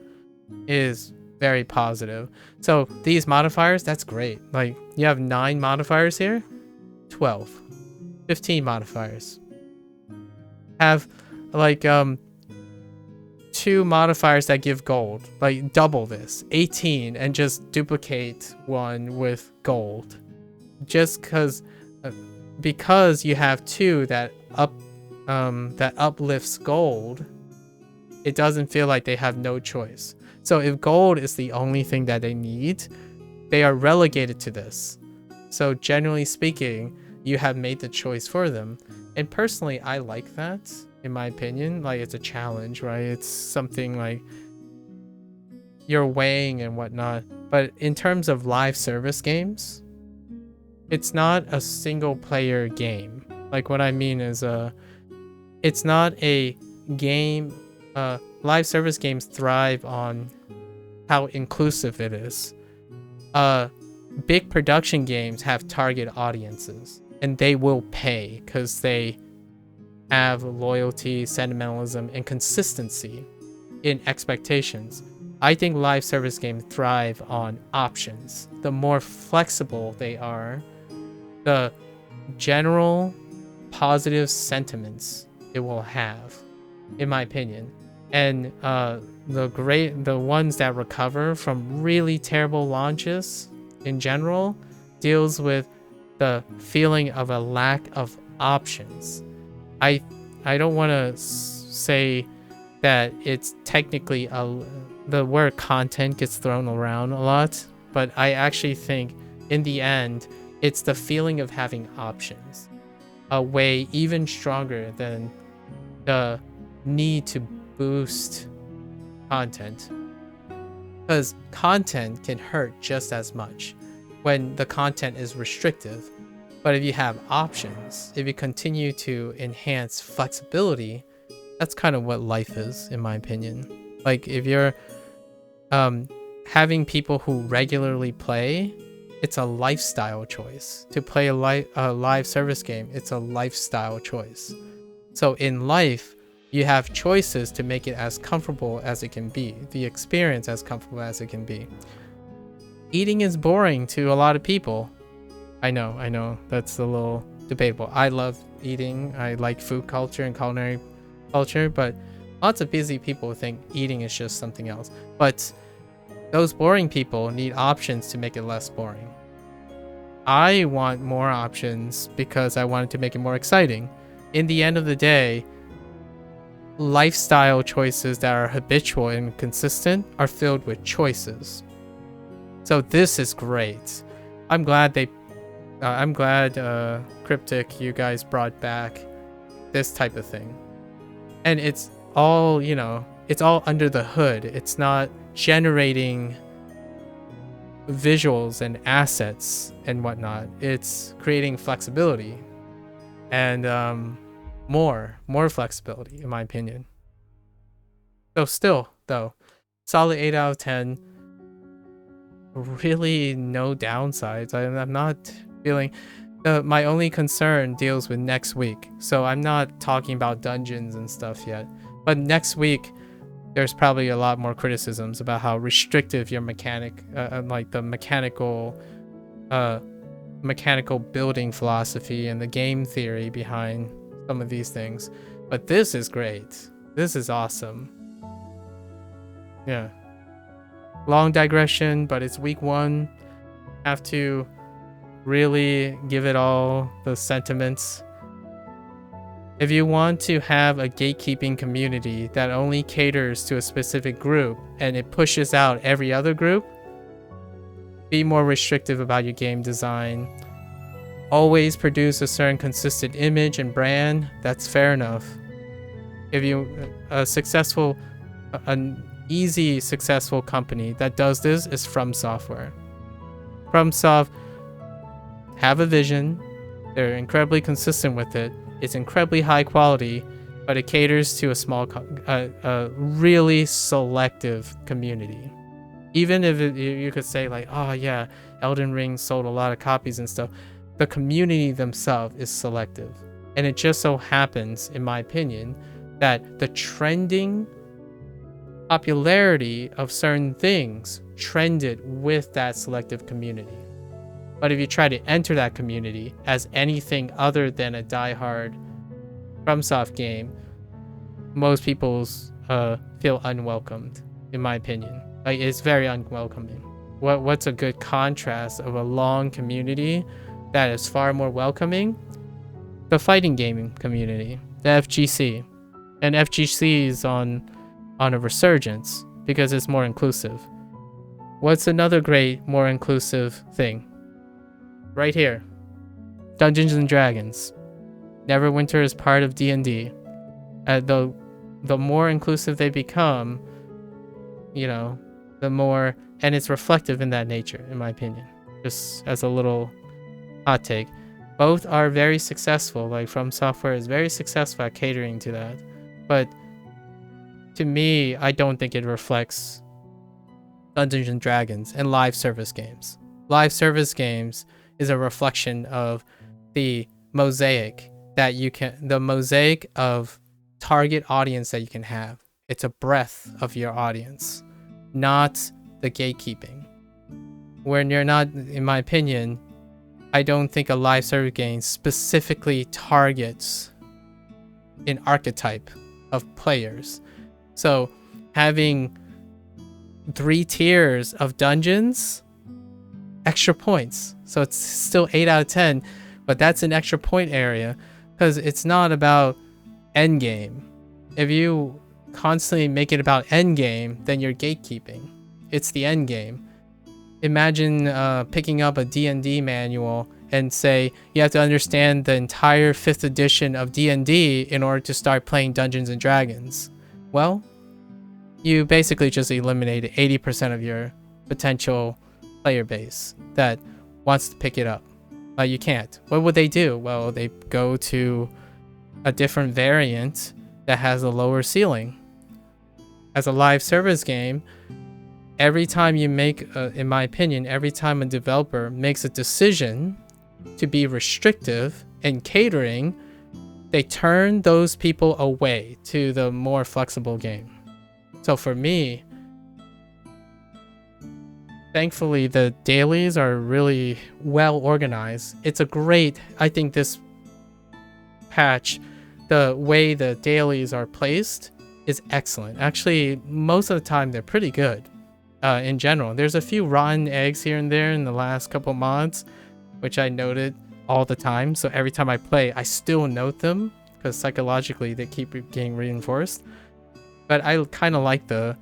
is very positive. So these modifiers, that's great. Like you have 9 modifiers here, 12, 15 modifiers. Have like 2 modifiers that give gold, like double this, 18, and just duplicate 1 with gold. Just because you have 2 that uplifts gold, it doesn't feel like they have no choice. So if gold is the only thing that they need, they are relegated to this. So generally speaking, you have made the choice for them. And personally, I like that, in my opinion. Like, it's a challenge, right? It's something like you're weighing and whatnot. But in terms of live service games, it's not a single player game. Like, what I mean is it's not a game. Live service games thrive on how inclusive it is. Big production games have target audiences, and they will pay because they have loyalty, sentimentalism, and consistency in expectations. I think live service games thrive on options. The more flexible they are, the general positive sentiments it will have, in my opinion. And the ones that recover from really terrible launches in general deals with the feeling of a lack of options. I don't want to say that it's technically the word content gets thrown around a lot, but I actually think in the end it's the feeling of having options, a way even stronger than the need to boost content, because content can hurt just as much when the content is restrictive. But if you have options, if you continue to enhance flexibility, that's kind of what life is, in my opinion. Like, if you're having people who regularly play, it's a lifestyle choice. To play a live service game, it's a lifestyle choice. So in life, you have choices to make it as comfortable as it can be, the experience as comfortable as it can be. Eating is boring to a lot of people. I know, that's a little debatable. I love eating. I like food culture and culinary culture, but lots of busy people think eating is just something else. But those boring people need options to make it less boring. I want more options because I wanted to make it more exciting. In the end of the day, lifestyle choices that are habitual and consistent are filled with choices. So this is great. I'm glad Cryptic, you guys brought back this type of thing. And it's all, it's all under the hood. It's not generating visuals and assets and whatnot. It's creating flexibility and more flexibility, in my opinion. So still, though. Solid 8 out of 10. Really no downsides. I'm not feeling... my only concern deals with next week. So I'm not talking about dungeons and stuff yet. But next week, there's probably a lot more criticisms about how restrictive your mechanic... like the mechanical building philosophy and the game theory behind some of these things. But this is great. This is awesome. Yeah. Long digression, but it's week 1. Have to really give it all the sentiments. If you want to have a gatekeeping community that only caters to a specific group and it pushes out every other group, be more restrictive about your game design. Always produce a certain consistent image and brand. That's fair enough. If you an easy successful company that does this is From Software. FromSoft have a vision. They're incredibly consistent with it. It's incredibly high quality, but it caters to a really selective community. Even if you could say like, oh yeah, Elden Ring sold a lot of copies and stuff, the community themselves is selective. And it just so happens, in my opinion, that the trending popularity of certain things trended with that selective community. But if you try to enter that community as anything other than a diehard FromSoft game, most people feel unwelcomed, in my opinion. Like, it's very unwelcoming. What's a good contrast of a long community that is far more welcoming? The fighting gaming community, the FGC. And FGC is on a resurgence because it's more inclusive. What's another great, more inclusive thing? Right here. Dungeons and Dragons. Neverwinter is part of D&D. The more inclusive they become, you know, the more, and it's reflective in that nature, in my opinion. Just as a little hot take. Both are very successful. Like, From Software is very successful at catering to that. But to me, I don't think it reflects Dungeons and Dragons and live service games. Live service games is a reflection of the mosaic of target audience that you can have. It's a breadth of your audience, not the gatekeeping. When you're not, in my opinion, I don't think a live service game specifically targets an archetype of players. So having 3 tiers of dungeons, extra points. So it's still 8 out of 10, but that's an extra point area because it's not about endgame. If you constantly make it about endgame, then you're gatekeeping. It's the endgame. Imagine picking up a D&D manual and say you have to understand the entire 5th edition of D&D in order to start playing Dungeons and Dragons. Well, you basically just eliminated 80% of your potential player base that wants to pick it up. You can't. What would they do? Well, they go to a different variant that has a lower ceiling. As a live service game, every time you make, in my opinion, every time a developer makes a decision to be restrictive and catering, they turn those people away to the more flexible game. So for me, thankfully, the dailies are really well organized. It's a great, I think this patch, the way the dailies are placed is excellent. Actually, most of the time, they're pretty good in general. There's a few rotten eggs here and there in the last couple mods, which I noted all the time. So every time I play, I still note them because psychologically they keep getting reinforced. But I kind of like the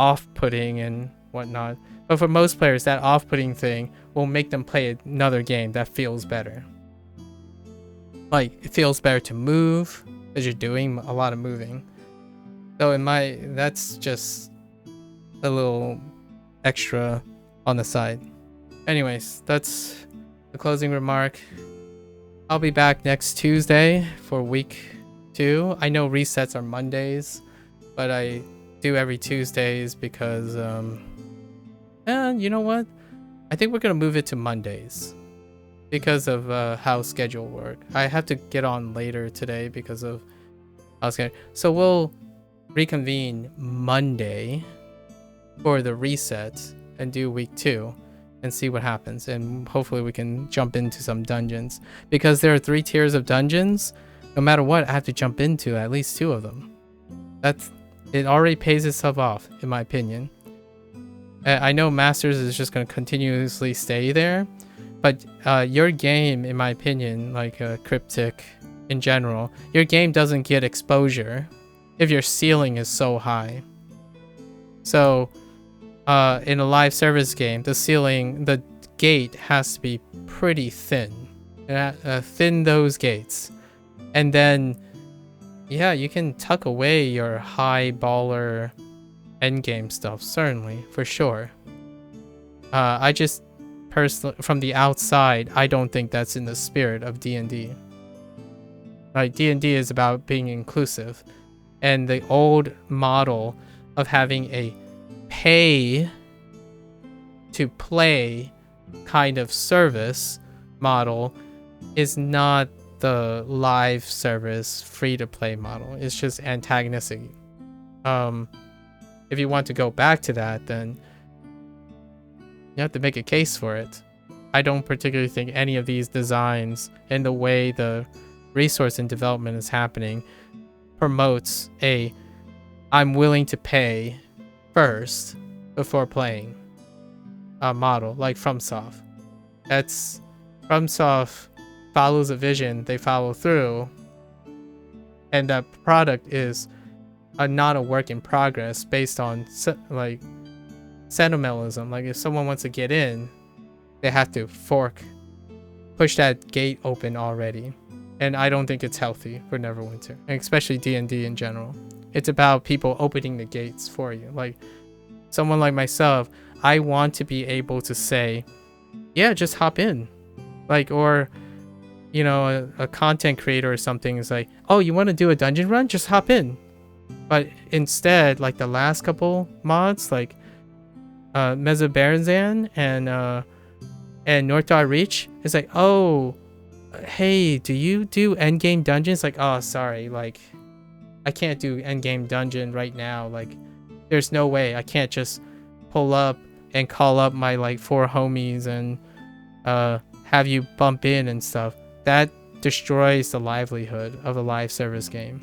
off-putting and whatnot. But for most players, that off-putting thing will make them play another game that feels better. Like, it feels better to move because you're doing a lot of moving. So that's just a little extra on the side. Anyways, that's the closing remark. I'll be back next Tuesday for week 2. I know resets are Mondays, but I do every Tuesdays because and you know what? I think we're gonna move it to Mondays because of how schedule work. I have to get on later today because of how schedule. So we'll reconvene Monday for the reset and do week 2 and see what happens, and hopefully we can jump into some dungeons because there are 3 tiers of dungeons. No matter what, I have to jump into at least 2 of them. It already pays itself off, in my opinion. I know Masters is just going to continuously stay there, but your game, in my opinion, like Cryptic in general, your game doesn't get exposure if your ceiling is so high. So in a live service game, the gate has to be pretty thin. Thin those gates. And then, yeah, you can tuck away your high baller endgame stuff, certainly, for sure. I just personally, from the outside, I don't think that's in the spirit of D&D. Like, D&D is about being inclusive, and the old model of having a pay to play kind of service model is not the live service free-to-play model. It's just antagonistic. If you want to go back to that, then you have to make a case for it. I don't particularly think any of these designs and the way the resource and development is happening promotes a I'm willing to pay first before playing a model like FromSoft. That's FromSoft follows a vision, they follow through, and that product is not a work in progress based on like sentimentalism. Like if someone wants to get in, they have to push that gate open already, and I don't think it's healthy for Neverwinter, and especially D&D in general. It's about people opening the gates for you. Like someone like myself, I want to be able to say, yeah, just hop in. Like, or you know, a content creator or something is like, oh, you want to do a dungeon run? Just hop in. But instead, like the last couple mods, like Mesobaranzan and North Dot Reach, is like, oh, hey, do you do endgame dungeons? Like, oh, sorry, like I can't do endgame dungeon right now. Like, there's no way. I can't just pull up and call up my like 4 homies and have you bump in and stuff. That destroys the livelihood of a live service game.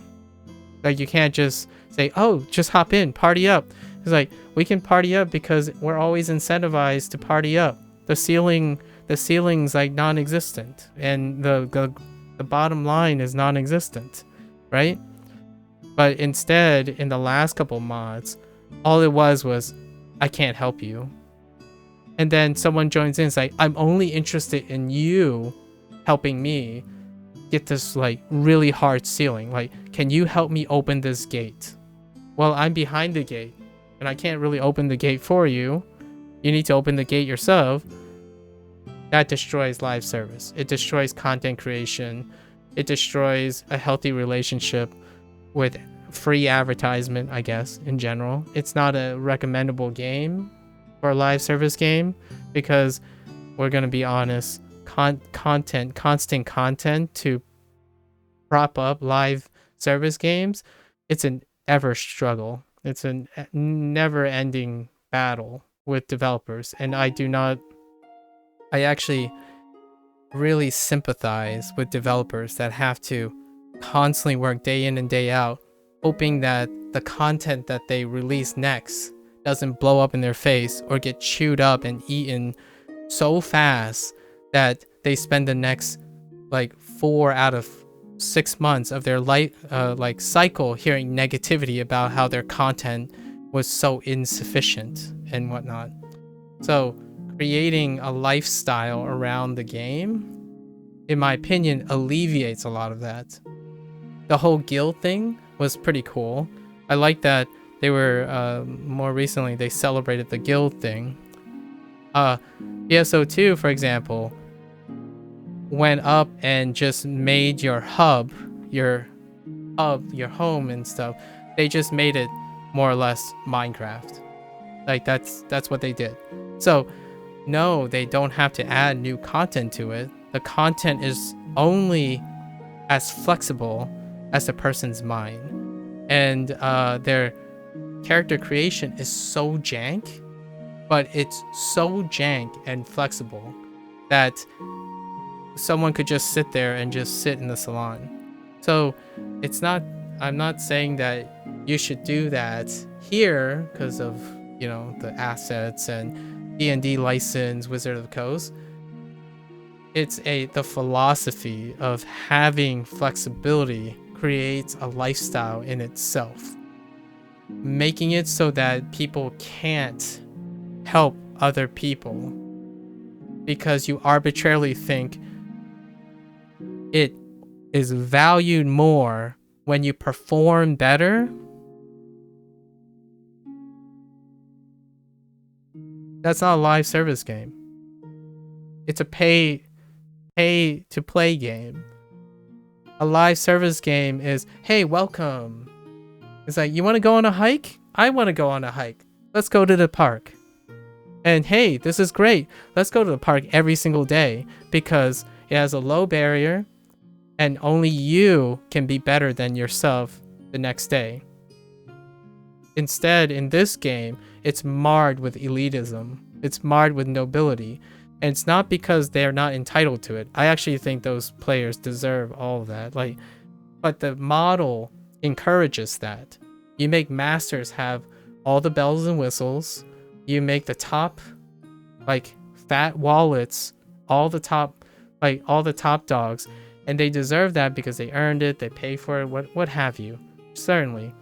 Like, you can't just say, oh, just hop in, party up. It's like, we can party up because we're always incentivized to party up. The ceiling's like non-existent, and the bottom line is non-existent, right? But instead, in the last couple mods, all it was I can't help you. And then someone joins in, it's like, I'm only interested in you helping me get this like really hard ceiling. Like, can you help me open this gate? Well, I'm behind the gate and I can't really open the gate for you. You need to open the gate yourself. That destroys live service. It destroys content creation. It destroys a healthy relationship with free advertisement, I guess, in general. It's not a recommendable game for a live service game because we're going to be honest, constant content to prop up live service games, it's an ever struggle. It's a never ending battle with developers, and I actually really sympathize with developers that have to constantly work day in and day out hoping that the content that they release next doesn't blow up in their face or get chewed up and eaten so fast that they spend the next like 4 out of 6 months of their life cycle hearing negativity about how their content was so insufficient and whatnot. So creating a lifestyle around the game, in my opinion, alleviates a lot of that. The whole guild thing was pretty cool. I like that they were more recently they celebrated the guild thing. BSO2, for example, went up and just made your hub, your home and stuff. They just made it more or less Minecraft. Like that's what they did. So no, they don't have to add new content to it. The content is only as flexible as the person's mind, and their character creation is so jank, but it's so jank and flexible that someone could just sit there and just sit in the salon. So it's not, I'm not saying that you should do that here because of, you know, the assets and D&D license, Wizard of the Coast. It's the philosophy of having flexibility creates a lifestyle in itself, making it so that people can't help other people because you arbitrarily think it is valued more when you perform better. That's not a live service game. It's a pay to play game. A live service game is, hey, welcome. It's like, you want to go on a hike? I want to go on a hike. Let's go to the park. And hey, this is great. Let's go to the park every single day because it has a low barrier and only you can be better than yourself the next day. Instead, in this game, it's marred with elitism. It's marred with nobility. And it's not because they're not entitled to it. I actually think those players deserve all of that. Like, but the model encourages that. You make masters have all the bells and whistles. You make the top, like, fat wallets, all the top dogs, and they deserve that because they earned it, they pay for it, what have you. Certainly.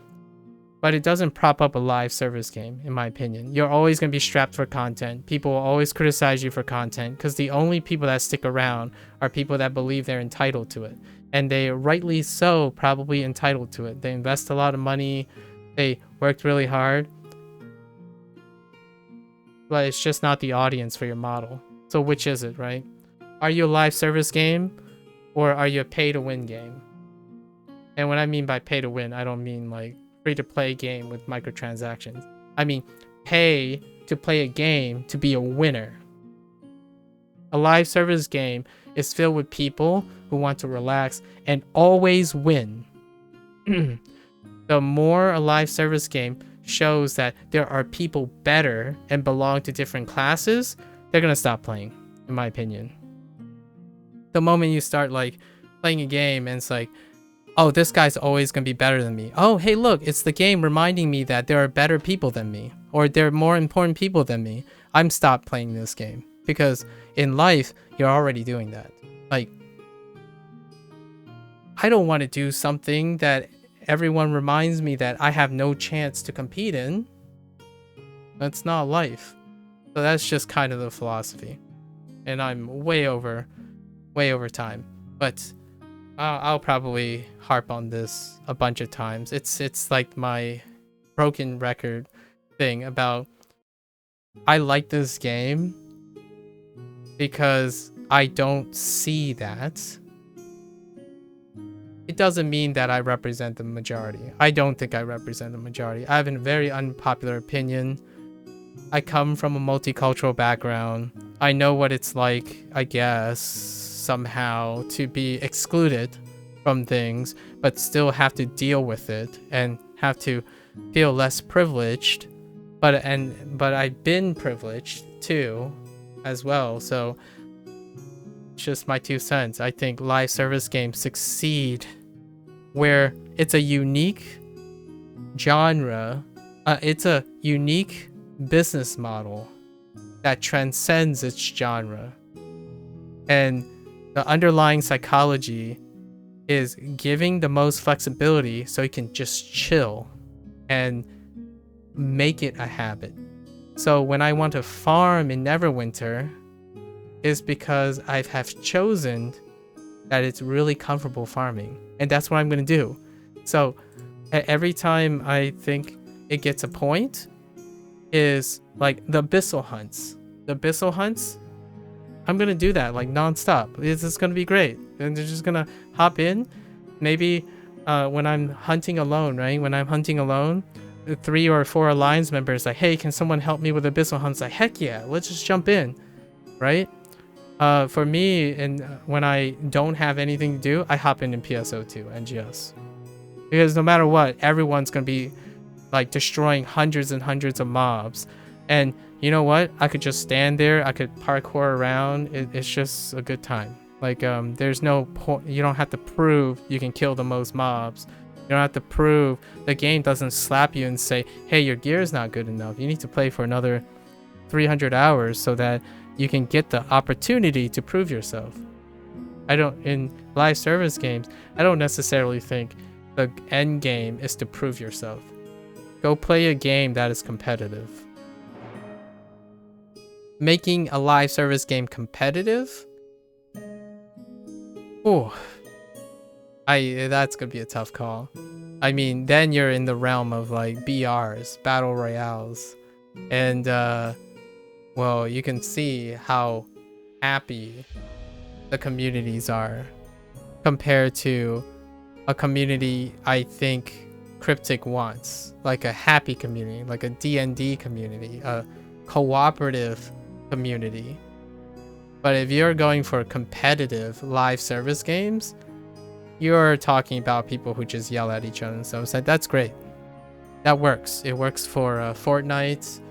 But it doesn't prop up a live service game, in my opinion. You're always going to be strapped for content. People will always criticize you for content because the only people that stick around are people that believe they're entitled to it. And they rightly so probably entitled to it. They invest a lot of money. They worked really hard. But it's just not the audience for your model. So which is it, right? Are you a live service game or are you a pay-to-win game? And when I mean by pay-to-win, I don't mean like free-to-play game with microtransactions. I mean pay to play a game to be a winner. A live service game is filled with people who want to relax and always win. The more a live service game shows that there are people better and belong to different classes, they're gonna stop playing, in my opinion. The moment you start like playing a game and it's like, oh, this guy's always gonna be better than me. Oh, hey, look, it's the game reminding me that there are better people than me, or there are more important people than me. I'm stopped playing this game because in life you're already doing that. Like, I don't want to do something that everyone reminds me that I have no chance to compete in. That's not life. So that's just kind of the philosophy. And I'm way over time. But I'll probably harp on this a bunch of times. It's like my broken record thing about I like this game because I don't see that. It doesn't mean that I represent the majority. I don't think I represent the majority. I have a very unpopular opinion. I come from a multicultural background. I know what it's like, I guess, somehow to be excluded from things, but still have to deal with it and have to feel less privileged. But I've been privileged too, as well. So it's just my 2 cents. I think live service games succeed where it's a unique genre, it's a unique business model that transcends its genre. And the underlying psychology is giving the most flexibility so you can just chill and make it a habit. So when I want to farm in Neverwinter, is because I have chosen that it's really comfortable farming. And that's what I'm going to do. So every time I think it gets a point is like the abyssal hunts. The abyssal hunts, I'm going to do that like nonstop. It's going to be great. And they're just going to hop in. Maybe when I'm hunting alone, right? When I'm hunting alone, 3 or 4 Alliance members like, hey, can someone help me with Abyssal Hunt? It's like, heck yeah, let's just jump in, right? For me, and when I don't have anything to do, I hop in PSO2 NGS, because no matter what, everyone's gonna be like destroying hundreds and hundreds of mobs, and you know what? I could just stand there. I could parkour around. It's just a good time. Like, there's no point. You don't have to prove you can kill the most mobs. You don't have to prove. The game doesn't slap you and say, hey, your gear is not good enough. You need to play for another 300 hours so that you can get the opportunity to prove yourself. In live service games, I don't necessarily think the end game is to prove yourself. Go play a game that is competitive. Making a live service game competitive? Oh, that's gonna be a tough call. I mean, then you're in the realm of like BRs, battle royales, and well, you can see how happy the communities are compared to a community I think Cryptic wants, like a happy community, like a D&D community, a cooperative community. But if you're going for competitive live service games, you're talking about people who just yell at each other and stuff. So that's great. That works. It works for Fortnite,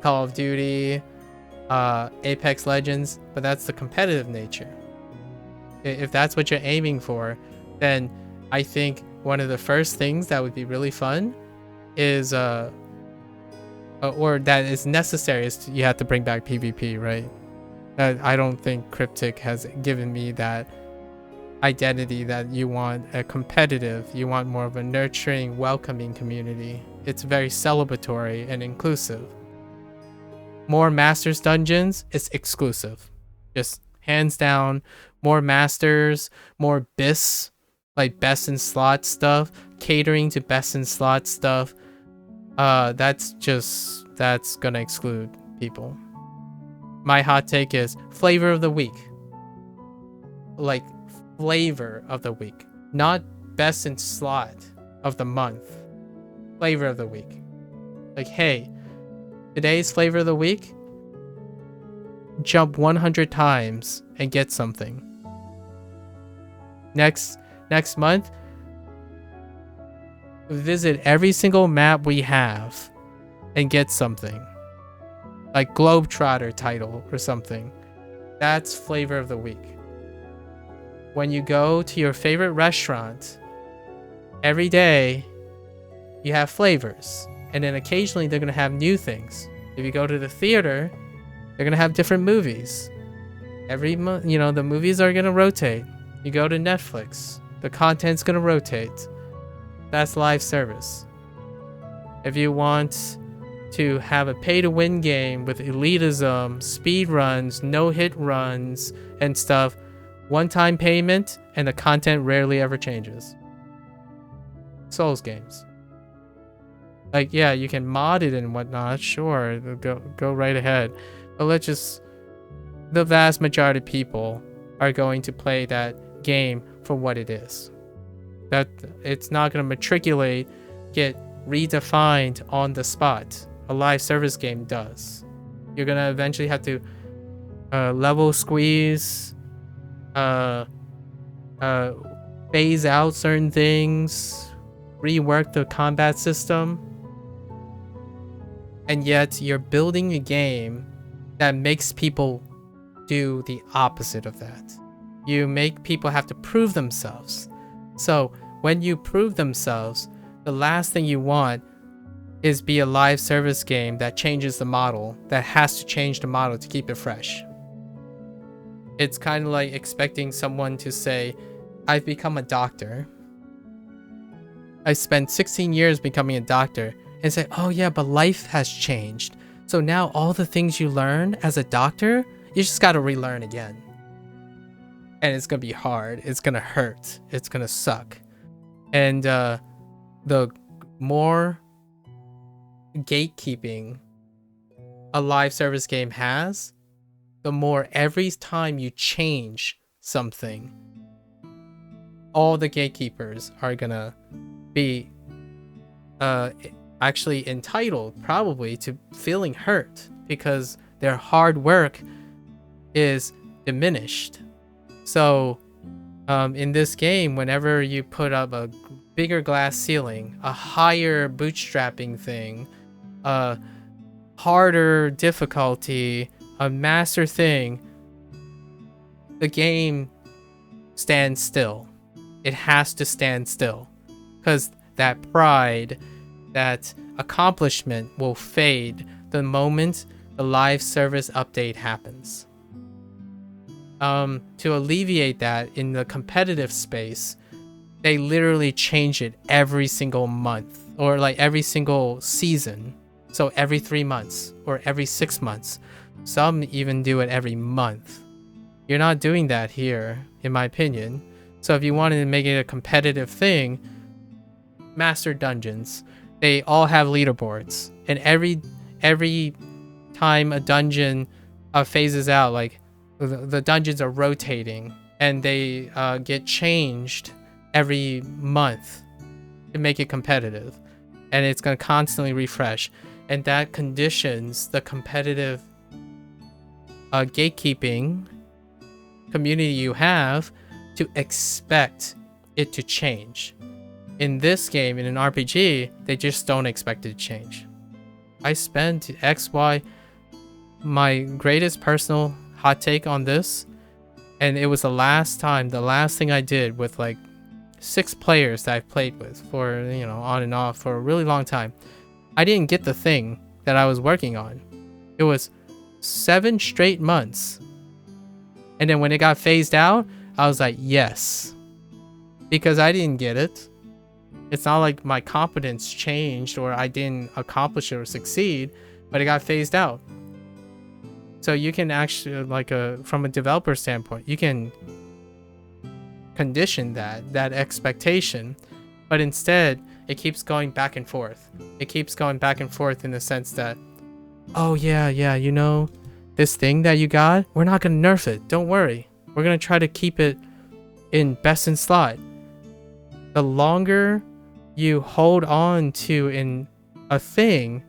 Call of Duty, Apex Legends, but that's the competitive nature. If that's what you're aiming for, then I think one of the first things that would be really fun is or that is necessary is you have to bring back PvP, right? I don't think Cryptic has given me that identity that you want a competitive, you want more of a nurturing, welcoming community. It's very celebratory and inclusive. More Masters dungeons is exclusive. Just hands down, more Masters, more BIS, like best in slot stuff, catering to best in slot stuff. That's gonna exclude people. My hot take is flavor of the week. Like flavor of the week, not best in slot of the month. Flavor of the week. Like, hey, today's flavor of the week, jump 100 times and get something. Next month, visit every single map we have and get something. Like Globetrotter title or something. That's flavor of the week. When you go to your favorite restaurant, every day you have flavors. And then occasionally they're going to have new things. If you go to the theater, they're going to have different movies. Every month, you know, the movies are going to rotate. You go to Netflix, the content's going to rotate. That's live service. If you want to have a pay-to-win game with elitism, speed runs, no-hit runs, and stuff, one-time payment, and the content rarely ever changes. Souls games. Like, yeah, you can mod it and whatnot, sure, go right ahead. But the vast majority of people are going to play that game for what it is. That it's not going to matriculate, get redefined on the spot. A live service game does. You're going to eventually have to level squeeze, phase out certain things, rework the combat system. And yet you're building a game that makes people do the opposite of that. You make people have to prove themselves. So when you prove themselves, the last thing you want is be a live service game that changes the model, that has to change the model to keep it fresh. It's kind of like expecting someone to say, I've become a doctor. I spent 16 years becoming a doctor, and say, oh yeah, but life has changed. So now all the things you learn as a doctor, you just gotta relearn again. And it's gonna be hard, it's gonna hurt, it's gonna suck. And the more gatekeeping a live service game has, the more every time you change something, all the gatekeepers are gonna be actually entitled probably to feeling hurt because their hard work is diminished. So in this game, whenever you put up a bigger glass ceiling, a higher bootstrapping thing, a harder difficulty, a master thing, the game stands still. It has to stand still because that pride, that accomplishment will fade the moment the live service update happens. To alleviate that in the competitive space, they literally change it every single month or like every single season. So every 3 months or every 6 months. Some even do it every month. You're not doing that here, in my opinion. So if you wanted to make it a competitive thing, Master Dungeons, they all have leaderboards. And every time a dungeon phases out, like the dungeons are rotating and they get changed every month to make it competitive. And it's going to constantly refresh. And that conditions the competitive gatekeeping community you have to expect it to change. In this game, in an RPG, they just don't expect it to change. I spent XY, my greatest personal hot take on this, and it was the last thing I did with like 6 players that I've played with for, you know, on and off for a really long time. I didn't get the thing that I was working on. It was 7 straight months. And then when it got phased out, I was like, yes. Because I didn't get it. It's not like my competence changed or I didn't accomplish it or succeed, but it got phased out. So you can actually, like from a developer standpoint, you can condition that expectation, but instead it keeps going back and forth. It keeps going back and forth in the sense that, oh yeah, you know, this thing that you got, we're not gonna nerf it. Don't worry. We're gonna try to keep it in best in slot. The longer you hold on to a thing,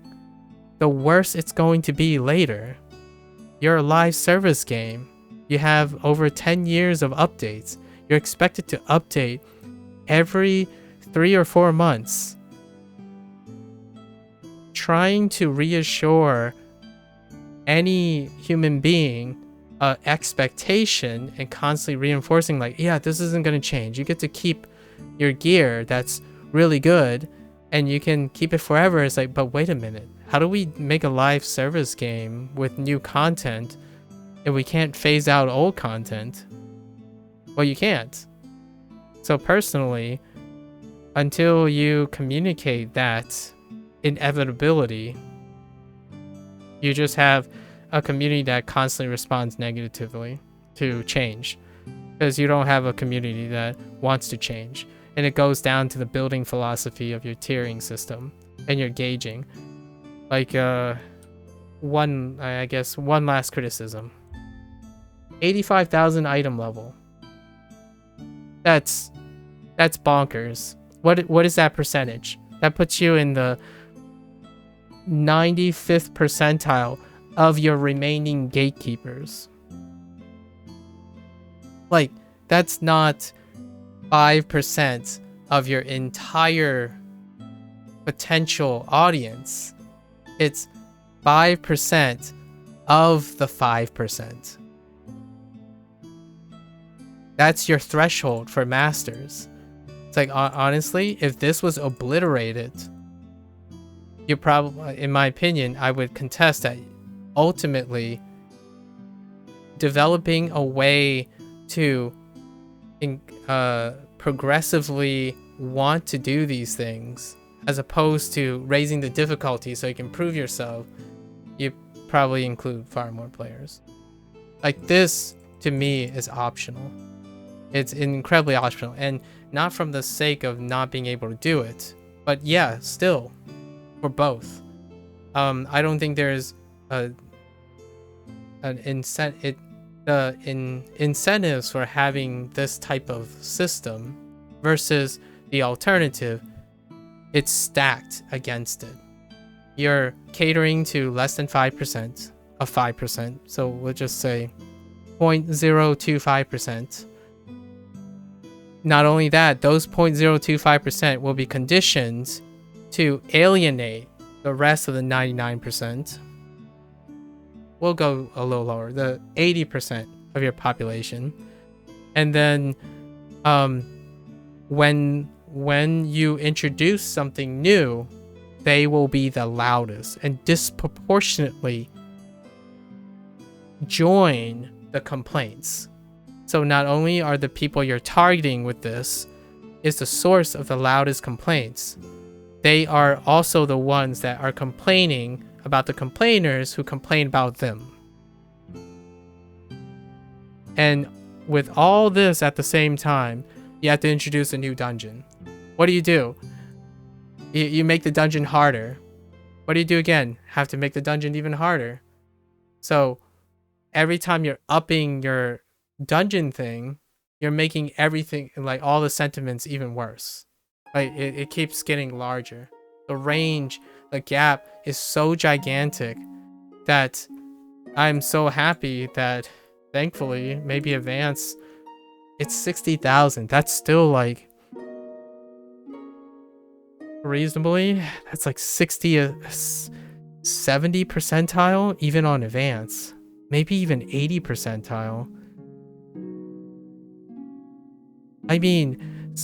the worse it's going to be later. You're a live service game. You have over 10 years of updates. You're expected to update every 3 or 4 months. Trying to reassure any human being expectation and constantly reinforcing like, yeah, this isn't going to change. You get to keep your gear that's really good and you can keep it forever. It's like, but wait a minute. How do we make a live service game with new content if we can't phase out old content? Well, you can't. So personally, until you communicate that inevitability, you just have a community that constantly responds negatively to change because you don't have a community that wants to change. And it goes down to the building philosophy of your tiering system and your gauging. Like one last criticism. 85,000 item level. That's bonkers. What is that percentage? That puts you in the 95th percentile of your remaining gatekeepers. Like, that's not 5% of your entire potential audience. It's 5% of the 5%. That's your threshold for masters. It's like, honestly, if this was obliterated, you probably, in my opinion, I would contest that ultimately developing a way to progressively want to do these things as opposed to raising the difficulty so you can prove yourself, you probably include far more players. Like, this to me is optional. It's incredibly optional, and not from the sake of not being able to do it, but yeah, still for both. I don't think there's incentives for having this type of system versus the alternative. It's stacked against it. you're catering to less than 5% of 5%. So we'll just say 0.025%. Not only that, those 0.025% will be conditioned to alienate the rest of the 99%. We'll go a little lower, the 80% of your population. And then when you introduce something new, they will be the loudest and disproportionately join the complaints. So not only are the people you're targeting with this is the source of the loudest complaints, they are also the ones that are complaining about the complainers who complain about them. And with all this at the same time, you have to introduce a new dungeon. What do? You make the dungeon harder. What do you do again? Have to make the dungeon even harder. So every time you're upping your dungeon thing, you're making everything, like all the sentiments, even worse. Like it keeps getting larger. The range, the gap is so gigantic that I'm so happy that thankfully maybe Advance, it's 60,000. That's still like reasonably, that's like 70 percentile even on Advance, maybe even 80 percentile. I mean,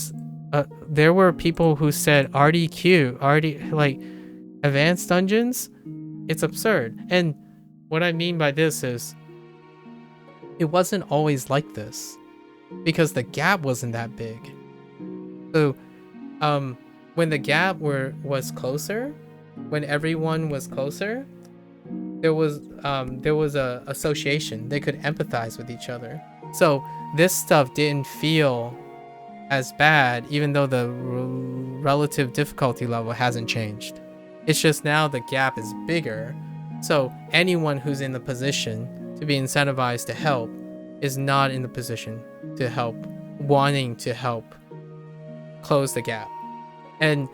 there were people who said RDQ, like Advanced Dungeons, it's absurd. And what I mean by this is, it wasn't always like this because the gap wasn't that big. So, when the gap was closer, when everyone was closer, there was a association. They could empathize with each other. So this stuff didn't feel as bad, even though the relative difficulty level hasn't changed. It's just now the gap is bigger. So anyone who's in the position to be incentivized to help is not in the position to help, wanting to help close the gap. And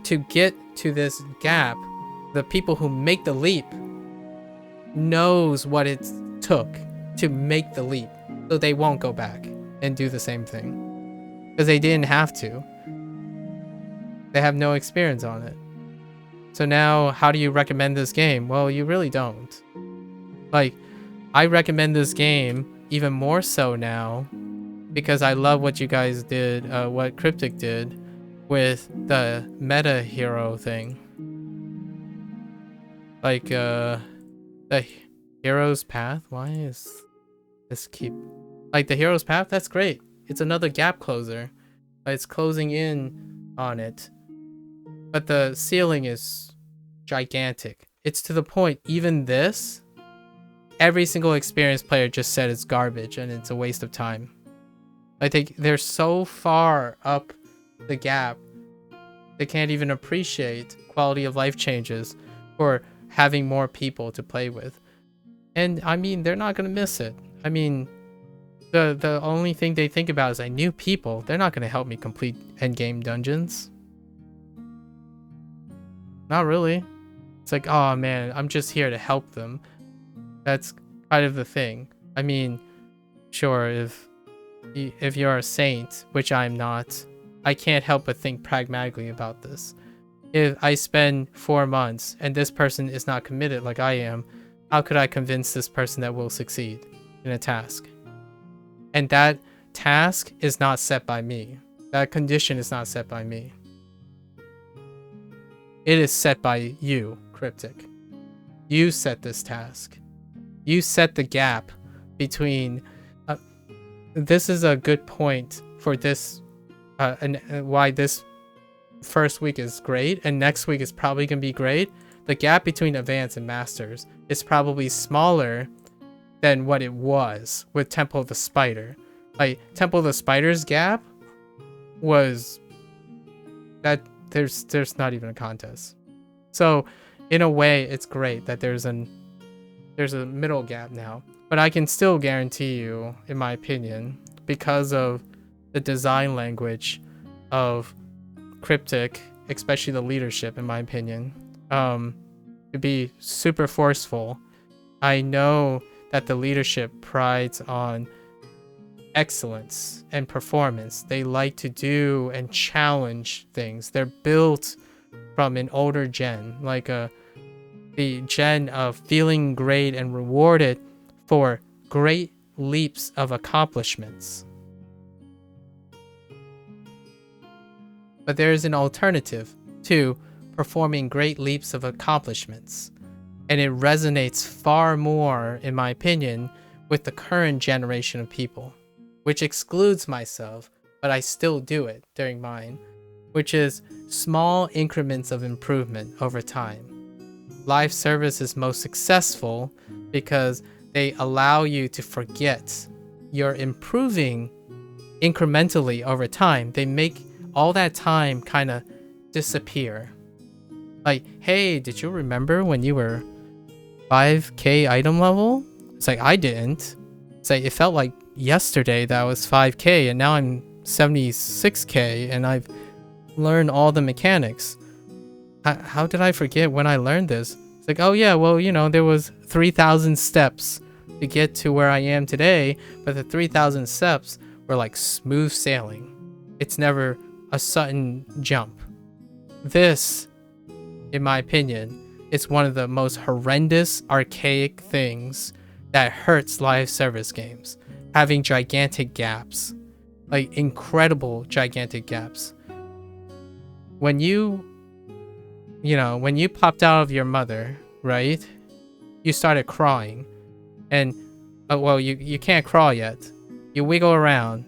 to get to this gap, the people who make the leap knows what it took to make the leap, so they won't go back and do the same thing because they didn't have to. They have no experience on it. So now, how do you recommend this game? Well, you really don't. Like, I recommend this game even more so now because I love what you guys did, what Cryptic did with the meta hero thing. Like, the hero's path. Why is this keep... Like, the hero's path? That's great. It's another gap closer. It's closing in on it. But the ceiling is gigantic. It's to the point, even this, every single experienced player just said it's garbage and it's a waste of time. I think they're so far up the gap, they can't even appreciate quality of life changes or having more people to play with. And I mean, they're not going to miss it. I mean, the only thing they think about is I knew people. They're not going to help me complete endgame dungeons. Not really. It's like, oh man, I'm just here to help them. That's kind of the thing. I mean, sure, if you're a saint, which I'm not, I can't help but think pragmatically about this. If I spend 4 months and this person is not committed like I am, how could I convince this person that we'll succeed in a task? And that task is not set by me. That condition is not set by me. It is set by you, Cryptic. You set this task. You set the gap between... this is a good point for this, and why this first week is great, and next week is probably going to be great. The gap between Advanced and Masters is probably smaller than what it was with Temple of the Spider. Like, Temple of the Spider's gap was... that there's not even a contest. So, in a way, it's great that there's a middle gap now. But I can still guarantee you, in my opinion, because of the design language of Cryptic, especially the leadership, in my opinion, to be super forceful. I know that the leadership prides on excellence and performance. They like to do and challenge things. They're built from an older gen, like the gen of feeling great and rewarded for great leaps of accomplishments. But there is an alternative to performing great leaps of accomplishments, and it resonates far more, in my opinion, with the current generation of people, which excludes myself, but I still do it during mine, which is small increments of improvement over time. Live service is most successful because they allow you to forget you're improving incrementally over time. They make all that time kind of disappear. Like, hey, did you remember when you were 5k item level? It's like, I didn't. It's like, it felt like yesterday that I was 5k and now I'm 76k and I've learned all the mechanics. How did I forget when I learned this? It's like, oh yeah, well, you know, there was 3,000 steps to get to where I am today, but the 3,000 steps were like smooth sailing. It's never a sudden jump. This, in my opinion, is one of the most horrendous, archaic things that hurts live service games. Having gigantic gaps. Like, incredible gigantic gaps. When you popped out of your mother, right? You started crawling. And, well, you can't crawl yet. You wiggle around.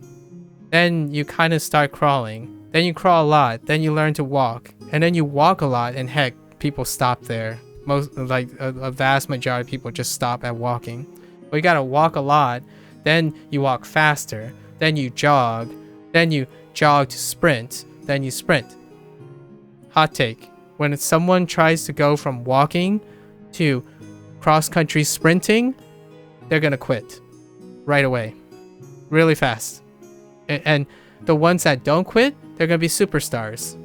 Then you kind of start crawling. Then you crawl a lot. Then you learn to walk. And then you walk a lot. And heck, people stop there. Most, like, a vast majority of people just stop at walking. But you gotta walk a lot. Then you walk faster. Then you jog. Then you jog to sprint. Then you sprint. Hot take. When someone tries to go from walking to cross-country sprinting, they're gonna quit right away. Really fast. And the ones that don't quit, they're gonna be superstars.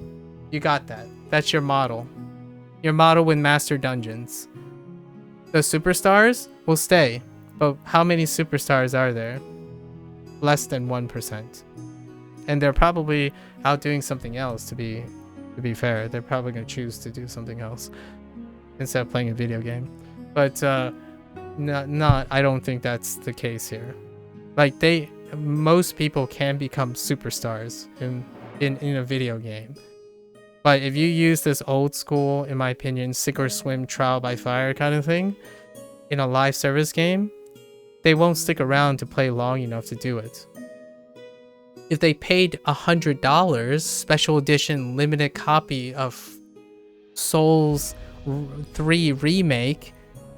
You got that. That's your model. Your model with master dungeons. The superstars will stay. But how many superstars are there? Less than 1%. And they're probably out doing something else, to be fair. They're probably going to choose to do something else instead of playing a video game. But I don't think that's the case here. Like, most people can become superstars in a video game. But if you use this old school, in my opinion, sink or swim, trial by fire kind of thing in a live service game, they won't stick around to play long enough to do it. If they paid $100, special edition limited copy of Souls 3 Remake,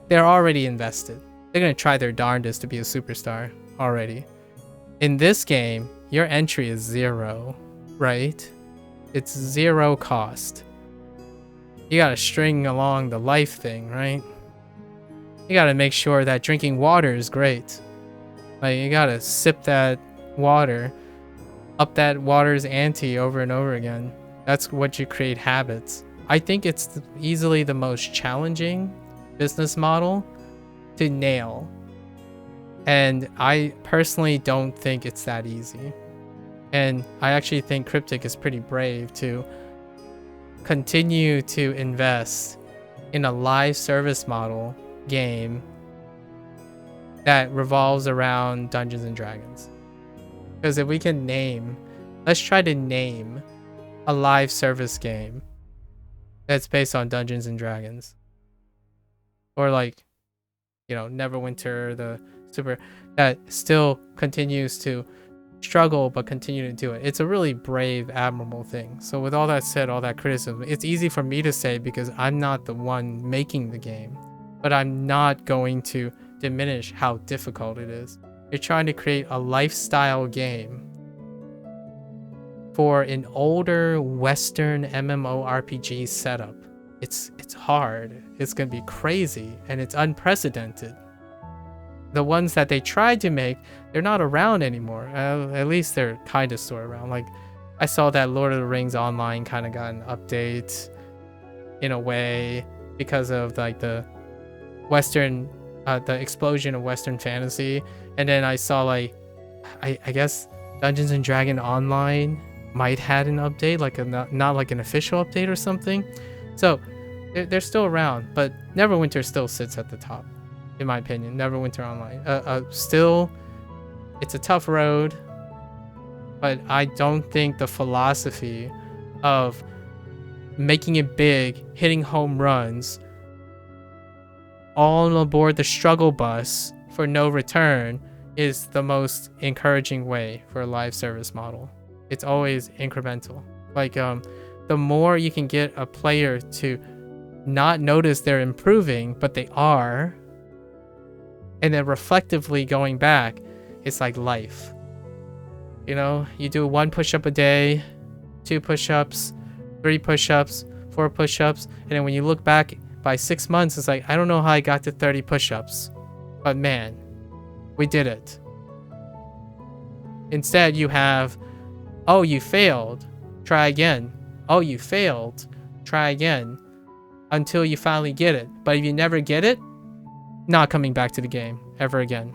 they're already invested. They're going to try their darndest to be a superstar already. In this game, your entry is 0, right? It's 0 cost. You gotta string along the life thing, right? You gotta make sure that drinking water is great. Like, you gotta sip that water, up that water's ante over and over again. That's what you create habits. I think it's easily the most challenging business model to nail. And I personally don't think it's that easy. And I actually think Cryptic is pretty brave to continue to invest in a live service model game that revolves around Dungeons and Dragons. Because if we can let's try to name a live service game that's based on Dungeons and Dragons. Or like, Neverwinter, that still continues to struggle but continue to do it. It's a really brave, admirable thing. So with all that said, all that criticism, it's easy for me to say because I'm not the one making the game. But I'm not going to diminish how difficult it is. You're trying to create a lifestyle game for an older Western MMORPG setup. It's hard. It's going to be crazy and it's unprecedented. The ones that they tried to make, they're not around anymore. At least they're kind of still around. Like, I saw that Lord of the Rings Online kind of got an update in a way. because of like the Western, the explosion of Western fantasy. And then I saw like, I guess Dungeons and Dragon Online might had an update, like a not like an official update or something. So they're still around, but Neverwinter still sits at the top, in my opinion. Neverwinter Online, still, it's a tough road, but I don't think the philosophy of making it big, hitting home runs, all aboard the struggle bus for no return is the most encouraging way for a live service model. It's always incremental. Like, the more you can get a player to not notice they're improving, but they are, and then reflectively going back, it's like life. You know, you do 1 push-up a day, 2 push-ups, 3 push-ups, 4 push-ups, and then when you look back by 6 months, it's like, I don't know how I got to 30 push-ups, but man, we did it. Instead, you have, oh, you failed, try again. Oh, you failed, try again, until you finally get it. But if you never get it, not coming back to the game ever again.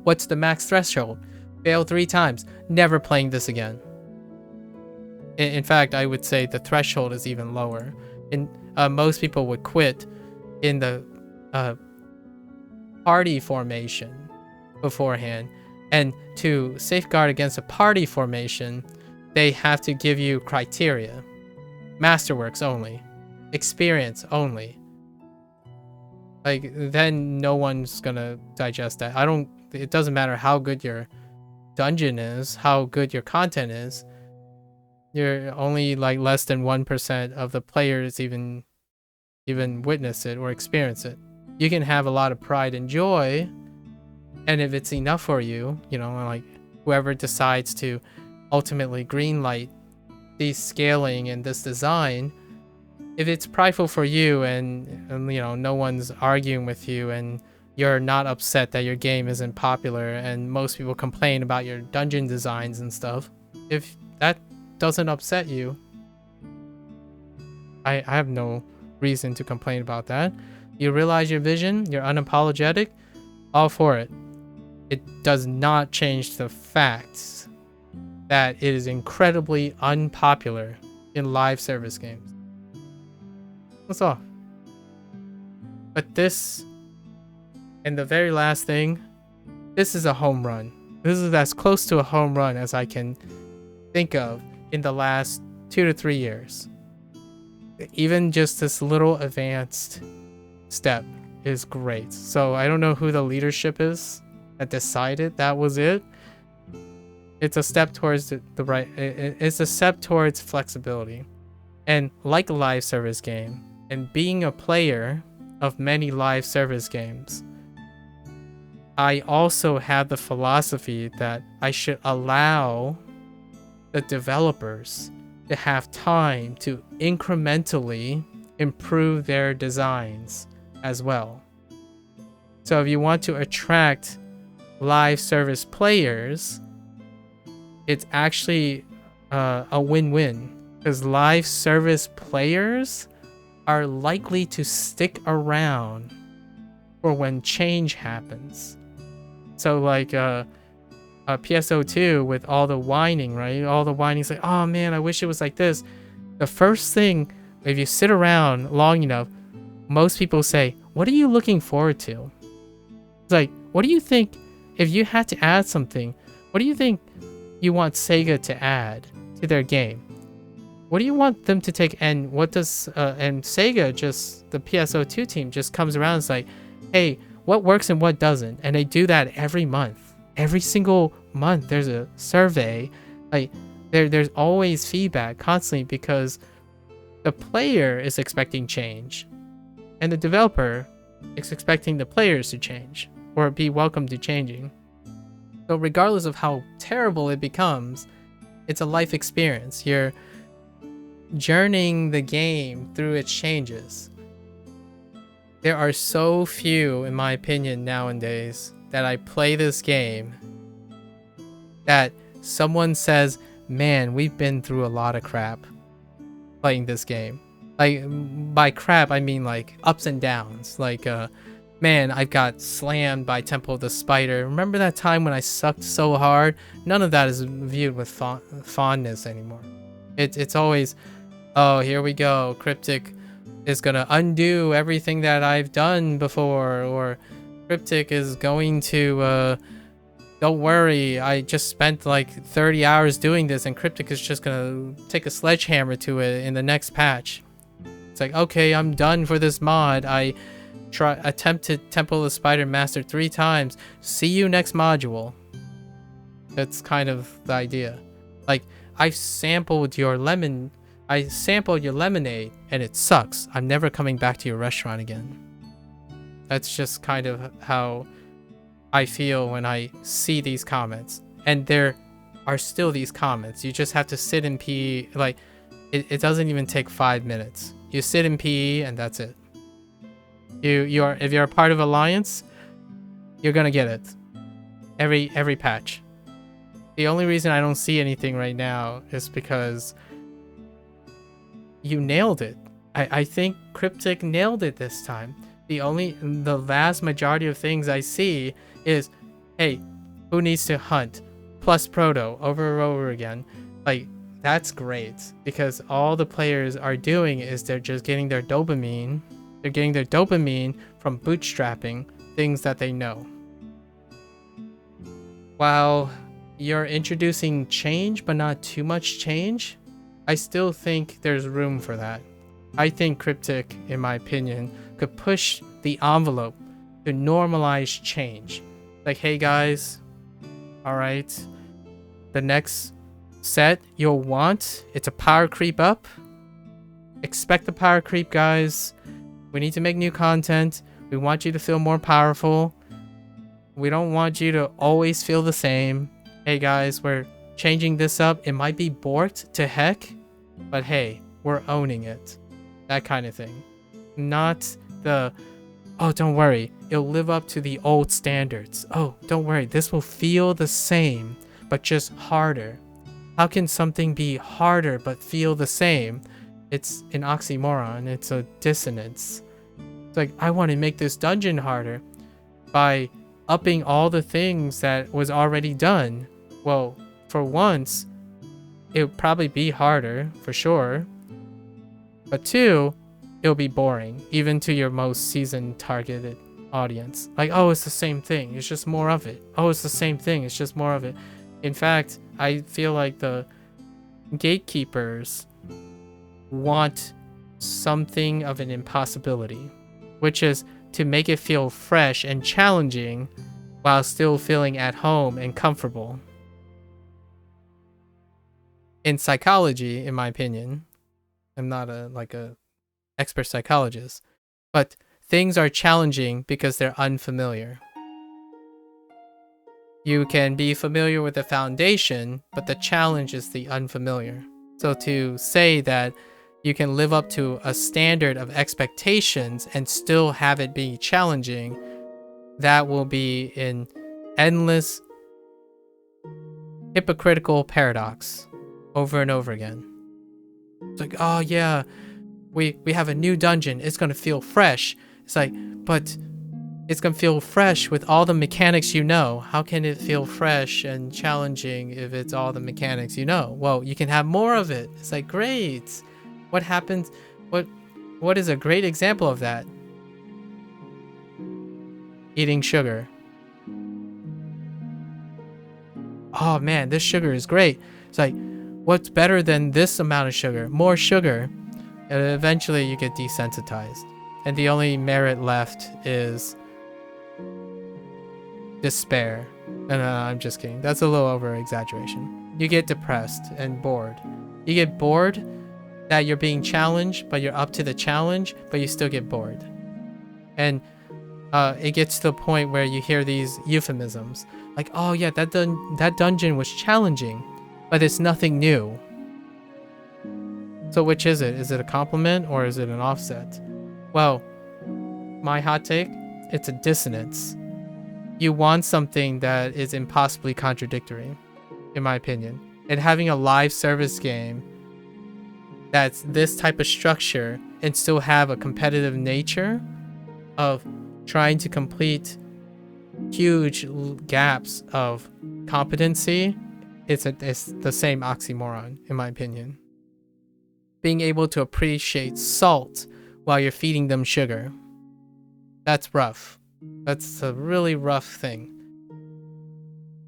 What's the max threshold? Fail 3 times, never playing this again. In fact, I would say the threshold is even lower. Most people would quit in the party formation beforehand. And to safeguard against a party formation, they have to give you criteria. Masterworks only. Experience only. Like, then no one's gonna digest that. It doesn't matter how good your dungeon is, how good your content is. You're only like less than 1% of the players even witness it or experience it. You can have a lot of pride and joy, and if it's enough for you, you know, like whoever decides to ultimately greenlight this scaling and this design, if it's prideful for you and you know, no one's arguing with you and you're not upset that your game isn't popular and most people complain about your dungeon designs and stuff, if that doesn't upset you, I have no reason to complain about that. You realize your vision, you're unapologetic, all for it. It does not change the facts that it is incredibly unpopular in live service games. That's all. But this, and the very last thing, this is a home run. This is as close to a home run as I can think of in the last 2 to 3 years. Even just this little advanced step is great. So I don't know who the leadership is that decided that was it. It's a step towards the right. It's a step towards flexibility. And like a live service game, and being a player of many live service games, I also have the philosophy that I should allow the developers to have time to incrementally improve their designs as well. So if you want to attract live service players, it's actually a win-win, because live service players are likely to stick around for when change happens. So like PSO2 with all the whining, right? All the whining is like, oh man, I wish it was like this. The first thing, if you sit around long enough, most people say, what are you looking forward to? It's like, what do you think, if you had to add something, what do you think you want Sega to add to their game? What do you want them to take? And what does, and Sega, just the PSO2 team just comes around and is like, hey, what works and what doesn't? And they do that every month. Every single month there's a survey. Like there's always feedback constantly, because the player is expecting change and the developer is expecting the players to change or be welcome to changing. So regardless of how terrible it becomes, it's a life experience. You're journeying the game through its changes. There are so few, in my opinion, nowadays that I play this game that someone says, man, we've been through a lot of crap playing this game. Like, by crap, I mean like ups and downs. Like, man, I got slammed by Temple of the Spider. Remember that time when I sucked so hard? None of that is viewed with fondness anymore. It's always, oh, here we go. Cryptic is gonna undo everything that I've done before, or Cryptic is going to, don't worry, I just spent like 30 hours doing this, and Cryptic is just gonna take a sledgehammer to it in the next patch. It's like, okay, I'm done for this mod. I attempted Temple of the Spider Master 3 times. See you next module. That's kind of the idea. Like, I sampled your lemonade and it sucks. I'm never coming back to your restaurant again. That's just kind of how I feel when I see these comments. And there are still these comments. You just have to sit in PE. Like, it doesn't even take 5 minutes. You sit in PE and that's it. If you're a part of Alliance, you're gonna get it. Every patch. The only reason I don't see anything right now is because you nailed it. I think Cryptic nailed it this time. The vast majority of things I see is, hey, who needs to hunt? Plus Proto over and over again. Like, that's great, because all the players are doing is they're just getting their dopamine. They're getting their dopamine from bootstrapping things that they know. While you're introducing change, but not too much change, I still think there's room for that. I think Cryptic, in my opinion, could push the envelope to normalize change. Like, hey guys, alright, the next set you'll want, it's a power creep up. Expect the power creep, guys. We need to make new content. We want you to feel more powerful. We don't want you to always feel the same. Hey guys, we're changing this up. It might be borked to heck, but hey, we're owning it. That kind of thing. Not the, oh, don't worry, it'll live up to the old standards. Oh, don't worry, this will feel the same, but just harder. How can something be harder but feel the same? It's an oxymoron. It's a dissonance. It's like, I want to make this dungeon harder by upping all the things that was already done. Well, for once, it would probably be harder, for sure. But 2, it'll be boring, even to your most seasoned targeted audience. Like, oh, it's the same thing. It's just more of it. Oh, it's the same thing. It's just more of it. In fact, I feel like the gatekeepers want something of an impossibility, which is to make it feel fresh and challenging while still feeling at home and comfortable. In psychology, in my opinion, I'm not a expert psychologist, but things are challenging because they're unfamiliar. You can be familiar with the foundation, but the challenge is the unfamiliar. So to say that you can live up to a standard of expectations and still have it be challenging, that will be an endless hypocritical paradox over and over again. It's like, oh yeah, we have a new dungeon, it's gonna feel fresh. It's like, but it's gonna feel fresh with all the mechanics you know. How can it feel fresh and challenging if it's all the mechanics you know? Well, you can have more of it. It's like, great. What happens? What is a great example of that? Eating sugar. Oh man, this sugar is great. It's like, what's better than this amount of sugar? More sugar. And eventually you get desensitized. And the only merit left is despair. No, I'm just kidding. That's a little over exaggeration. You get depressed and bored. You get bored that you're being challenged, but you're up to the challenge, but you still get bored. And it gets to the point where you hear these euphemisms. Like, oh yeah, that dungeon was challenging, but it's nothing new. So which is it? Is it a compliment or is it an offset? Well, my hot take, it's a dissonance. You want something that is impossibly contradictory, in my opinion. And having a live service game that's this type of structure and still have a competitive nature of trying to complete huge gaps of competency, it's the same oxymoron, in my opinion. Being able to appreciate salt while you're feeding them sugar. That's rough. That's a really rough thing.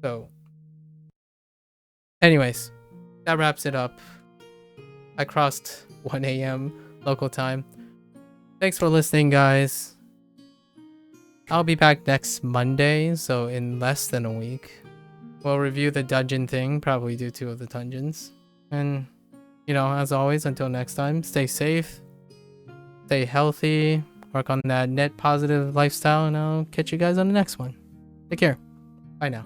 So, anyways, that wraps it up. I crossed 1 a.m. local time. Thanks for listening, guys. I'll be back next Monday, so in less than a week. We'll review the dungeon thing, probably do 2 of the dungeons. And, you know, as always, until next time, stay safe, stay healthy, work on that net positive lifestyle, and I'll catch you guys on the next one. Take care. Bye now.